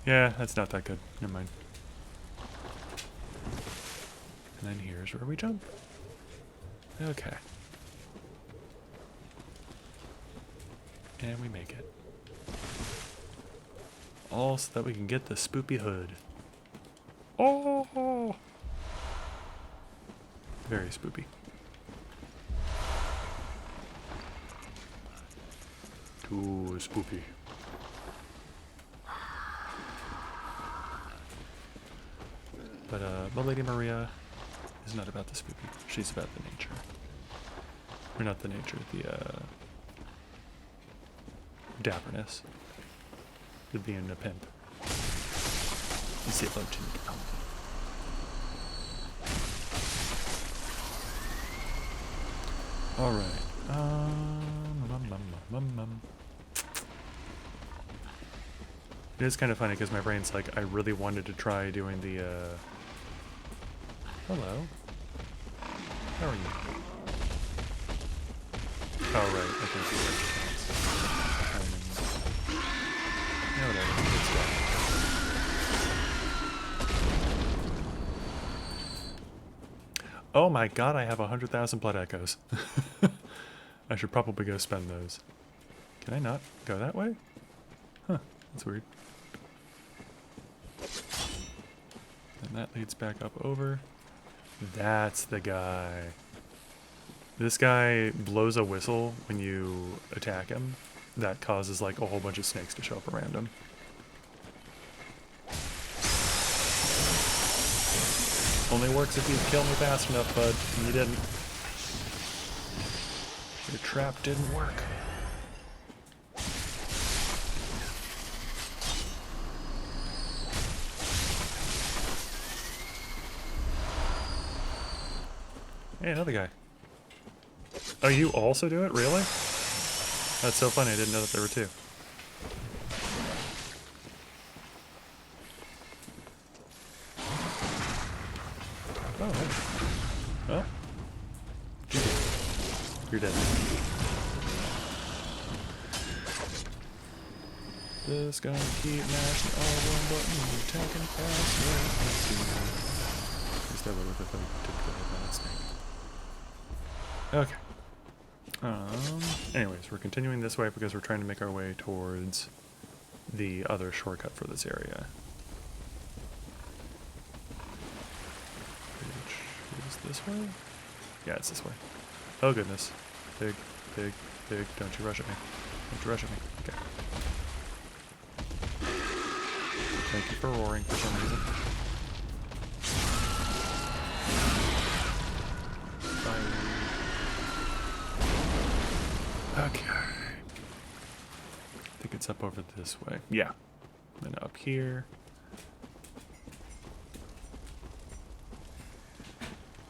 S1: yeah, that's not that good. Never mind. And then here's where we jump. Okay. And we make it. All so that we can get the spoopy hood. Oh! Very spoopy. Too spoopy. But Lady Maria is not about the spoopy. She's about the nature. Or not the nature, the dapperness. The being a pimp. You see about to me. Alright. It is kind of funny because my brain's like, I really wanted to try doing the, hello. How are you? Oh, right. I can see where yeah, whatever. It's done. Oh my god, I have 100,000 blood echoes. I should probably go spend those. Can I not go that way? Huh, that's weird. And that leads back up over. That's the guy. This guy blows a whistle when you attack him. That causes like a whole bunch of snakes to show up around him. Only works if you kill me fast enough, bud. And you didn't. Your trap didn't work. Hey, another guy. Oh, you also do it? Really? That's so funny. I didn't know that there were two. Oh, hey. Well. GG. You're dead. Just gonna keep mashing all1 button and attacking fast. At least I would have if I did go with that snake. Okay. Anyways, we're continuing this way because we're trying to make our way towards the other shortcut for this area. Which is this way? Yeah, it's this way. Oh goodness. Big, big, big. Don't you rush at me. Don't you rush at me. Okay. Thank you for roaring for some reason. Okay. I think it's up over this way. Yeah. Then up here.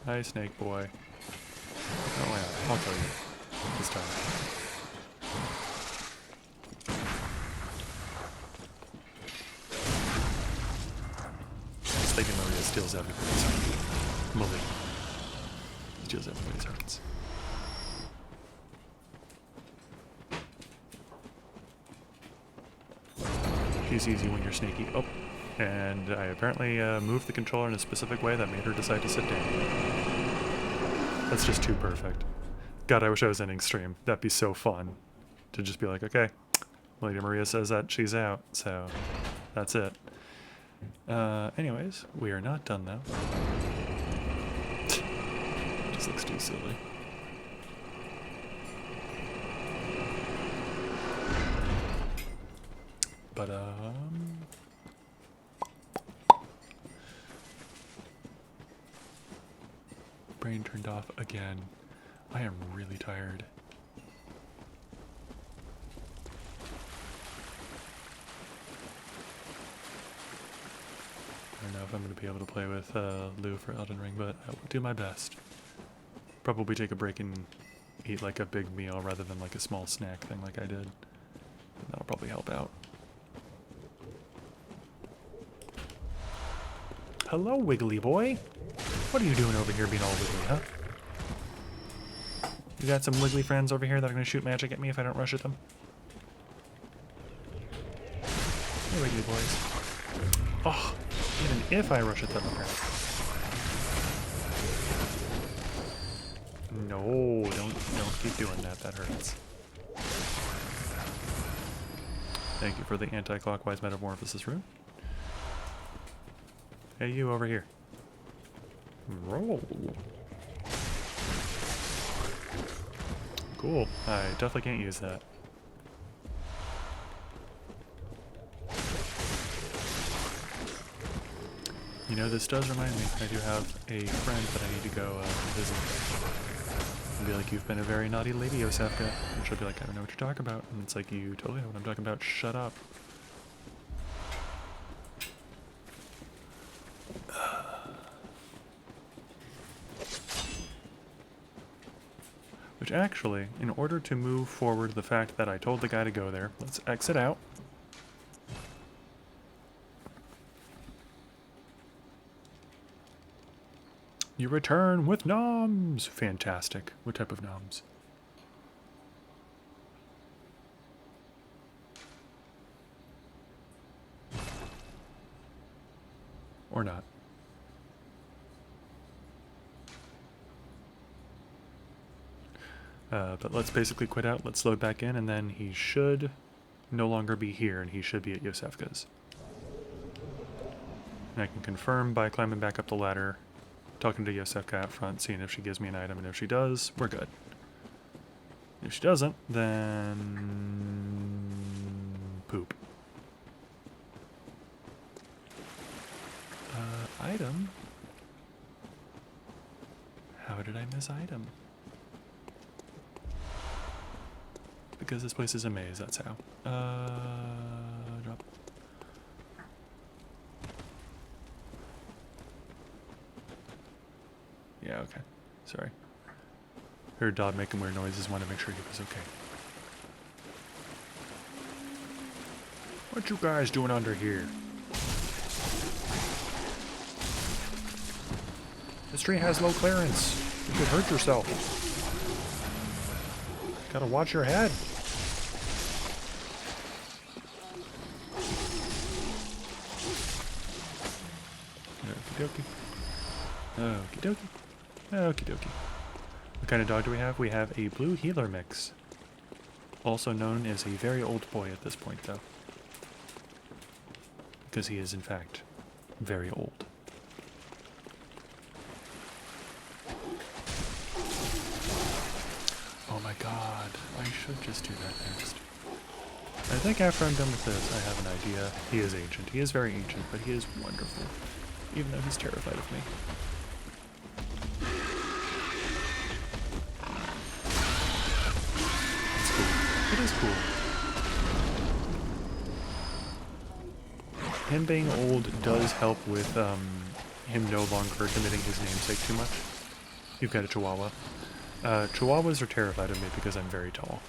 S1: Hi, snake boy. Oh, yeah. I'll tell you. This time. Just thinking Maria steals everybody's heart. Malia. Steals everybody's hearts. She's easy when you're sneaky. Oh, and I apparently moved the controller in a specific way that made her decide to sit down. That's just too perfect. God, I wish I was ending stream. That'd be so fun. To just be like, okay, Lady Maria says that she's out, so that's it. Anyways, we are not done though. Just looks too silly. But, brain turned off again. I am really tired. I don't know if I'm going to be able to play with Lou for Elden Ring, but I will do my best. Probably take a break and eat like a big meal rather than like a small snack thing like I did. That'll probably help out. Hello, Wiggly boy. What are you doing over here being all wiggly, huh? You got some wiggly friends over here that are going to shoot magic at me if I don't rush at them? Hey, wiggly boys. Oh, even if I rush at them, apparently. No, don't keep doing that. That hurts. Thank you for the anti-clockwise metamorphosis rune. Hey, you over here. Roll. Cool. I definitely can't use that. You know, this does remind me, I do have a friend that I need to go visit. And be like, you've been a very naughty lady, Osefka. And she'll be like, I don't know what you're talking about. And it's like, you totally know what I'm talking about. Shut up. Which actually, in order to move forward the fact that I told the guy to go there, let's exit out. You return with noms! Fantastic. What type of noms? Or not. But let's basically quit out, let's load back in, and then he should no longer be here, and he should be at Yosefka's. And I can confirm by climbing back up the ladder, talking to Yosefka out front, seeing if she gives me an item, and if she does, we're good. If she doesn't, then... poop. Item? How did I miss item? Because this place is a maze, that's how. Drop. Yeah, okay. Sorry. Heard dog making weird noises, want to make sure he was okay. What you guys doing under here? This tree has low clearance. You could hurt yourself. Gotta watch your head. Okie dokie. Okie dokie. Okie dokie. What kind of dog do we have? We have a blue healer mix. Also known as a very old boy at this point, though. Because he is, in fact, very old. Oh my god, I should just do that next. I think after I'm done with this, I have an idea. He is ancient. He is very ancient, but he is wonderful. Even though he's terrified of me. It's cool. It is cool. Him being old does help with him no longer committing his namesake too much. You've got a Chihuahua. Chihuahuas are terrified of me because I'm very tall.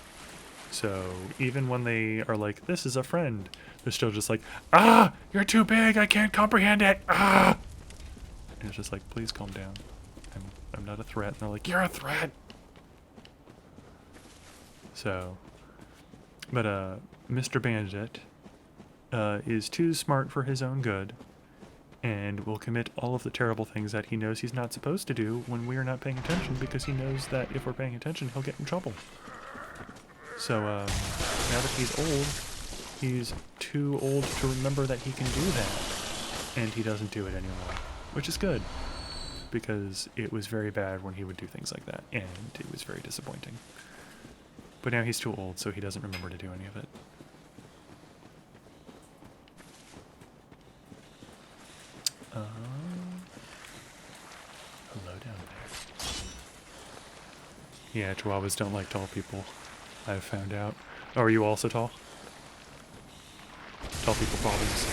S1: So even when they are like, this is a friend, they're still just like, ah, you're too big, I can't comprehend it, ah! And it's just like, please calm down. I'm not a threat. And they're like, you're a threat! So, but Mr. Bandit is too smart for his own good, and will commit all of the terrible things that he knows he's not supposed to do when we are not paying attention, because he knows that if we're paying attention, he'll get in trouble. So, now that he's old, he's too old to remember that he can do that, and he doesn't do it anymore, which is good, because it was very bad when he would do things like that, and it was very disappointing. But now he's too old, so he doesn't remember to do any of it. Hello down there. Yeah, Chihuahuas don't like tall people. I've found out. Oh, are you also tall? Tall people problems.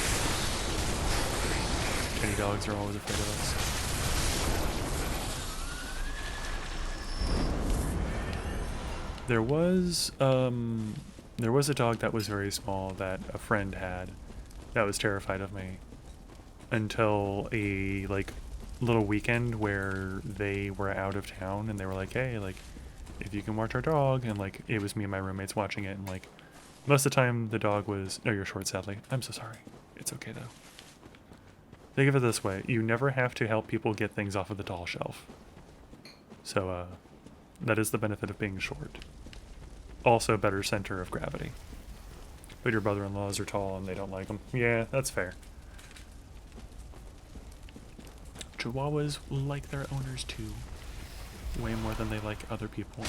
S1: Tiny dogs are always afraid of us. There was a dog that was very small that a friend had that was terrified of me until a little weekend where they were out of town and they were like, hey, if you can watch our dog, and it was me and my roommates watching it, and most of the time the dog was, no, you're short, sadly. I'm so sorry. It's okay though. Think of it this way, you never have to help people get things off of the tall shelf. So that is the benefit of being short. Also better center of gravity. But your brother-in-laws are tall and they don't like them. Yeah, that's fair. Chihuahuas like their owners too. Way more than they like other people.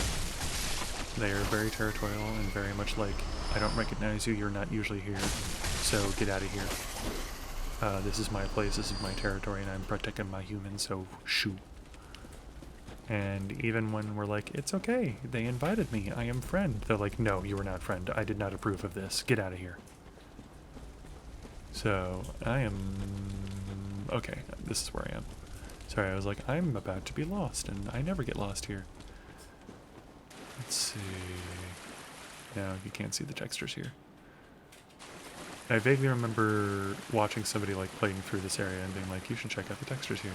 S1: They are very territorial and very much like, I don't recognize you, you're not usually here, so get out of here. This is my place, this is my territory, and I'm protecting my humans, so shoo. And even when we're like, it's okay, they invited me, I am friend, they're like, no, you are not friend, I did not approve of this, get out of here. So, I am... okay, this is where I am. Sorry, I was like, I'm about to be lost, and I never get lost here. Let's see... no, you can't see the textures here. I vaguely remember watching somebody playing through this area and being like, you should check out the textures here.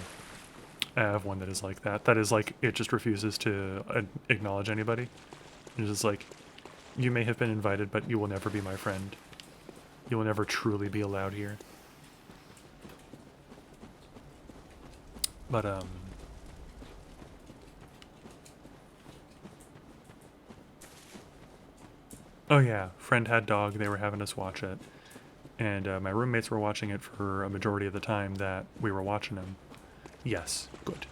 S1: I have one that is like that. That is it just refuses to acknowledge anybody. It's just like, you may have been invited, but you will never be my friend. You will never truly be allowed here. But, oh yeah, friend had dog, they were having us watch it. And my roommates were watching it for a majority of the time that we were watching them. Yes, good.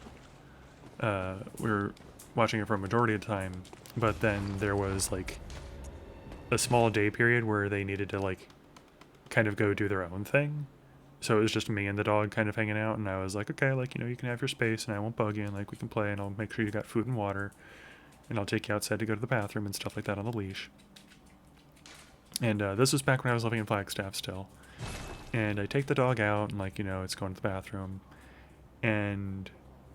S1: We were watching it for a majority of the time, but then there was a small day period where they needed to kind of go do their own thing. So it was just me and the dog kind of hanging out, and I was like, okay, like, you know, you can have your space, and I won't bug you, and like we can play, and I'll make sure you got food and water, and I'll take you outside to go to the bathroom and stuff like that on the leash. And this was back when I was living in Flagstaff still. And I take the dog out, and like, you know, it's going to the bathroom. And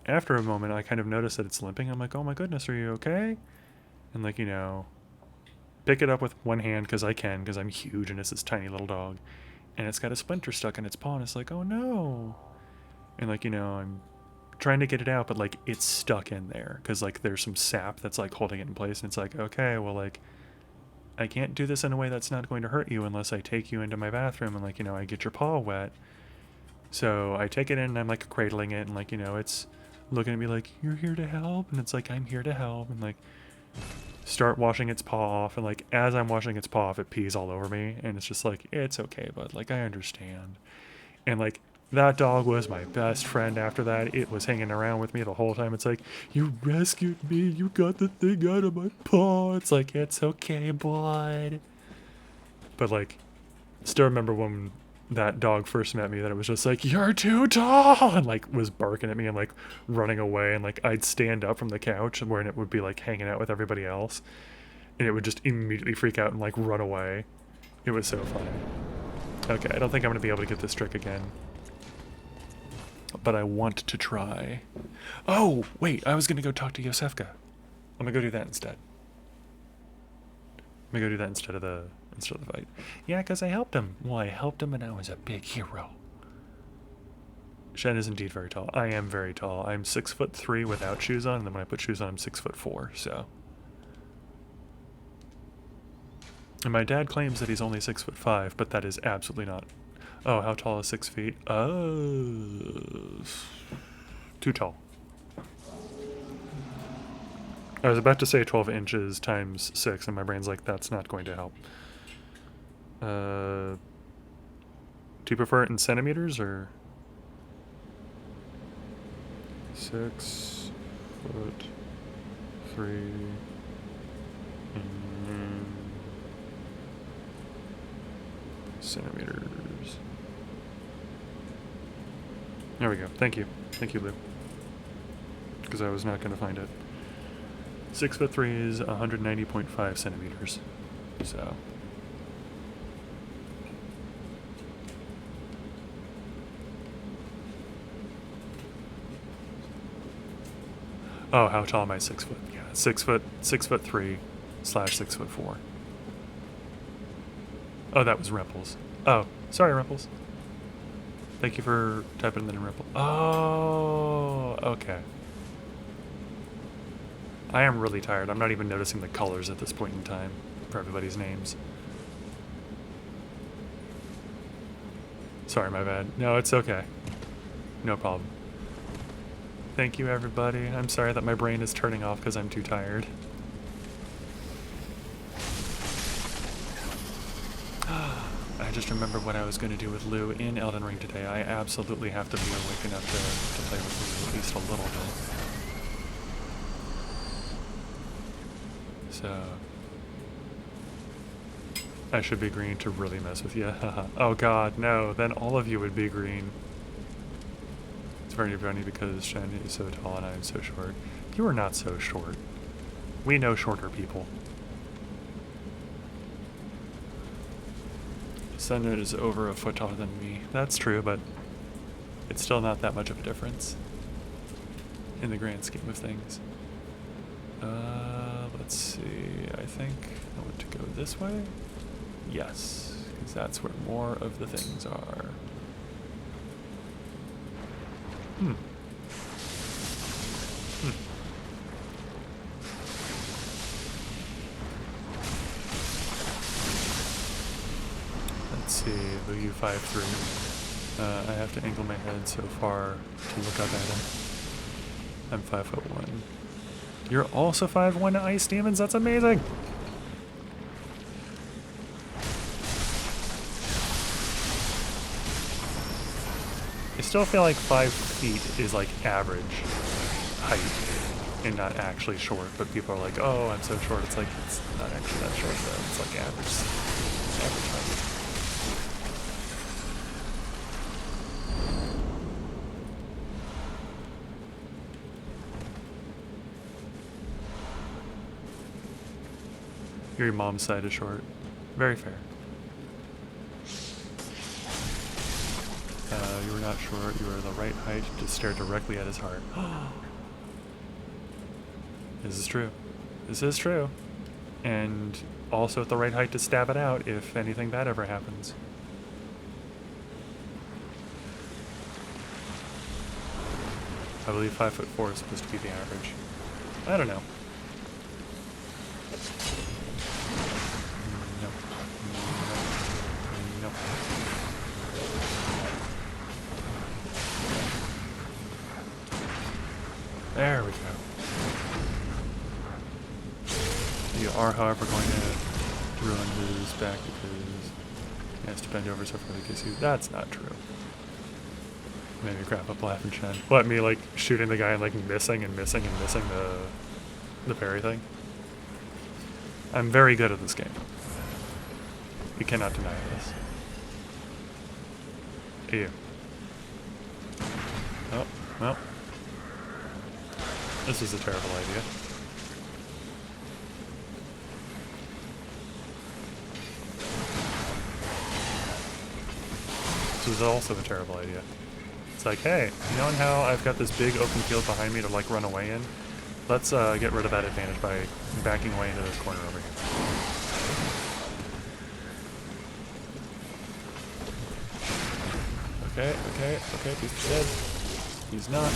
S1: after a moment, I kind of notice that it's limping. I'm like, oh my goodness, are you okay? And like, you know, pick it up with one hand because I can, because I'm huge and it's this tiny little dog. And it's got a splinter stuck in its paw, and it's like, oh no. And like, you know, I'm trying to get it out, but like it's stuck in there because like there's some sap that's like holding it in place. And it's like, okay, well, like I can't do this in a way that's not going to hurt you unless I take you into my bathroom and like, you know, I get your paw wet. So I take it in and I'm like cradling it, and like, you know, it's looking at me like, you're here to help. And it's like, I'm here to help. And like start washing its paw off, and like as I'm washing its paw off, it pees all over me, and it's just like, it's okay, bud, like I understand. And like that dog was my best friend after that. It was hanging around with me the whole time. It's like, you rescued me, you got the thing out of my paw. It's like, it's okay, bud. But like still remember when that dog first met me, that it was just like, you're too tall, and like was barking at me and like running away, and like I'd stand up from the couch where it would be like hanging out with everybody else, and it would just immediately freak out and like run away. It was so funny. Okay, I don't think I'm gonna be able to get this trick again, but I want to try. Oh wait, I was gonna go talk to Yosefka. I'm gonna go do that instead. I'm gonna go do that instead of the fight. Yeah, because I helped him. Well, I helped him and I was a big hero. Shen is indeed very tall. I am very tall. I'm 6'3" without shoes on, and then when I put shoes on, I'm 6'4", so. And my dad claims that he's only 6'5", but that is absolutely not. Oh, how tall is 6 feet? Too tall. I was about to say 12 inches times 6, and my brain's like, that's not going to help. Do you prefer it in centimeters or 6'3" in centimeters? There we go. Thank you, Lou. Because I was not going to find it. 6'3" is 190.5 centimeters. So. Oh, how tall am I? 6 foot. Yeah, 6'3" / 6'4". Oh, that was Ripples. Oh, sorry, Ripples. Thank you for typing that in, Ripple. Oh, okay. I am really tired. I'm not even noticing the colors at this point in time for everybody's names. Sorry, my bad. No, it's okay. No problem. Thank you, everybody. I'm sorry that my brain is turning off because I'm too tired. I just remembered what I was going to do with Lou in Elden Ring today. I absolutely have to be awake enough to play with Lou at least a little bit. So I should be green to really mess with you. Oh god, no. Then all of you would be green. It's very funny because Shen is so tall and I am so short. You are not so short. We know shorter people. Sun is over a foot taller than me. That's true, but it's still not that much of a difference in the grand scheme of things. Let's see. I think I want to go this way. Yes, because that's where more of the things are. Let's see, the U53. I have to angle my head so far to look up at him. I'm 5'1". You're also 5'1" Ice Demons? That's amazing! I still feel like 5 feet is like average height and not actually short, but people are like, oh, I'm so short. It's like, it's not actually that short though. It's like average height. Your mom's side is short. Very fair. You were not short. You were the right height to stare directly at his heart. This is true. This is true. And also at the right height to stab it out if anything bad ever happens. I believe 5'4" is supposed to be the average. I don't know. No. No. No. There we go. You are, however, going to ruin his back because he has to bend over so far to kiss you. That's not true. Maybe grab up laughing Chen. What, me like shooting the guy and like missing the parry thing? I'm very good at this game. You cannot deny this. You. Oh, well. This is a terrible idea. This is also a terrible idea. It's like, hey, you know how I've got this big open field behind me to like run away in? Let's get rid of that advantage by backing away into this corner over here. Okay, he's dead. He's not.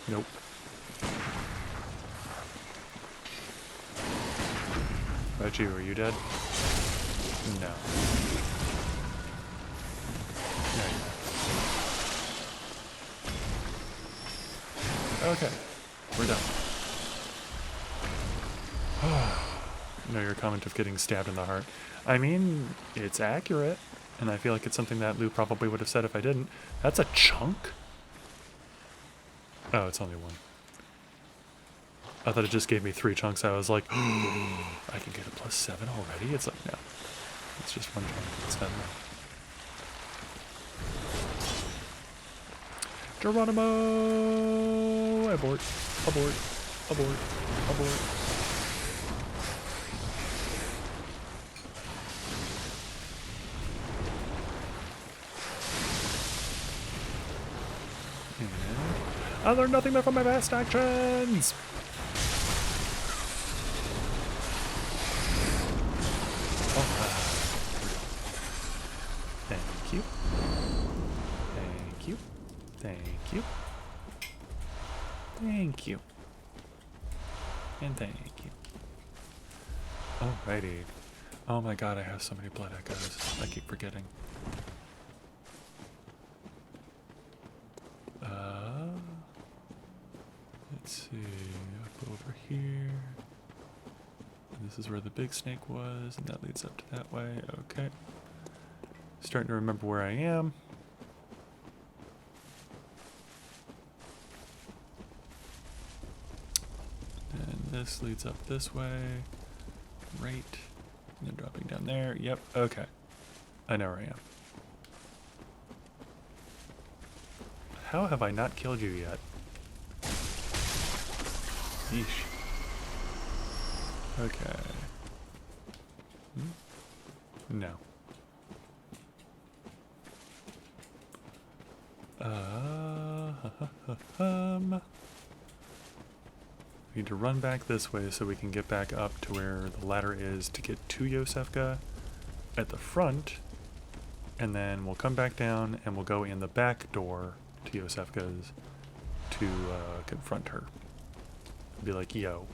S1: Nope. What about you? Are you dead? No. No, you're not. Okay. We're done. No, your comment of getting stabbed in the heart. I mean, it's accurate, and I feel like it's something that Lou probably would have said if I didn't. That's a chunk? Oh, it's only one. I thought it just gave me 3 chunks. I was like, oh, I can get a +7 already? It's like, no. It's just 1 chunk. It's not enough. Geronimo! Abort. Abort. Abort. Abort. And I learned nothing more from my past actions! Thank you. Thank you. Thank you. Thank you. And thank you. Alrighty. Oh my god, I have so many blood echoes. I keep forgetting. Let's see. Up over here. And this is where the big snake was, and that leads up to that way. Okay. Starting to remember where I am. And this leads up this way. Right. And then dropping down there. Yep. Okay. I know where I am. How have I not killed you yet? Yeesh. Okay. No. We need to run back this way so we can get back up to where the ladder is to get to Yosefka at the front, and then we'll come back down and we'll go in the back door to Yosefka's to confront her. Be like, yo,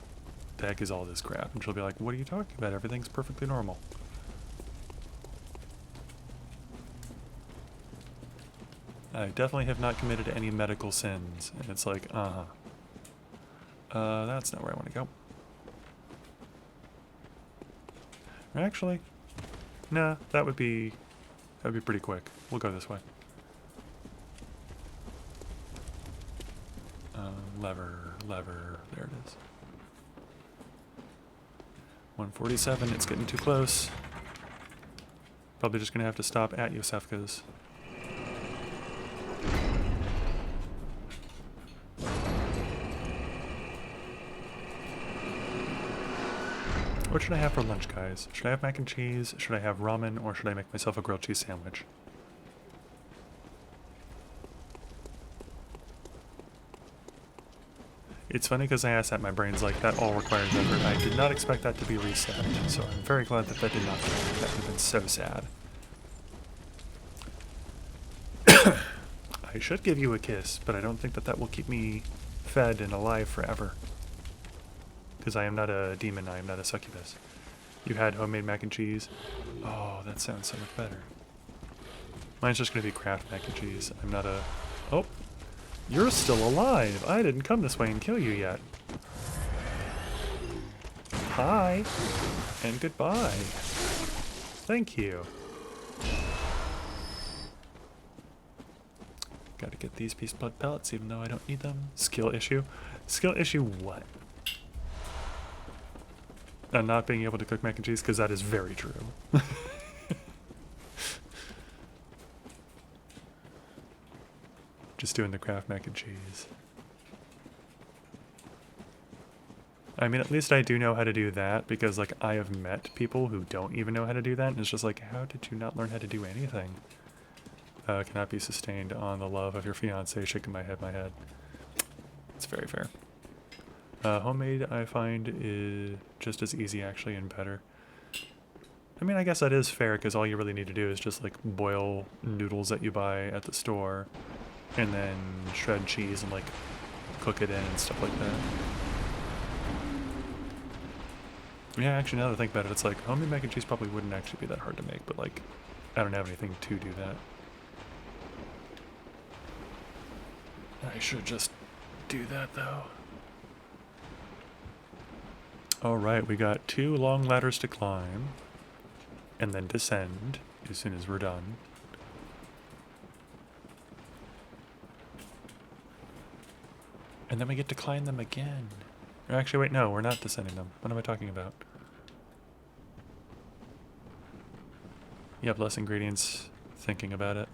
S1: the heck is all this crap? And she'll be like, what are you talking about? Everything's perfectly normal. I definitely have not committed any medical sins. And it's like, that's not where I want to go. Actually, nah, that would be pretty quick. We'll go this way. Lever, there it is. 147, it's getting too close. Probably just gonna have to stop at Yosefka's. What should I have for lunch, guys? Should I have mac and cheese? Should I have ramen? Or should I make myself a grilled cheese sandwich? It's funny because I asked that, my brain's like, that all requires effort. I did not expect that to be reset, so I'm very glad that that did not happen. That would have been so sad. I should give you a kiss, but I don't think that that will keep me fed and alive forever. Because I am not a demon, I am not a succubus. You had homemade mac and cheese? Oh, that sounds so much better. Mine's just going to be Kraft mac and cheese. I'm not a... Oh! You're still alive! I didn't come this way and kill you yet. Hi! And goodbye. Thank you. Gotta get these piece blood pellets even though I don't need them. Skill issue? Skill issue what? Not being able to cook mac and cheese, because that is very true. Just doing the Kraft mac and cheese. I mean, at least I do know how to do that, because, like, I have met people who don't even know how to do that, and it's just like, how did you not learn how to do anything? Cannot be sustained on the love of your fiancé, shaking my head. It's very fair. Homemade, I find, is just as easy, actually, and better. I mean, I guess that is fair, because all you really need to do is just, like, boil noodles that you buy at the store, and then shred cheese and, like, cook it in and stuff like that. Yeah, actually, now that I think about it, it's like, homemade mac and cheese probably wouldn't actually be that hard to make, but, like, I don't have anything to do that. I should just do that, though. Alright, we got 2 long ladders to climb, and then descend as soon as we're done. And then we get to climb them again. Or actually, wait, no, we're not descending them. What am I talking about? Yep, less ingredients, thinking about it.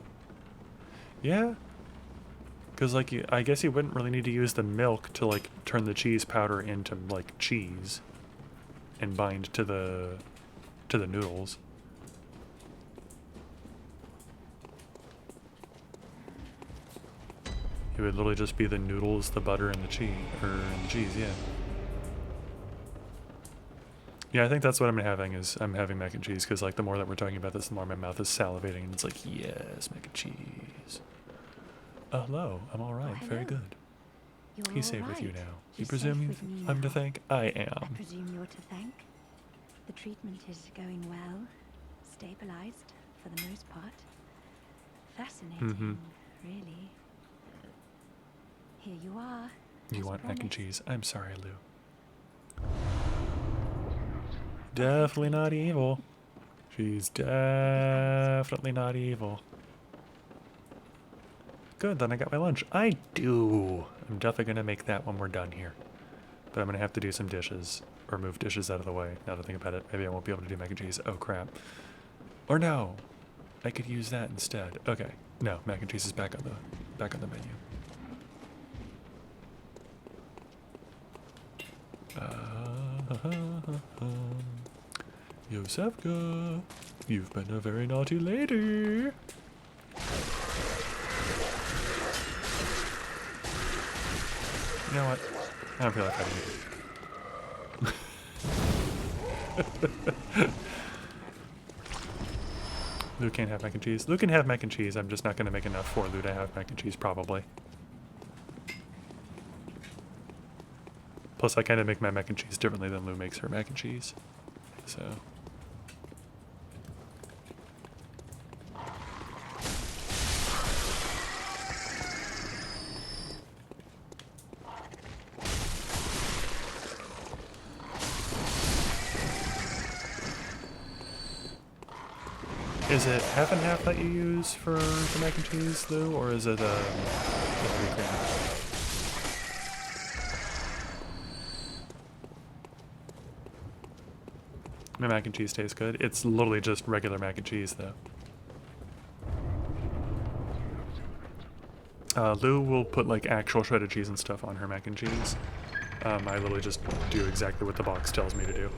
S1: Yeah. Because, like, I guess you wouldn't really need to use the milk to, like, turn the cheese powder into, like, cheese. And bind to the noodles. It would literally just be the noodles, the butter, and the cheese, yeah. Yeah, I think that's what I'm having, is I'm having mac and cheese, because, like, the more that we're talking about this, the more my mouth is salivating, and it's like, yes, mac and cheese. Hello, I'm alright,
S4: Oh,
S3: hello.
S4: hello.
S1: very good.
S4: You're
S1: He's
S4: all
S1: safe with you
S4: right.
S1: now. You
S4: You're
S1: presume
S4: safe with me
S1: I'm to
S4: now.
S1: thank? I
S4: I
S1: am.
S4: presume you're to thank. The treatment is going well, stabilized for the most part. Fascinating, really. Here you are.
S1: You
S4: as
S1: want mac and
S4: promised.
S1: cheese? I'm sorry, Lou. Definitely not evil. She's definitely not evil. Good, then I got my lunch. I do. I'm definitely going to make that when we're done here. But I'm going to have to do some dishes. Or move dishes out of the way, now that I think about it. Maybe I won't be able to do mac and cheese. Oh, crap. Or no. I could use that instead. Okay. No, mac and cheese is back on the menu. Yosefka, you've been a very naughty lady. You know what? I don't feel like having it. Lou can't have mac and cheese. Lou can have mac and cheese. I'm just not going to make enough for Lou to have mac and cheese, probably. Plus, I kind of make my mac and cheese differently than Lou makes her mac and cheese. So... Is it half and half that you use for the mac and cheese, Lou, or is it heavy cream? My mac and cheese tastes good. It's literally just regular mac and cheese, though. Lou will put like actual shredded cheese and stuff on her mac and cheese. I literally just do exactly what the box tells me to do.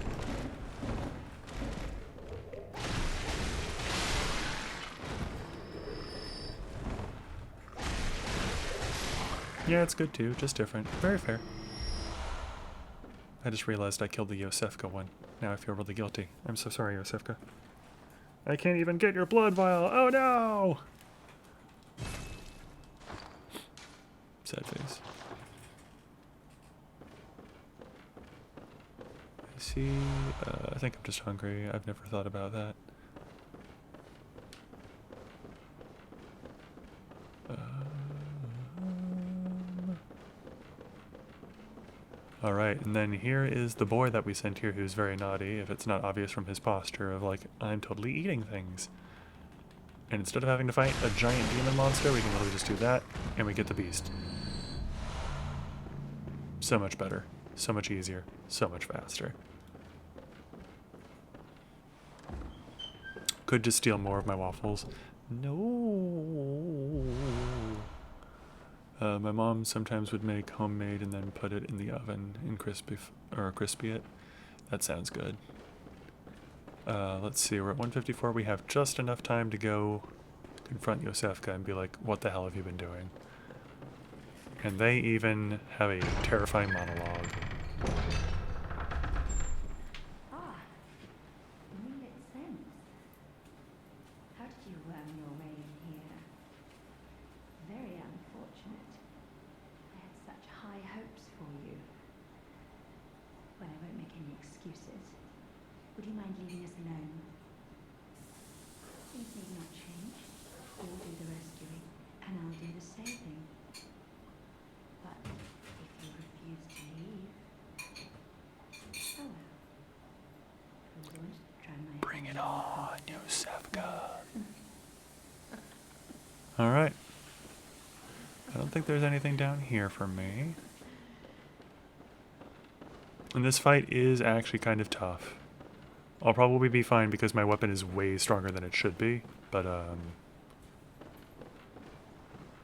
S1: Yeah, it's good too, just different. Very fair. I just realized I killed the Yosefka one. Now I feel really guilty. I'm so sorry, Yosefka. I can't even get your blood vial. Oh no! Sad face. I see. I think I'm just hungry. I've never thought about that. Alright, and then here is the boy that we sent here who's very naughty, if it's not obvious from his posture of like, I'm totally eating things. And instead of having to fight a giant demon monster, we can literally just do that, and we get the beast. So much better, so much easier, so much faster. Could just steal more of my waffles. No. My mom sometimes would make homemade and then put it in the oven and crispy it. That sounds good. Let's see, we're at 154. We have just enough time to go confront Yosefka and be like, what the hell have you been doing? And they even have a terrifying monologue.
S4: Ah, you make sense. How did you worm your way in here? Very unfortunate. I had such high hopes for you. Well, I won't make any excuses. Would you mind leaving us alone? Things need not change. You'll do the rescuing, and I'll do the saving. But if you refuse to leave, oh well. I'm going to try my
S1: Bring it on, Yosefka. Alright. I don't think there's anything down here for me. And this fight is actually kind of tough. I'll probably be fine because my weapon is way stronger than it should be, but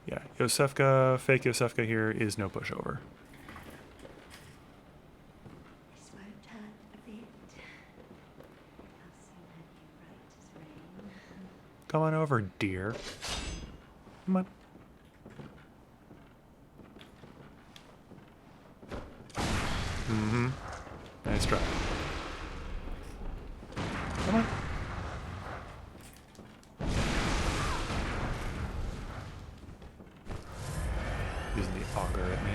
S1: yeah, Yosefka, fake Yosefka here is no pushover.
S4: This won't hurt a bit. I'll soon have you right as rain.
S1: Come on over, dear. Come on. Mm-hmm. Nice try. Come on. Using the auger at me.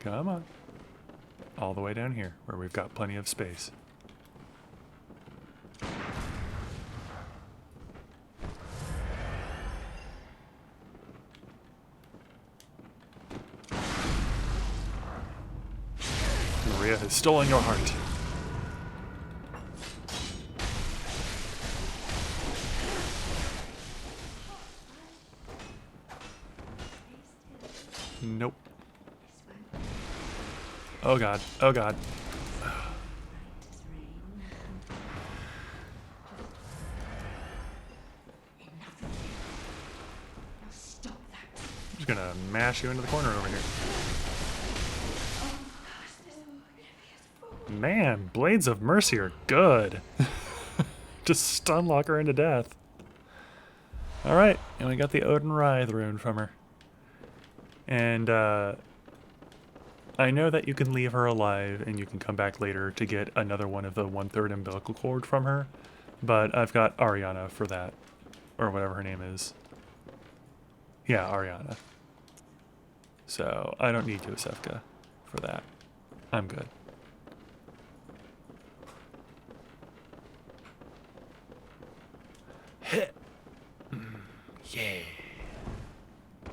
S1: Come on. All the way down here, where we've got plenty of space. Maria has stolen your heart. Nope. Oh god. Oh god. I'm just gonna mash you into the corner over here. Man, Blades of Mercy are good. Just stun lock her into death. Alright, and we got the Odin Writhe rune from her. And I know that you can leave her alive and you can come back later to get another one of the 1/3 umbilical cord from her, but I've got Ariana for that, or whatever her name is. Yeah, Ariana. So I don't need Yosefka for that. I'm good. Yeah.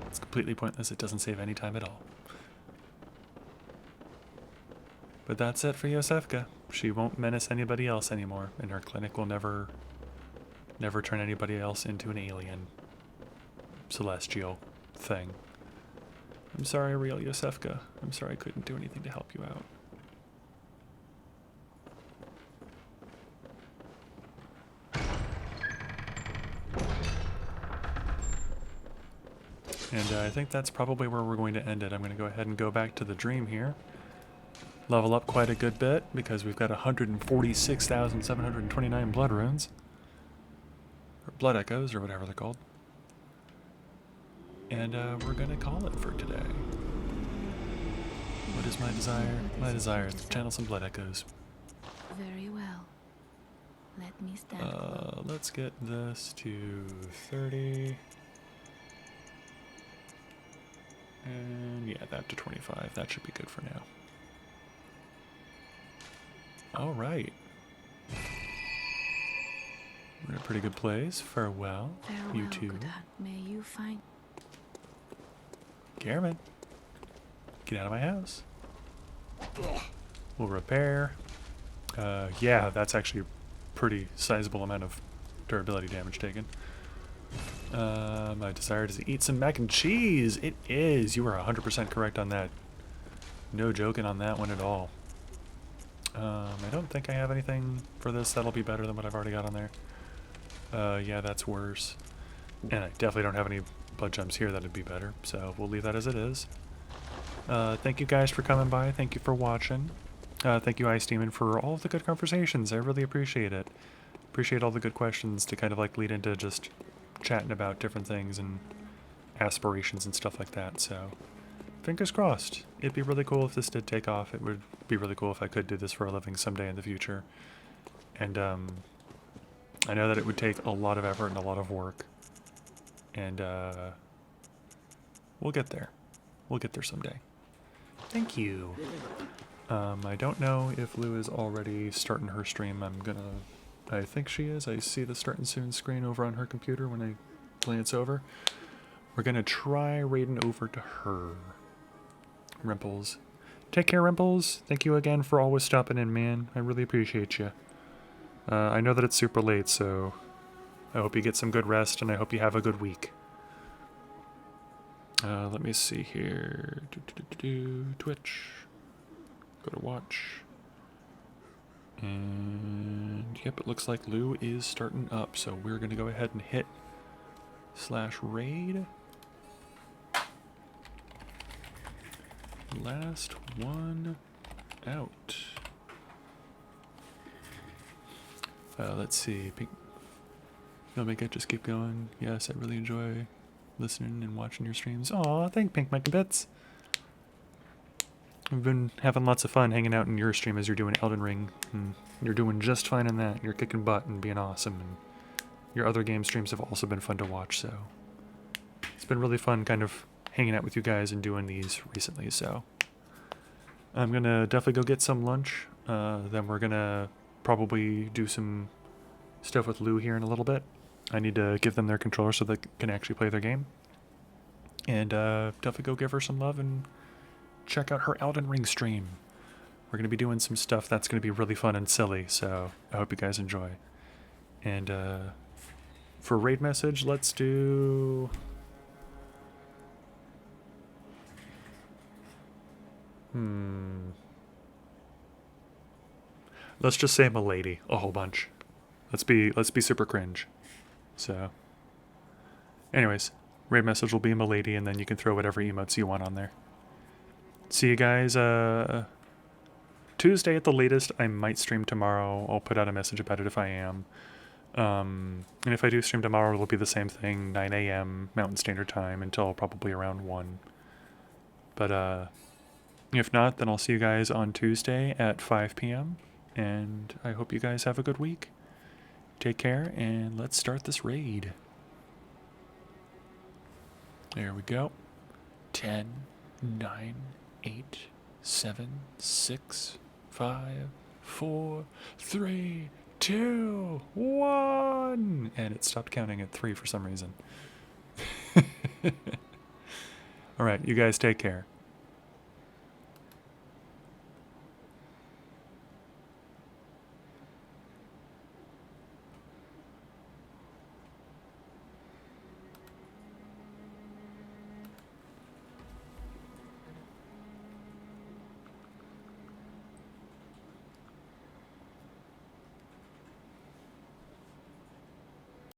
S1: It's completely pointless. It doesn't save any time at all. But that's it for Yosefka. She won't menace anybody else anymore, and her clinic will never turn anybody else into an alien celestial thing. I'm sorry, real Yosefka. I'm sorry I couldn't do anything to help you out. And I think that's probably where we're going to end it. I'm going to go ahead and go back to the dream here. Level up quite a good bit because we've got 146,729 blood runes. or blood echoes, or whatever they're called. And we're gonna call it for today. What is my desire? My desire is to channel some blood echoes.
S7: Very well. Let me stand.
S1: Let's get this to 30. And yeah, that to 25. That should be good for now. Alright. We're in a pretty good place. Farewell.
S7: Farewell,
S1: You too.
S7: good heart. May you find.
S1: Cameron, get out of my house. We'll repair. Yeah, that's actually a pretty sizable amount of durability damage taken. My desire is to eat some mac and cheese. It is. You are 100% correct on that. No joking on that one at all. I don't think I have anything for this that'll be better than what I've already got on there. Yeah, that's worse. And I definitely don't have any blood gems here that'd be better, so we'll leave that as it is. Thank you guys for coming by. Thank you for watching. Thank you, Ice Demon, for all of the good conversations. I really appreciate it. Appreciate all the good questions to kind of like lead into just chatting about different things and aspirations and stuff like that, so fingers crossed. It'd be really cool if this did take off. It would be really cool if I could do this for a living someday in the future. And I know that it would take a lot of effort and a lot of work. And we'll get there. We'll get there someday. Thank you. I don't know if Lou is already starting her stream. I think she is. I see the starting soon screen over on her computer when I glance over. We're gonna try raiding over to her. Rimples. Take care, Rimples. Thank you again for always stopping in, man. I really appreciate you. I know that it's super late, so I hope you get some good rest, and I hope you have a good week. Let me see here. Twitch. Go to watch. And yep, it looks like Lou is starting up, so we're going to go ahead and hit /raid. Last one out. Let's see. You'll make it just keep going. Yes, I really enjoy listening and watching your streams. Aw, thank Pink Mike Bits. We've been having lots of fun hanging out in your stream as you're doing Elden Ring. And you're doing just fine in that. You're kicking butt and being awesome. And your other game streams have also been fun to watch, so it's been really fun kind of hanging out with you guys and doing these recently, so I'm gonna definitely go get some lunch. Then we're gonna probably do some stuff with Lou here in a little bit. I need to give them their controller so they can actually play their game. And definitely go give her some love and check out her Elden Ring stream. We're going to be doing some stuff that's going to be really fun and silly, so I hope you guys enjoy. And for raid message, let's do... Let's just say Milady a whole bunch. Let's be super cringe. So, anyways, raid message will be Milady, and then you can throw whatever emotes you want on there. See you guys Tuesday at the latest. I might stream tomorrow. I'll put out a message about it if I am. And if I do stream tomorrow, it'll be the same thing, 9 a.m. Mountain Standard Time until probably around 1. But if not, then I'll see you guys on Tuesday at 5 p.m. And I hope you guys have a good week. Take care, and let's start this raid. There we go. 10, 9, 8, 7, 6, 5, 4, 3, 2, 1. And it stopped counting at 3 for some reason. All right, you guys take care.